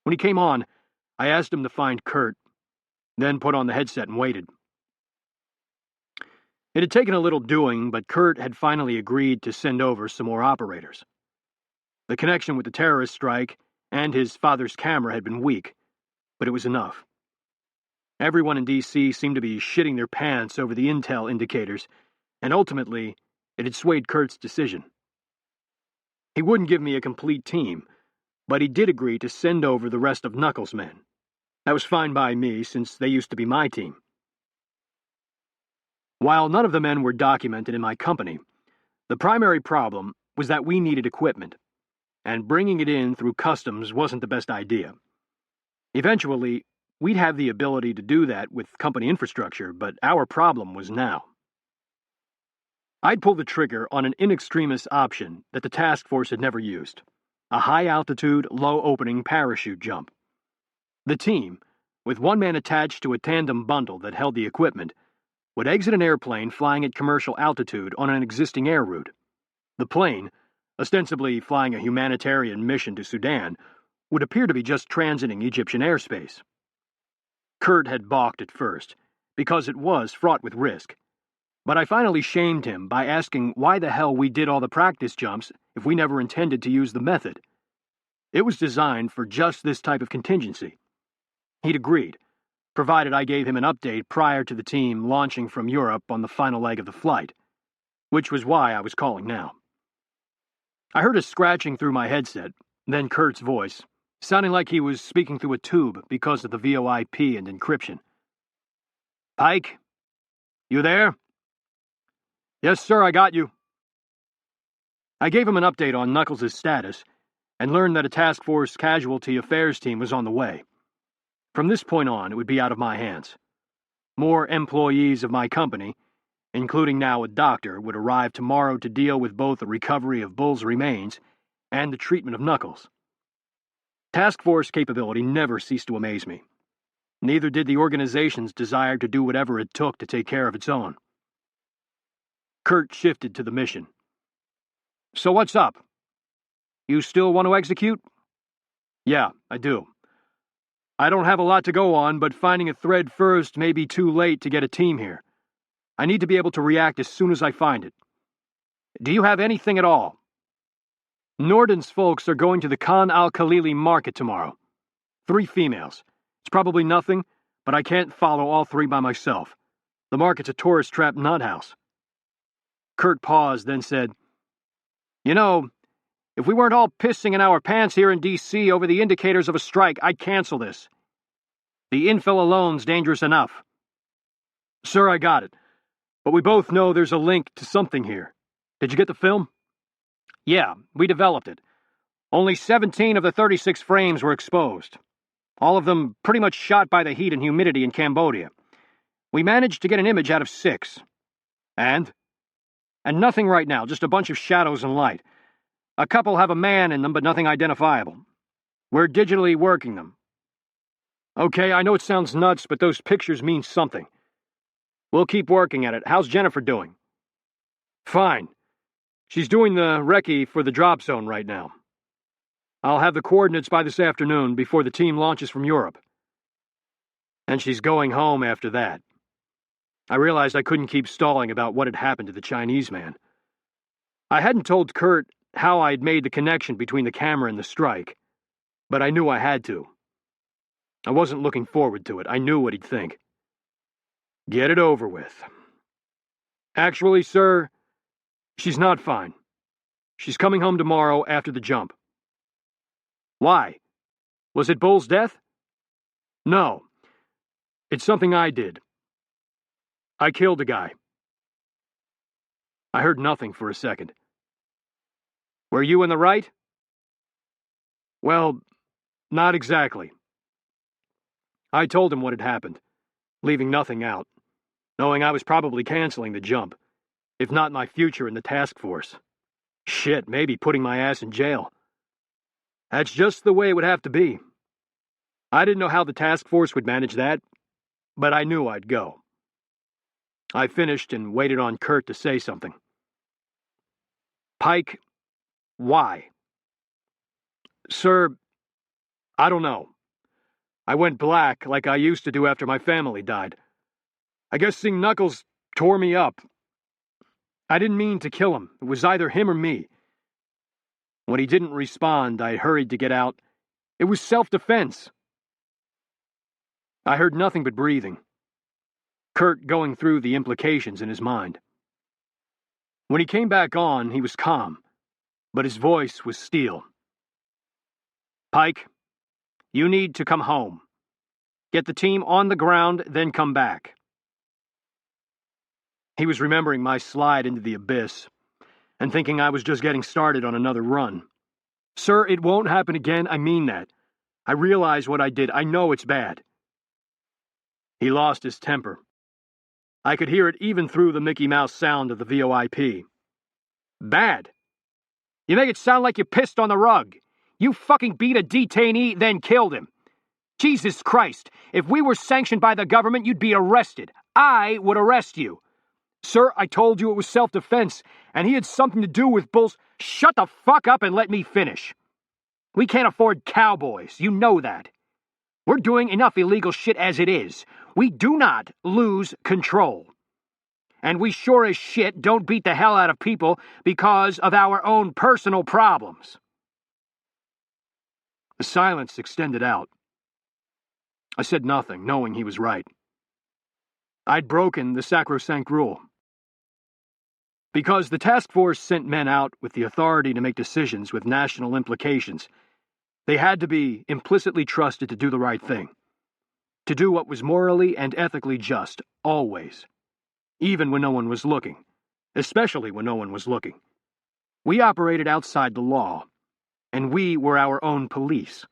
When he came on, I asked him to find Kurt, then put on the headset and waited. It had taken a little doing, but Kurt had finally agreed to send over some more operators. The connection with the terrorist strike and his father's camera had been weak, but it was enough. Everyone in D.C. seemed to be shitting their pants over the intel indicators, and ultimately, it had swayed Kurt's decision. He wouldn't give me a complete team, but he did agree to send over the rest of Knuckles' men. That was fine by me, since they used to be my team. While none of the men were documented in my company, the primary problem was that we needed equipment, and bringing it in through customs wasn't the best idea. Eventually, we'd have the ability to do that with company infrastructure, but our problem was now. I'd pulled the trigger on an in extremis option that the task force had never used: a high-altitude, low-opening parachute jump. The team, with one man attached to a tandem bundle that held the equipment, would exit an airplane flying at commercial altitude on an existing air route. The plane, ostensibly flying a humanitarian mission to Sudan, would appear to be just transiting Egyptian airspace. Kurt had balked at first, because it was fraught with risk, but I finally shamed him by asking why the hell we did all the practice jumps if we never intended to use the method. It was designed for just this type of contingency. He'd agreed, provided I gave him an update prior to the team launching from Europe on the final leg of the flight, which was why I was calling now. I heard a scratching through my headset, then Kurt's voice, sounding like he was speaking through a tube because of the VoIP and encryption. "Pike? You there?" "Yes, sir, I got you." I gave him an update on Knuckles' status and learned that a task force casualty affairs team was on the way. From this point on, it would be out of my hands. More employees of my company, including now a doctor, would arrive tomorrow to deal with both the recovery of Bull's remains and the treatment of Knuckles. Task force capability never ceased to amaze me. Neither did the organization's desire to do whatever it took to take care of its own. Kurt shifted to the mission. "So what's up? You still want to execute?" "Yeah, I do. I don't have a lot to go on, but finding a thread first may be too late to get a team here. I need to be able to react as soon as I find it. Do you have anything at all?" "Norden's folks are going to the Khan al-Khalili market tomorrow. 3 females. It's probably nothing, but I can't follow all 3 by myself. The market's a tourist trap nut house." Kurt paused, then said, "You know, if we weren't all pissing in our pants here in D.C. over the indicators of a strike, I'd cancel this. The infill alone's dangerous enough." "Sir, I got it. But we both know there's a link to something here. Did you get the film?" "Yeah, we developed it. Only 17 of the 36 frames were exposed. All of them pretty much shot by the heat and humidity in Cambodia. We managed to get an image out of 6. And nothing right now, just a bunch of shadows and light. A couple have a man in them, but nothing identifiable. We're digitally working them." "Okay, I know it sounds nuts, but those pictures mean something. We'll keep working at it. How's Jennifer doing?" "Fine. She's doing the recce for the drop zone right now. I'll have the coordinates by this afternoon before the team launches from Europe. And she's going home after that." I realized I couldn't keep stalling about what had happened to the Chinese man. I hadn't told Kurt how I'd made the connection between the camera and the strike, but I knew I had to. I wasn't looking forward to it. I knew what he'd think. Get it over with. "Actually, sir, she's not fine. She's coming home tomorrow after the jump." "Why? Was it Bull's death?" "No. It's something I did. I killed a guy." I heard nothing for a second. "Were you in the right?" "Well, not exactly." I told him what had happened, leaving nothing out, knowing I was probably canceling the jump, if not my future in the task force. Shit, maybe putting my ass in jail. That's just the way it would have to be. I didn't know how the task force would manage that, but I knew I'd go. I finished and waited on Kurt to say something. "Pike, why?" "Sir, I don't know. I went black like I used to do after my family died. I guess seeing Knuckles tore me up. I didn't mean to kill him. It was either him or me. When he didn't respond, I hurried to get out. It was self-defense." I heard nothing but breathing. Kurt going through the implications in his mind. When he came back on, he was calm, but his voice was steel. "Pike, you need to come home. Get the team on the ground, then come back." He was remembering my slide into the abyss and thinking I was just getting started on another run. "Sir, it won't happen again. I mean that. I realize what I did. I know it's bad." He lost his temper. I could hear it even through the Mickey Mouse sound of the VoIP. "Bad? You make it sound like you pissed on the rug. You fucking beat a detainee, then killed him. Jesus Christ, if we were sanctioned by the government, you'd be arrested. I would arrest you. Sir, I told you it was self-defense, and he had something to do with bulls." "Shut the fuck up and let me finish. We can't afford cowboys, you know that. We're doing enough illegal shit as it is. We do not lose control. And we sure as shit don't beat the hell out of people because of our own personal problems." The silence extended out. I said nothing, knowing he was right. I'd broken the sacrosanct rule. Because the task force sent men out with the authority to make decisions with national implications, they had to be implicitly trusted to do the right thing. To do what was morally and ethically just, always. Even when no one was looking. Especially when no one was looking. We operated outside the law, and we were our own police.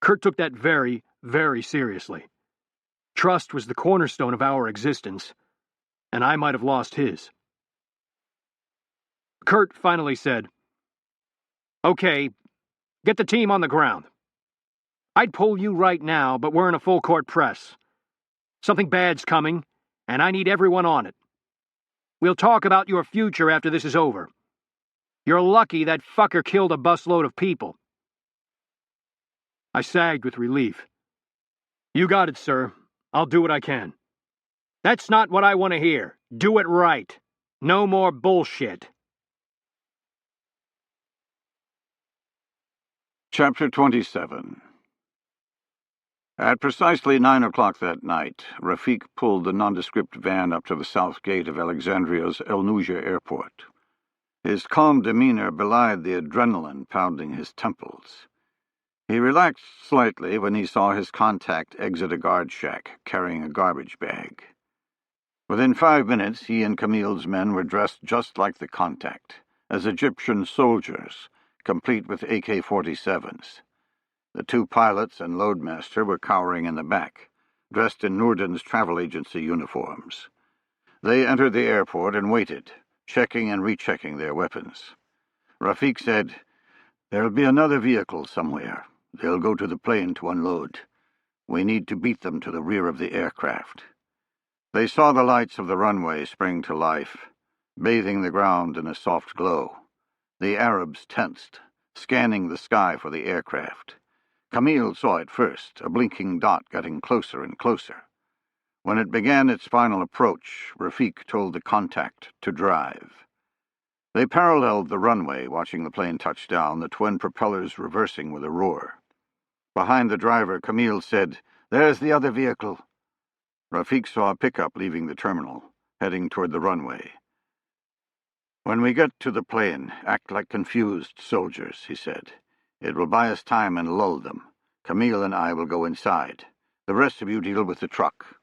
Kurt took that very, very seriously. Trust was the cornerstone of our existence, and I might have lost his. Kurt finally said, "Okay, get the team on the ground. I'd pull you right now, but we're in a full-court press. Something bad's coming, and I need everyone on it. We'll talk about your future after this is over. You're lucky that fucker killed a busload of people." I sagged with relief. "You got it, sir. I'll do what I can." "That's not what I want to hear. Do it right. No more bullshit." Chapter 27. At precisely 9 o'clock that night, Rafik pulled the nondescript van up to the south gate of Alexandria's El Nouja airport. His calm demeanor belied the adrenaline pounding his temples. He relaxed slightly when he saw his contact exit a guard shack, carrying a garbage bag. Within 5 minutes, he and Camille's men were dressed just like the contact, as Egyptian soldiers, complete with AK-47s. The 2 pilots and loadmaster were cowering in the back, dressed in Noorden's travel agency uniforms. They entered the airport and waited, checking and rechecking their weapons. Rafik said, "There'll be another vehicle somewhere. They'll go to the plane to unload. We need to beat them to the rear of the aircraft." They saw the lights of the runway spring to life, bathing the ground in a soft glow. The Arabs tensed, scanning the sky for the aircraft. Camille saw it first, a blinking dot getting closer and closer. When it began its final approach, Rafik told the contact to drive. They paralleled the runway, watching the plane touch down, the twin propellers reversing with a roar. Behind the driver, Camille said, "There's the other vehicle." Rafik saw a pickup leaving the terminal, heading toward the runway. "When we get to the plane, act like confused soldiers," he said. "It will buy us time and lull them. Camille and I will go inside. The rest of you deal with the truck."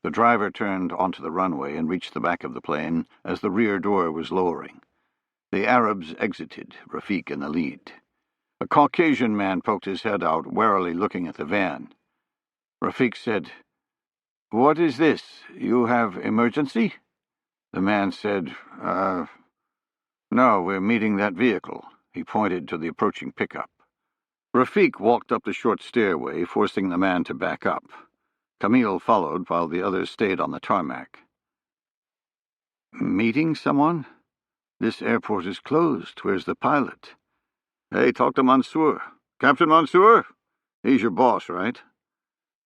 The driver turned onto the runway and reached the back of the plane as the rear door was lowering. The Arabs exited, Rafik in the lead. A Caucasian man poked his head out, warily looking at the van. Rafik said, "What is this? You have emergency?" The man said, "No, we're meeting that vehicle." He pointed to the approaching pickup. Rafik walked up the short stairway, forcing the man to back up. Camille followed while the others stayed on the tarmac. "Meeting someone? This airport is closed. Where's the pilot?" "Hey, talk to Mansour. Captain Mansour? He's your boss, right?"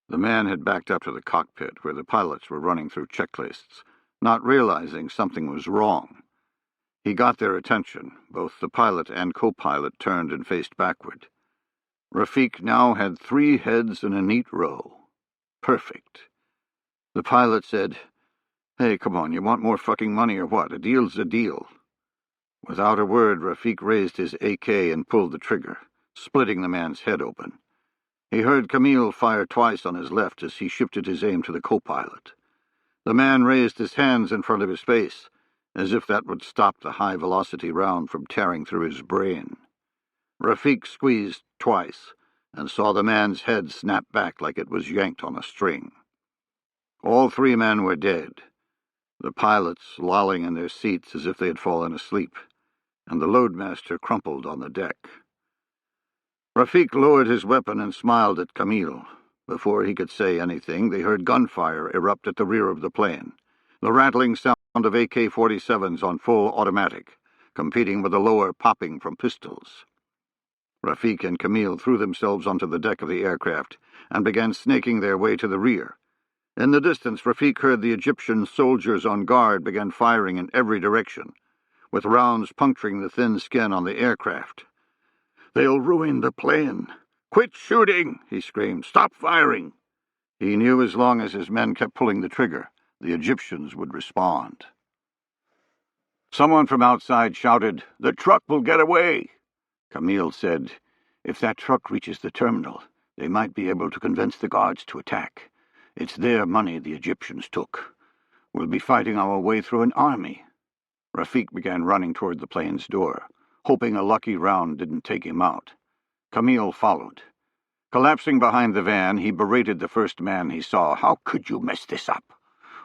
The man had backed up to the cockpit, where the pilots were running through checklists, not realizing something was wrong. He got their attention. Both the pilot and co-pilot turned and faced backward. Rafik now had 3 heads in a neat row. Perfect. The pilot said, Hey, come on, you want more fucking money or what? A deal's a deal. Without a word, Rafik raised his AK and pulled the trigger, splitting the man's head open. He heard Camille fire twice on his left as he shifted his aim to the co-pilot. The man raised his hands in front of his face, as if that would stop the high-velocity round from tearing through his brain. Rafik squeezed twice and saw the man's head snap back like it was yanked on a string. All three men were dead, the pilots lolling in their seats as if they had fallen asleep, and the loadmaster crumpled on the deck. Rafik lowered his weapon and smiled at Camille. Before he could say anything, they heard gunfire erupt at the rear of the plane, the rattling sound of AK-47s on full automatic, competing with the lower popping from pistols. Rafik and Camille threw themselves onto the deck of the aircraft and began snaking their way to the rear. In the distance, Rafik heard the Egyptian soldiers on guard began firing in every direction, with rounds puncturing the thin skin on the aircraft. "They'll ruin the plane. Quit shooting!" he screamed. "Stop firing!" He knew as long as his men kept pulling the trigger, the Egyptians would respond. Someone from outside shouted, "The truck will get away!" Camille said, "If that truck reaches the terminal, they might be able to convince the guards to attack. It's their money the Egyptians took. We'll be fighting our way through an army." Rafik began running toward the plane's door, hoping a lucky round didn't take him out. Camille followed. Collapsing behind the van, he berated the first man he saw. "How could you mess this up?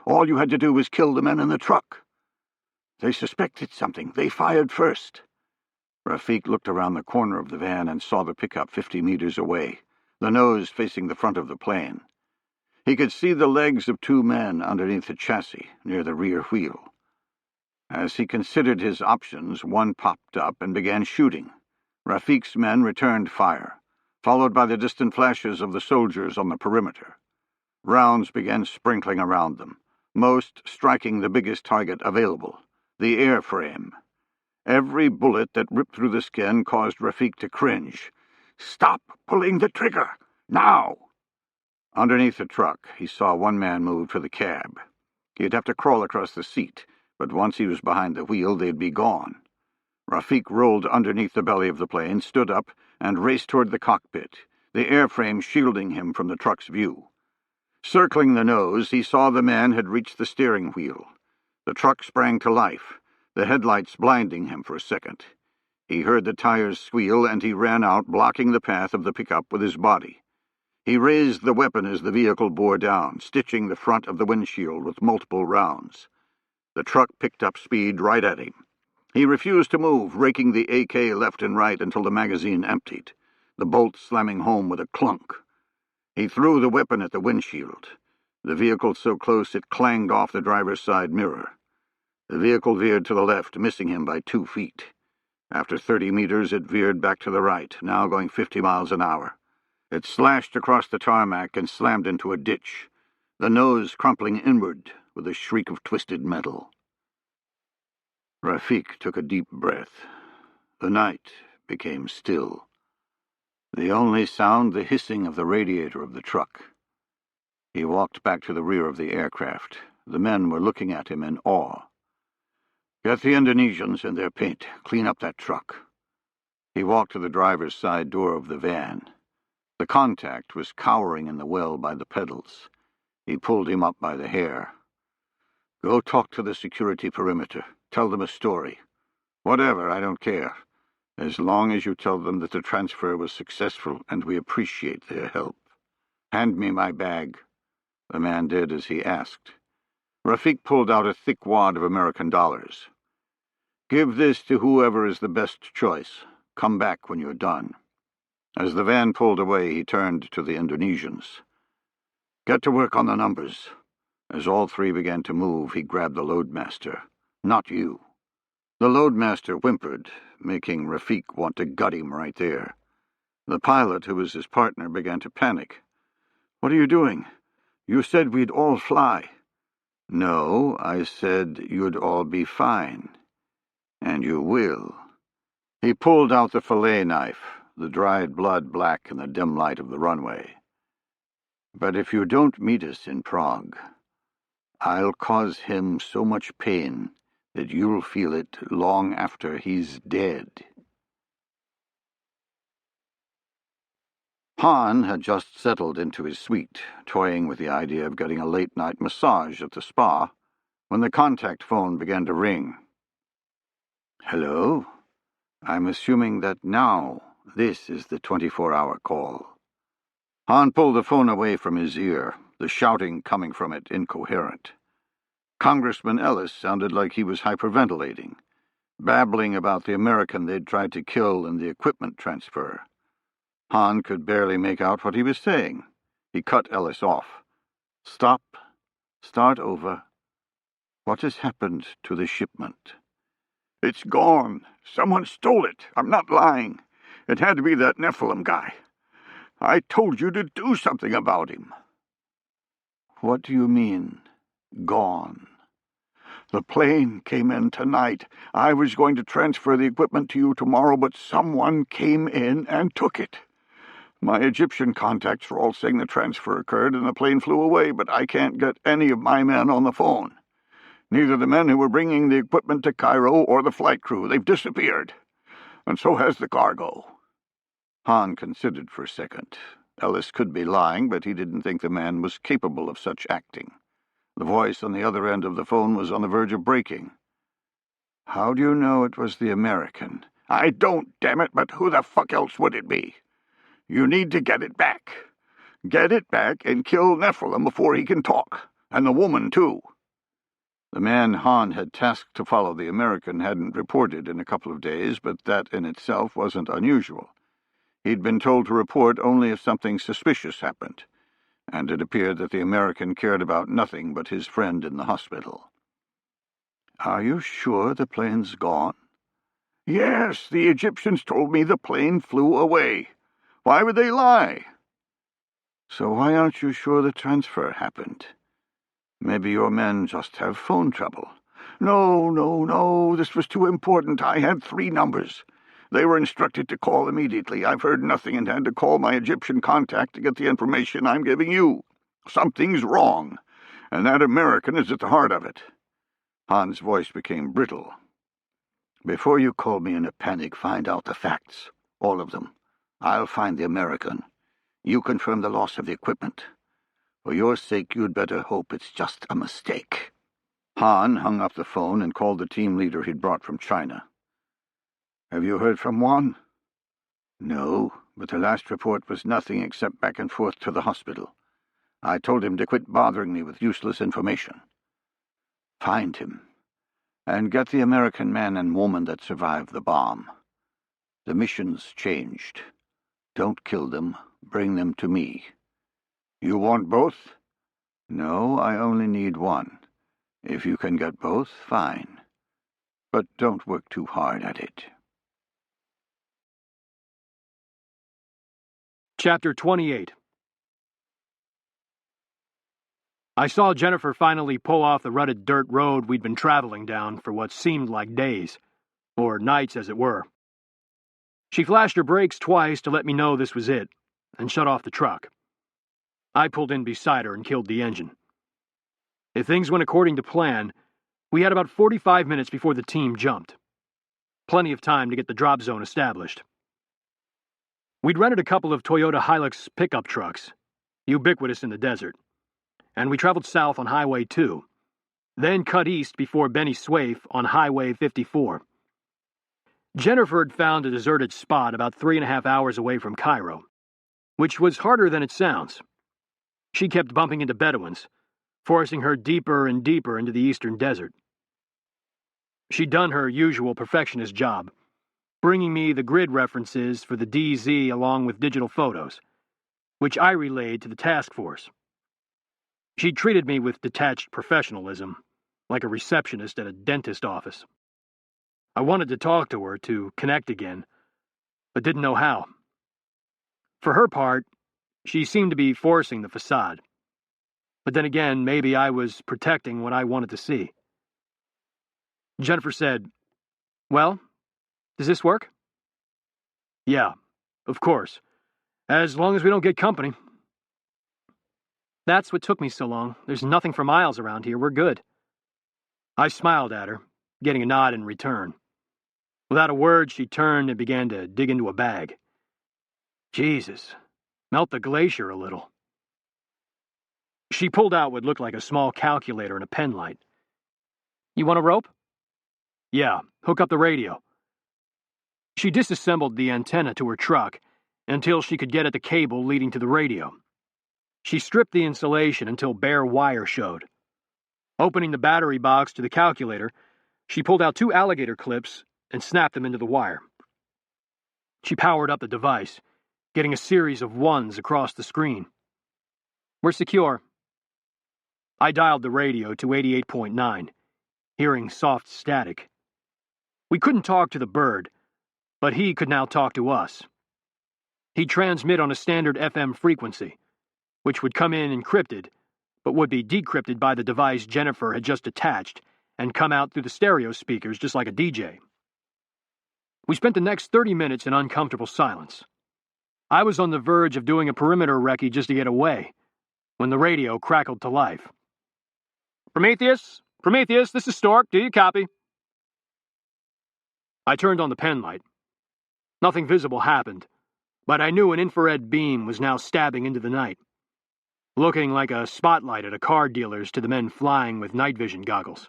All you had to do was kill the men in the truck." "They suspected something. They fired first." Rafik looked around the corner of the van and saw the pickup 50 meters away, the nose facing the front of the plane. He could see the legs of two men underneath the chassis, near the rear wheel. As he considered his options, one popped up and began shooting. Rafik's men returned fire, followed by the distant flashes of the soldiers on the perimeter. Rounds began sprinkling around them, most striking the biggest target available, the airframe. Every bullet that ripped through the skin caused Rafik to cringe. "Stop pulling the trigger! Now!" Underneath the truck, he saw one man move for the cab. He'd have to crawl across the seat, but once he was behind the wheel, they'd be gone. Rafik rolled underneath the belly of the plane, stood up, and raced toward the cockpit, the airframe shielding him from the truck's view. Circling the nose, he saw the man had reached the steering wheel. The truck sprang to life, the headlights blinding him for a second. He heard the tires squeal, and he ran out, blocking the path of the pickup with his body. He raised the weapon as the vehicle bore down, stitching the front of the windshield with multiple rounds. The truck picked up speed right at him. He refused to move, raking the AK left and right until the magazine emptied, the bolt slamming home with a clunk. He threw the weapon at the windshield, the vehicle so close it clanged off the driver's side mirror. The vehicle veered to the left, missing him by 2 feet. After 30 meters, it veered back to the right, now going 50 miles an hour. It slashed across the tarmac and slammed into a ditch, the nose crumpling inward with a shriek of twisted metal. Rafik took a deep breath. The night became still. The only sound, the hissing of the radiator of the truck. He walked back to the rear of the aircraft. The men were looking at him in awe. "Get the Indonesians in their paint. Clean up that truck." He walked to the driver's side door of the van. The contact was cowering in the well by the pedals. He pulled him up by the hair. "Go talk to the security perimeter. Tell them a story. Whatever, I don't care. As long as you tell them that the transfer was successful and we appreciate their help. Hand me my bag." The man did as he asked. Rafik pulled out a thick wad of American dollars. "Give this to whoever is the best choice. Come back when you're done." As the van pulled away, he turned to the Indonesians. "Get to work on the numbers." As all three began to move, he grabbed the loadmaster. "Not you." The loadmaster whimpered, making Rafik want to gut him right there. The pilot, who was his partner, began to panic. "What are you doing? You said we'd all fly." "No, I said you'd all be fine. And you will." He pulled out the fillet knife, the dried blood black in the dim light of the runway. "But if you don't meet us in Prague, I'll cause him so much pain that you'll feel it long after he's dead. Han had just settled into his suite, toying with the idea of getting a late-night massage at the spa, when the contact phone began to ring. Hello? I'm assuming that now this is the 24-hour call. Han pulled the phone away from his ear, the shouting coming from it incoherent. Congressman Ellis sounded like he was hyperventilating, babbling about the American they'd tried to kill and the equipment transfer. Han could barely make out what he was saying. He cut Ellis off. Stop. Start over. What has happened to the shipment? It's gone. Someone stole it. I'm not lying. It had to be that Nephilim guy. I told you to do something about him. What do you mean, gone? The plane came in tonight. I was going to transfer the equipment to you tomorrow, but someone came in and took it. My Egyptian contacts are all saying the transfer occurred and the plane flew away, but I can't get any of my men on the phone. Neither the men who were bringing the equipment to Cairo or the flight crew. They've disappeared. And so has the cargo. Han considered for a second. Ellis could be lying, but he didn't think the man was capable of such acting. The voice on the other end of the phone was on the verge of breaking. How do you know it was the American? I don't, damn it, but who the fuck else would it be? You need to get it back. Get it back and kill Nephilim before he can talk. And the woman, too. The man Han had tasked to follow the American hadn't reported in a couple of days, but that in itself wasn't unusual. He'd been told to report only if something suspicious happened, and it appeared that the American cared about nothing but his friend in the hospital. Are you sure the plane's gone? Yes, the Egyptians told me the plane flew away. Why would they lie? So why aren't you sure the transfer happened? Maybe your men just have phone trouble. No, this was too important. I had 3 numbers. They were instructed to call immediately. I've heard nothing and had to call my Egyptian contact to get the information I'm giving you. Something's wrong, and that American is at the heart of it. Han's voice became brittle. Before you call me in a panic, find out the facts. All of them. I'll find the American. You confirm the loss of the equipment. For your sake, you'd better hope it's just a mistake. Han hung up the phone and called the team leader he'd brought from China. Have you heard from Juan? No, but the last report was nothing except back and forth to the hospital. I told him to quit bothering me with useless information. Find him, and get the American man and woman that survived the bomb. The mission's changed. Don't kill them. Bring them to me. You want both? No, I only need one. If you can get both, fine. But don't work too hard at it. Chapter 28. I saw Jennifer finally pull off the rutted dirt road we'd been traveling down for what seemed like days, or nights as it were. She flashed her brakes twice to let me know this was it, and shut off the truck. I pulled in beside her and killed the engine. If things went according to plan, we had about 45 minutes before the team jumped. Plenty of time to get the drop zone established. We'd rented a couple of Toyota Hilux pickup trucks, ubiquitous in the desert, and we traveled south on Highway 2, then cut east before Benny Swaif on Highway 54. Jennifer had found a deserted spot about 3.5 hours away from Cairo, which was harder than it sounds. She kept bumping into Bedouins, forcing her deeper and deeper into the eastern desert. She'd done her usual perfectionist job, bringing me the grid references for the DZ along with digital photos, which I relayed to the task force. She treated me with detached professionalism, like a receptionist at a dentist office. I wanted to talk to her, to connect again, but didn't know how. For her part, she seemed to be forcing the facade. But then again, maybe I was protecting what I wanted to see. Jennifer said, "Well, does this work?" "Yeah, of course. As long as we don't get company." That's what took me so long. There's nothing for miles around here. We're good. I smiled at her, getting a nod in return. Without a word, she turned and began to dig into a bag. Jesus, melt the glacier a little. She pulled out what looked like a small calculator and a pen light. You want a rope? Yeah, hook up the radio. She disassembled the antenna to her truck until she could get at the cable leading to the radio. She stripped the insulation until bare wire showed. Opening the battery box to the calculator, she pulled out 2 alligator clips and snapped them into the wire. She powered up the device, getting a series of 1s across the screen. We're secure. I dialed the radio to 88.9, hearing soft static. We couldn't talk to the bird, but he could now talk to us. He'd transmit on a standard FM frequency, which would come in encrypted, but would be decrypted by the device Jennifer had just attached and come out through the stereo speakers just like a DJ. We spent the next 30 minutes in uncomfortable silence. I was on the verge of doing a perimeter recce just to get away, when the radio crackled to life. Prometheus, this is Stork. Do you copy? I turned on the pen light. Nothing visible happened, but I knew an infrared beam was now stabbing into the night, looking like a spotlight at a car dealer's to the men flying with night vision goggles.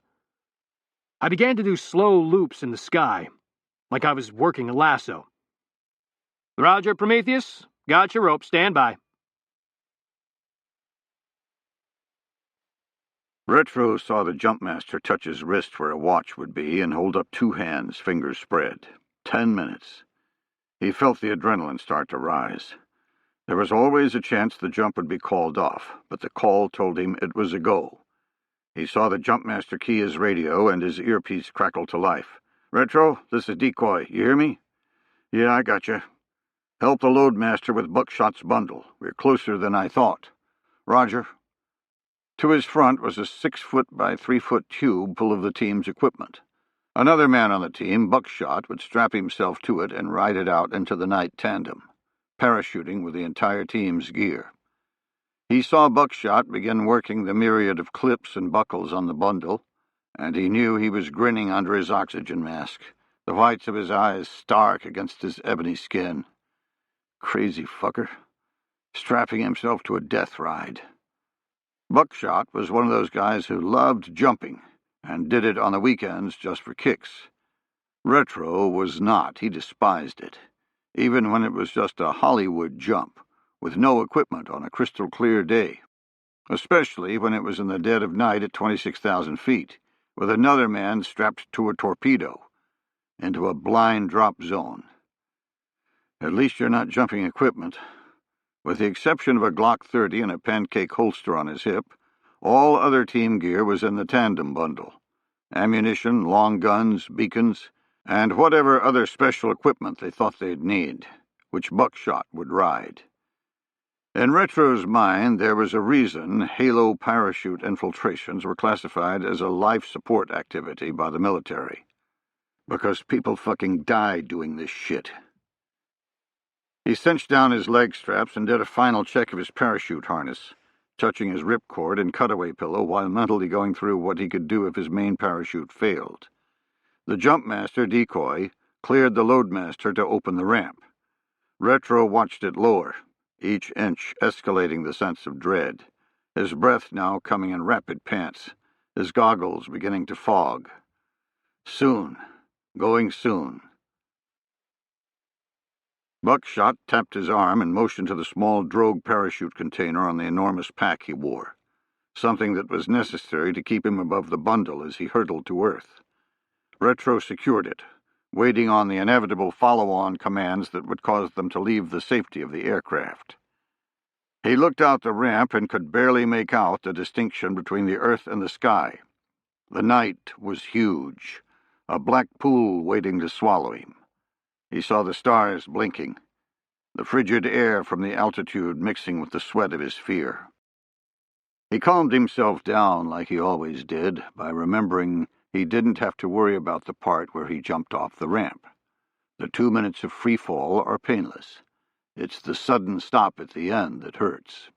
I began to do slow loops in the sky, like I was working a lasso. Roger, Prometheus. Got your rope. Stand by. Retro saw the jumpmaster touch his wrist where a watch would be and hold up 2 hands, fingers spread. 10 minutes. He felt the adrenaline start to rise. There was always a chance the jump would be called off, but the call told him it was a go. He saw the jumpmaster key his radio and his earpiece crackle to life. Retro, this is Decoy. You hear me? Yeah, I gotcha. Help the loadmaster with Buckshot's bundle. We're closer than I thought. Roger. To his front was a 6-foot by 3-foot tube full of the team's equipment. Another man on the team, Buckshot, would strap himself to it and ride it out into the night tandem, parachuting with the entire team's gear. He saw Buckshot begin working the myriad of clips and buckles on the bundle, and he knew he was grinning under his oxygen mask, the whites of his eyes stark against his ebony skin. Crazy fucker, strapping himself to a death ride. Buckshot was one of those guys who loved jumping and did it on the weekends just for kicks. Retro was not. He despised it, even when it was just a Hollywood jump, with no equipment on a crystal-clear day, especially when it was in the dead of night at 26,000 feet, with another man strapped to a torpedo, into a blind drop zone. At least you're not jumping equipment. With the exception of a Glock 30 and a pancake holster on his hip, all other team gear was in the tandem bundle. Ammunition, long guns, beacons, and whatever other special equipment they thought they'd need, which Buckshot would ride. In Retro's mind, there was a reason Halo parachute infiltrations were classified as a life support activity by the military. Because people fucking died doing this shit. He cinched down his leg straps and did a final check of his parachute harness, touching his ripcord and cutaway pillow while mentally going through what he could do if his main parachute failed. The jumpmaster, Decoy, cleared the loadmaster to open the ramp. Retro watched it lower, each inch escalating the sense of dread, his breath now coming in rapid pants, his goggles beginning to fog. Soon, going soon. Buckshot tapped his arm and motioned to the small drogue parachute container on the enormous pack he wore, something that was necessary to keep him above the bundle as he hurtled to Earth. Retro secured it, waiting on the inevitable follow-on commands that would cause them to leave the safety of the aircraft. He looked out the ramp and could barely make out the distinction between the earth and the sky. The night was huge, a black pool waiting to swallow him. He saw the stars blinking, the frigid air from the altitude mixing with the sweat of his fear. He calmed himself down like he always did by remembering he didn't have to worry about the part where he jumped off the ramp. The 2 minutes of free fall are painless. It's the sudden stop at the end that hurts.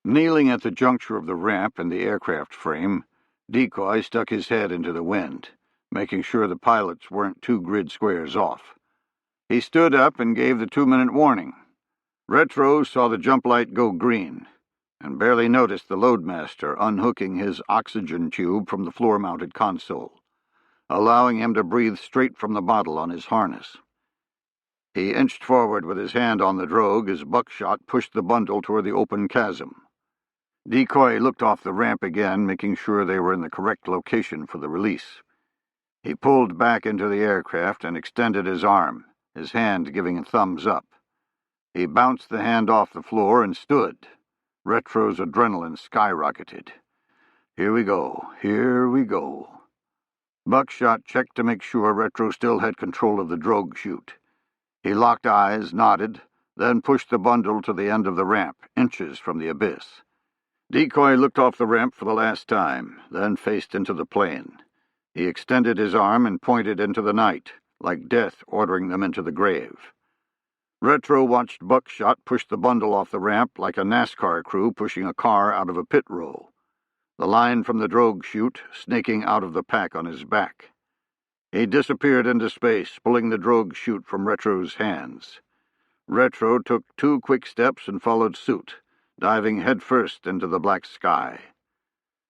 Kneeling at the juncture of the ramp and the aircraft frame, Decoy stuck his head into the wind, making sure the pilots weren't 2 grid squares off. He stood up and gave the 2-minute warning. Retro saw the jump light go green, and barely noticed the loadmaster unhooking his oxygen tube from the floor-mounted console, allowing him to breathe straight from the bottle on his harness. He inched forward with his hand on the drogue as Buckshot pushed the bundle toward the open chasm. Decoy looked off the ramp again, making sure they were in the correct location for the release. He pulled back into the aircraft and extended his arm, his hand giving a thumbs up. He bounced the hand off the floor and stood. Retro's adrenaline skyrocketed. Here we go, here we go. Buckshot checked to make sure Retro still had control of the drogue chute. He locked eyes, nodded, then pushed the bundle to the end of the ramp, inches from the abyss. Decoy looked off the ramp for the last time, then faced into the plane. He extended his arm and pointed into the night, like death ordering them into the grave. Retro watched Buckshot push the bundle off the ramp like a NASCAR crew pushing a car out of a pit row, the line from the drogue chute snaking out of the pack on his back. He disappeared into space, pulling the drogue chute from Retro's hands. Retro took 2 quick steps and followed suit, diving headfirst into the black sky.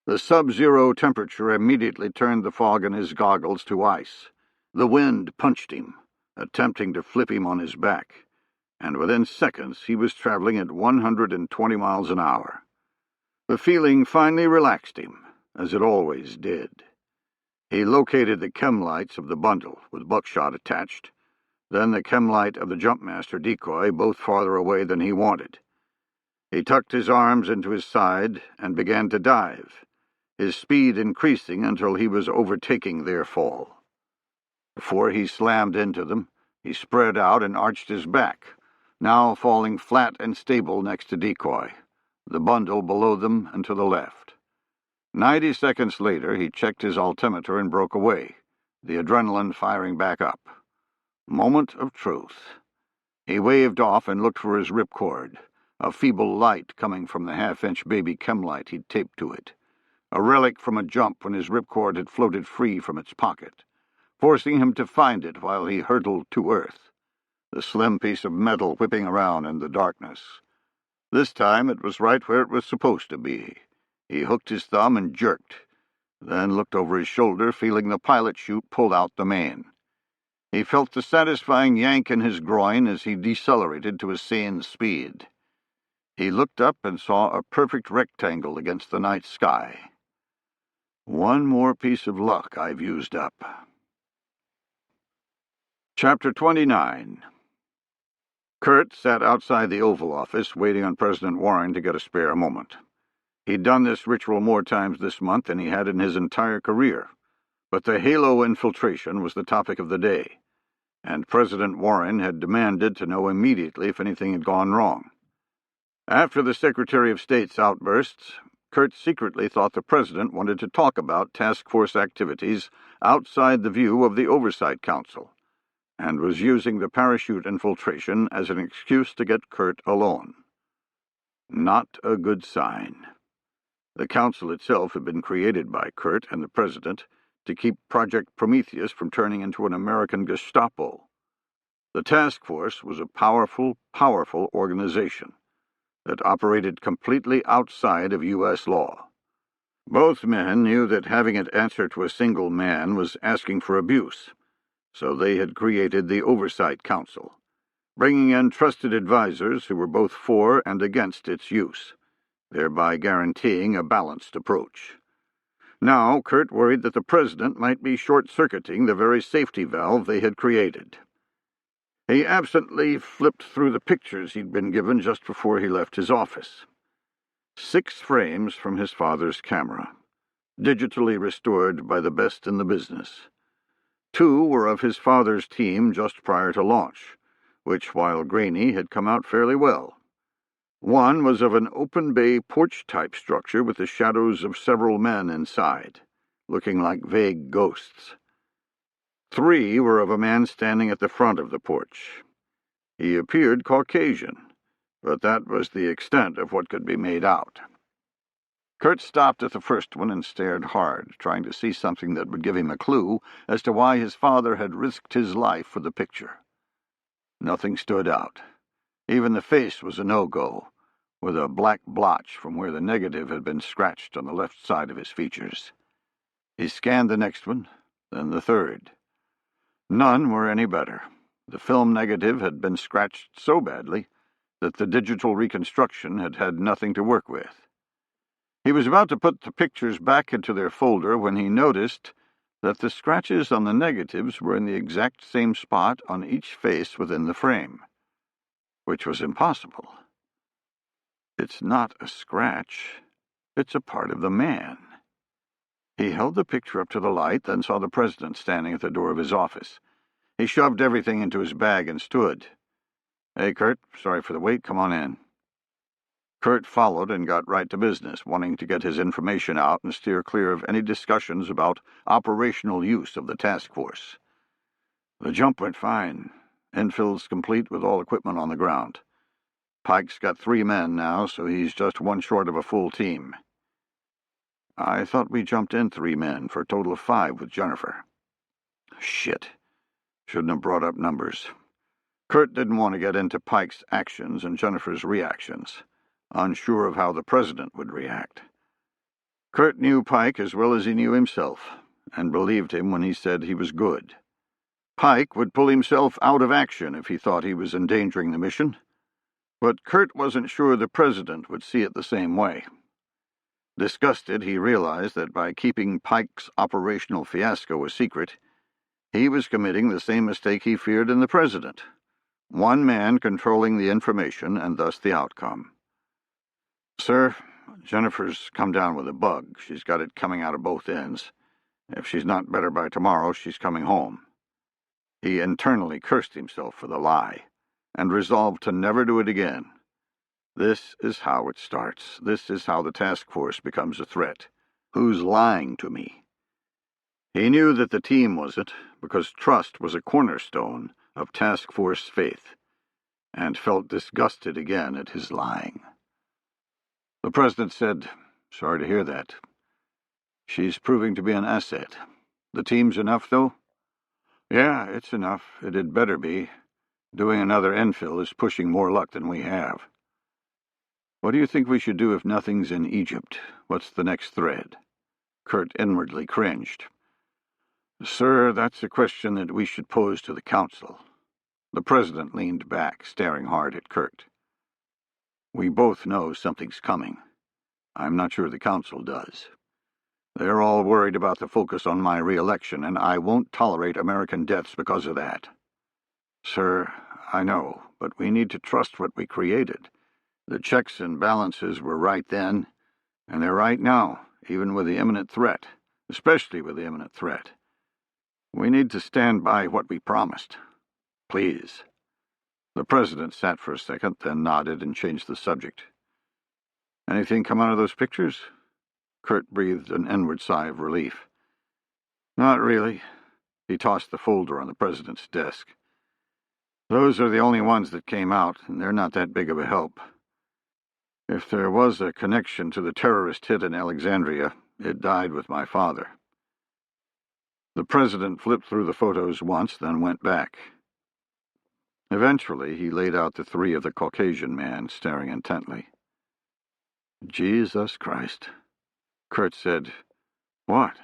The sub-zero temperature immediately turned the fog in his goggles to ice. The wind punched him, attempting to flip him on his back, and within seconds he was traveling at 120 miles an hour. The feeling finally relaxed him, as it always did. He located the chem lights of the bundle, with Buckshot attached, then the chem light of the Jumpmaster Decoy, both farther away than he wanted. He tucked his arms into his side and began to dive, his speed increasing until he was overtaking their fall. Before he slammed into them, he spread out and arched his back, now falling flat and stable next to Decoy, the bundle below them and to the left. 90 seconds later, he checked his altimeter and broke away, the adrenaline firing back up. Moment of truth. He waved off and looked for his ripcord, a feeble light coming from the half-inch baby chem light he'd taped to it, a relic from a jump when his ripcord had floated free from its pocket, forcing him to find it while he hurtled to Earth, the slim piece of metal whipping around in the darkness. This time it was right where it was supposed to be. He hooked his thumb and jerked, then looked over his shoulder, feeling the pilot chute pull out the main. He felt the satisfying yank in his groin as he decelerated to a sane speed. He looked up and saw a perfect rectangle against the night sky. One more piece of luck I've used up. Chapter 29. Kurt sat outside the Oval Office, waiting on President Warren to get a spare moment. He'd done this ritual more times this month than he had in his entire career, but the Halo infiltration was the topic of the day, and President Warren had demanded to know immediately if anything had gone wrong. After the Secretary of State's outbursts, Kurt secretly thought the President wanted to talk about task force activities outside the view of the Oversight Council, and was using the parachute infiltration as an excuse to get Kurt alone. Not a good sign. The council itself had been created by Kurt and the President to keep Project Prometheus from turning into an American Gestapo. The task force was a powerful organization that operated completely outside of U.S. law. Both men knew that having it answer to a single man was asking for abuse, so they had created the Oversight Council, bringing in trusted advisors who were both for and against its use, thereby guaranteeing a balanced approach. Now, Kurt worried that the President might be short-circuiting the very safety valve they had created. He absently flipped through the pictures he'd been given just before he left his office. 6 frames from his father's camera, digitally restored by the best in the business. 2 were of his father's team just prior to launch, which, while grainy, had come out fairly well. 1 was of an open-bay porch-type structure with the shadows of several men inside, looking like vague ghosts. 3 were of a man standing at the front of the porch. He appeared Caucasian, but that was the extent of what could be made out. Kurt stopped at the first one and stared hard, trying to see something that would give him a clue as to why his father had risked his life for the picture. Nothing stood out. Even the face was a no-go, with a black blotch from where the negative had been scratched on the left side of his features. He scanned the next one, then the third. None were any better. The film negative had been scratched so badly that the digital reconstruction had had nothing to work with. He was about to put the pictures back into their folder when he noticed that the scratches on the negatives were in the exact same spot on each face within the frame, which was impossible. It's not a scratch. It's a part of the man. He held the picture up to the light, then saw the president standing at the door of his office. He shoved everything into his bag and stood. "Hey, Kurt, sorry for the wait. Come on in." Kurt followed and got right to business, wanting to get his information out and steer clear of any discussions about operational use of the task force. The jump went fine. Infill's complete with all equipment on the ground. Pike's got 3 men now, so he's just one short of a full team. I thought we jumped in 3 men for a total of 5 with Jennifer. Shit. Shouldn't have brought up numbers. Kurt didn't want to get into Pike's actions and Jennifer's reactions, unsure of how the president would react. Kurt knew Pike as well as he knew himself, and believed him when he said he was good. Pike would pull himself out of action if he thought he was endangering the mission, but Kurt wasn't sure the president would see it the same way. Disgusted, he realized that by keeping Pike's operational fiasco a secret, he was committing the same mistake he feared in the president, one man controlling the information and thus the outcome. "Sir, Jennifer's come down with a bug. She's got it coming out of both ends. If she's not better by tomorrow, she's coming home." He internally cursed himself for the lie, and resolved to never do it again. This is how it starts. This is how the task force becomes a threat. Who's lying to me? He knew that the team wasn't, because trust was a cornerstone of task force faith, and felt disgusted again at his lying. The president said, "Sorry to hear that. She's proving to be an asset. The team's enough, though?" "Yeah, it's enough. It had better be. Doing another infill is pushing more luck than we have." "What do you think we should do if nothing's in Egypt? What's the next thread?" Kurt inwardly cringed. "Sir, that's a question that we should pose to the council." The president leaned back, staring hard at Kurt. "We both know something's coming. I'm not sure the council does. They're all worried about the focus on my re-election, and I won't tolerate American deaths because of that." "Sir, I know, but we need to trust what we created. The checks and balances were right then, and they're right now, even with the imminent threat, especially with the imminent threat. We need to stand by what we promised. Please." The president sat for a second, then nodded and changed the subject. "Anything come out of those pictures?" Kurt breathed an inward sigh of relief. "Not really." He tossed the folder on the president's desk. "Those are the only ones that came out, and they're not that big of a help. If there was a connection to the terrorist hit in Alexandria, it died with my father." The president flipped through the photos once, then went back. Eventually, he laid out the 3 of the Caucasian man, staring intently. "Jesus Christ." Kurt said, "What?"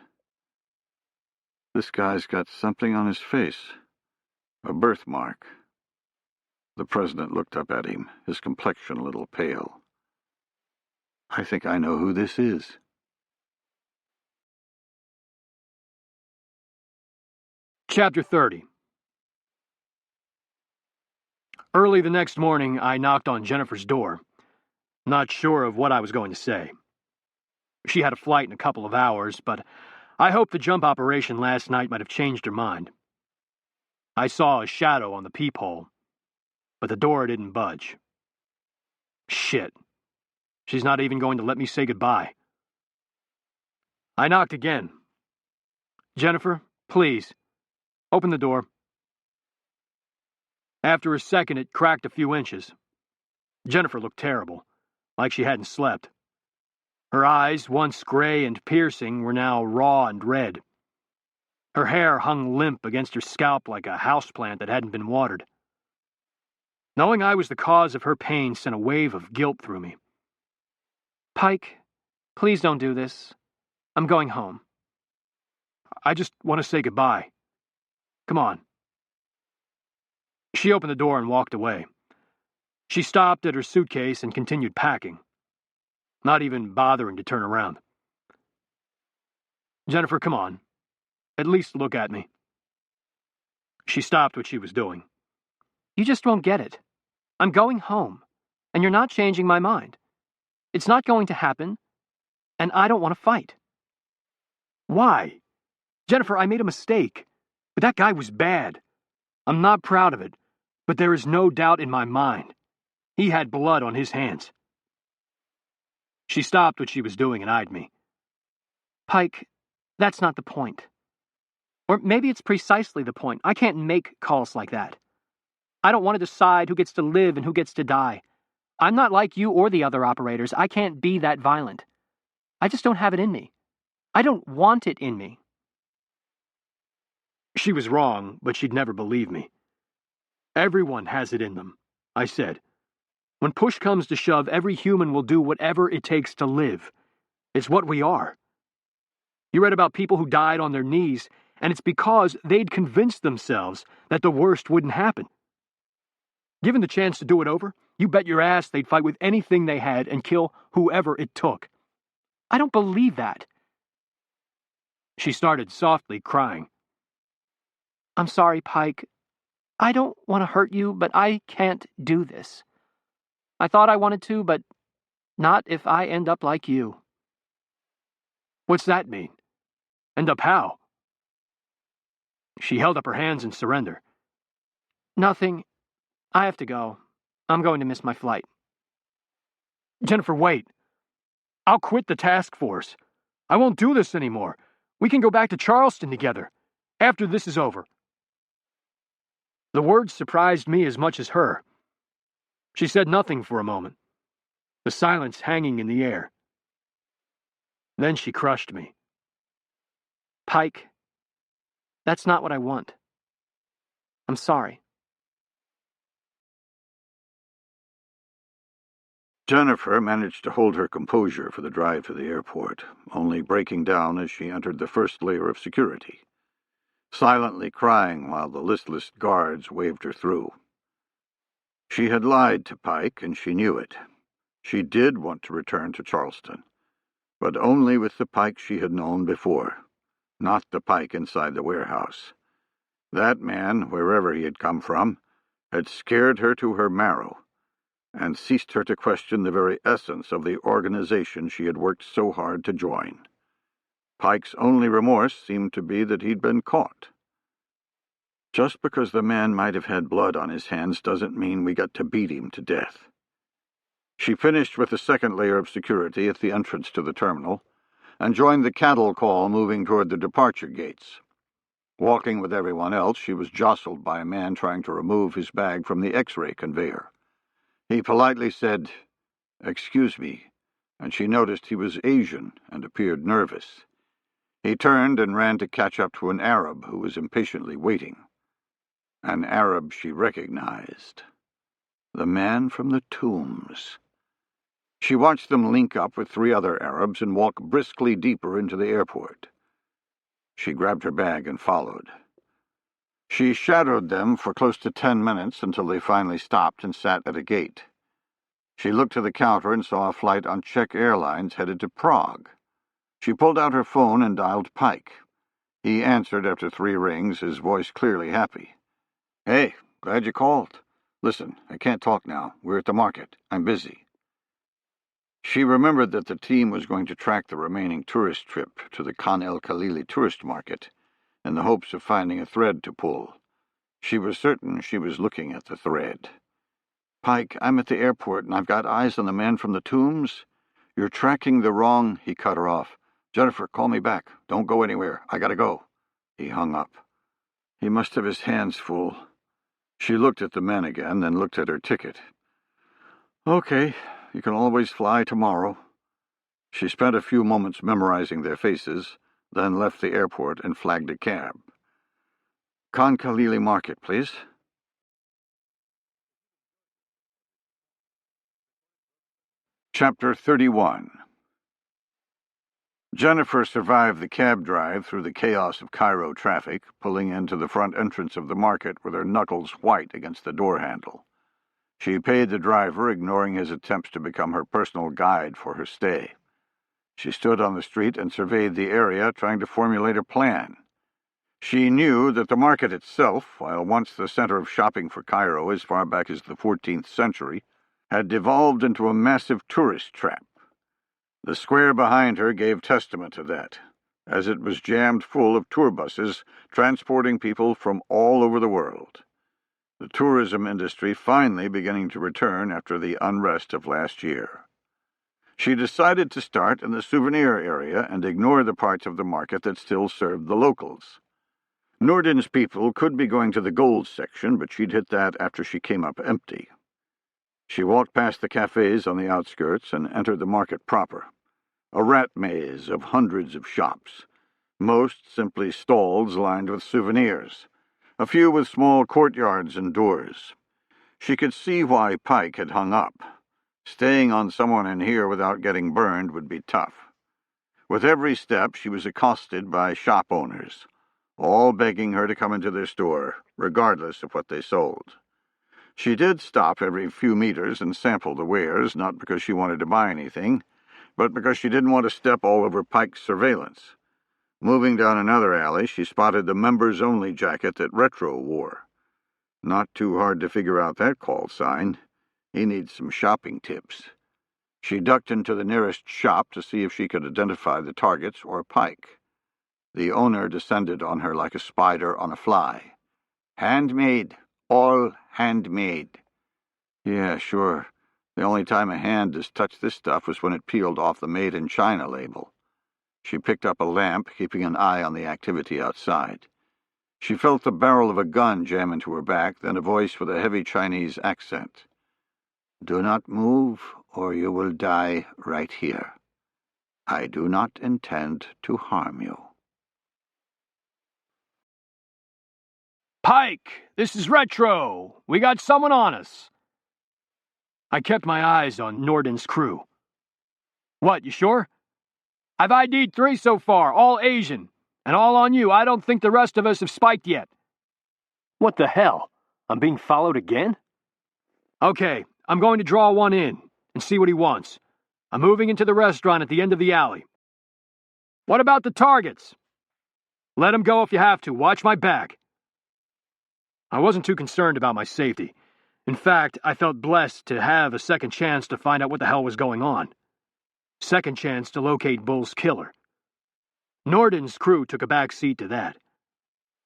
"This guy's got something on his face. A birthmark." The president looked up at him, his complexion a little pale. "I think I know who this is." Chapter 30. Early the next morning, I knocked on Jennifer's door, not sure of what I was going to say. She had a flight in a couple of hours, but I hoped the jump operation last night might have changed her mind. I saw a shadow on the peephole, but the door didn't budge. Shit. She's not even going to let me say goodbye. I knocked again. "Jennifer, please, open the door." After a second, it cracked a few inches. Jennifer looked terrible, like she hadn't slept. Her eyes, once gray and piercing, were now raw and red. Her hair hung limp against her scalp like a houseplant that hadn't been watered. Knowing I was the cause of her pain sent a wave of guilt through me. "Pike, please don't do this. I'm going home." "I just want to say goodbye. Come on." She opened the door and walked away. She stopped at her suitcase and continued packing, not even bothering to turn around. "Jennifer, come on. At least look at me." She stopped what she was doing. "You just won't get it. I'm going home, and you're not changing my mind. It's not going to happen, and I don't want to fight." "Why? Jennifer, I made a mistake, but that guy was bad. I'm not proud of it, but there is no doubt in my mind. He had blood on his hands." She stopped what she was doing and eyed me. "Pike, that's not the point. Or maybe it's precisely the point. I can't make calls like that. I don't want to decide who gets to live and who gets to die. I'm not like you or the other operators. I can't be that violent. I just don't have it in me. I don't want it in me." She was wrong, but she'd never believe me. "Everyone has it in them," I said. "When push comes to shove, every human will do whatever it takes to live. It's what we are. You read about people who died on their knees, and it's because they'd convinced themselves that the worst wouldn't happen. Given the chance to do it over, you bet your ass they'd fight with anything they had and kill whoever it took. I don't believe that." She started softly crying. "I'm sorry, Pike. I don't want to hurt you, but I can't do this. I thought I wanted to, but not if I end up like you." "What's that mean? End up how?" She held up her hands in surrender. "Nothing. I have to go. I'm going to miss my flight." "Jennifer, wait. I'll quit the task force. I won't do this anymore. We can go back to Charleston together, after this is over." The words surprised me as much as her. She said nothing for a moment, the silence hanging in the air. Then she crushed me. "Pike, that's not what I want. I'm sorry." Jennifer managed to hold her composure for the drive to the airport, only breaking down as she entered the first layer of security, silently crying while the listless guards waved her through. She had lied to Pike, and she knew it. She did want to return to Charleston, but only with the Pike she had known before, not the Pike inside the warehouse. That man, wherever he had come from, had scared her to her marrow, and ceased her to question the very essence of the organization she had worked so hard to join. Pike's only remorse seemed to be that he'd been caught. Just because the man might have had blood on his hands doesn't mean we got to beat him to death. She finished with the second layer of security at the entrance to the terminal, and joined the cattle call moving toward the departure gates. Walking with everyone else, she was jostled by a man trying to remove his bag from the X-ray conveyor. He politely said, "Excuse me," and she noticed he was Asian and appeared nervous. He turned and ran to catch up to an Arab who was impatiently waiting. An Arab she recognized. The man from the tombs. She watched them link up with 3 other Arabs and walk briskly deeper into the airport. She grabbed her bag and followed. She shadowed them for close to 10 minutes until they finally stopped and sat at a gate. She looked to the counter and saw a flight on Czech Airlines headed to Prague. She pulled out her phone and dialed Pike. He answered after 3 rings, his voice clearly happy. "Hey, glad you called. Listen, I can't talk now. We're at the market. I'm busy." She remembered that the team was going to track the remaining tourist trip to the Khan el-Khalili tourist market, in the hopes of finding a thread to pull. She was certain she was looking at the thread. "Pike, I'm at the airport, and I've got eyes on the man from the tombs." "You're tracking the wrong—" He cut her off. "Jennifer, call me back. Don't go anywhere. I gotta go." He hung up. He must have his hands full. She looked at the men again, then looked at her ticket. Okay, you can always fly tomorrow. She spent a few moments memorizing their faces, then left the airport and flagged a cab. Khankalili Market, please. Chapter 31. Jennifer survived the cab drive through the chaos of Cairo traffic, pulling into the front entrance of the market with her knuckles white against the door handle. She paid the driver, ignoring his attempts to become her personal guide for her stay. She stood on the street and surveyed the area, trying to formulate a plan. She knew that the market itself, while once the center of shopping for Cairo as far back as the 14th century, had devolved into a massive tourist trap. The square behind her gave testament to that, as it was jammed full of tour buses transporting people from all over the world. The tourism industry finally beginning to return after the unrest of last year. She decided to start in the souvenir area and ignore the parts of the market that still served the locals. Nordin's people could be going to the gold section, but she'd hit that after she came up empty. She walked past the cafes on the outskirts and entered the market proper, a rat maze of hundreds of shops, most simply stalls lined with souvenirs, a few with small courtyards and doors. She could see why Pike had hung up. Staying on someone in here without getting burned would be tough. With every step, she was accosted by shop owners, all begging her to come into their store, regardless of what they sold. She did stop every few meters and sample the wares, not because she wanted to buy anything, but because she didn't want to step all over Pike's surveillance. Moving down another alley, she spotted the members-only jacket that Retro wore. Not too hard to figure out that call sign. He needs some shopping tips. She ducked into the nearest shop to see if she could identify the targets or Pike. The owner descended on her like a spider on a fly. Handmade. All handmade. Yeah, sure. The only time a hand has touched this stuff was when it peeled off the Made in China label. She picked up a lamp, keeping an eye on the activity outside. She felt the barrel of a gun jam into her back, then a voice with a heavy Chinese accent. Do not move, or you will die right here. I do not intend to harm you. Pike, this is Retro. We got someone on us. I kept my eyes on Nordin's crew. What, you sure? I've ID'd 3 so far, all Asian, and all on you. I don't think the rest of us have spiked yet. What the hell? I'm being followed again? Okay, I'm going to draw one in and see what he wants. I'm moving into the restaurant at the end of the alley. What about the targets? Let him go if you have to. Watch my back. I wasn't too concerned about my safety. In fact, I felt blessed to have a second chance to find out what the hell was going on. Second chance to locate Bull's killer. Nordin's crew took a back seat to that.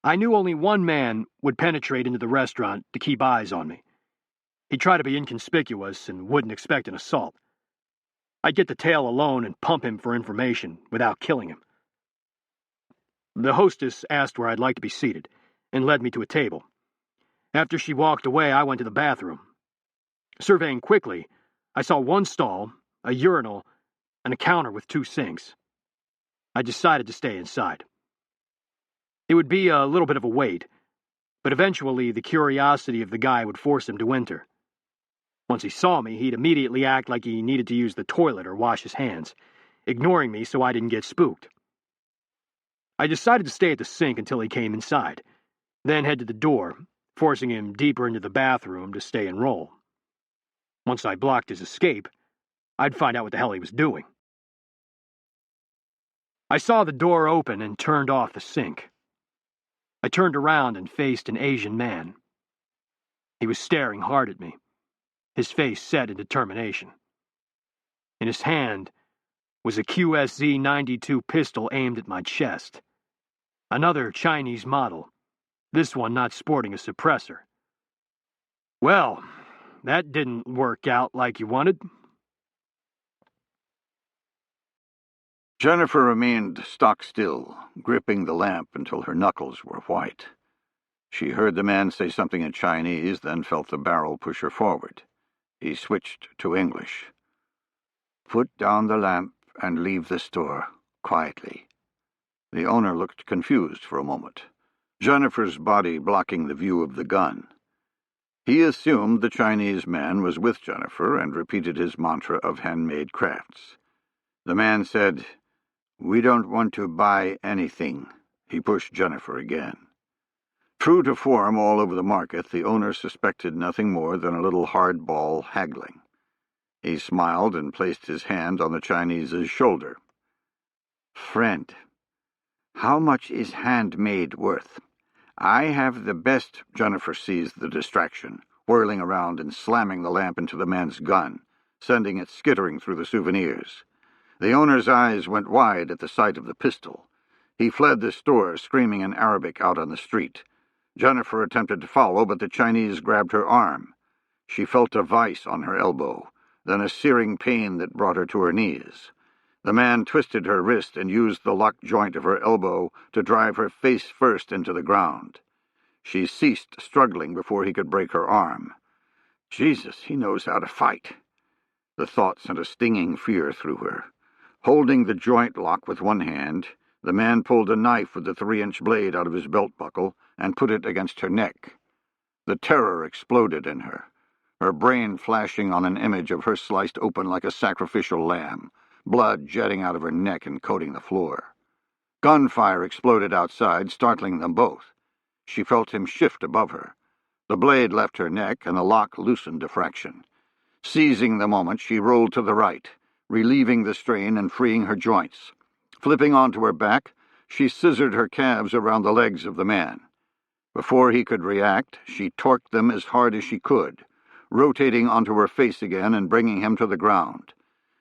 I knew only one man would penetrate into the restaurant to keep eyes on me. He'd try to be inconspicuous and wouldn't expect an assault. I'd get the tail alone and pump him for information without killing him. The hostess asked where I'd like to be seated and led me to a table. After she walked away, I went to the bathroom. Surveying quickly, I saw one stall, a urinal, and a counter with 2 sinks. I decided to stay inside. It would be a little bit of a wait, but eventually the curiosity of the guy would force him to enter. Once he saw me, he'd immediately act like he needed to use the toilet or wash his hands, ignoring me so I didn't get spooked. I decided to stay at the sink until he came inside, then head to the door, forcing him deeper into the bathroom to stay and roll. Once I blocked his escape, I'd find out what the hell he was doing. I saw the door open and turned off the sink. I turned around and faced an Asian man. He was staring hard at me, his face set in determination. In his hand was a QSZ-92 pistol aimed at my chest. Another Chinese model, this one not sporting a suppressor. Well, that didn't work out like you wanted. Jennifer remained stock still, gripping the lamp until her knuckles were white. She heard the man say something in Chinese, then felt the barrel push her forward. He switched to English. "Put down the lamp and leave the store quietly." The owner looked confused for a moment, Jennifer's body blocking the view of the gun. He assumed the Chinese man was with Jennifer and repeated his mantra of handmade crafts. The man said, "We don't want to buy anything." He pushed Jennifer again. True to form all over the market, the owner suspected nothing more than a little hardball haggling. He smiled and placed his hand on the Chinese's shoulder. "Friend, how much is handmade worth? I have the best." Jennifer seized the distraction, whirling around and slamming the lamp into the man's gun, sending it skittering through the souvenirs. The owner's eyes went wide at the sight of the pistol. He fled the store, screaming in Arabic out on the street. Jennifer attempted to follow, but the Chinese grabbed her arm. She felt a vice on her elbow, then a searing pain that brought her to her knees. The man twisted her wrist and used the locked joint of her elbow to drive her face first into the ground. She ceased struggling before he could break her arm. Jesus, he knows how to fight. The thought sent a stinging fear through her. Holding the joint lock with one hand, the man pulled a knife with the 3-inch blade out of his belt buckle and put it against her neck. The terror exploded in her, her brain flashing on an image of her sliced open like a sacrificial lamb, blood jetting out of her neck and coating the floor. Gunfire exploded outside, startling them both. She felt him shift above her. The blade left her neck, and the lock loosened a fraction. Seizing the moment, she rolled to the right, relieving the strain and freeing her joints. Flipping onto her back, she scissored her calves around the legs of the man. Before he could react, she torqued them as hard as she could, rotating onto her face again and bringing him to the ground.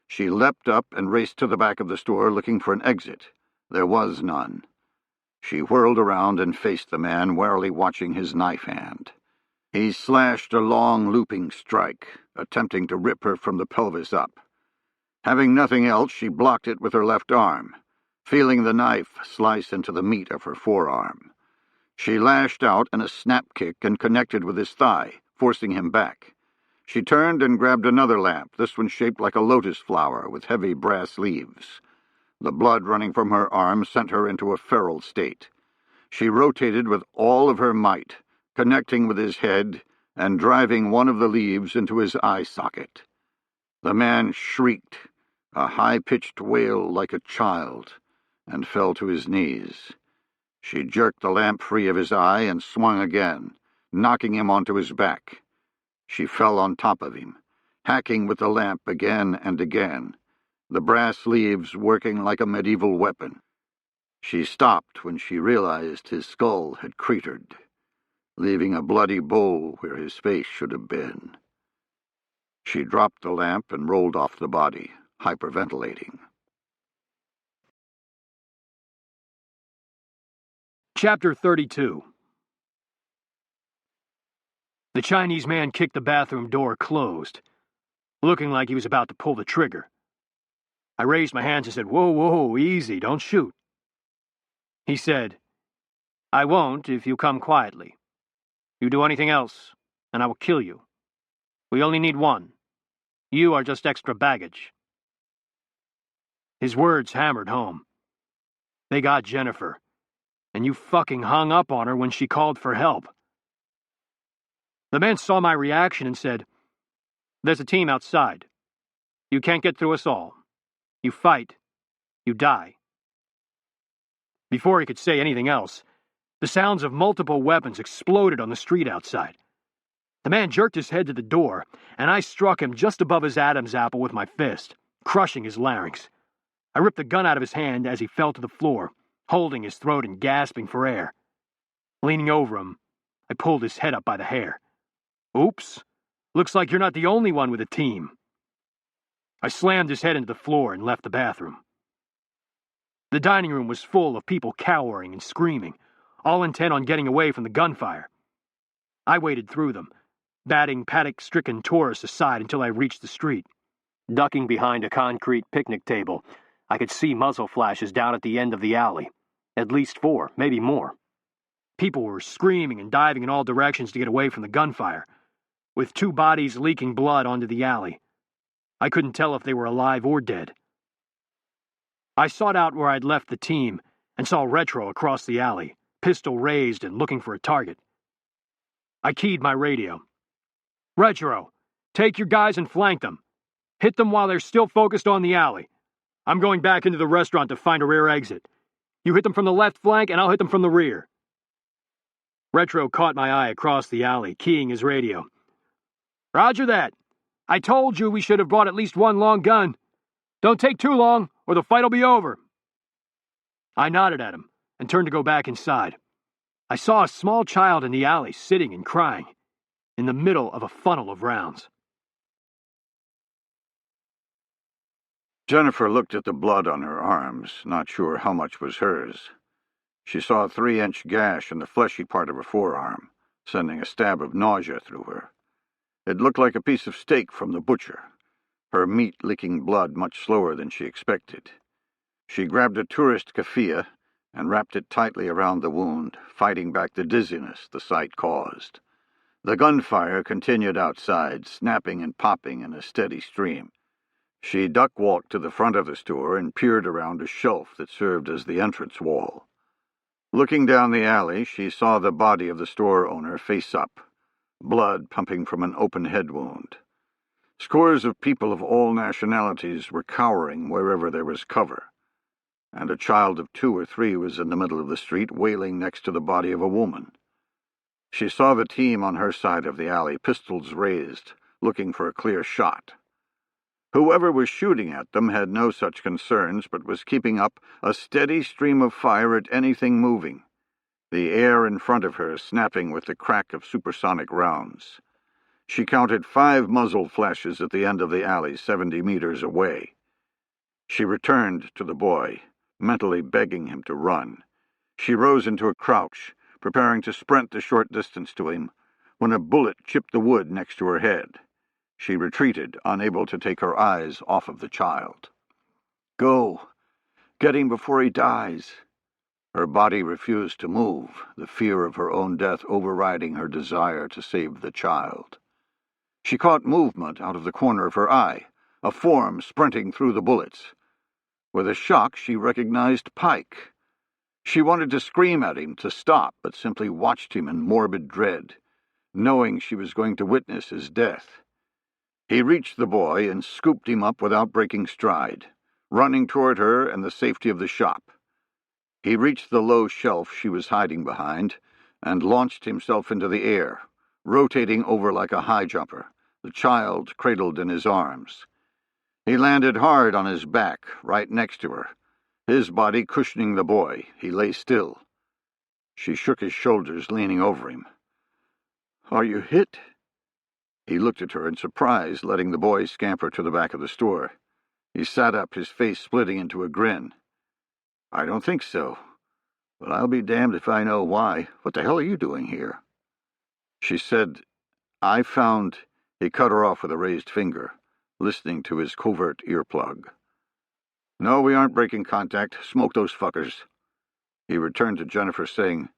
She leapt up and raced to the back of the store, looking for an exit. There was none. She whirled around and faced the man, warily watching his knife hand. He slashed a long, looping strike, attempting to rip her from the pelvis up. Having nothing else, she blocked it with her left arm, feeling the knife slice into the meat of her forearm. She lashed out in a snap kick and connected with his thigh, forcing him back. She turned and grabbed another lamp, this one shaped like a lotus flower with heavy brass leaves. The blood running from her arm sent her into a feral state. She rotated with all of her might, connecting with his head and driving one of the leaves into his eye socket. The man shrieked, a high-pitched wail like a child, and fell to his knees. She jerked the lamp free of his eye and swung again, knocking him onto his back. She fell on top of him, hacking with the lamp again and again, the brass leaves working like a medieval weapon. She stopped when she realized his skull had cratered, leaving a bloody bowl where his face should have been. She dropped the lamp and rolled off the body, hyperventilating. Chapter 32. The Chinese man kicked the bathroom door closed, looking like he was about to pull the trigger. I raised my hands and said, "Whoa, whoa, easy, don't shoot." He said, "I won't if you come quietly. You do anything else, and I will kill you. We only need one. You are just extra baggage." His words hammered home. They got Jennifer, and you fucking hung up on her when she called for help. The man saw my reaction and said, "There's a team outside. You can't get through us all. You fight. You die." Before he could say anything else, the sounds of multiple weapons exploded on the street outside. The man jerked his head to the door, and I struck him just above his Adam's apple with my fist, crushing his larynx. I ripped the gun out of his hand as he fell to the floor, holding his throat and gasping for air. Leaning over him, I pulled his head up by the hair. "Oops, looks like you're not the only one with a team." I slammed his head into the floor and left the bathroom. The dining room was full of people cowering and screaming, all intent on getting away from the gunfire. I waded through them, batting panic-stricken tourists aside until I reached the street. Ducking behind a concrete picnic table, I could see muzzle flashes down at the end of the alley. At least 4, maybe more. People were screaming and diving in all directions to get away from the gunfire. with 2 bodies leaking blood onto the alley. I couldn't tell if they were alive or dead. I sought out where I'd left the team and saw Retro across the alley, pistol raised and looking for a target. I keyed my radio. "Retro, take your guys and flank them. Hit them while they're still focused on the alley. I'm going back into the restaurant to find a rear exit. You hit them from the left flank and I'll hit them from the rear." Retro caught my eye across the alley, keying his radio. "Roger that. I told you we should have brought at least one long gun. Don't take too long, or the fight'll be over." I nodded at him and turned to go back inside. I saw a small child in the alley sitting and crying, in the middle of a funnel of rounds. Jennifer looked at the blood on her arms, not sure how much was hers. She saw a 3-inch gash in the fleshy part of her forearm, sending a stab of nausea through her. It looked like a piece of steak from the butcher, her meat licking blood much slower than she expected. She grabbed a tourist keffiyeh and wrapped it tightly around the wound, fighting back the dizziness the sight caused. The gunfire continued outside, snapping and popping in a steady stream. She duck-walked to the front of the store and peered around a shelf that served as the entrance wall. Looking down the alley, she saw the body of the store owner face up, blood pumping from an open head wound. Scores of people of all nationalities were cowering wherever there was cover, and a child of 2 or 3 was in the middle of the street wailing next to the body of a woman. She saw the team on her side of the alley, pistols raised, looking for a clear shot. Whoever was shooting at them had no such concerns, but was keeping up a steady stream of fire at anything moving, the air in front of her snapping with the crack of supersonic rounds. She counted 5 muzzle flashes at the end of the alley, 70 meters away. She returned to the boy, mentally begging him to run. She rose into a crouch, preparing to sprint the short distance to him, when a bullet chipped the wood next to her head. She retreated, unable to take her eyes off of the child. "Go! Get him before he dies!" Her body refused to move, the fear of her own death overriding her desire to save the child. She caught movement out of the corner of her eye, a form sprinting through the bullets. With a shock, she recognized Pike. She wanted to scream at him to stop, but simply watched him in morbid dread, knowing she was going to witness his death. He reached the boy and scooped him up without breaking stride, running toward her and the safety of the shop. He reached the low shelf she was hiding behind and launched himself into the air, rotating over like a high jumper, the child cradled in his arms. He landed hard on his back, right next to her, his body cushioning the boy. He lay still. She shook his shoulders, leaning over him. "Are you hit?" He looked at her in surprise, letting the boy scamper to the back of the store. He sat up, his face splitting into a grin. "I don't think so. But I'll be damned if I know why. What the hell are you doing here?" She said, "I found—" He cut her off with a raised finger, listening to his covert earplug. "No, we aren't breaking contact. Smoke those fuckers." He returned to Jennifer, saying,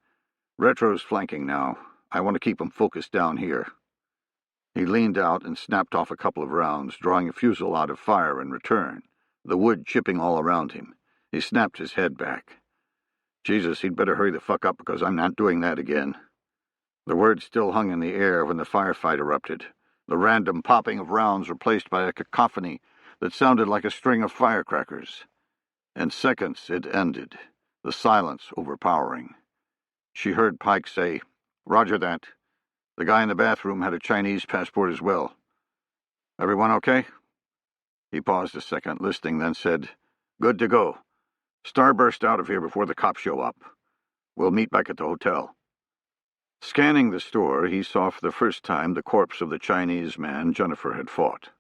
"Retro's flanking now. I want to keep him focused down here." He leaned out and snapped off a couple of rounds, drawing a fusillade of fire in return, the wood chipping all around him. He snapped his head back. "Jesus, he'd better hurry the fuck up, because I'm not doing that again." The words still hung in the air when the firefight erupted, the random popping of rounds replaced by a cacophony that sounded like a string of firecrackers. In seconds it ended, the silence overpowering. She heard Pike say, "Roger that. The guy in the bathroom had a Chinese passport as well. Everyone okay?" He paused a second, listening, then said, "Good to go. Starburst out of here before the cops show up. We'll meet back at the hotel." Scanning the store, he saw for the first time the corpse of the Chinese man Jennifer had fought.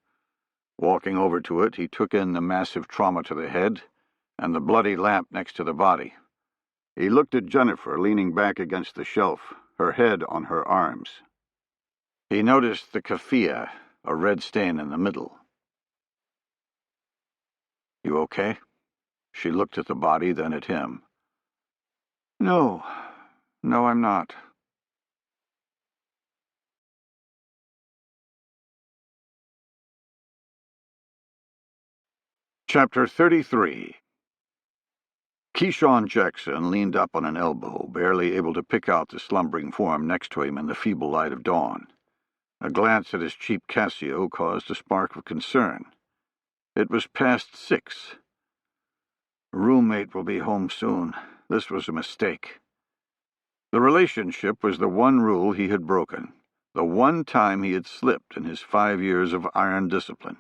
Walking over to it, he took in the massive trauma to the head and the bloody lamp next to the body. He looked at Jennifer leaning back against the shelf, her head on her arms. He noticed the keffiyeh, a red stain in the middle. "You okay?" She looked at the body, then at him. No, I'm not." Chapter 33. Keyshawn Jackson leaned up on an elbow, barely able to pick out the slumbering form next to him in the feeble light of dawn. A glance at his cheap Casio caused a spark of concern. It was past 6. Roommate will be home soon. This was a mistake. The relationship was the one rule he had broken, the one time he had slipped in his 5 years of iron discipline.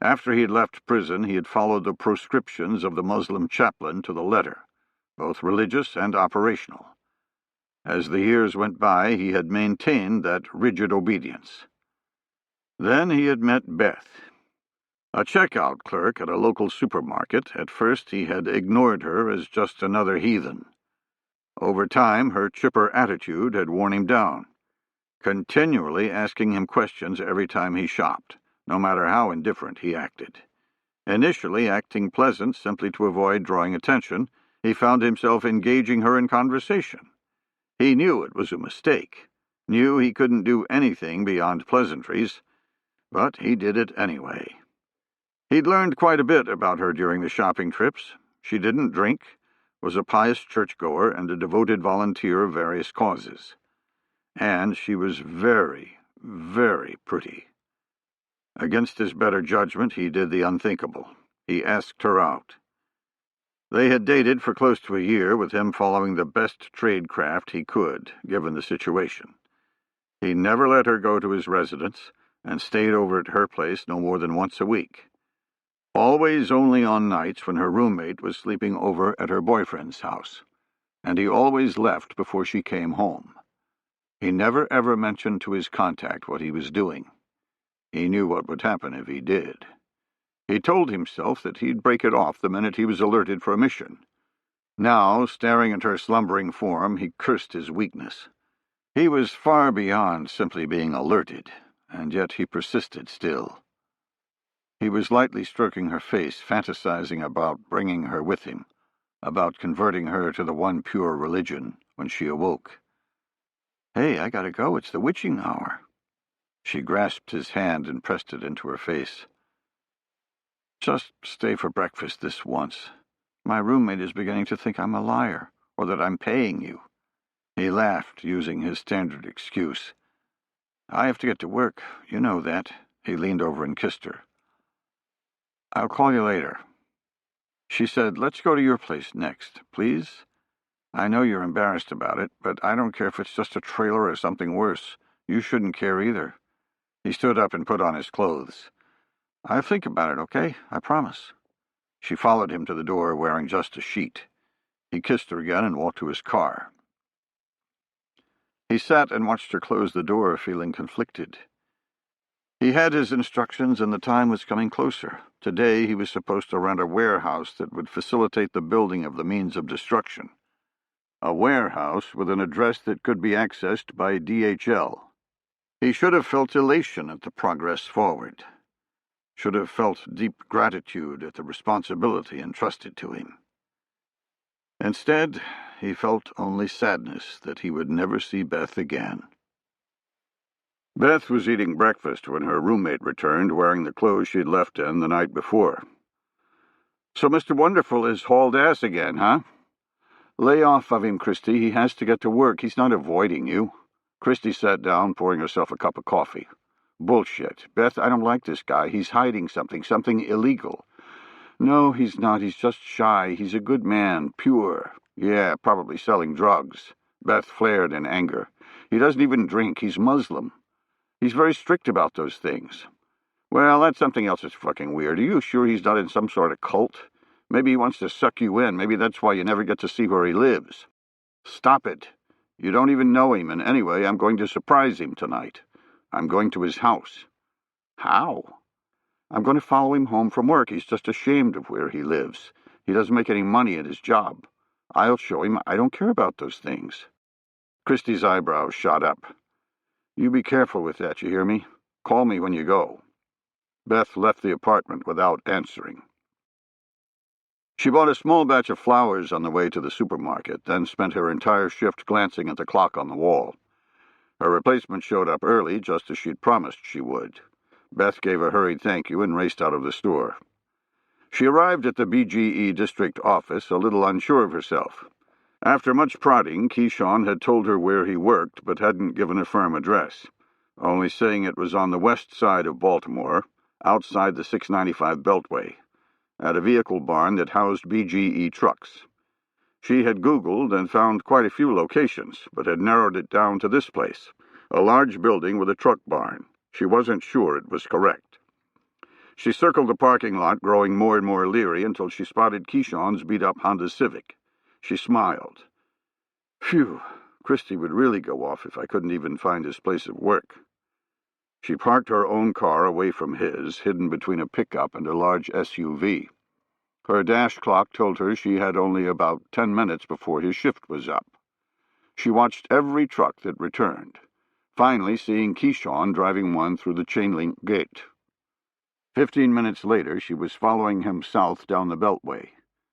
After he had left prison, he had followed the proscriptions of the Muslim chaplain to the letter, both religious and operational. As the years went by, he had maintained that rigid obedience. Then he had met Beth. A checkout clerk at a local supermarket, at first he had ignored her as just another heathen. Over time, her chipper attitude had worn him down, continually asking him questions every time he shopped, no matter how indifferent he acted. Initially acting pleasant simply to avoid drawing attention, he found himself engaging her in conversation. He knew it was a mistake, knew he couldn't do anything beyond pleasantries, but he did it anyway. He'd learned quite a bit about her during the shopping trips. She didn't drink, was a pious churchgoer, and a devoted volunteer of various causes. And she was very, very pretty. Against his better judgment, he did the unthinkable. He asked her out. They had dated for close to a year, with him following the best tradecraft he could, given the situation. He never let her go to his residence, and stayed over at her place no more than once a week. Always only on nights when her roommate was sleeping over at her boyfriend's house, and he always left before she came home. He never ever mentioned to his contact what he was doing. He knew what would happen if he did. He told himself that he'd break it off the minute he was alerted for a mission. Now, staring at her slumbering form, he cursed his weakness. He was far beyond simply being alerted, and yet he persisted still. He was lightly stroking her face, fantasizing about bringing her with him, about converting her to the one pure religion when she awoke. "Hey, I gotta go. It's the witching hour." She grasped his hand and pressed it into her face. "Just stay for breakfast this once. My roommate is beginning to think I'm a liar, or that I'm paying you." He laughed, using his standard excuse. "I have to get to work. You know that." He leaned over and kissed her. "I'll call you later." She said, "Let's go to your place next, please. I know you're embarrassed about it, but I don't care if it's just a trailer or something worse. You shouldn't care either." He stood up and put on his clothes. "I'll think about it, okay? I promise." She followed him to the door, wearing just a sheet. He kissed her again and walked to his car. He sat and watched her close the door, feeling conflicted. He had his instructions, and the time was coming closer. Today he was supposed to rent a warehouse that would facilitate the building of the means of destruction. A warehouse with an address that could be accessed by DHL. He should have felt elation at the progress forward. Should have felt deep gratitude at the responsibility entrusted to him. Instead, he felt only sadness that he would never see Beth again. Beth was eating breakfast when her roommate returned, wearing the clothes she'd left in the night before. "So Mr. Wonderful is hauled ass again, huh?" "Lay off of him, Christy. He has to get to work. He's not avoiding you." Christy sat down, pouring herself a cup of coffee. "Bullshit. Beth, I don't like this guy. He's hiding something illegal." "No, he's not. He's just shy. He's a good man. Pure. Yeah, probably selling drugs." Beth flared in anger. "He doesn't even drink. He's Muslim. He's very strict about those things." "Well, that's something else that's fucking weird. Are you sure he's not in some sort of cult? Maybe he wants to suck you in. Maybe that's why you never get to see where he lives." "Stop it. You don't even know him, and anyway, I'm going to surprise him tonight. I'm going to his house." "How?" "I'm going to follow him home from work. He's just ashamed of where he lives. He doesn't make any money at his job. I'll show him I don't care about those things." Christy's eyebrows shot up. "You be careful with that, you hear me? Call me when you go." Beth left the apartment without answering. She bought a small batch of flowers on the way to the supermarket, then spent her entire shift glancing at the clock on the wall. Her replacement showed up early, just as she'd promised she would. Beth gave a hurried thank you and raced out of the store. She arrived at the BGE district office a little unsure of herself. After much prodding, Keyshawn had told her where he worked, but hadn't given a firm address, only saying it was on the west side of Baltimore, outside the 695 Beltway, at a vehicle barn that housed BGE trucks. She had Googled and found quite a few locations, but had narrowed it down to this place, a large building with a truck barn. She wasn't sure it was correct. She circled the parking lot, growing more and more leery until she spotted Keyshawn's beat-up Honda Civic. She smiled. Phew, Christie would really go off if I couldn't even find his place of work. She parked her own car away from his, hidden between a pickup and a large SUV. Her dash clock told her she had only about 10 minutes before his shift was up. She watched every truck that returned, finally seeing Keyshawn driving one through the chain-link gate. 15 minutes later, she was following him south down the Beltway,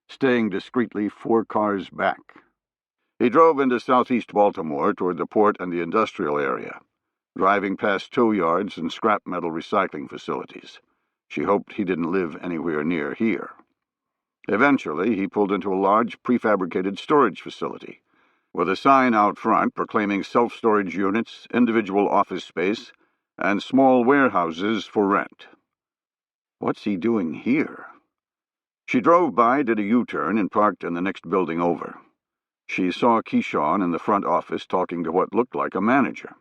staying discreetly 4 cars back. He drove into southeast Baltimore toward the port and the industrial area, driving past tow yards and scrap metal recycling facilities. She hoped he didn't live anywhere near here. Eventually, he pulled into a large prefabricated storage facility, with a sign out front proclaiming self-storage units, individual office space, and small warehouses for rent. What's he doing here? She drove by, did a U-turn, and parked in the next building over. She saw Keyshawn in the front office talking to what looked like a manager.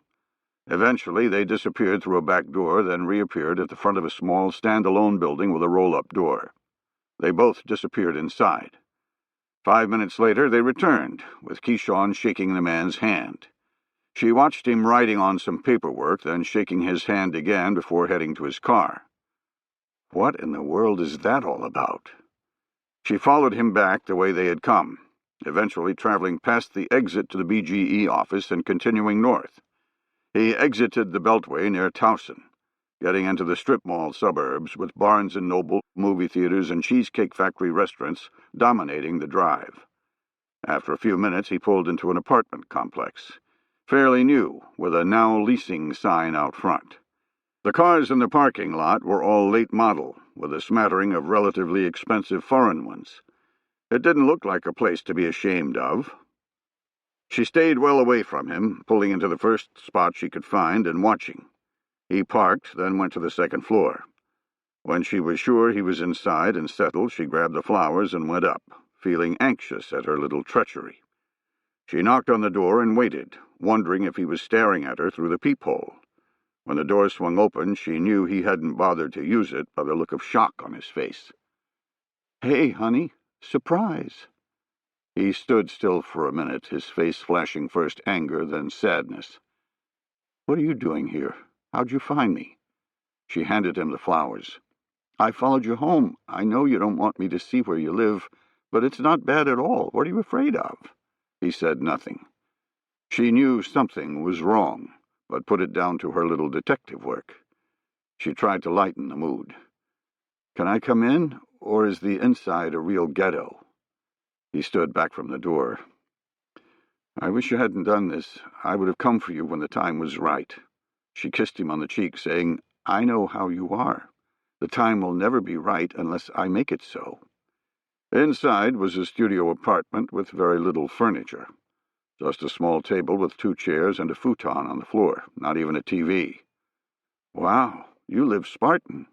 Eventually, they disappeared through a back door, then reappeared at the front of a small, stand-alone building with a roll-up door. They both disappeared inside. 5 minutes later, they returned, with Keyshawn shaking the man's hand. She watched him writing on some paperwork, then shaking his hand again before heading to his car. What in the world is that all about? She followed him back the way they had come, eventually traveling past the exit to the BGE office and continuing north. He exited the Beltway near Towson, getting into the strip mall suburbs with Barnes & Noble, movie theaters, and Cheesecake Factory restaurants dominating the drive. After a few minutes, he pulled into an apartment complex, fairly new, with a now leasing sign out front. The cars in the parking lot were all late model, with a smattering of relatively expensive foreign ones. It didn't look like a place to be ashamed of. She stayed well away from him, pulling into the first spot she could find and watching. He parked, then went to the second floor. When she was sure he was inside and settled, she grabbed the flowers and went up, feeling anxious at her little treachery. She knocked on the door and waited, wondering if he was staring at her through the peephole. When the door swung open, she knew he hadn't bothered to use it by the look of shock on his face. "Hey, honey, surprise." He stood still for a minute, his face flashing first anger, then sadness. "What are you doing here? How'd you find me?" She handed him the flowers. "I followed you home. I know you don't want me to see where you live, but it's not bad at all. What are you afraid of?" He said nothing. She knew something was wrong, but put it down to her little detective work. She tried to lighten the mood. "Can I come in, or is the inside a real ghetto?" He stood back from the door. "I wish you hadn't done this. I would have come for you when the time was right." She kissed him on the cheek, saying, "I know how you are. The time will never be right unless I make it so." Inside was a studio apartment with very little furniture. Just a small table with 2 chairs and a futon on the floor, not even a TV. "Wow, you live Spartan.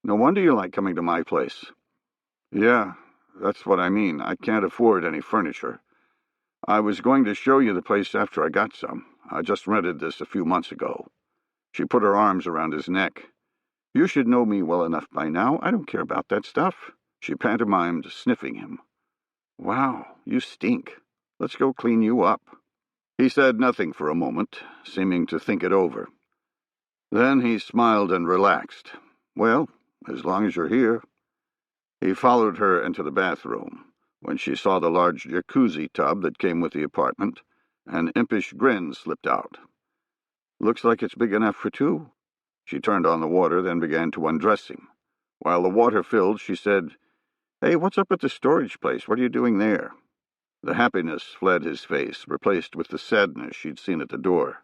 No wonder you like coming to my place." "Yeah, that's what I mean. I can't afford any furniture. I was going to show you the place after I got some. I just rented this a few months ago." She put her arms around his neck. "You should know me well enough by now. I don't care about that stuff." She pantomimed, sniffing him. "Wow, you stink. Let's go clean you up." He said nothing for a moment, seeming to think it over. Then he smiled and relaxed. "Well, as long as you're here." He followed her into the bathroom. When she saw the large jacuzzi tub that came with the apartment, an impish grin slipped out. "Looks like it's big enough for 2. She turned on the water, then began to undress him. While the water filled, she said, "Hey, what's up at the storage place? What are you doing there?" The happiness fled his face, replaced with the sadness she'd seen at the door.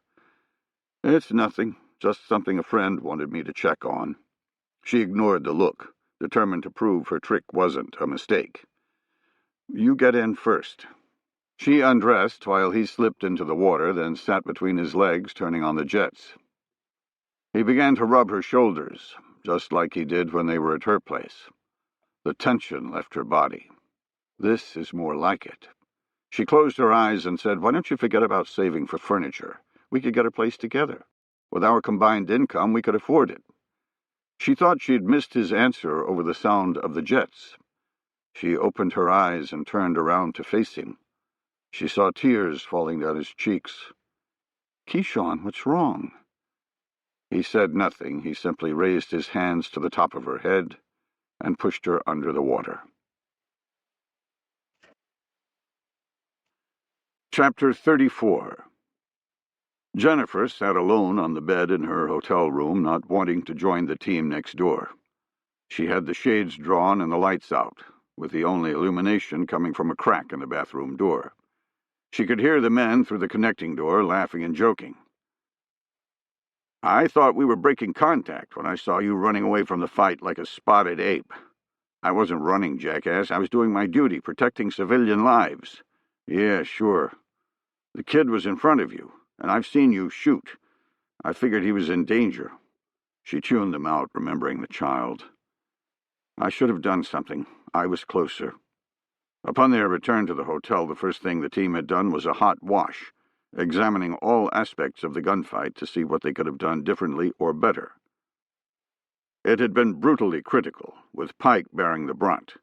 "It's nothing, just something a friend wanted me to check on." She ignored the look, determined to prove her trick wasn't a mistake. "You get in first." She undressed while he slipped into the water, then sat between his legs, turning on the jets. He began to rub her shoulders, just like he did when they were at her place. The tension left her body. This is more like it. She closed her eyes and said, "Why don't you forget about saving for furniture? We could get a place together. With our combined income, we could afford it." She thought she'd missed his answer over the sound of the jets. She opened her eyes and turned around to face him. She saw tears falling down his cheeks. "Keyshawn, what's wrong?" He said nothing. He simply raised his hands to the top of her head and pushed her under the water. Chapter 34. Jennifer sat alone on the bed in her hotel room, not wanting to join the team next door. She had the shades drawn and the lights out, with the only illumination coming from a crack in the bathroom door. She could hear the men through the connecting door laughing and joking. "I thought we were breaking contact when I saw you running away from the fight like a spotted ape." "I wasn't running, jackass. I was doing my duty, protecting civilian lives." "Yeah, sure. The kid was in front of you, and I've seen you shoot. I figured he was in danger." She tuned them out, remembering the child. "I should have done something. I was closer." Upon their return to the hotel, the first thing the team had done was a hot wash, examining all aspects of the gunfight to see what they could have done differently or better. It had been brutally critical, with Pike bearing the brunt.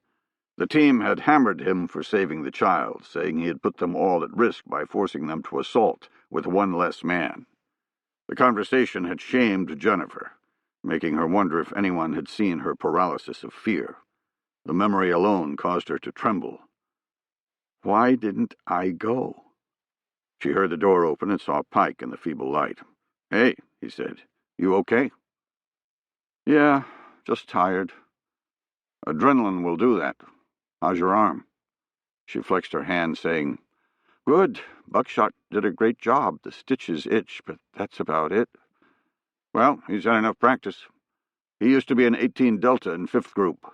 The team had hammered him for saving the child, saying he had put them all at risk by forcing them to assault with one less man. The conversation had shamed Jennifer, making her wonder if anyone had seen her paralysis of fear. The memory alone caused her to tremble. Why didn't I go? She heard the door open and saw Pike in the feeble light. "Hey," he said, "you okay?" "Yeah, just tired." "Adrenaline will do that. How's your arm?" She flexed her hand, saying, "Good. Buckshot did a great job. The stitches itch, but that's about it." "Well, he's had enough practice. He used to be an 18 Delta in 5th Group."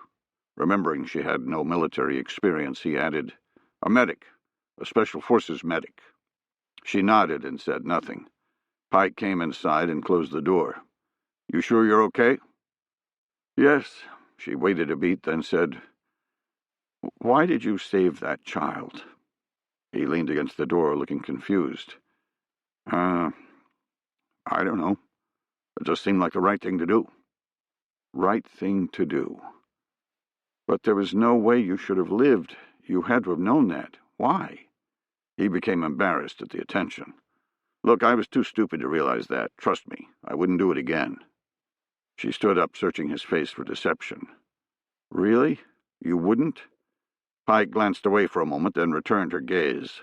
Remembering she had no military experience, he added, "A medic, a Special Forces medic." She nodded and said nothing. Pike came inside and closed the door. "You sure you're okay?" "Yes." She waited a beat, then said, "Why did you save that child?" He leaned against the door, looking confused. I don't know. It just seemed like the right thing to do." Right thing to do. "But there was no way you should have lived. You had to have known that. Why?" He became embarrassed at the attention. "Look, I was too stupid to realize that. Trust me, I wouldn't do it again." She stood up, searching his face for deception. "Really? You wouldn't?" Pike glanced away for a moment, then returned her gaze.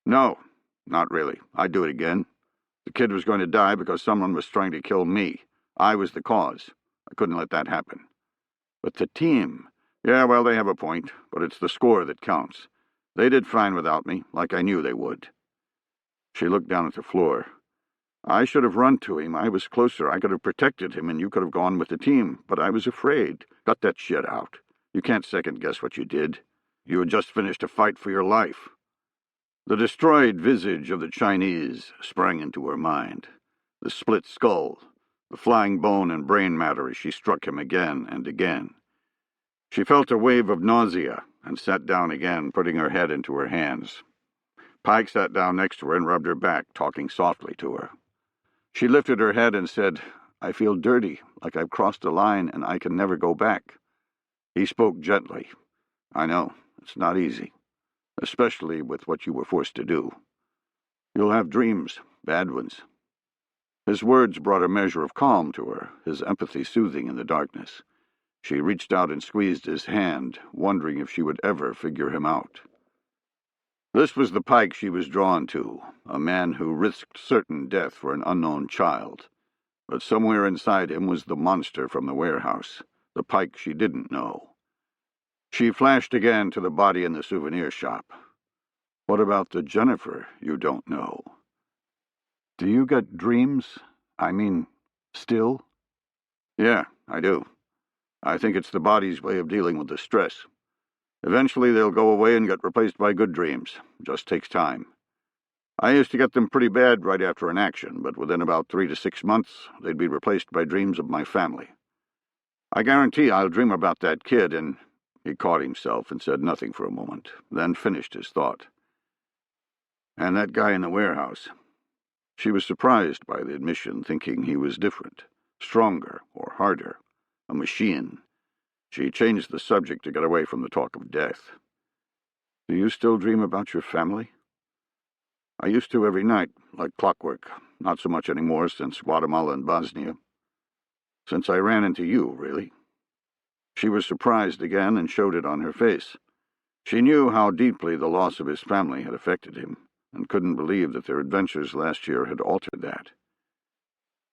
"No, not really. I'd do it again. The kid was going to die because someone was trying to kill me. I was the cause. I couldn't let that happen." "But the team—" "Yeah, well, they have a point, but it's the score that counts. They did fine without me, like I knew they would." She looked down at the floor. "I should have run to him. I was closer. I could have protected him, and you could have gone with the team. But I was afraid. Cut that shit out. You can't second-guess what you did. You had just finished a fight for your life." The destroyed visage of the Chinese sprang into her mind. The split skull, the flying bone and brain matter as she struck him again and again. She felt a wave of nausea and sat down again, putting her head into her hands. Pike sat down next to her and rubbed her back, talking softly to her. She lifted her head and said, "I feel dirty, like I've crossed a line and I can never go back." He spoke gently. "I know, it's not easy, especially with what you were forced to do. You'll have dreams, bad ones." His words brought a measure of calm to her, his empathy soothing in the darkness. She reached out and squeezed his hand, wondering if she would ever figure him out. This was the Pike she was drawn to, a man who risked certain death for an unknown child. But somewhere inside him was the monster from the warehouse, the Pike she didn't know. She flashed again to the body in the souvenir shop. "What about the Jennifer you don't know?" "Do you get dreams? I mean, still?" "Yeah, I do. I think it's the body's way of dealing with the stress. Eventually they'll go away and get replaced by good dreams. Just takes time. I used to get them pretty bad right after an action, but within about 3 to 6 months, they'd be replaced by dreams of my family. I guarantee I'll dream about that kid, and he caught himself and said nothing for a moment, then finished his thought. And that guy in the warehouse. She was surprised by the admission, thinking he was different, stronger or harder, a machine. She changed the subject to get away from the talk of death. Do you still dream about your family? I used to every night, like clockwork. Not so much anymore since Guatemala and Bosnia. Since I ran into you, really. She was surprised again and showed it on her face. She knew how deeply the loss of his family had affected him, and couldn't believe that their adventures last year had altered that.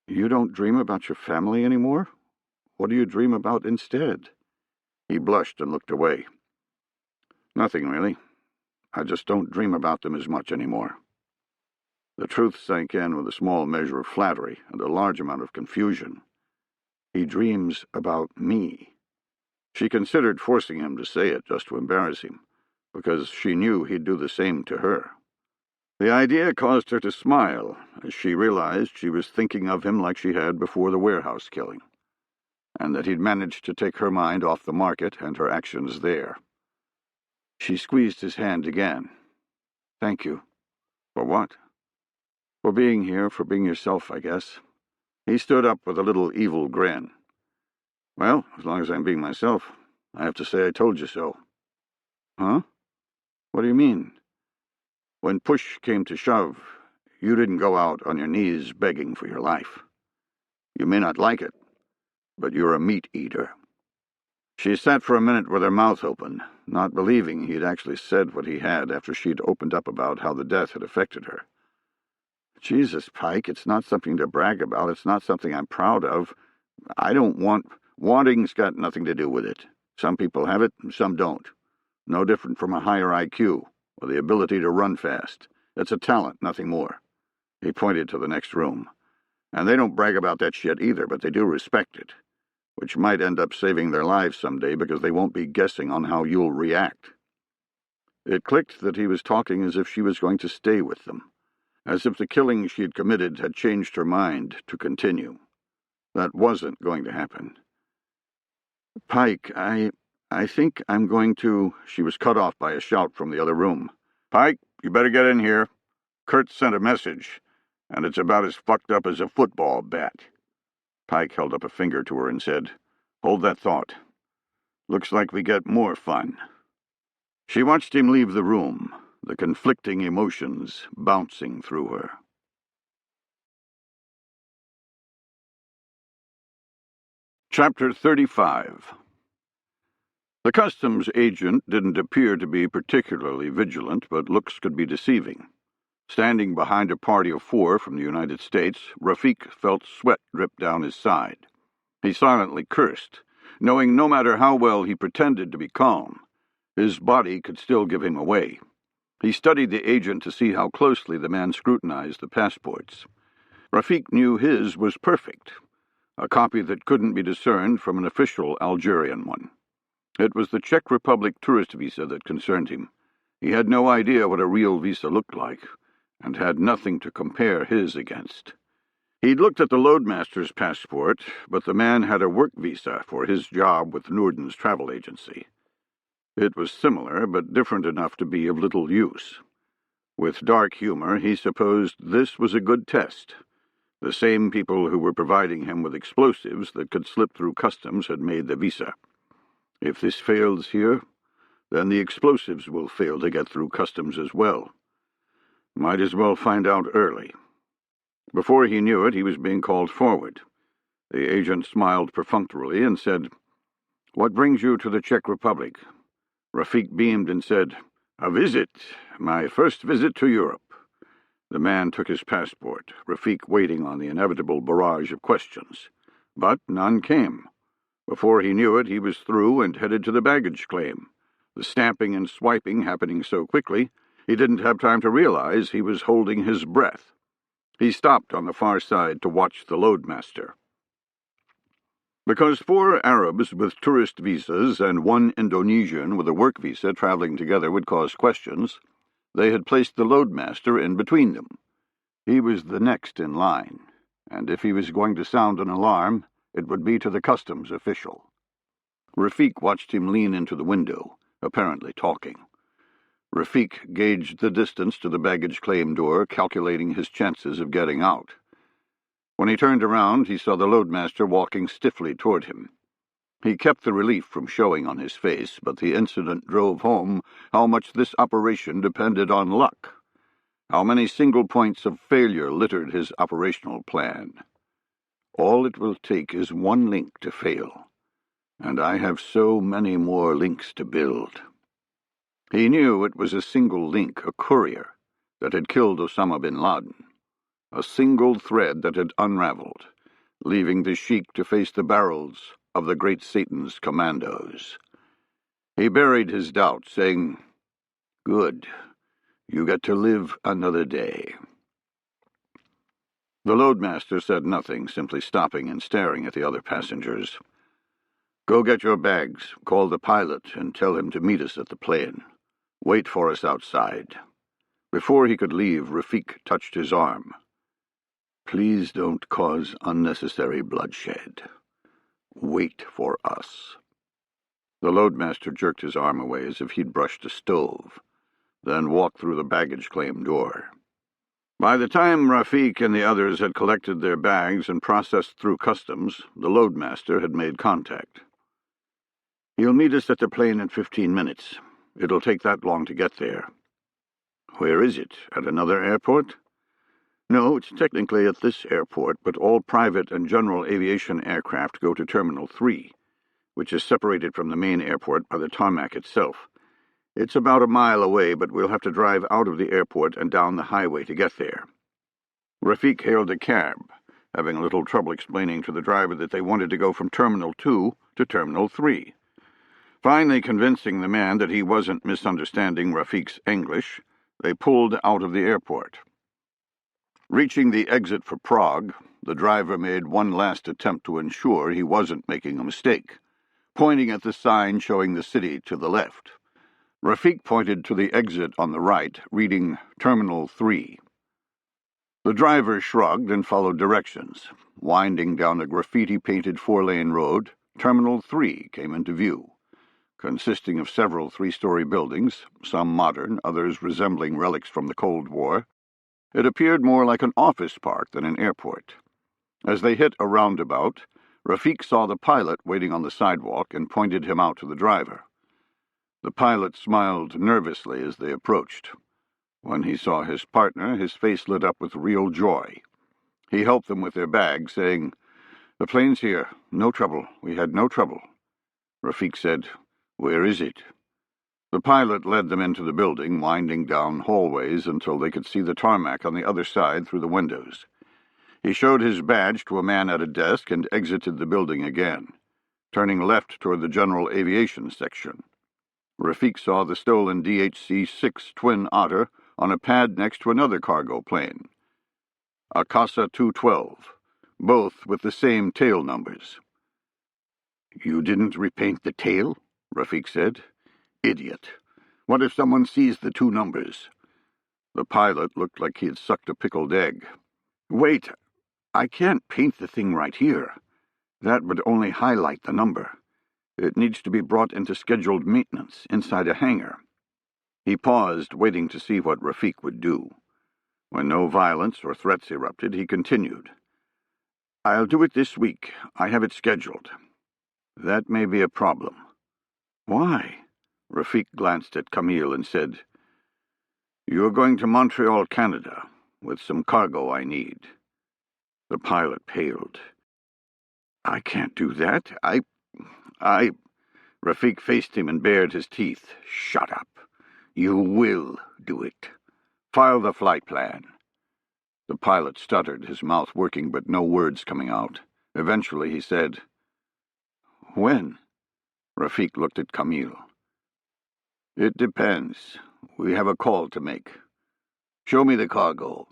You don't dream about your family anymore? What do you dream about instead? He blushed and looked away. Nothing, really. I just don't dream about them as much anymore. The truth sank in with a small measure of flattery and a large amount of confusion. He dreams about me. She considered forcing him to say it just to embarrass him, because she knew he'd do the same to her. The idea caused her to smile as she realized she was thinking of him like she had before the warehouse killing, and that he'd managed to take her mind off the market and her actions there. She squeezed his hand again. Thank you. For what? For being here, for being yourself, I guess. He stood up with a little evil grin. Well, as long as I'm being myself, I have to say I told you so. Huh? What do you mean? When push came to shove, you didn't go out on your knees begging for your life. You may not like it, but you're a meat eater. She sat for a minute with her mouth open, not believing he'd actually said what he had after she'd opened up about how the death had affected her. Jesus, Pike, it's not something to brag about. It's not something I'm proud of. I don't want... Wanting's got nothing to do with it. Some people have it, and some don't. No different from a higher IQ, or the ability to run fast. It's a talent, nothing more. He pointed to the next room. And they don't brag about that shit either, but they do respect it, which might end up saving their lives someday because they won't be guessing on how you'll react. It clicked that he was talking as if she was going to stay with them, as if the killing she had committed had changed her mind to continue. That wasn't going to happen. Pike, I think I'm going to... She was cut off by a shout from the other room. Pike, you better get in here. Kurt sent a message, and it's about as fucked up as a football bat. Pike held up a finger to her and said, Hold that thought. Looks like we get more fun. She watched him leave the room, the conflicting emotions bouncing through her. Chapter 35. The customs agent didn't appear to be particularly vigilant, but looks could be deceiving. Standing behind a party of 4 from the United States, Rafik felt sweat drip down his side. He silently cursed, knowing no matter how well he pretended to be calm, his body could still give him away. He studied the agent to see how closely the man scrutinized the passports. Rafik knew his was perfect, a copy that couldn't be discerned from an official Algerian one. It was the Czech Republic tourist visa that concerned him. He had no idea what a real visa looked like, and had nothing to compare his against. He'd looked at the loadmaster's passport, but the man had a work visa for his job with Noorden's travel agency. It was similar, but different enough to be of little use. With dark humor, he supposed this was a good test. The same people who were providing him with explosives that could slip through customs had made the visa. If this fails here, then the explosives will fail to get through customs as well. Might as well find out early. Before he knew it, he was being called forward. The agent smiled perfunctorily and said, What brings you to the Czech Republic? Rafik beamed and said, A visit. My first visit to Europe. The man took his passport, Rafik waiting on the inevitable barrage of questions. But none came. Before he knew it, he was through and headed to the baggage claim. The stamping and swiping happening so quickly, he didn't have time to realize he was holding his breath. He stopped on the far side to watch the loadmaster. Because 4 Arabs with tourist visas and 1 Indonesian with a work visa traveling together would cause questions, they had placed the loadmaster in between them. He was the next in line, and if he was going to sound an alarm, it would be to the customs official. Rafik watched him lean into the window, apparently talking. Rafik gauged the distance to the baggage claim door, calculating his chances of getting out. When he turned around, he saw the loadmaster walking stiffly toward him. He kept the relief from showing on his face, but the incident drove home how much this operation depended on luck, how many single points of failure littered his operational plan. All it will take is 1 link to fail, and I have so many more links to build. He knew it was a single link, a courier, that had killed Osama bin Laden. A single thread that had unraveled, leaving the Sheik to face the barrels of the great Satan's commandos. He buried his doubt, saying, "Good, you get to live another day." The loadmaster said nothing, simply stopping and staring at the other passengers. "Go get your bags, call the pilot, and tell him to meet us at the plane. Wait for us outside." Before he could leave, Rafik touched his arm. "Please don't cause unnecessary bloodshed. Wait for us." The loadmaster jerked his arm away as if he'd brushed a stove, then walked through the baggage claim door. By the time Rafik and the others had collected their bags and processed through customs, the loadmaster had made contact. "He'll meet us at the plane in 15 minutes. It'll take that long to get there." "Where is it? At another airport?" "No, it's technically at this airport, but all private and general aviation aircraft go to Terminal 3, which is separated from the main airport by the tarmac itself. It's about a mile away, but we'll have to drive out of the airport and down the highway to get there." Rafik hailed a cab, having a little trouble explaining to the driver that they wanted to go from Terminal 2 to Terminal 3. Finally convincing the man that he wasn't misunderstanding Rafik's English, they pulled out of the airport. Reaching the exit for Prague, the driver made one last attempt to ensure he wasn't making a mistake, pointing at the sign showing the city to the left. Rafik pointed to the exit on the right, reading Terminal 3. The driver shrugged and followed directions. Winding down a graffiti-painted 4-lane road, Terminal 3 came into view, consisting of several 3-story buildings, some modern, others resembling relics from the Cold War. It appeared more like an office park than an airport. As they hit a roundabout, Rafik saw the pilot waiting on the sidewalk and pointed him out to the driver. The pilot smiled nervously as they approached. When he saw his partner, his face lit up with real joy. He helped them with their bags, saying, "The plane's here. No trouble. We had no trouble." Rafik said, "Where is it?" The pilot led them into the building, winding down hallways until they could see the tarmac on the other side through the windows. He showed his badge to a man at a desk and exited the building again, turning left toward the general aviation section. Rafik saw the stolen DHC-6 Twin Otter on a pad next to another cargo plane, a Casa 212, both with the same tail numbers. "You didn't repaint the tail?" Rafik said. "Idiot. What if someone sees the 2 numbers? The pilot looked like he had sucked a pickled egg. "Wait, I can't paint the thing right here. That would only highlight the number. It needs to be brought into scheduled maintenance inside a hangar." He paused, waiting to see what Rafik would do. When no violence or threats erupted, he continued. "I'll do it this week. I have it scheduled." "That may be a problem." "Why?" Rafik glanced at Camille and said, "You're going to Montreal, Canada, with some cargo I need." The pilot paled. "I can't do that. I... Rafik faced him and bared his teeth. "Shut up. You will do it. File the flight plan." The pilot stuttered, his mouth working but no words coming out. Eventually he said, "When?" Rafik looked at Camille. "It depends. We have a call to make. Show me the cargo."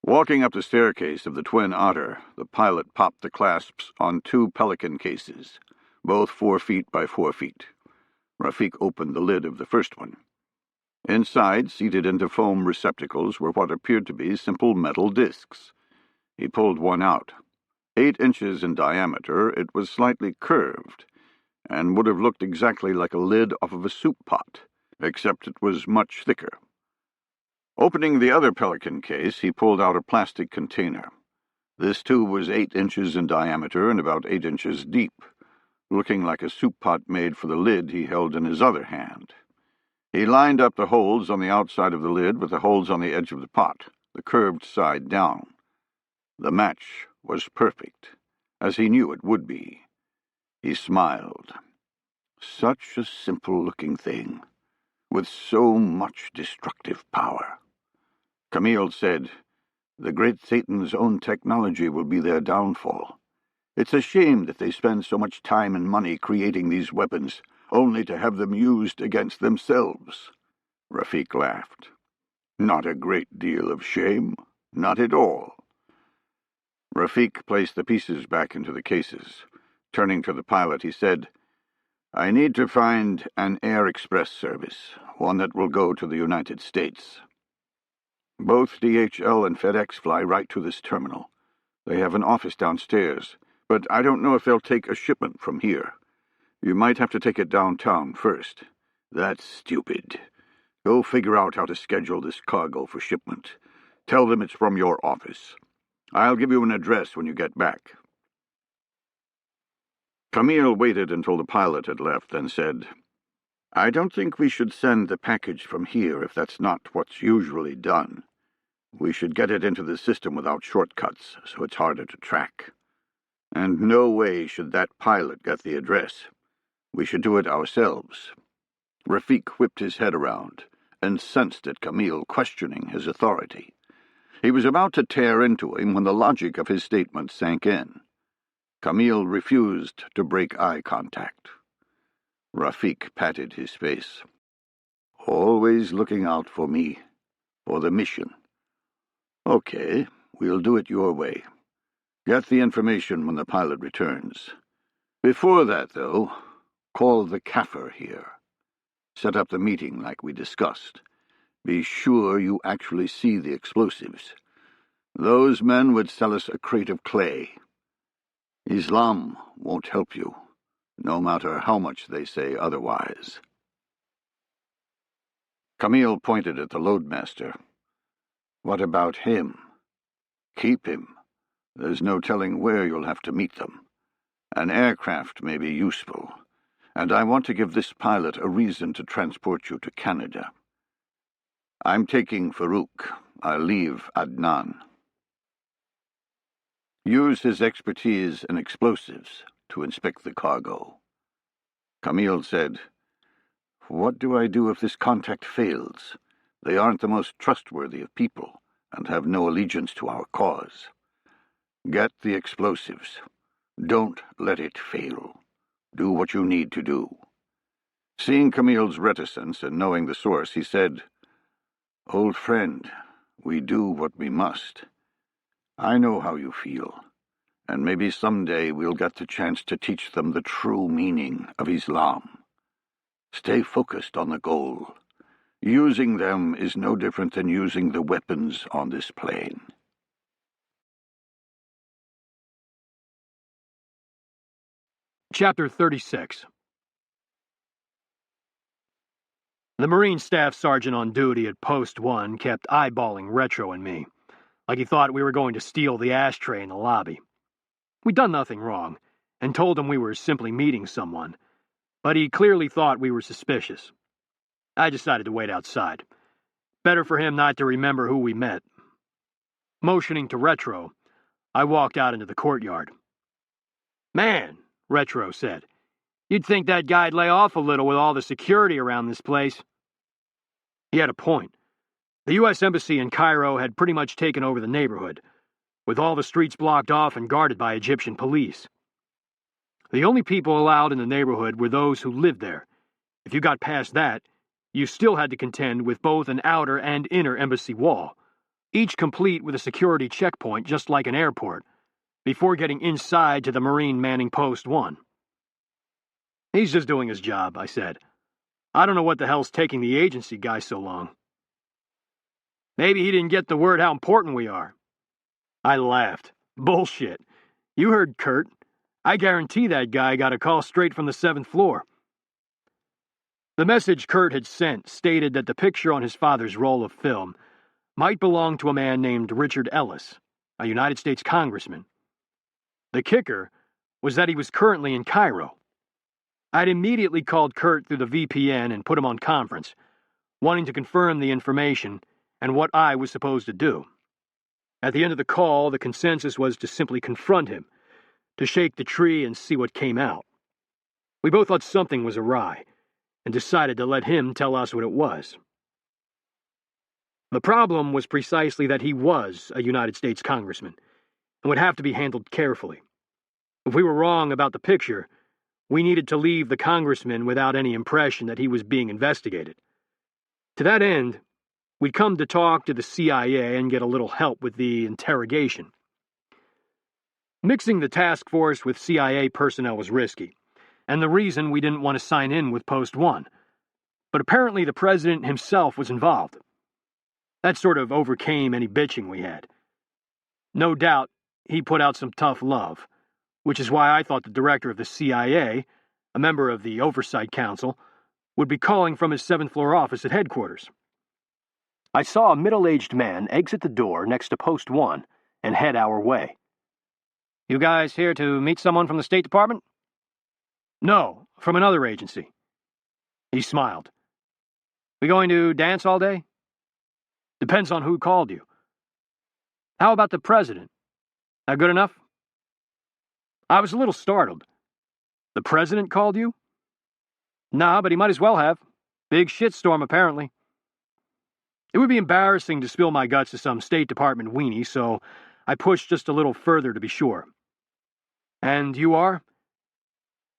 Walking up the staircase of the Twin Otter, the pilot popped the clasps on 2 Pelican cases, both 4 feet by 4 feet. Rafik opened the lid of the first one. Inside, seated into foam receptacles, were what appeared to be simple metal discs. He pulled one out. 8 inches in diameter, it was slightly curved, and would have looked exactly like a lid off of a soup pot, except it was much thicker. Opening the other Pelican case, he pulled out a plastic container. This too was 8 inches in diameter and about 8 inches deep, looking like a soup pot made for the lid he held in his other hand. He lined up the holes on the outside of the lid with the holes on the edge of the pot, the curved side down. The match was perfect, as he knew it would be. He smiled. Such a simple-looking thing, with so much destructive power. Camille said, "The great Satan's own technology will be their downfall. It's a shame that they spend so much time and money creating these weapons, only to have them used against themselves." Rafik laughed. "Not a great deal of shame. Not at all." Rafik placed the pieces back into the cases. Turning to the pilot, he said, "I need to find an air express service, one that will go to the United States. Both DHL and FedEx fly right to this terminal. They have an office downstairs, but I don't know if they'll take a shipment from here. You might have to take it downtown first." "That's stupid. Go figure out how to schedule this cargo for shipment. Tell them it's from your office. I'll give you an address when you get back." Camille waited until the pilot had left, then said, "I don't think we should send the package from here if that's not what's usually done. We should get it into the system without shortcuts, so it's harder to track. And no way should that pilot get the address. We should do it ourselves." Rafik whipped his head around and sensed at Camille questioning his authority. He was about to tear into him when the logic of his statement sank in. Camille refused to break eye contact. Rafik patted his face. "Always looking out for me, for the mission. Okay, we'll do it your way. Get the information when the pilot returns. Before that, though, call the Kaffir here. Set up the meeting like we discussed. Be sure you actually see the explosives. Those men would sell us a crate of clay. Islam won't help you, no matter how much they say otherwise." Camille pointed at the loadmaster. "What about him? Keep him. There's no telling where you'll have to meet them. An aircraft may be useful, and I want to give this pilot a reason to transport you to Canada. I'm taking Farouk. I'll leave Adnan. Use his expertise in explosives to inspect the cargo." Camille said, "What do I do if this contact fails? They aren't the most trustworthy of people and have no allegiance to our cause. Get the explosives. Don't let it fail. Do what you need to do." Seeing Camille's reticence and knowing the source, he said, "Old friend, we do what we must. I know how you feel, and maybe someday we'll get the chance to teach them the true meaning of Islam. Stay focused on the goal. Using them is no different than using the weapons on this plane." Chapter 36. The Marine Staff Sergeant on duty at Post 1 kept eyeballing Retro and me, like he thought we were going to steal the ashtray in the lobby. We'd done nothing wrong, and told him we were simply meeting someone, but he clearly thought we were suspicious. I decided to wait outside. Better for him not to remember who we met. Motioning to Retro, I walked out into the courtyard. "Man," Retro said, "you'd think that guy'd lay off a little with all the security around this place." He had a point. The U.S. Embassy in Cairo had pretty much taken over the neighborhood, with all the streets blocked off and guarded by Egyptian police. The only people allowed in the neighborhood were those who lived there. If you got past that, you still had to contend with both an outer and inner embassy wall, each complete with a security checkpoint just like an airport, before getting inside to the Marine manning Post 1. He's just doing his job, I said. I don't know what the hell's taking the agency guy so long. Maybe he didn't get the word how important we are. I laughed. Bullshit. You heard Kurt. I guarantee that guy got a call straight from the 7th floor. The message Kurt had sent stated that the picture on his father's roll of film might belong to a man named Richard Ellis, a United States congressman. The kicker was that he was currently in Cairo. I'd immediately called Kurt through the VPN and put him on conference, wanting to confirm the information and what I was supposed to do. At the end of the call, the consensus was to simply confront him, to shake the tree and see what came out. We both thought something was awry, and decided to let him tell us what it was. The problem was precisely that he was a United States congressman, and would have to be handled carefully. If we were wrong about the picture, we needed to leave the congressman without any impression that he was being investigated. To that end, we'd come to talk to the CIA and get a little help with the interrogation. Mixing the task force with CIA personnel was risky, and the reason we didn't want to sign in with Post 1. But apparently the president himself was involved. That sort of overcame any bitching we had. No doubt he put out some tough love, which is why I thought the director of the CIA, a member of the Oversight Council, would be calling from his 7th floor office at headquarters. I saw a middle-aged man exit the door next to Post 1 and head our way. You guys here to meet someone from the State Department? No, from another agency. He smiled. We going to dance all day? Depends on who called you. How about the president? That good enough? I was a little startled. The president called you? Nah, but he might as well have. Big shitstorm, apparently. It would be embarrassing to spill my guts to some State Department weenie, so I pushed just a little further to be sure. And you are?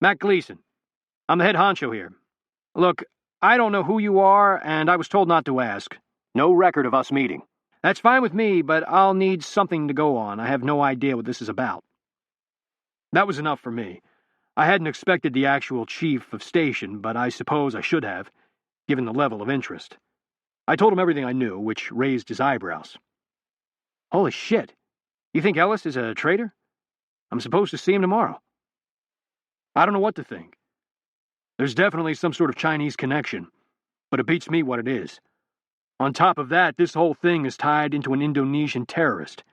Matt Gleason. I'm the head honcho here. Look, I don't know who you are, and I was told not to ask. No record of us meeting. That's fine with me, but I'll need something to go on. I have no idea what this is about. That was enough for me. I hadn't expected the actual chief of station, but I suppose I should have, given the level of interest. I told him everything I knew, which raised his eyebrows. Holy shit. You think Ellis is a traitor? I'm supposed to see him tomorrow. I don't know what to think. There's definitely some sort of Chinese connection, but it beats me what it is. On top of that, this whole thing is tied into an Indonesian terrorist.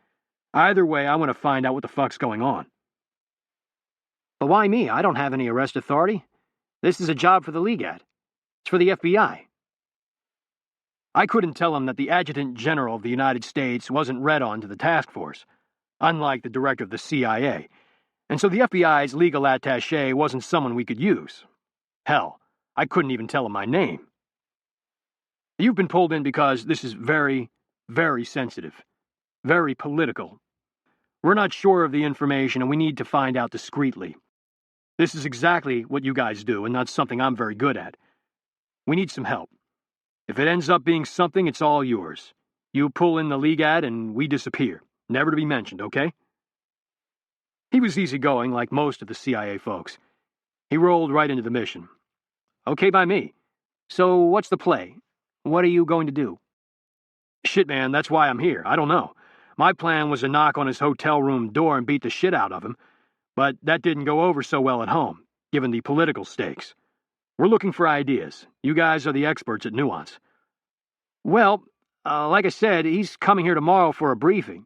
Either way, I want to find out what the fuck's going on. But why me? I don't have any arrest authority. This is a job for the Legat. It's for the FBI. I couldn't tell him that the Adjutant General of the United States wasn't read on to the task force, unlike the director of the CIA, and so the FBI's legal attaché wasn't someone we could use. Hell, I couldn't even tell him my name. You've been pulled in because this is very, very sensitive, very political. We're not sure of the information and we need to find out discreetly. This is exactly what you guys do and not something I'm very good at. We need some help. If it ends up being something, it's all yours. You pull in the Legat and we disappear. Never to be mentioned, okay? He was easygoing like most of the CIA folks. He rolled right into the mission. Okay by me. So what's the play? What are you going to do? Shit, man, that's why I'm here. I don't know. My plan was to knock on his hotel room door and beat the shit out of him, but that didn't go over so well at home, given the political stakes. We're looking for ideas. You guys are the experts at nuance. Well, like I said, he's coming here tomorrow for a briefing.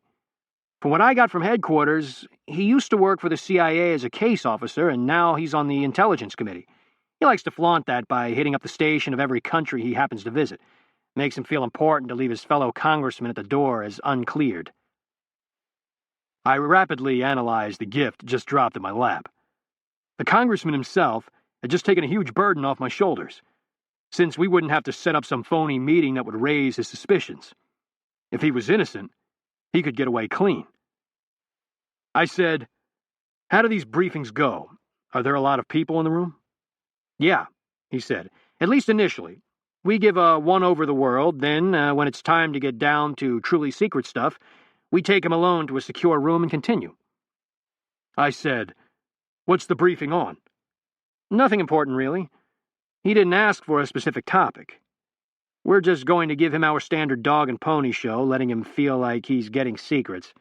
From what I got from headquarters, he used to work for the CIA as a case officer, and now he's on the intelligence committee. He likes to flaunt that by hitting up the station of every country he happens to visit. Makes him feel important to leave his fellow congressman at the door as uncleared. I rapidly analyzed the gift just dropped in my lap. The congressman himself had just taken a huge burden off my shoulders, since we wouldn't have to set up some phony meeting that would raise his suspicions. If he was innocent, he could get away clean. I said, "How do these briefings go? Are there a lot of people in the room?" "Yeah," he said, "at least initially. We give a one over the world, then, when it's time to get down to truly secret stuff, we take him alone to a secure room and continue. I said, "What's the briefing on?" "Nothing important, really. He didn't ask for a specific topic. We're just going to give him our standard dog and pony show, letting him feel like he's getting secrets.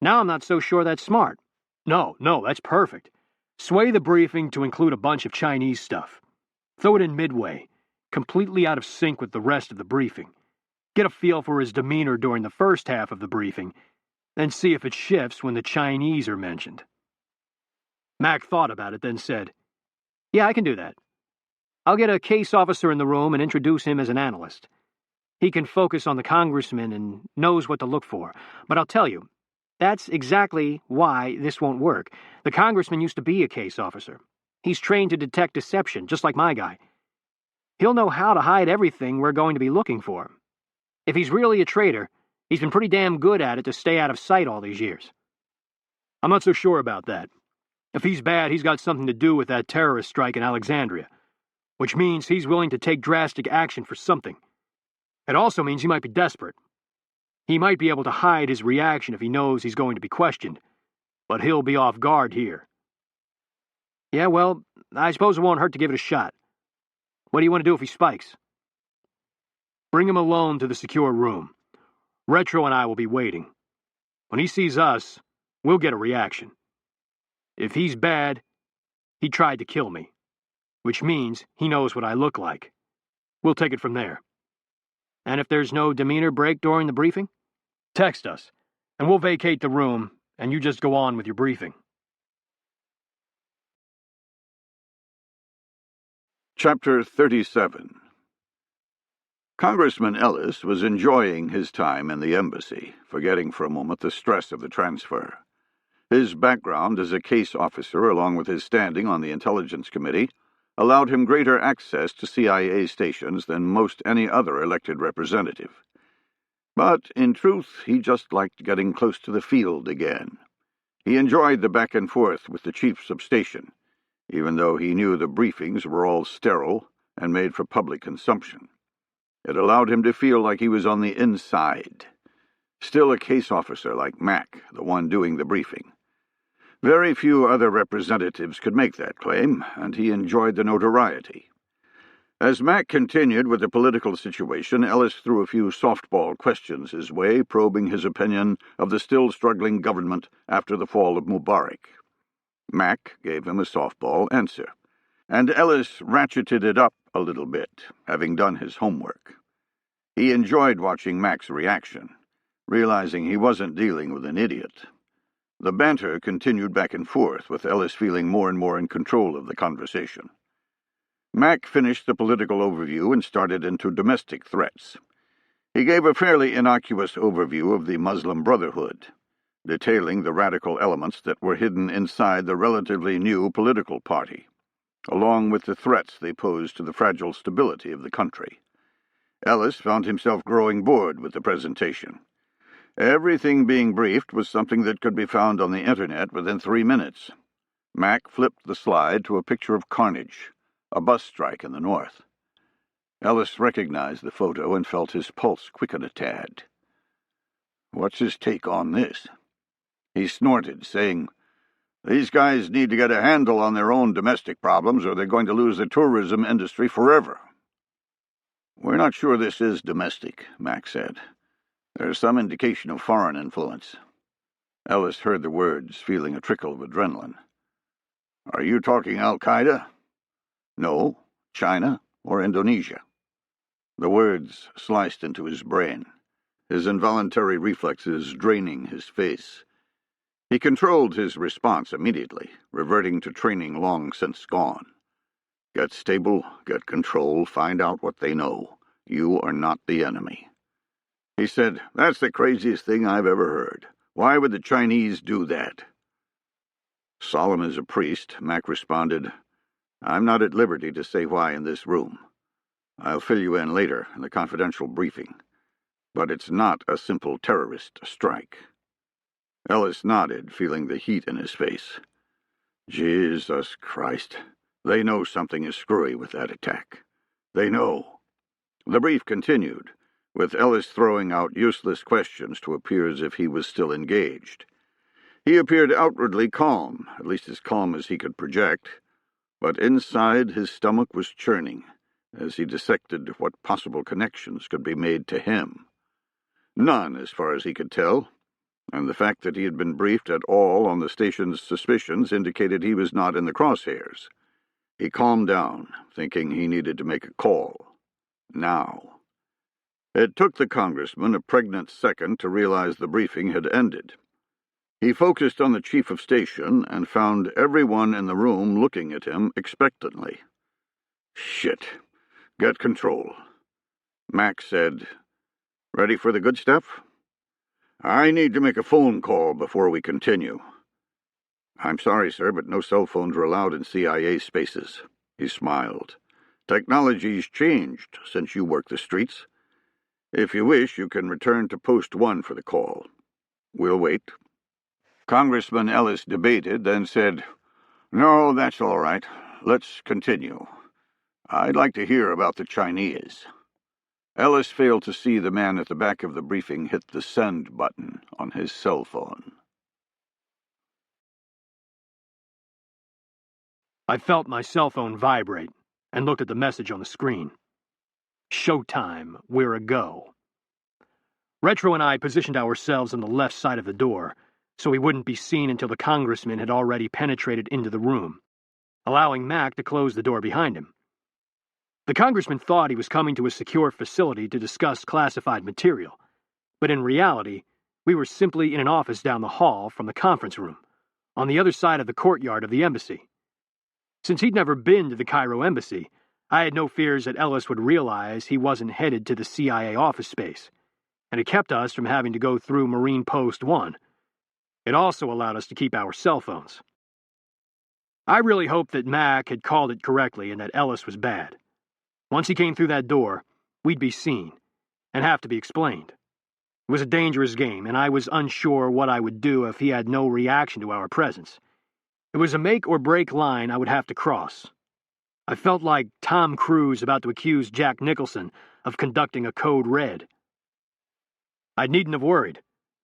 Now I'm not so sure that's smart." No, that's perfect. Sway the briefing to include a bunch of Chinese stuff. Throw it in midway, completely out of sync with the rest of the briefing. Get a feel for his demeanor during the first half of the briefing, then see if it shifts when the Chinese are mentioned. Mac thought about it, then said, "Yeah, I can do that. I'll get a case officer in the room and introduce him as an analyst. He can focus on the congressman and knows what to look for. But I'll tell you, that's exactly why this won't work. The congressman used to be a case officer. He's trained to detect deception, just like my guy. He'll know how to hide everything we're going to be looking for. If he's really a traitor, he's been pretty damn good at it to stay out of sight all these years." "I'm not so sure about that. If he's bad, he's got something to do with that terrorist strike in Alexandria, which means he's willing to take drastic action for something. It also means he might be desperate. He might be able to hide his reaction if he knows he's going to be questioned, but he'll be off guard here." "Yeah, well, I suppose it won't hurt to give it a shot. What do you want to do if he spikes?" "Bring him alone to the secure room. Retro and I will be waiting. When he sees us, we'll get a reaction. If he's bad, he tried to kill me, which means he knows what I look like. We'll take it from there. And if there's no demeanor break during the briefing, text us, and we'll vacate the room, and you just go on with your briefing." Chapter 37. Congressman Ellis was enjoying his time in the embassy, forgetting for a moment the stress of the transfer. His background as a case officer, along with his standing on the Intelligence Committee, allowed him greater access to CIA stations than most any other elected representative. But, in truth, he just liked getting close to the field again. He enjoyed the back and forth with the chiefs of station, even though he knew the briefings were all sterile and made for public consumption. It allowed him to feel like he was on the inside. Still a case officer like Mac, the one doing the briefing. Very few other representatives could make that claim, and he enjoyed the notoriety. As Mac continued with the political situation, Ellis threw a few softball questions his way, probing his opinion of the still-struggling government after the fall of Mubarak. Mac gave him a softball answer, and Ellis ratcheted it up a little bit, having done his homework. He enjoyed watching Mac's reaction, realizing he wasn't dealing with an idiot. The banter continued back and forth, with Ellis feeling more and more in control of the conversation. Mac finished the political overview and started into domestic threats. He gave a fairly innocuous overview of the Muslim Brotherhood, detailing the radical elements that were hidden inside the relatively new political party, along with the threats they posed to the fragile stability of the country. Ellis found himself growing bored with the presentation. Everything being briefed was something that could be found on the internet within 3 minutes. Mac flipped the slide to a picture of carnage, a bus strike in the north. Ellis recognized the photo and felt his pulse quicken a tad. What's his take on this? He snorted, saying, "These guys need to get a handle on their own domestic problems, or they're going to lose the tourism industry forever." "We're not sure this is domestic," Mac said. "There's some indication of foreign influence." Ellis heard the words, feeling a trickle of adrenaline. "Are you talking Al-Qaeda?" "No, China or Indonesia." The words sliced into his brain, his involuntary reflexes draining his face. He controlled his response immediately, reverting to training long since gone. Get stable, get control, find out what they know. You are not the enemy. He said, "That's the craziest thing I've ever heard. Why would the Chinese do that?" Solemn as a priest, Mac responded, "I'm not at liberty to say why in this room. I'll fill you in later in the confidential briefing. But it's not a simple terrorist strike." Ellis nodded, feeling the heat in his face. Jesus Christ. They know something is screwy with that attack. They know. The brief continued, with Ellis throwing out useless questions to appear as if he was still engaged. He appeared outwardly calm, at least as calm as he could project, but inside his stomach was churning as he dissected what possible connections could be made to him. None, as far as he could tell, and the fact that he had been briefed at all on the station's suspicions indicated he was not in the crosshairs. He calmed down, thinking he needed to make a call. Now. It took the congressman a pregnant second to realize the briefing had ended. He focused on the chief of station and found everyone in the room looking at him expectantly. Shit. Get control. Mac said, "Ready for the good stuff? I need to make a phone call before we continue." "I'm sorry, sir, but no cell phones are allowed in CIA spaces." He smiled. "Technology's changed since you work the streets. If you wish, you can return to Post 1 for the call. We'll wait." Congressman Ellis debated, then said, "No, that's all right. Let's continue. I'd like to hear about the Chinese." Ellis failed to see the man at the back of the briefing hit the send button on his cell phone. I felt my cell phone vibrate and looked at the message on the screen. "Showtime, we're a go." Retro and I positioned ourselves on the left side of the door so we wouldn't be seen until the congressman had already penetrated into the room, allowing Mac to close the door behind him. The congressman thought he was coming to a secure facility to discuss classified material, but in reality, we were simply in an office down the hall from the conference room, on the other side of the courtyard of the embassy. Since he'd never been to the Cairo embassy, I had no fears that Ellis would realize he wasn't headed to the CIA office space, and it kept us from having to go through Marine Post 1. It also allowed us to keep our cell phones. I really hoped that Mac had called it correctly and that Ellis was bad. Once he came through that door, we'd be seen, and have to be explained. It was a dangerous game, and I was unsure what I would do if he had no reaction to our presence. It was a make-or-break line I would have to cross. I felt like Tom Cruise about to accuse Jack Nicholson of conducting a code red. I needn't have worried.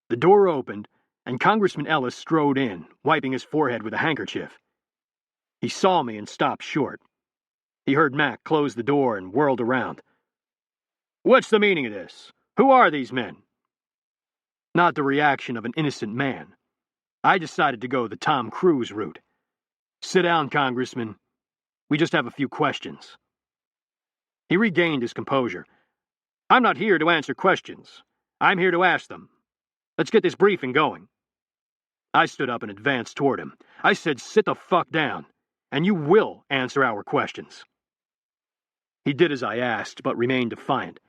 The door opened, and Congressman Ellis strode in, wiping his forehead with a handkerchief. He saw me and stopped short. He heard Mac close the door and whirled around. "What's the meaning of this? Who are these men?" Not the reaction of an innocent man. I decided to go the Tom Cruise route. "Sit down, Congressman. We just have a few questions." He regained his composure. "I'm not here to answer questions. I'm here to ask them. Let's get this briefing going." I stood up and advanced toward him. I said, "Sit the fuck down, and you will answer our questions." He did as I asked, but remained defiant.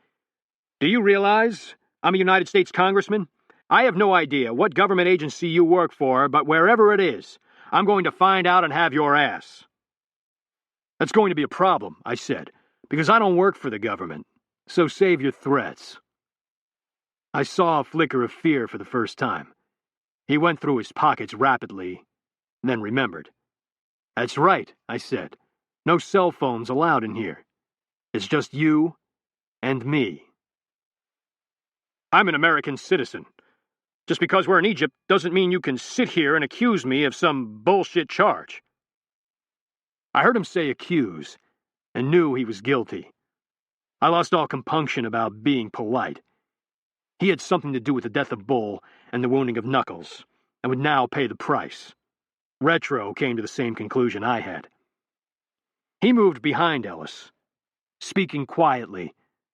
"Do you realize I'm a United States Congressman? I have no idea what government agency you work for, but wherever it is, I'm going to find out and have your ass." "That's going to be a problem," I said, "because I don't work for the government, so save your threats." I saw a flicker of fear for the first time. He went through his pockets rapidly, then remembered. "That's right," I said. "No cell phones allowed in here. It's just you and me." "I'm an American citizen. Just because we're in Egypt doesn't mean you can sit here and accuse me of some bullshit charge." I heard him say accuse, and knew he was guilty. I lost all compunction about being polite. He had something to do with the death of Bull and the wounding of Knuckles, and would now pay the price. Retro came to the same conclusion I had. He moved behind Ellis. Speaking quietly,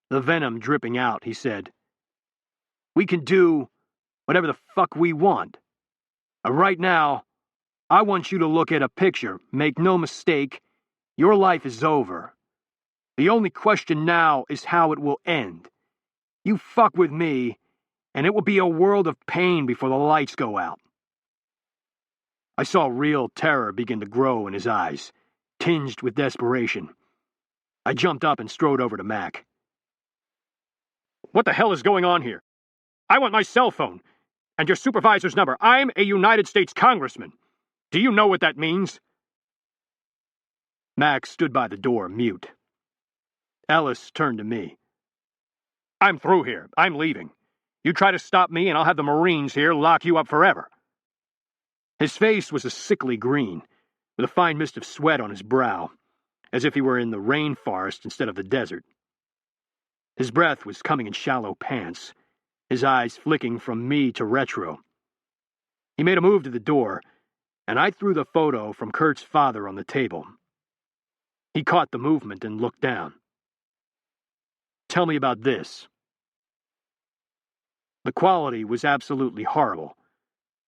the venom dripping out, he said, "We can do whatever the fuck we want. Right now, I want you to look at a picture. Make no mistake, your life is over. The only question now is how it will end. You fuck with me, and it will be a world of pain before the lights go out." I saw real terror begin to grow in his eyes, tinged with desperation. I jumped up and strode over to Mac. "What the hell is going on here? I want my cell phone, and your supervisor's number. I'm a United States Congressman. Do you know what that means?" Mac stood by the door, mute. Ellis turned to me. I'm through here. I'm leaving. You try to stop me, and I'll have the Marines here lock you up forever." His face was a sickly green, with a fine mist of sweat on his brow, as if he were in the rainforest instead of the desert. His breath was coming in shallow pants, his eyes flicking from me to Retro. He made a move to the door, and I threw the photo from Kurt's father on the table. He caught the movement and looked down. "Tell me about this." The quality was absolutely horrible,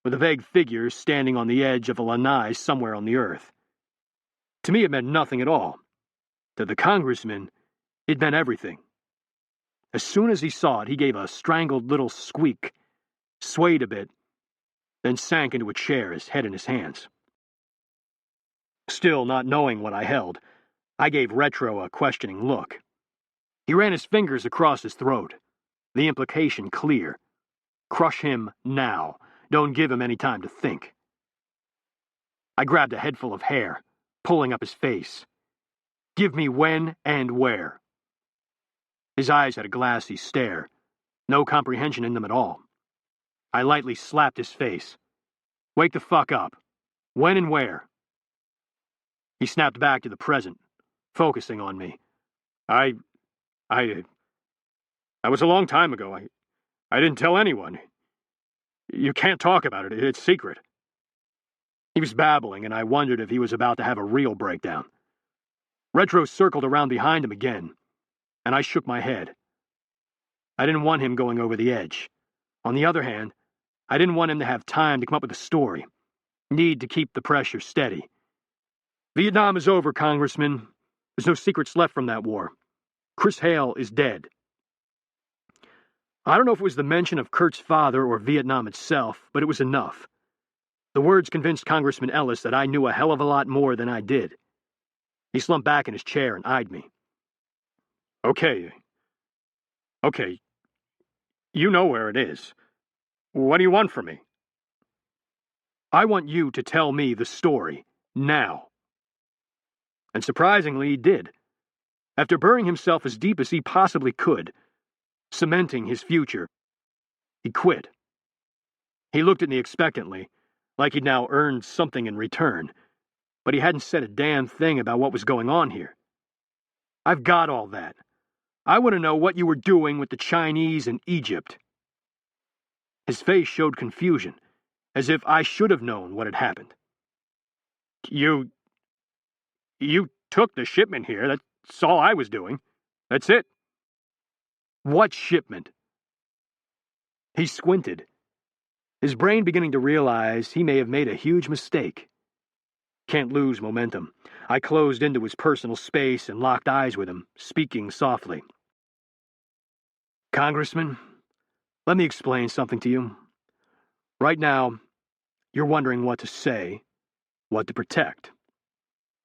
with a vague figure standing on the edge of a lanai somewhere on the earth. To me, it meant nothing at all. To the congressman, it meant everything. As soon as he saw it, he gave a strangled little squeak, swayed a bit, then sank into a chair, his head in his hands. Still not knowing what I held, I gave Retro a questioning look. He ran his fingers across his throat, the implication clear. Crush him now. Don't give him any time to think. I grabbed a headful of hair, pulling up his face. Give me when and where. His eyes had a glassy stare, no comprehension in them at all. I lightly slapped his face. Wake the fuck up. When and where? He snapped back to the present, focusing on me. I was a long time ago. I didn't tell anyone. You can't talk about it. It's secret. He was babbling, and I wondered if he was about to have a real breakdown. Retro circled around behind him again, and I shook my head. I didn't want him going over the edge. On the other hand, I didn't want him to have time to come up with a story. Need to keep the pressure steady. Vietnam is over, Congressman. There's no secrets left from that war. Chris Hale is dead. I don't know if it was the mention of Kurt's father or Vietnam itself, but it was enough. The words convinced Congressman Ellis that I knew a hell of a lot more than I did. He slumped back in his chair and eyed me. Okay. You know where it is. What do you want from me? I want you to tell me the story, now. And surprisingly, he did. After burying himself as deep as he possibly could, cementing his future, he quit. He looked at me expectantly, like he'd now earned something in return, but he hadn't said a damn thing about what was going on here. I've got all that. I want to know what you were doing with the Chinese in Egypt. His face showed confusion, as if I should have known what had happened. You took the shipment here. That's all I was doing. That's it. What shipment? He squinted, his brain beginning to realize he may have made a huge mistake. Can't lose momentum. I closed into his personal space and locked eyes with him, speaking softly. Congressman, let me explain something to you. Right now, you're wondering what to say, what to protect.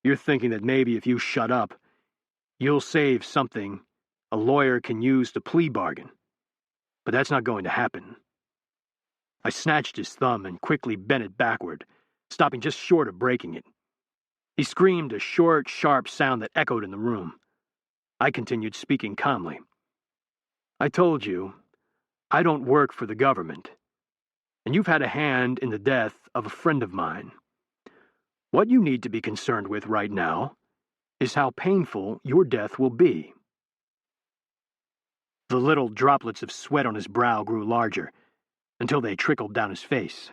You're thinking that maybe if you shut up, you'll save something a lawyer can use to plea bargain. But that's not going to happen. I snatched his thumb and quickly bent it backward, stopping just short of breaking it. He screamed a short, sharp sound that echoed in the room. I continued speaking calmly. I told you, I don't work for the government, and you've had a hand in the death of a friend of mine. What you need to be concerned with right now is how painful your death will be. The little droplets of sweat on his brow grew larger, until they trickled down his face.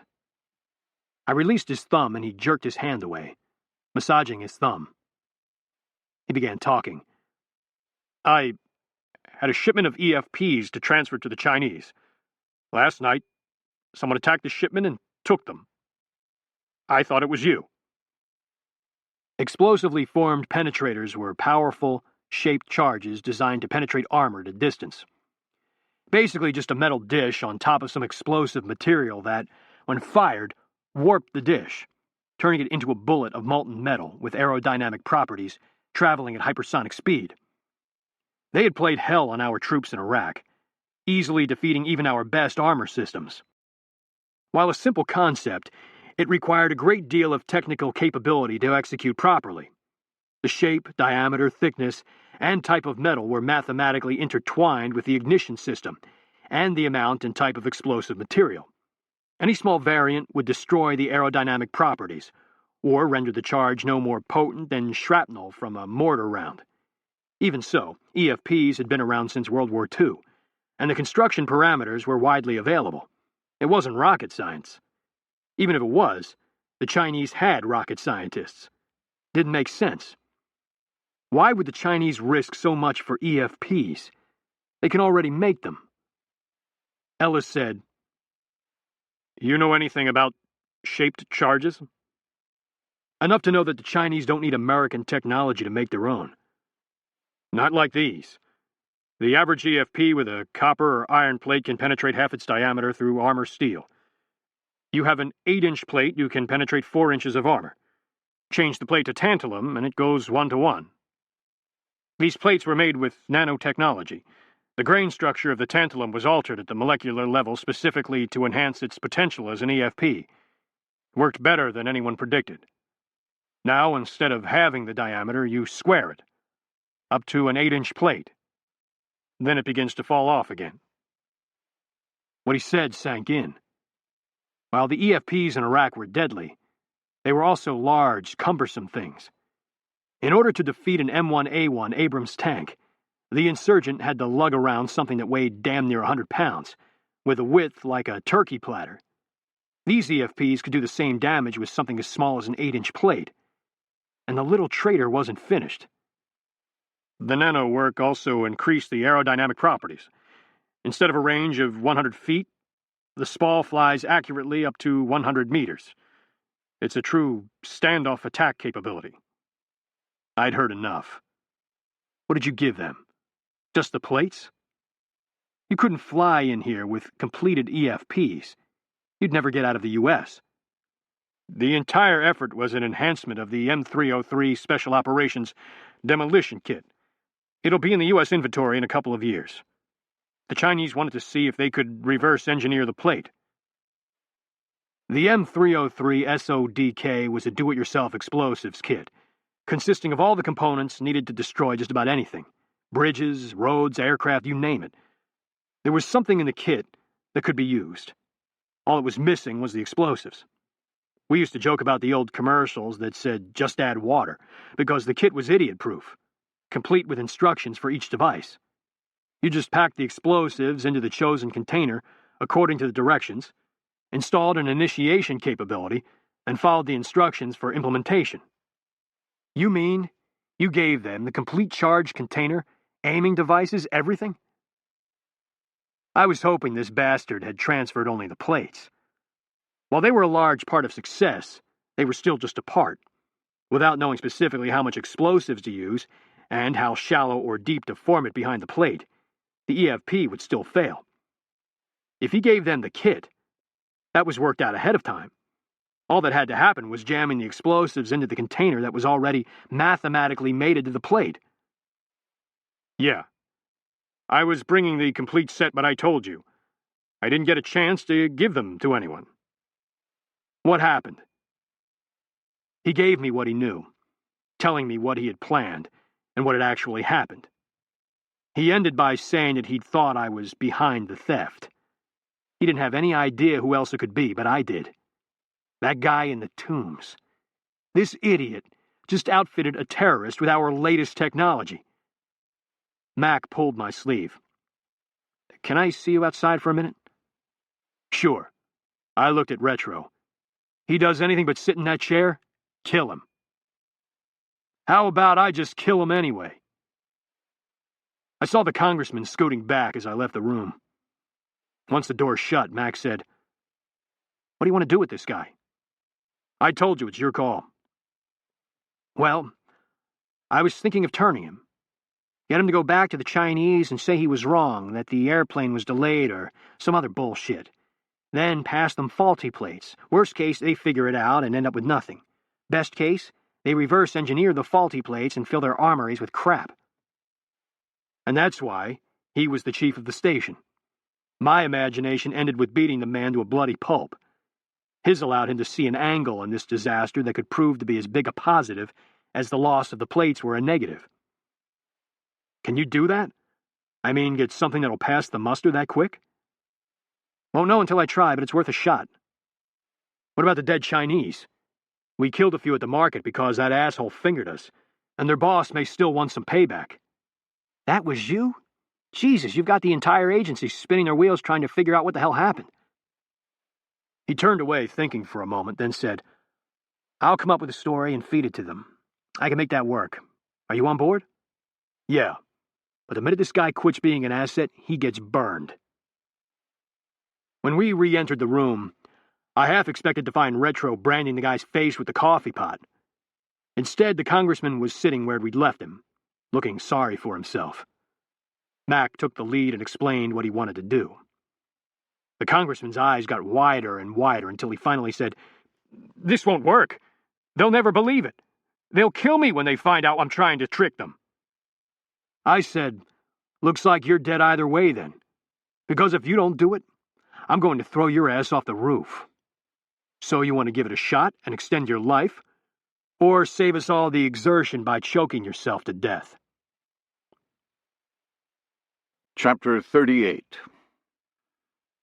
I released his thumb and he jerked his hand away, massaging his thumb. He began talking. I had a shipment of EFPs to transfer to the Chinese. Last night, someone attacked the shipment and took them. I thought it was you. Explosively formed penetrators were powerful, shaped charges designed to penetrate armor at a distance. Basically just a metal dish on top of some explosive material that, when fired, warped the dish, turning it into a bullet of molten metal with aerodynamic properties traveling at hypersonic speed. They had played hell on our troops in Iraq, easily defeating even our best armor systems. While a simple concept, it required a great deal of technical capability to execute properly. The shape, diameter, thickness, and type of metal were mathematically intertwined with the ignition system and the amount and type of explosive material. Any small variant would destroy the aerodynamic properties, or render the charge no more potent than shrapnel from a mortar round. Even so, EFPs had been around since World War II, and the construction parameters were widely available. It wasn't rocket science. Even if it was, the Chinese had rocket scientists. Didn't make sense. Why would the Chinese risk so much for EFPs? They can already make them. Ellis said, "You know anything about shaped charges?" "Enough to know that the Chinese don't need American technology to make their own." "Not like these. The average EFP with a copper or iron plate can penetrate half its diameter through armor steel. You have an 8-inch plate, you can penetrate 4 inches of armor. Change the plate to tantalum, and it goes 1-to-1. These plates were made with nanotechnology. The grain structure of the tantalum was altered at the molecular level specifically to enhance its potential as an EFP. Worked better than anyone predicted. Now, instead of halving the diameter, you square it, up to an 8-inch plate. Then it begins to fall off again." What he said sank in. While the EFPs in Iraq were deadly, they were also large, cumbersome things. In order to defeat an M1A1 Abrams tank, the insurgent had to lug around something that weighed damn near 100 pounds, with a width like a turkey platter. These EFPs could do the same damage with something as small as an 8-inch plate. And the little traitor wasn't finished. The nano work also increased the aerodynamic properties. Instead of a range of 100 feet, the SPAL flies accurately up to 100 meters. It's a true standoff attack capability. I'd heard enough. What did you give them? Just the plates? You couldn't fly in here with completed EFPs. You'd never get out of the U.S. The entire effort was an enhancement of the M303 Special Operations Demolition Kit. It'll be in the U.S. inventory in a couple of years. The Chinese wanted to see if they could reverse engineer the plate. The M303 SODK was a do-it-yourself explosives kit, consisting of all the components needed to destroy just about anything. Bridges, roads, aircraft, you name it. There was something in the kit that could be used. All it was missing was the explosives. We used to joke about the old commercials that said, "Just add water," because the kit was idiot-proof, complete with instructions for each device. You just packed the explosives into the chosen container according to the directions, installed an initiation capability, and followed the instructions for implementation. You mean you gave them the complete charge container, aiming devices, everything? I was hoping this bastard had transferred only the plates. While they were a large part of success, they were still just a part. Without knowing specifically how much explosives to use and how shallow or deep to form it behind the plate, the EFP would still fail. If he gave them the kit, that was worked out ahead of time. All that had to happen was jamming the explosives into the container that was already mathematically mated to the plate. Yeah. I was bringing the complete set, but I told you. I didn't get a chance to give them to anyone. What happened? He gave me what he knew, telling me what he had planned and what had actually happened. He ended by saying that he'd thought I was behind the theft. He didn't have any idea who else it could be, but I did. That guy in the tombs. This idiot just outfitted a terrorist with our latest technology. Mac pulled my sleeve. "Can I see you outside for a minute?" "Sure." I looked at Retro. "He does anything but sit in that chair? Kill him." "How about I just kill him anyway?" I saw the congressman scooting back as I left the room. Once the door shut, Mac said, "What do you want to do with this guy?" "I told you, it's your call." "Well, I was thinking of turning him. Get him to go back to the Chinese and say he was wrong, that the airplane was delayed or some other bullshit. Then pass them faulty plates. Worst case, they figure it out and end up with nothing. Best case, they reverse engineer the faulty plates and fill their armories with crap." And that's why he was the chief of the station. My imagination ended with beating the man to a bloody pulp. His allowed him to see an angle in this disaster that could prove to be as big a positive as the loss of the plates were a negative. Can you do that? I mean, get something that'll pass the muster that quick? Won't know until I try, but it's worth a shot. What about the dead Chinese? We killed a few at the market because that asshole fingered us, and their boss may still want some payback. That was you? Jesus, you've got the entire agency spinning their wheels trying to figure out what the hell happened. He turned away, thinking for a moment, then said, I'll come up with a story and feed it to them. I can make that work. Are you on board? Yeah. But the minute this guy quits being an asset, he gets burned. When we re-entered the room, I half expected to find Retro branding the guy's face with the coffee pot. Instead, the congressman was sitting where we'd left him, looking sorry for himself. Mac took the lead and explained what he wanted to do. The congressman's eyes got wider and wider until he finally said, This won't work. They'll never believe it. They'll kill me when they find out I'm trying to trick them. I said, Looks like you're dead either way then. Because if you don't do it, I'm going to throw your ass off the roof. So you want to give it a shot and extend your life? Or save us all the exertion by choking yourself to death? Chapter 38.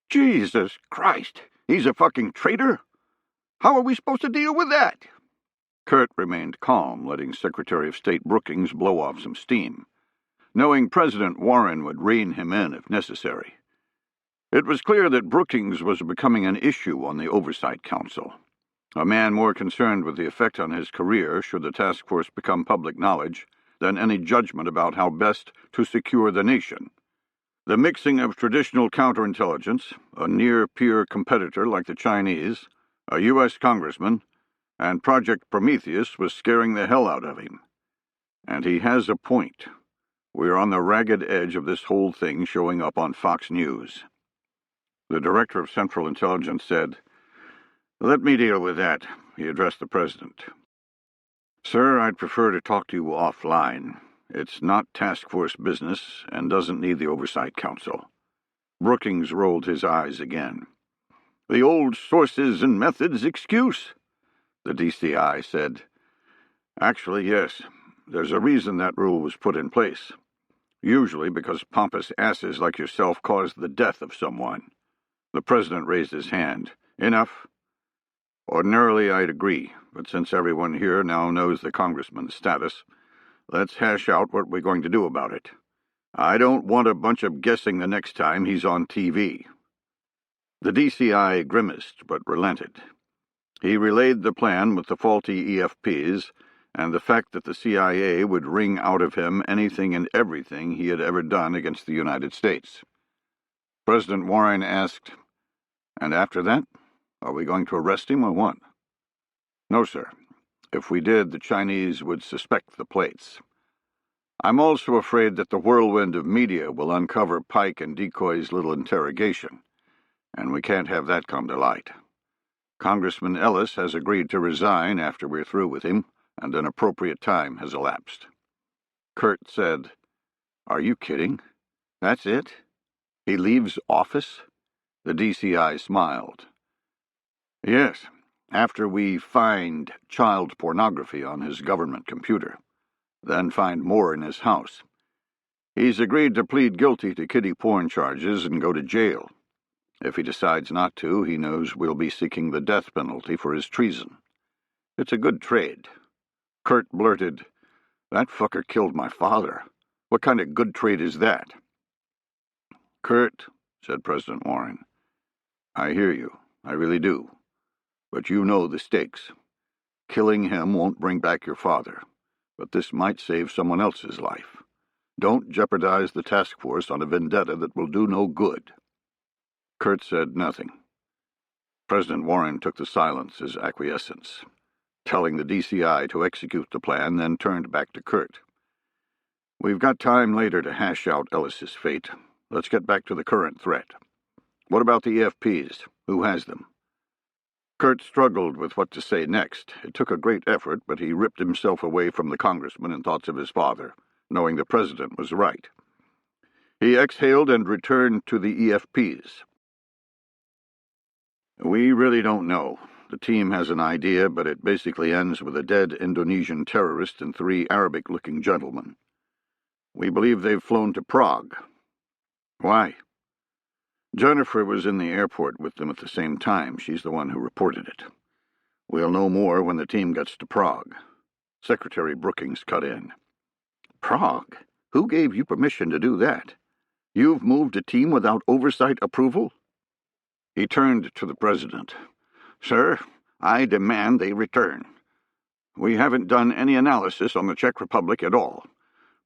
Jesus Christ, he's a fucking traitor? How are we supposed to deal with that? Kurt remained calm, letting Secretary of State Brookings blow off some steam, knowing President Warren would rein him in if necessary. It was clear that Brookings was becoming an issue on the Oversight Council, a man more concerned with the effect on his career should the task force become public knowledge than any judgment about how best to secure the nation. The mixing of traditional counterintelligence, a near-peer competitor like the Chinese, a U.S. congressman, and Project Prometheus was scaring the hell out of him. And he has a point. We're on the ragged edge of this whole thing showing up on Fox News. The Director of Central Intelligence said, Let me deal with that, he addressed the President. Sir, I'd prefer to talk to you offline. It's not task force business and doesn't need the Oversight Council. Brookings rolled his eyes again. The old sources and methods excuse, the DCI said. Actually, yes. There's a reason that rule was put in place. Usually because pompous asses like yourself caused the death of someone. The President raised his hand. Enough? Ordinarily, I'd agree, but since everyone here now knows the congressman's status, let's hash out what we're going to do about it. I don't want a bunch of guessing the next time he's on TV. The DCI grimaced, but relented. He relayed the plan with the faulty EFPs and the fact that the CIA would wring out of him anything and everything he had ever done against the United States. President Warren asked, And after that, are we going to arrest him or what? No, sir. If we did, the Chinese would suspect the plates. I'm also afraid that the whirlwind of media will uncover Pike and Decoy's little interrogation, and we can't have that come to light. Congressman Ellis has agreed to resign after we're through with him, and an appropriate time has elapsed. Kurt said, Are you kidding? That's it? He leaves office? The DCI smiled. Yes. After we find child pornography on his government computer, then find more in his house. He's agreed to plead guilty to kiddie porn charges and go to jail. If he decides not to, he knows we'll be seeking the death penalty for his treason. It's a good trade. Kurt blurted, That fucker killed my father. What kind of good trade is that? Kurt, said President Warren, I hear you. I really do. But you know the stakes. Killing him won't bring back your father, but this might save someone else's life. Don't jeopardize the task force on a vendetta that will do no good. Kurt said nothing. President Warren took the silence as acquiescence, telling the DCI to execute the plan, then turned back to Kurt. We've got time later to hash out Ellis's fate. Let's get back to the current threat. What about the EFPs? Who has them? Kurt struggled with what to say next. It took a great effort, but he ripped himself away from the congressman and thoughts of his father, knowing the president was right. He exhaled and returned to the EFPs. We really don't know. The team has an idea, but it basically ends with a dead Indonesian terrorist and 3 Arabic-looking gentlemen. We believe they've flown to Prague. Why? Jennifer was in the airport with them at the same time. She's the one who reported it. We'll know more when the team gets to Prague. Secretary Brookings cut in. Prague? Who gave you permission to do that? You've moved a team without oversight approval? He turned to the president. Sir, I demand they return. We haven't done any analysis on the Czech Republic at all.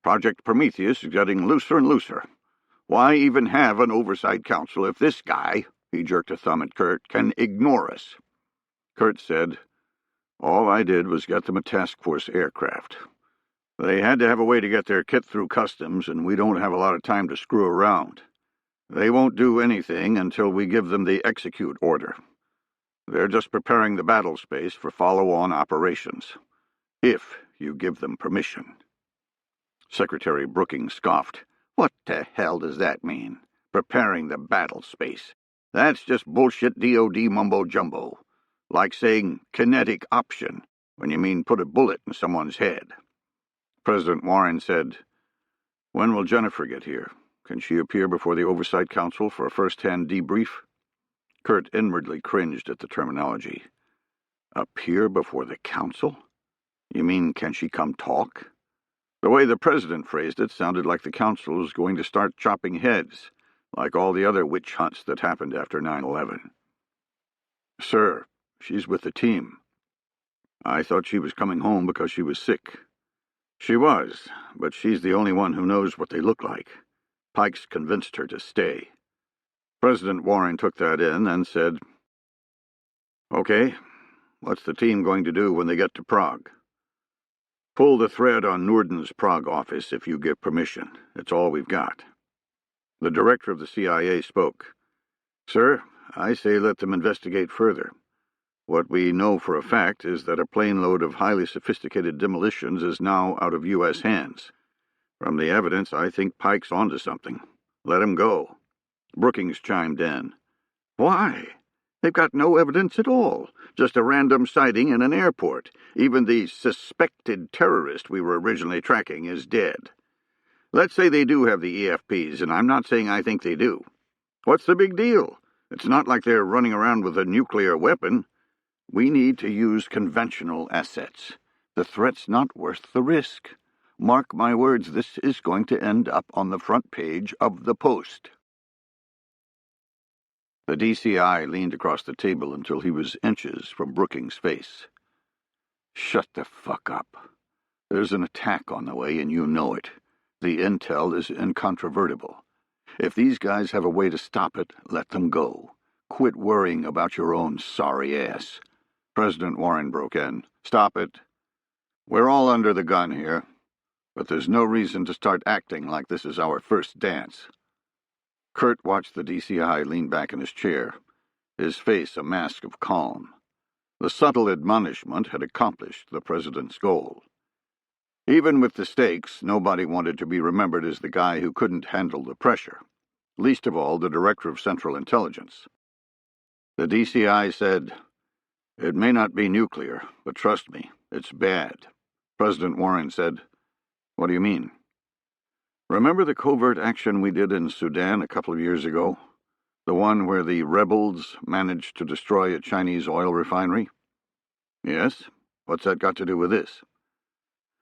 Project Prometheus is getting looser and looser. Why even have an oversight council if this guy, he jerked a thumb at Kurt, can ignore us? Kurt said, all I did was get them a task force aircraft. They had to have a way to get their kit through customs, and we don't have a lot of time to screw around. They won't do anything until we give them the execute order. They're just preparing the battle space for follow-on operations, if you give them permission. Secretary Brookings scoffed. What the hell does that mean? Preparing the battle space. That's just bullshit DOD mumbo-jumbo. Like saying kinetic option when you mean put a bullet in someone's head. President Warren said, when will Jennifer get here? Can she appear before the Oversight Council for a first-hand debrief? Kurt inwardly cringed at the terminology. Appear before the council? You mean, can she come talk? The way the president phrased it sounded like the council was going to start chopping heads, like all the other witch hunts that happened after 9/11. Sir, she's with the team. I thought she was coming home because she was sick. She was, but she's the only one who knows what they look like. Pike's convinced her to stay. President Warren took that in and said, okay, what's the team going to do when they get to Prague? Pull the thread on Noorden's Prague office if you give permission. It's all we've got. The director of the CIA spoke. Sir, I say let them investigate further. What we know for a fact is that a plane load of highly sophisticated demolitions is now out of U.S. hands. From the evidence, I think Pike's onto something. Let him go. Brookings chimed in. Why? They've got no evidence at all. Just a random sighting in an airport. Even the suspected terrorist we were originally tracking is dead. Let's say they do have the EFPs, and I'm not saying I think they do. What's the big deal? It's not like they're running around with a nuclear weapon. We need to use conventional assets. The threat's not worth the risk. Mark my words, this is going to end up on the front page of the Post. The DCI leaned across the table until he was inches from Brookings' face. Shut the fuck up. There's an attack on the way, and you know it. The intel is incontrovertible. If these guys have a way to stop it, let them go. Quit worrying about your own sorry ass. President Warren broke in. Stop it. We're all under the gun here, but there's no reason to start acting like this is our first dance. Kurt watched the DCI lean back in his chair, his face a mask of calm. The subtle admonishment had accomplished the president's goal. Even with the stakes, nobody wanted to be remembered as the guy who couldn't handle the pressure, least of all the Director of Central Intelligence. The DCI said, it may not be nuclear, but trust me, it's bad. President Warren said, what do you mean? Remember the covert action we did in Sudan a couple of years ago? The one where the rebels managed to destroy a Chinese oil refinery? Yes? What's that got to do with this?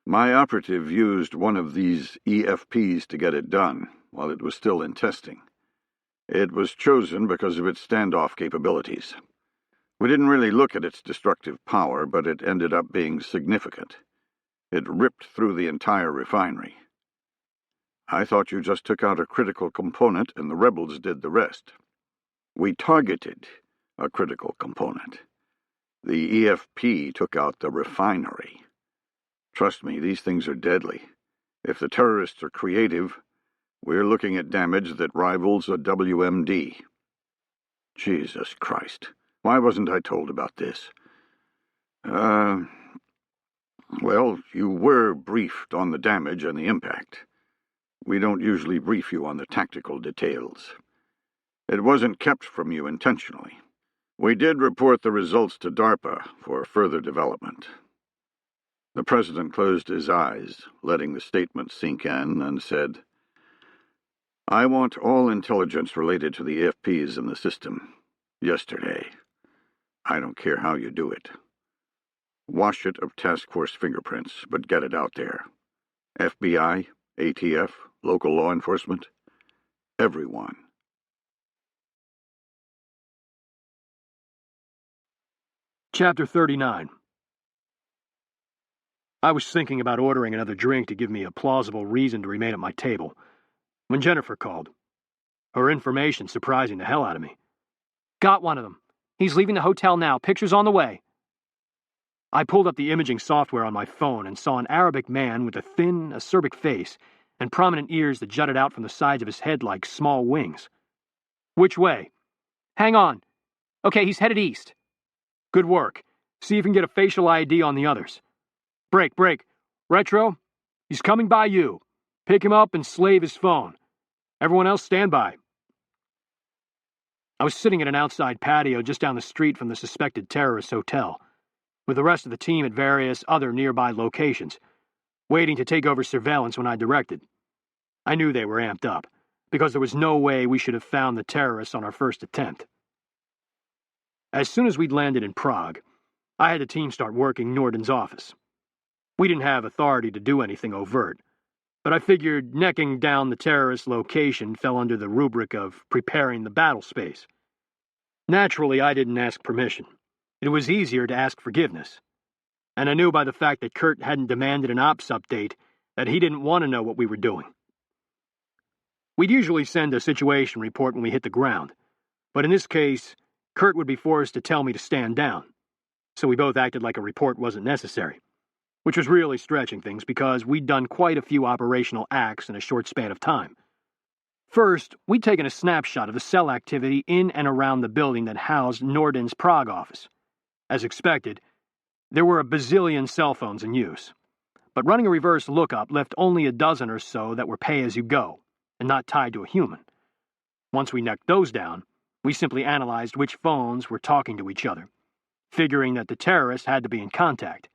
My operative used one of these EFPs to get it done, while it was still in testing. It was chosen because of its standoff capabilities. We didn't really look at its destructive power, but it ended up being significant. It ripped through the entire refinery. I thought you just took out a critical component and the rebels did the rest. We targeted a critical component. The EFP took out the refinery. Trust me, these things are deadly. If the terrorists are creative, we're looking at damage that rivals a WMD. Jesus Christ. Why wasn't I told about this? Well, you were briefed on the damage and the impact. We don't usually brief you on the tactical details. It wasn't kept from you intentionally. We did report the results to DARPA for further development. The president closed his eyes, letting the statement sink in, and said, I want all intelligence related to the AFPs in the system. Yesterday. I don't care how you do it. Wash it of task force fingerprints, but get it out there. FBI, ATF, local law enforcement, everyone. Chapter 39. I was thinking about ordering another drink to give me a plausible reason to remain at my table when Jennifer called. Her information surprising the hell out of me. Got one of them. He's leaving the hotel now. Pictures on the way. I pulled up the imaging software on my phone and saw an Arabic man with a thin, acerbic face and prominent ears that jutted out from the sides of his head like small wings. Which way? Hang on. Okay, he's headed east. Good work. See if you can get a facial ID on the others. Break. Retro, he's coming by you. Pick him up and slave his phone. Everyone else stand by. I was sitting at an outside patio just down the street from the suspected terrorist hotel, with the rest of the team at various other nearby locations, waiting to take over surveillance when I directed. I knew they were amped up, because there was no way we should have found the terrorists on our first attempt. As soon as we'd landed in Prague, I had the team start working Norden's office. We didn't have authority to do anything overt, but I figured necking down the terrorist location fell under the rubric of preparing the battle space. Naturally, I didn't ask permission. It was easier to ask forgiveness. And I knew by the fact that Kurt hadn't demanded an ops update that he didn't want to know what we were doing. We'd usually send a situation report when we hit the ground, but in this case, Kurt would be forced to tell me to stand down, so we both acted like a report wasn't necessary, which was really stretching things because we'd done quite a few operational acts in a short span of time. First, we'd taken a snapshot of the cell activity in and around the building that housed Norden's Prague office. As expected, there were a bazillion cell phones in use, but running a reverse lookup left only a dozen or so that were pay-as-you-go and not tied to a human. Once we necked those down, we simply analyzed which phones were talking to each other, figuring that the terrorists had to be in contact.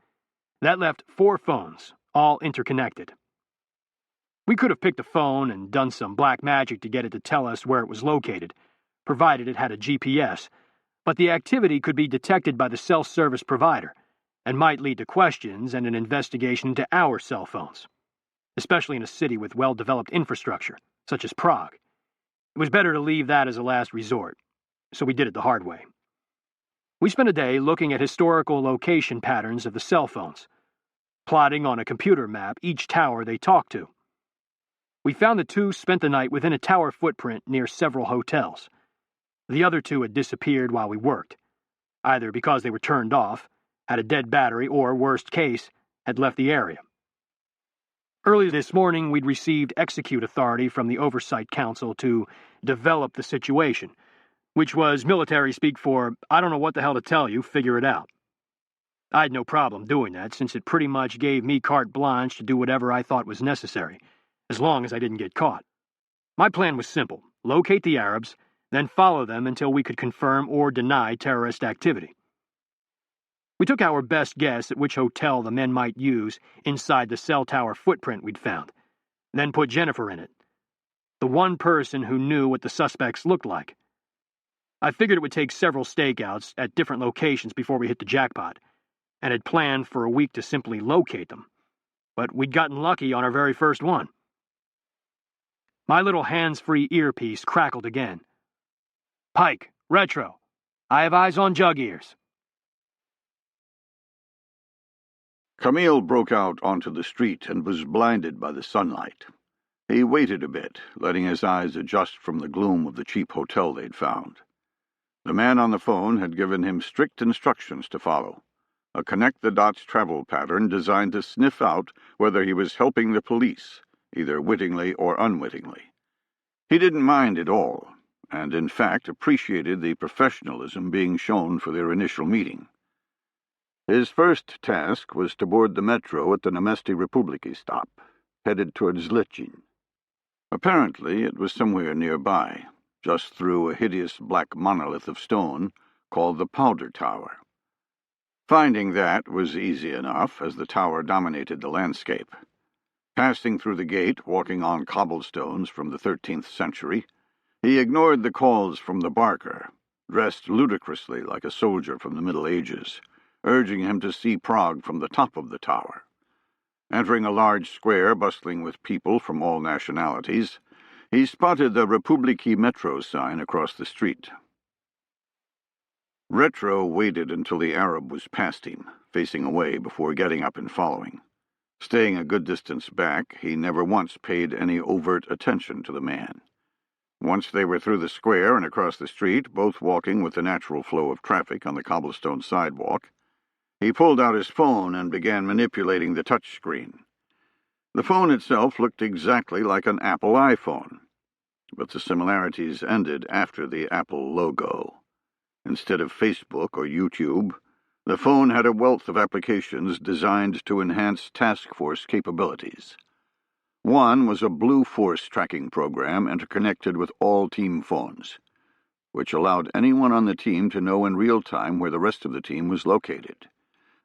That left 4 phones, all interconnected. We could have picked a phone and done some black magic to get it to tell us where it was located, provided it had a GPS, but the activity could be detected by the cell service provider and might lead to questions and an investigation into our cell phones, especially in a city with well-developed infrastructure, such as Prague. It was better to leave that as a last resort, so we did it the hard way. We spent a day looking at historical location patterns of the cell phones, plotting on a computer map each tower they talked to. We found the 2 spent the night within a tower footprint near several hotels. The other 2 had disappeared while we worked, either because they were turned off, had a dead battery, or, worst case, had left the area. Early this morning, we'd received execute authority from the Oversight Council to develop the situation, which was military speak for, I don't know what the hell to tell you, figure it out. I had no problem doing that, since it pretty much gave me carte blanche to do whatever I thought was necessary, as long as I didn't get caught. My plan was simple: locate the Arabs, then follow them until we could confirm or deny terrorist activity. We took our best guess at which hotel the men might use inside the cell tower footprint we'd found, then put Jennifer in it, the one person who knew what the suspects looked like. I figured it would take several stakeouts at different locations before we hit the jackpot, and had planned for a week to simply locate them, but we'd gotten lucky on our very first one. My little hands-free earpiece crackled again. Pike, Retro, I have eyes on Jug Ears. Camille broke out onto the street and was blinded by the sunlight. He waited a bit, letting his eyes adjust from the gloom of the cheap hotel they'd found. The man on the phone had given him strict instructions to follow, a connect-the-dots travel pattern designed to sniff out whether he was helping the police, either wittingly or unwittingly. He didn't mind at all, and in fact appreciated the professionalism being shown for their initial meeting. His first task was to board the metro at the Nemesti Republiki stop, headed towards Zlitin. Apparently it was somewhere nearby, just through a hideous black monolith of stone, called the Powder Tower. Finding that was easy enough, as the tower dominated the landscape. Passing through the gate, walking on cobblestones from the 13th century, he ignored the calls from the barker, dressed ludicrously like a soldier from the Middle Ages, urging him to see Prague from the top of the tower. Entering a large square bustling with people from all nationalities, he spotted the Republiki Metro sign across the street. Retro waited until the Arab was past him, facing away before getting up and following. Staying a good distance back, he never once paid any overt attention to the man. Once they were through the square and across the street, both walking with the natural flow of traffic on the cobblestone sidewalk, he pulled out his phone and began manipulating the touch screen. The phone itself looked exactly like an Apple iPhone, but the similarities ended after the Apple logo. Instead of Facebook or YouTube, the phone had a wealth of applications designed to enhance task force capabilities. One was a Blue Force tracking program interconnected with all team phones, which allowed anyone on the team to know in real time where the rest of the team was located,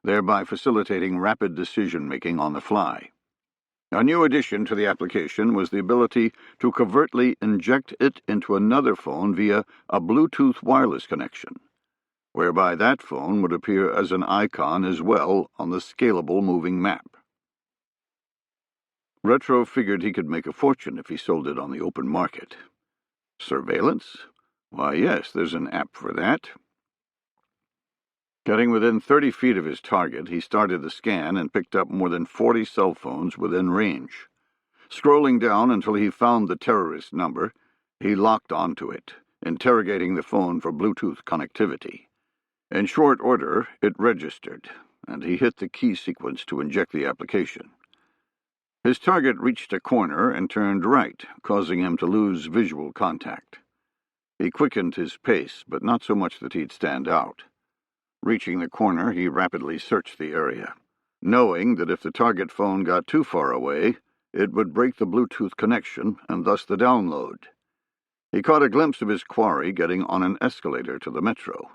thereby facilitating rapid decision-making on the fly. A new addition to the application was the ability to covertly inject it into another phone via a Bluetooth wireless connection, whereby that phone would appear as an icon as well on the scalable moving map. Retro figured he could make a fortune if he sold it on the open market. Surveillance? Why, yes, there's an app for that. Getting within 30 feet of his target, he started the scan and picked up more than 40 cell phones within range. Scrolling down until he found the terrorist number, he locked onto it, interrogating the phone for Bluetooth connectivity. In short order, it registered, and he hit the key sequence to inject the application. His target reached a corner and turned right, causing him to lose visual contact. He quickened his pace, but not so much that he'd stand out. Reaching the corner, he rapidly searched the area, knowing that if the target phone got too far away, it would break the Bluetooth connection and thus the download. He caught a glimpse of his quarry getting on an escalator to the metro.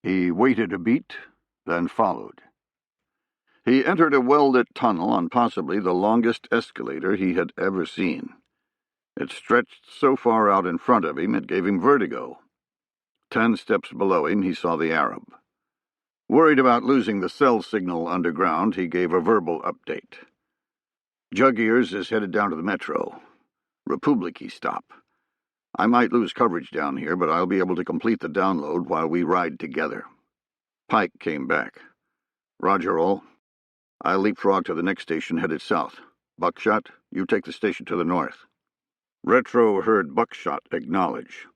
He waited a beat, then followed. He entered a well-lit tunnel on possibly the longest escalator he had ever seen. It stretched so far out in front of him it gave him vertigo. 10 steps below him he saw the Arab. Worried about losing the cell signal underground, he gave a verbal update. Jug Ears is headed down to the metro. Republiki stop. I might lose coverage down here, but I'll be able to complete the download while we ride together. Pike came back. Roger all. I'll leapfrog to the next station headed south. Buckshot, you take the station to the north. Retro heard Buckshot acknowledge,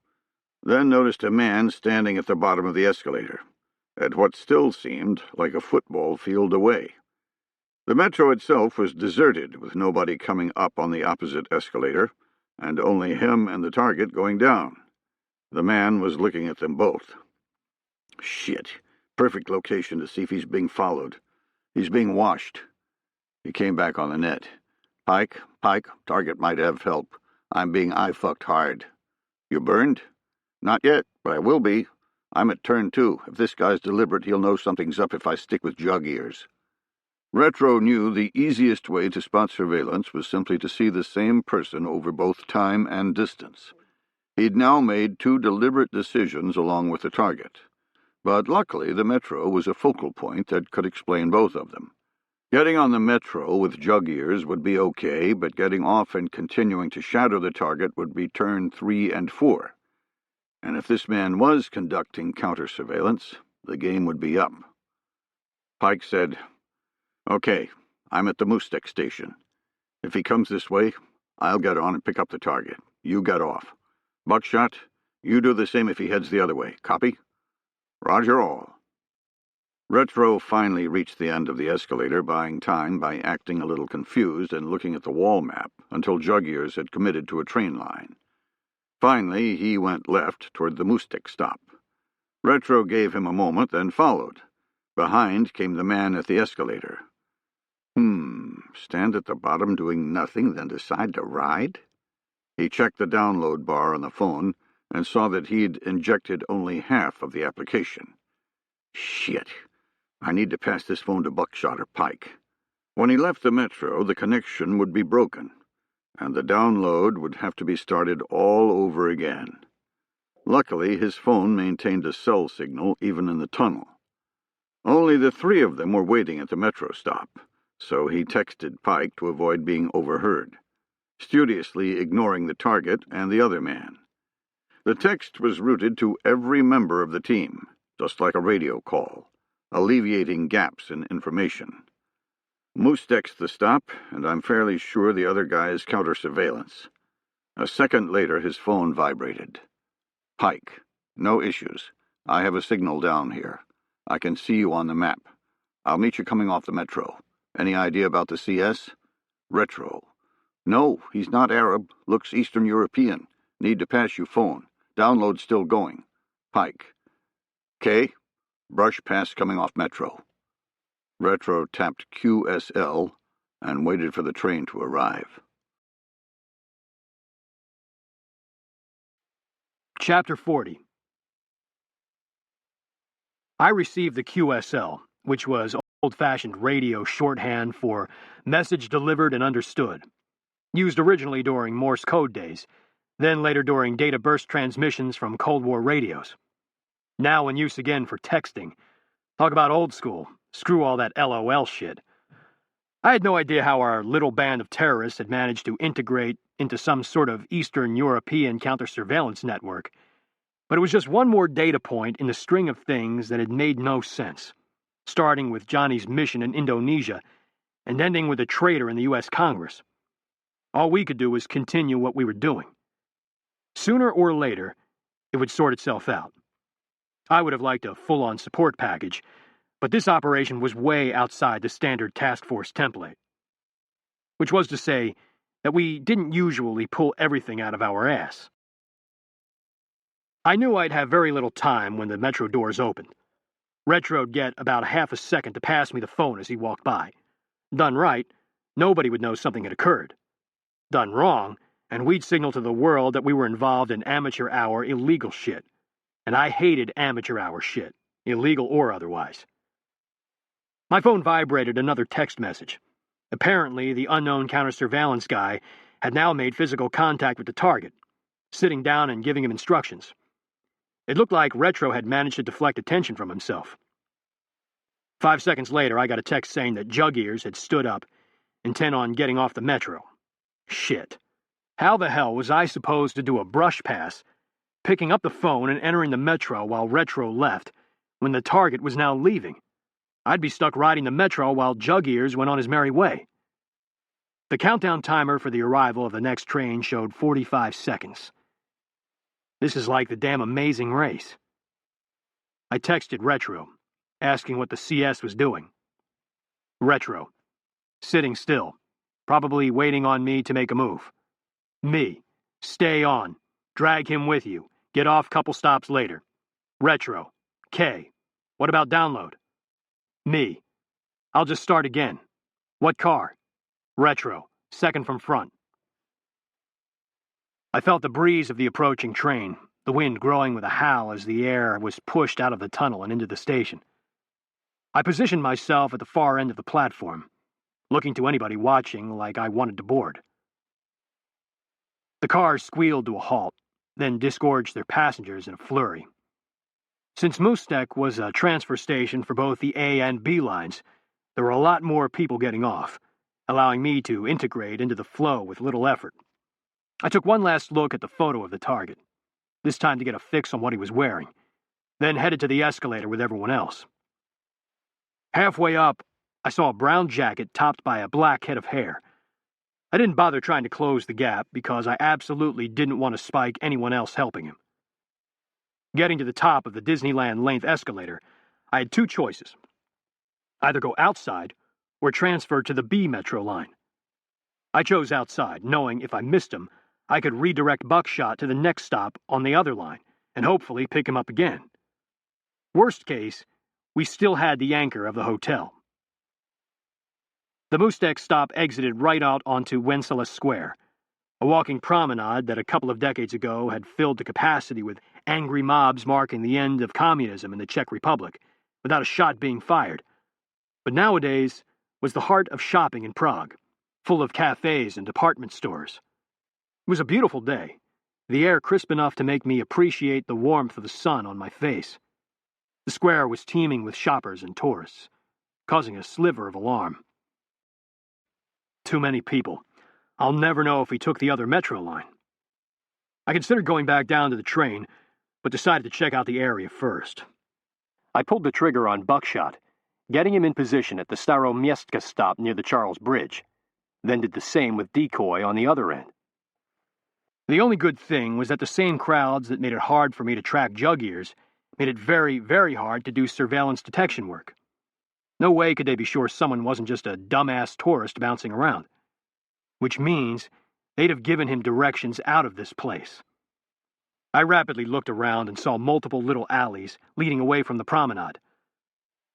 then noticed a man standing at the bottom of the escalator, at what still seemed like a football field away. The metro itself was deserted, with nobody coming up on the opposite escalator, and only him and the target going down. The man was looking at them both. Shit. Perfect location to see if he's being followed. He's being washed. He came back on the net. Pike, target might have help. I'm being eye-fucked hard. You burned? Not yet, but I will be. I'm at turn 2. If this guy's deliberate, he'll know something's up if I stick with Jug Ears. Retro knew the easiest way to spot surveillance was simply to see the same person over both time and distance. He'd now made 2 deliberate decisions along with the target. But luckily the metro was a focal point that could explain both of them. Getting on the metro with Jug Ears would be okay, but getting off and continuing to shadow the target would be turn 3 and 4. And if this man was conducting counter-surveillance, the game would be up. Pike said, Okay, I'm at the Mustek station. If he comes this way, I'll get on and pick up the target. You get off. Buckshot, you do the same if he heads the other way. Copy? Roger all. Retro finally reached the end of the escalator, buying time by acting a little confused and looking at the wall map until Jug Ears had committed to a train line. Finally, he went left toward the Mustek stop. Retro gave him a moment, then followed. Behind came the man at the escalator. Stand at the bottom doing nothing, then decide to ride? He checked the download bar on the phone, and saw that he'd injected only half of the application. Shit. I need to pass this phone to Buckshot or Pike. When he left the Metro, the connection would be broken, and the download would have to be started all over again. Luckily, his phone maintained a cell signal even in the tunnel. Only the three of them were waiting at the Metro stop, so he texted Pike to avoid being overheard, studiously ignoring the target and the other man. The text was routed to every member of the team, just like a radio call, alleviating gaps in information. Moose decks the stop, and I'm fairly sure the other guy's counter-surveillance. A second later, his phone vibrated. Pike, no issues. I have a signal down here. I can see you on the map. I'll meet you coming off the Metro. Any idea about the CS? Retro. No, he's not Arab. Looks Eastern European. Need to pass you phone. Download still going. Pike. K. Brush pass coming off Metro. Retro tapped QSL and waited for the train to arrive. Chapter 40. I received the QSL, which was old-fashioned radio shorthand for message delivered and understood, used originally during Morse code days, then later during data burst transmissions from Cold War radios. Now in use again for texting. Talk about old school. Screw all that LOL shit. I had no idea how our little band of terrorists had managed to integrate into some sort of Eastern European counter-surveillance network, but it was just one more data point in the string of things that had made no sense, starting with Johnny's mission in Indonesia and ending with a traitor in the U.S. Congress. All we could do was continue what we were doing. Sooner or later, it would sort itself out. I would have liked a full-on support package, but this operation was way outside the standard task force template. Which was to say that we didn't usually pull everything out of our ass. I knew I'd have very little time when the Metro doors opened. Retro'd get about half a second to pass me the phone as he walked by. Done right, nobody would know something had occurred. Done wrong, and we'd signal to the world that we were involved in amateur hour illegal shit. And I hated amateur hour shit, illegal or otherwise. My phone vibrated another text message. Apparently, the unknown counter-surveillance guy had now made physical contact with the target, sitting down and giving him instructions. It looked like Retro had managed to deflect attention from himself. 5 seconds later, I got a text saying that Jug Ears had stood up, intent on getting off the Metro. Shit. How the hell was I supposed to do a brush pass, picking up the phone and entering the Metro while Retro left, when the target was now leaving? I'd be stuck riding the Metro while Jug Ears went on his merry way. The countdown timer for the arrival of the next train showed 45 seconds. This is like the damn Amazing Race. I texted Retro, asking what the CS was doing. Retro, sitting still, probably waiting on me to make a move. Me, stay on, drag him with you, get off couple stops later. Retro, K, what about download? Me, I'll just start again. What car? Retro, second from front. I felt the breeze of the approaching train, the wind growing with a howl as the air was pushed out of the tunnel and into the station. I positioned myself at the far end of the platform, looking to anybody watching like I wanted to board. The cars squealed to a halt, then disgorged their passengers in a flurry. Since Moostek was a transfer station for both the A and B lines, there were a lot more people getting off, allowing me to integrate into the flow with little effort. I took one last look at the photo of the target, this time to get a fix on what he was wearing, then headed to the escalator with everyone else. Halfway up, I saw a brown jacket topped by a black head of hair. I didn't bother trying to close the gap because I absolutely didn't want to spike anyone else helping him. Getting to the top of the Disneyland length escalator, I had two choices. Either go outside or transfer to the B Metro line. I chose outside, knowing if I missed him, I could redirect Buckshot to the next stop on the other line and hopefully pick him up again. Worst case, we still had the anchor of the hotel. The Moostek stop exited right out onto Wenceslas Square. A walking promenade that a couple of decades ago had filled to capacity with angry mobs marking the end of communism in the Czech Republic, without a shot being fired, but nowadays was the heart of shopping in Prague, full of cafes and department stores. It was a beautiful day, the air crisp enough to make me appreciate the warmth of the sun on my face. The square was teeming with shoppers and tourists, causing a sliver of alarm. Too many people. I'll never know if he took the other metro line. I considered going back down to the train, but decided to check out the area first. I pulled the trigger on Buckshot, getting him in position at the Staromiestka stop near the Charles Bridge, then did the same with Decoy on the other end. The only good thing was that the same crowds that made it hard for me to track jug ears made it very, very hard to do surveillance detection work. No way could they be sure someone wasn't just a dumbass tourist bouncing around. Which means they'd have given him directions out of this place. I rapidly looked around and saw multiple little alleys leading away from the promenade.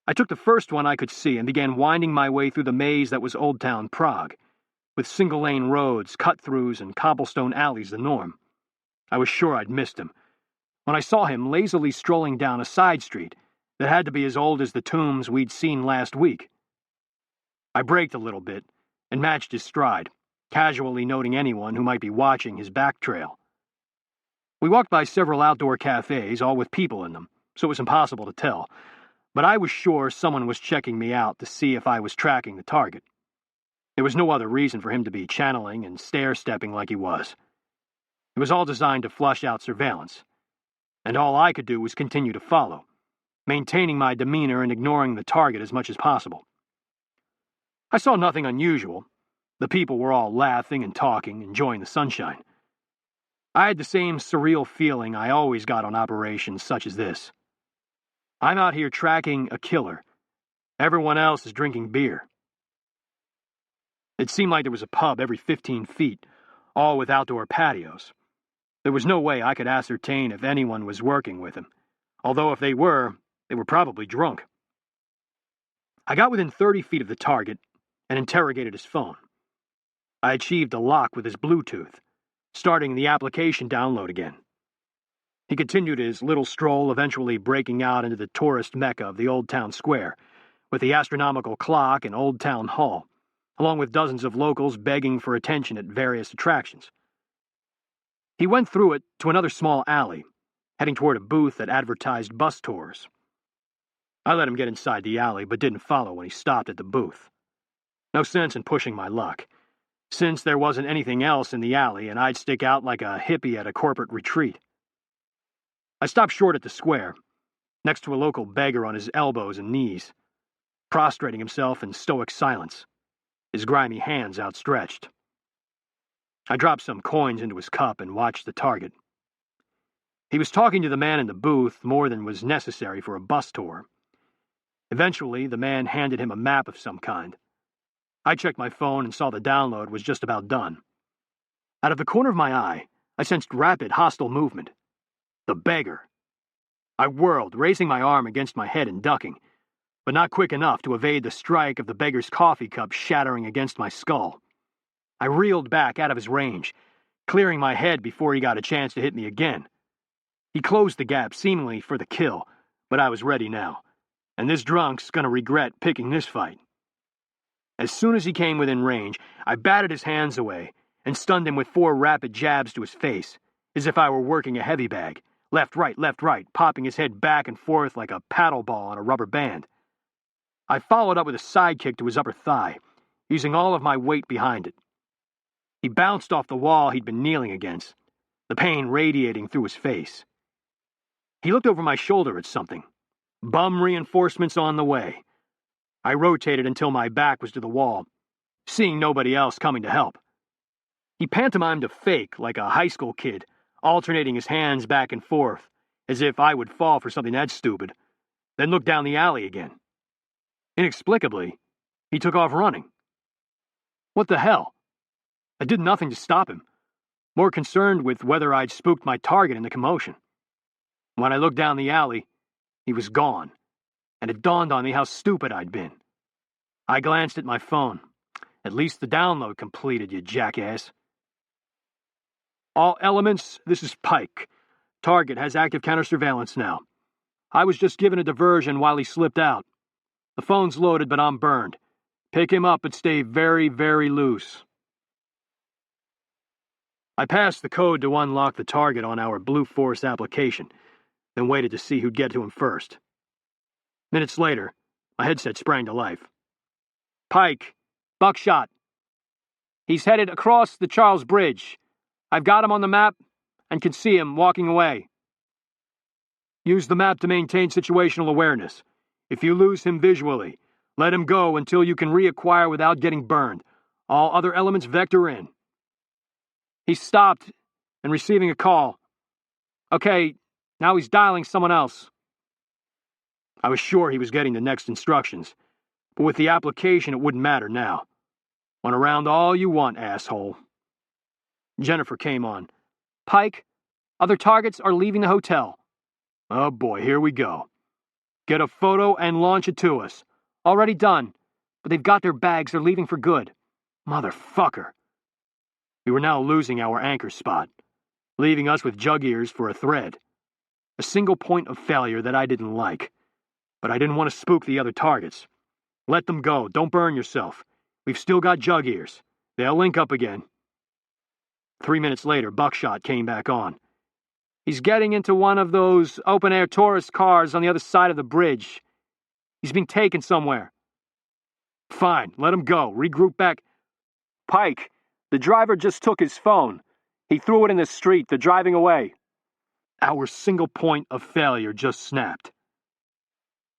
I took the first one I could see and began winding my way through the maze that was Old Town Prague, with single-lane roads, cut-throughs, and cobblestone alleys the norm. I was sure I'd missed him, when I saw him lazily strolling down a side street that had to be as old as the tombs we'd seen last week. I braked a little bit and matched his stride, casually noting anyone who might be watching his back trail. We walked by several outdoor cafes, all with people in them, so it was impossible to tell, but I was sure someone was checking me out to see if I was tracking the target. There was no other reason for him to be channeling and stair-stepping like he was. It was all designed to flush out surveillance, and all I could do was continue to follow, maintaining my demeanor and ignoring the target as much as possible. I saw nothing unusual. The people were all laughing and talking, enjoying the sunshine. I had the same surreal feeling I always got on operations such as this. I'm out here tracking a killer. Everyone else is drinking beer. It seemed like there was a pub every 15 feet, all with outdoor patios. There was no way I could ascertain if anyone was working with him, although if they were probably drunk. I got within 30 feet of the target and interrogated his phone. I achieved a lock with his Bluetooth, starting the application download again. He continued his little stroll, eventually breaking out into the tourist mecca of the Old Town Square, with the astronomical clock and Old Town Hall, along with dozens of locals begging for attention at various attractions. He went through it to another small alley, heading toward a booth that advertised bus tours. I let him get inside the alley, but didn't follow when he stopped at the booth. No sense in pushing my luck, since there wasn't anything else in the alley and I'd stick out like a hippie at a corporate retreat. I stopped short at the square, next to a local beggar on his elbows and knees, prostrating himself in stoic silence, his grimy hands outstretched. I dropped some coins into his cup and watched the target. He was talking to the man in the booth more than was necessary for a bus tour. Eventually, the man handed him a map of some kind. I checked my phone and saw the download was just about done. Out of the corner of my eye, I sensed rapid, hostile movement. The beggar. I whirled, raising my arm against my head and ducking, but not quick enough to evade the strike of the beggar's coffee cup shattering against my skull. I reeled back out of his range, clearing my head before he got a chance to hit me again. He closed the gap, seemingly for the kill, but I was ready now, and this drunk's gonna regret picking this fight. As soon as he came within range, I batted his hands away and stunned him with 4 rapid jabs to his face, as if I were working a heavy bag, left, right, popping his head back and forth like a paddle ball on a rubber band. I followed up with a side kick to his upper thigh, using all of my weight behind it. He bounced off the wall he'd been kneeling against, the pain radiating through his face. He looked over my shoulder at something. Bum reinforcements on the way. I rotated until my back was to the wall, seeing nobody else coming to help. He pantomimed a fake like a high school kid, alternating his hands back and forth, as if I would fall for something that stupid, then looked down the alley again. Inexplicably, he took off running. What the hell? I did nothing to stop him, more concerned with whether I'd spooked my target in the commotion. When I looked down the alley, he was gone, and it dawned on me how stupid I'd been. I glanced at my phone. At least the download completed, you jackass. All elements, this is Pike. Target has active counter-surveillance now. I was just given a diversion while he slipped out. The phone's loaded, but I'm burned. Pick him up, but stay very, very loose. I passed the code to unlock the target on our Blue Force application, then waited to see who'd get to him first. Minutes later, my headset sprang to life. Pike, buckshot. He's headed across the Charles Bridge. I've got him on the map and can see him walking away. Use the map to maintain situational awareness. If you lose him visually, let him go until you can reacquire without getting burned. All other elements vector in. He's stopped and receiving a call. Okay, now he's dialing someone else. I was sure he was getting the next instructions, but with the application it wouldn't matter now. Run around all you want, asshole. Jennifer came on. Pike, other targets are leaving the hotel. Oh boy, here we go. Get a photo and launch it to us. Already done, but they've got their bags, they're leaving for good. Motherfucker. We were now losing our anchor spot, leaving us with jug ears for a thread. A single point of failure that I didn't like, but I didn't want to spook the other targets. Let them go, don't burn yourself. We've still got jug ears. They'll link up again. 3 minutes later, Buckshot came back on. He's getting into one of those open-air tourist cars on the other side of the bridge. He's being taken somewhere. Fine, let him go. Regroup back. Pike, the driver just took his phone. He threw it in the street. They're driving away. Our single point of failure just snapped.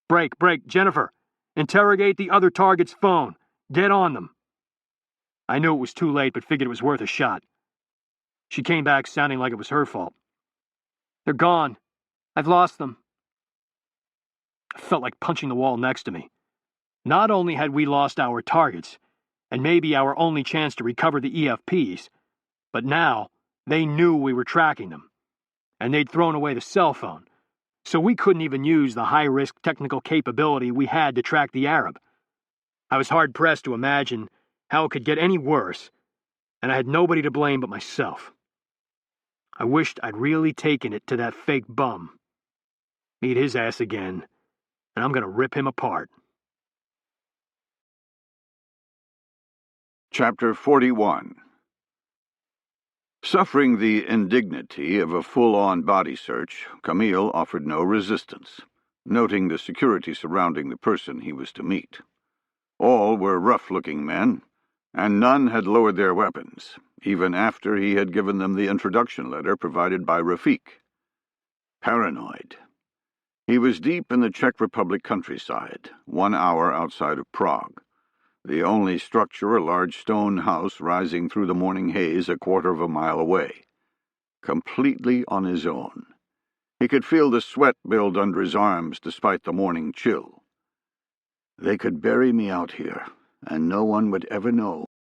Break, Jennifer. Interrogate the other target's phone. Get on them. I knew it was too late, but figured it was worth a shot. She came back sounding like it was her fault. They're gone. I've lost them. I felt like punching the wall next to me. Not only had we lost our targets, and maybe our only chance to recover the EFPs, but now they knew we were tracking them, and they'd thrown away the cell phone, so we couldn't even use the high-risk technical capability we had to track the Arab. I was hard-pressed to imagine how it could get any worse, and I had nobody to blame but myself. I wished I'd really taken it to that fake bum. Meet his ass again, and I'm gonna rip him apart. Chapter 41. Suffering the indignity of a full-on body search, Camille offered no resistance, noting the security surrounding the person he was to meet. All were rough-looking men, and none had lowered their weapons, even after he had given them the introduction letter provided by Rafik. Paranoid. He was deep in the Czech Republic countryside, 1 hour outside of Prague. The only structure a large stone house rising through the morning haze 1/4 of a mile away. Completely on his own. He could feel the sweat build under his arms despite the morning chill. They could bury me out here, and no one would ever know,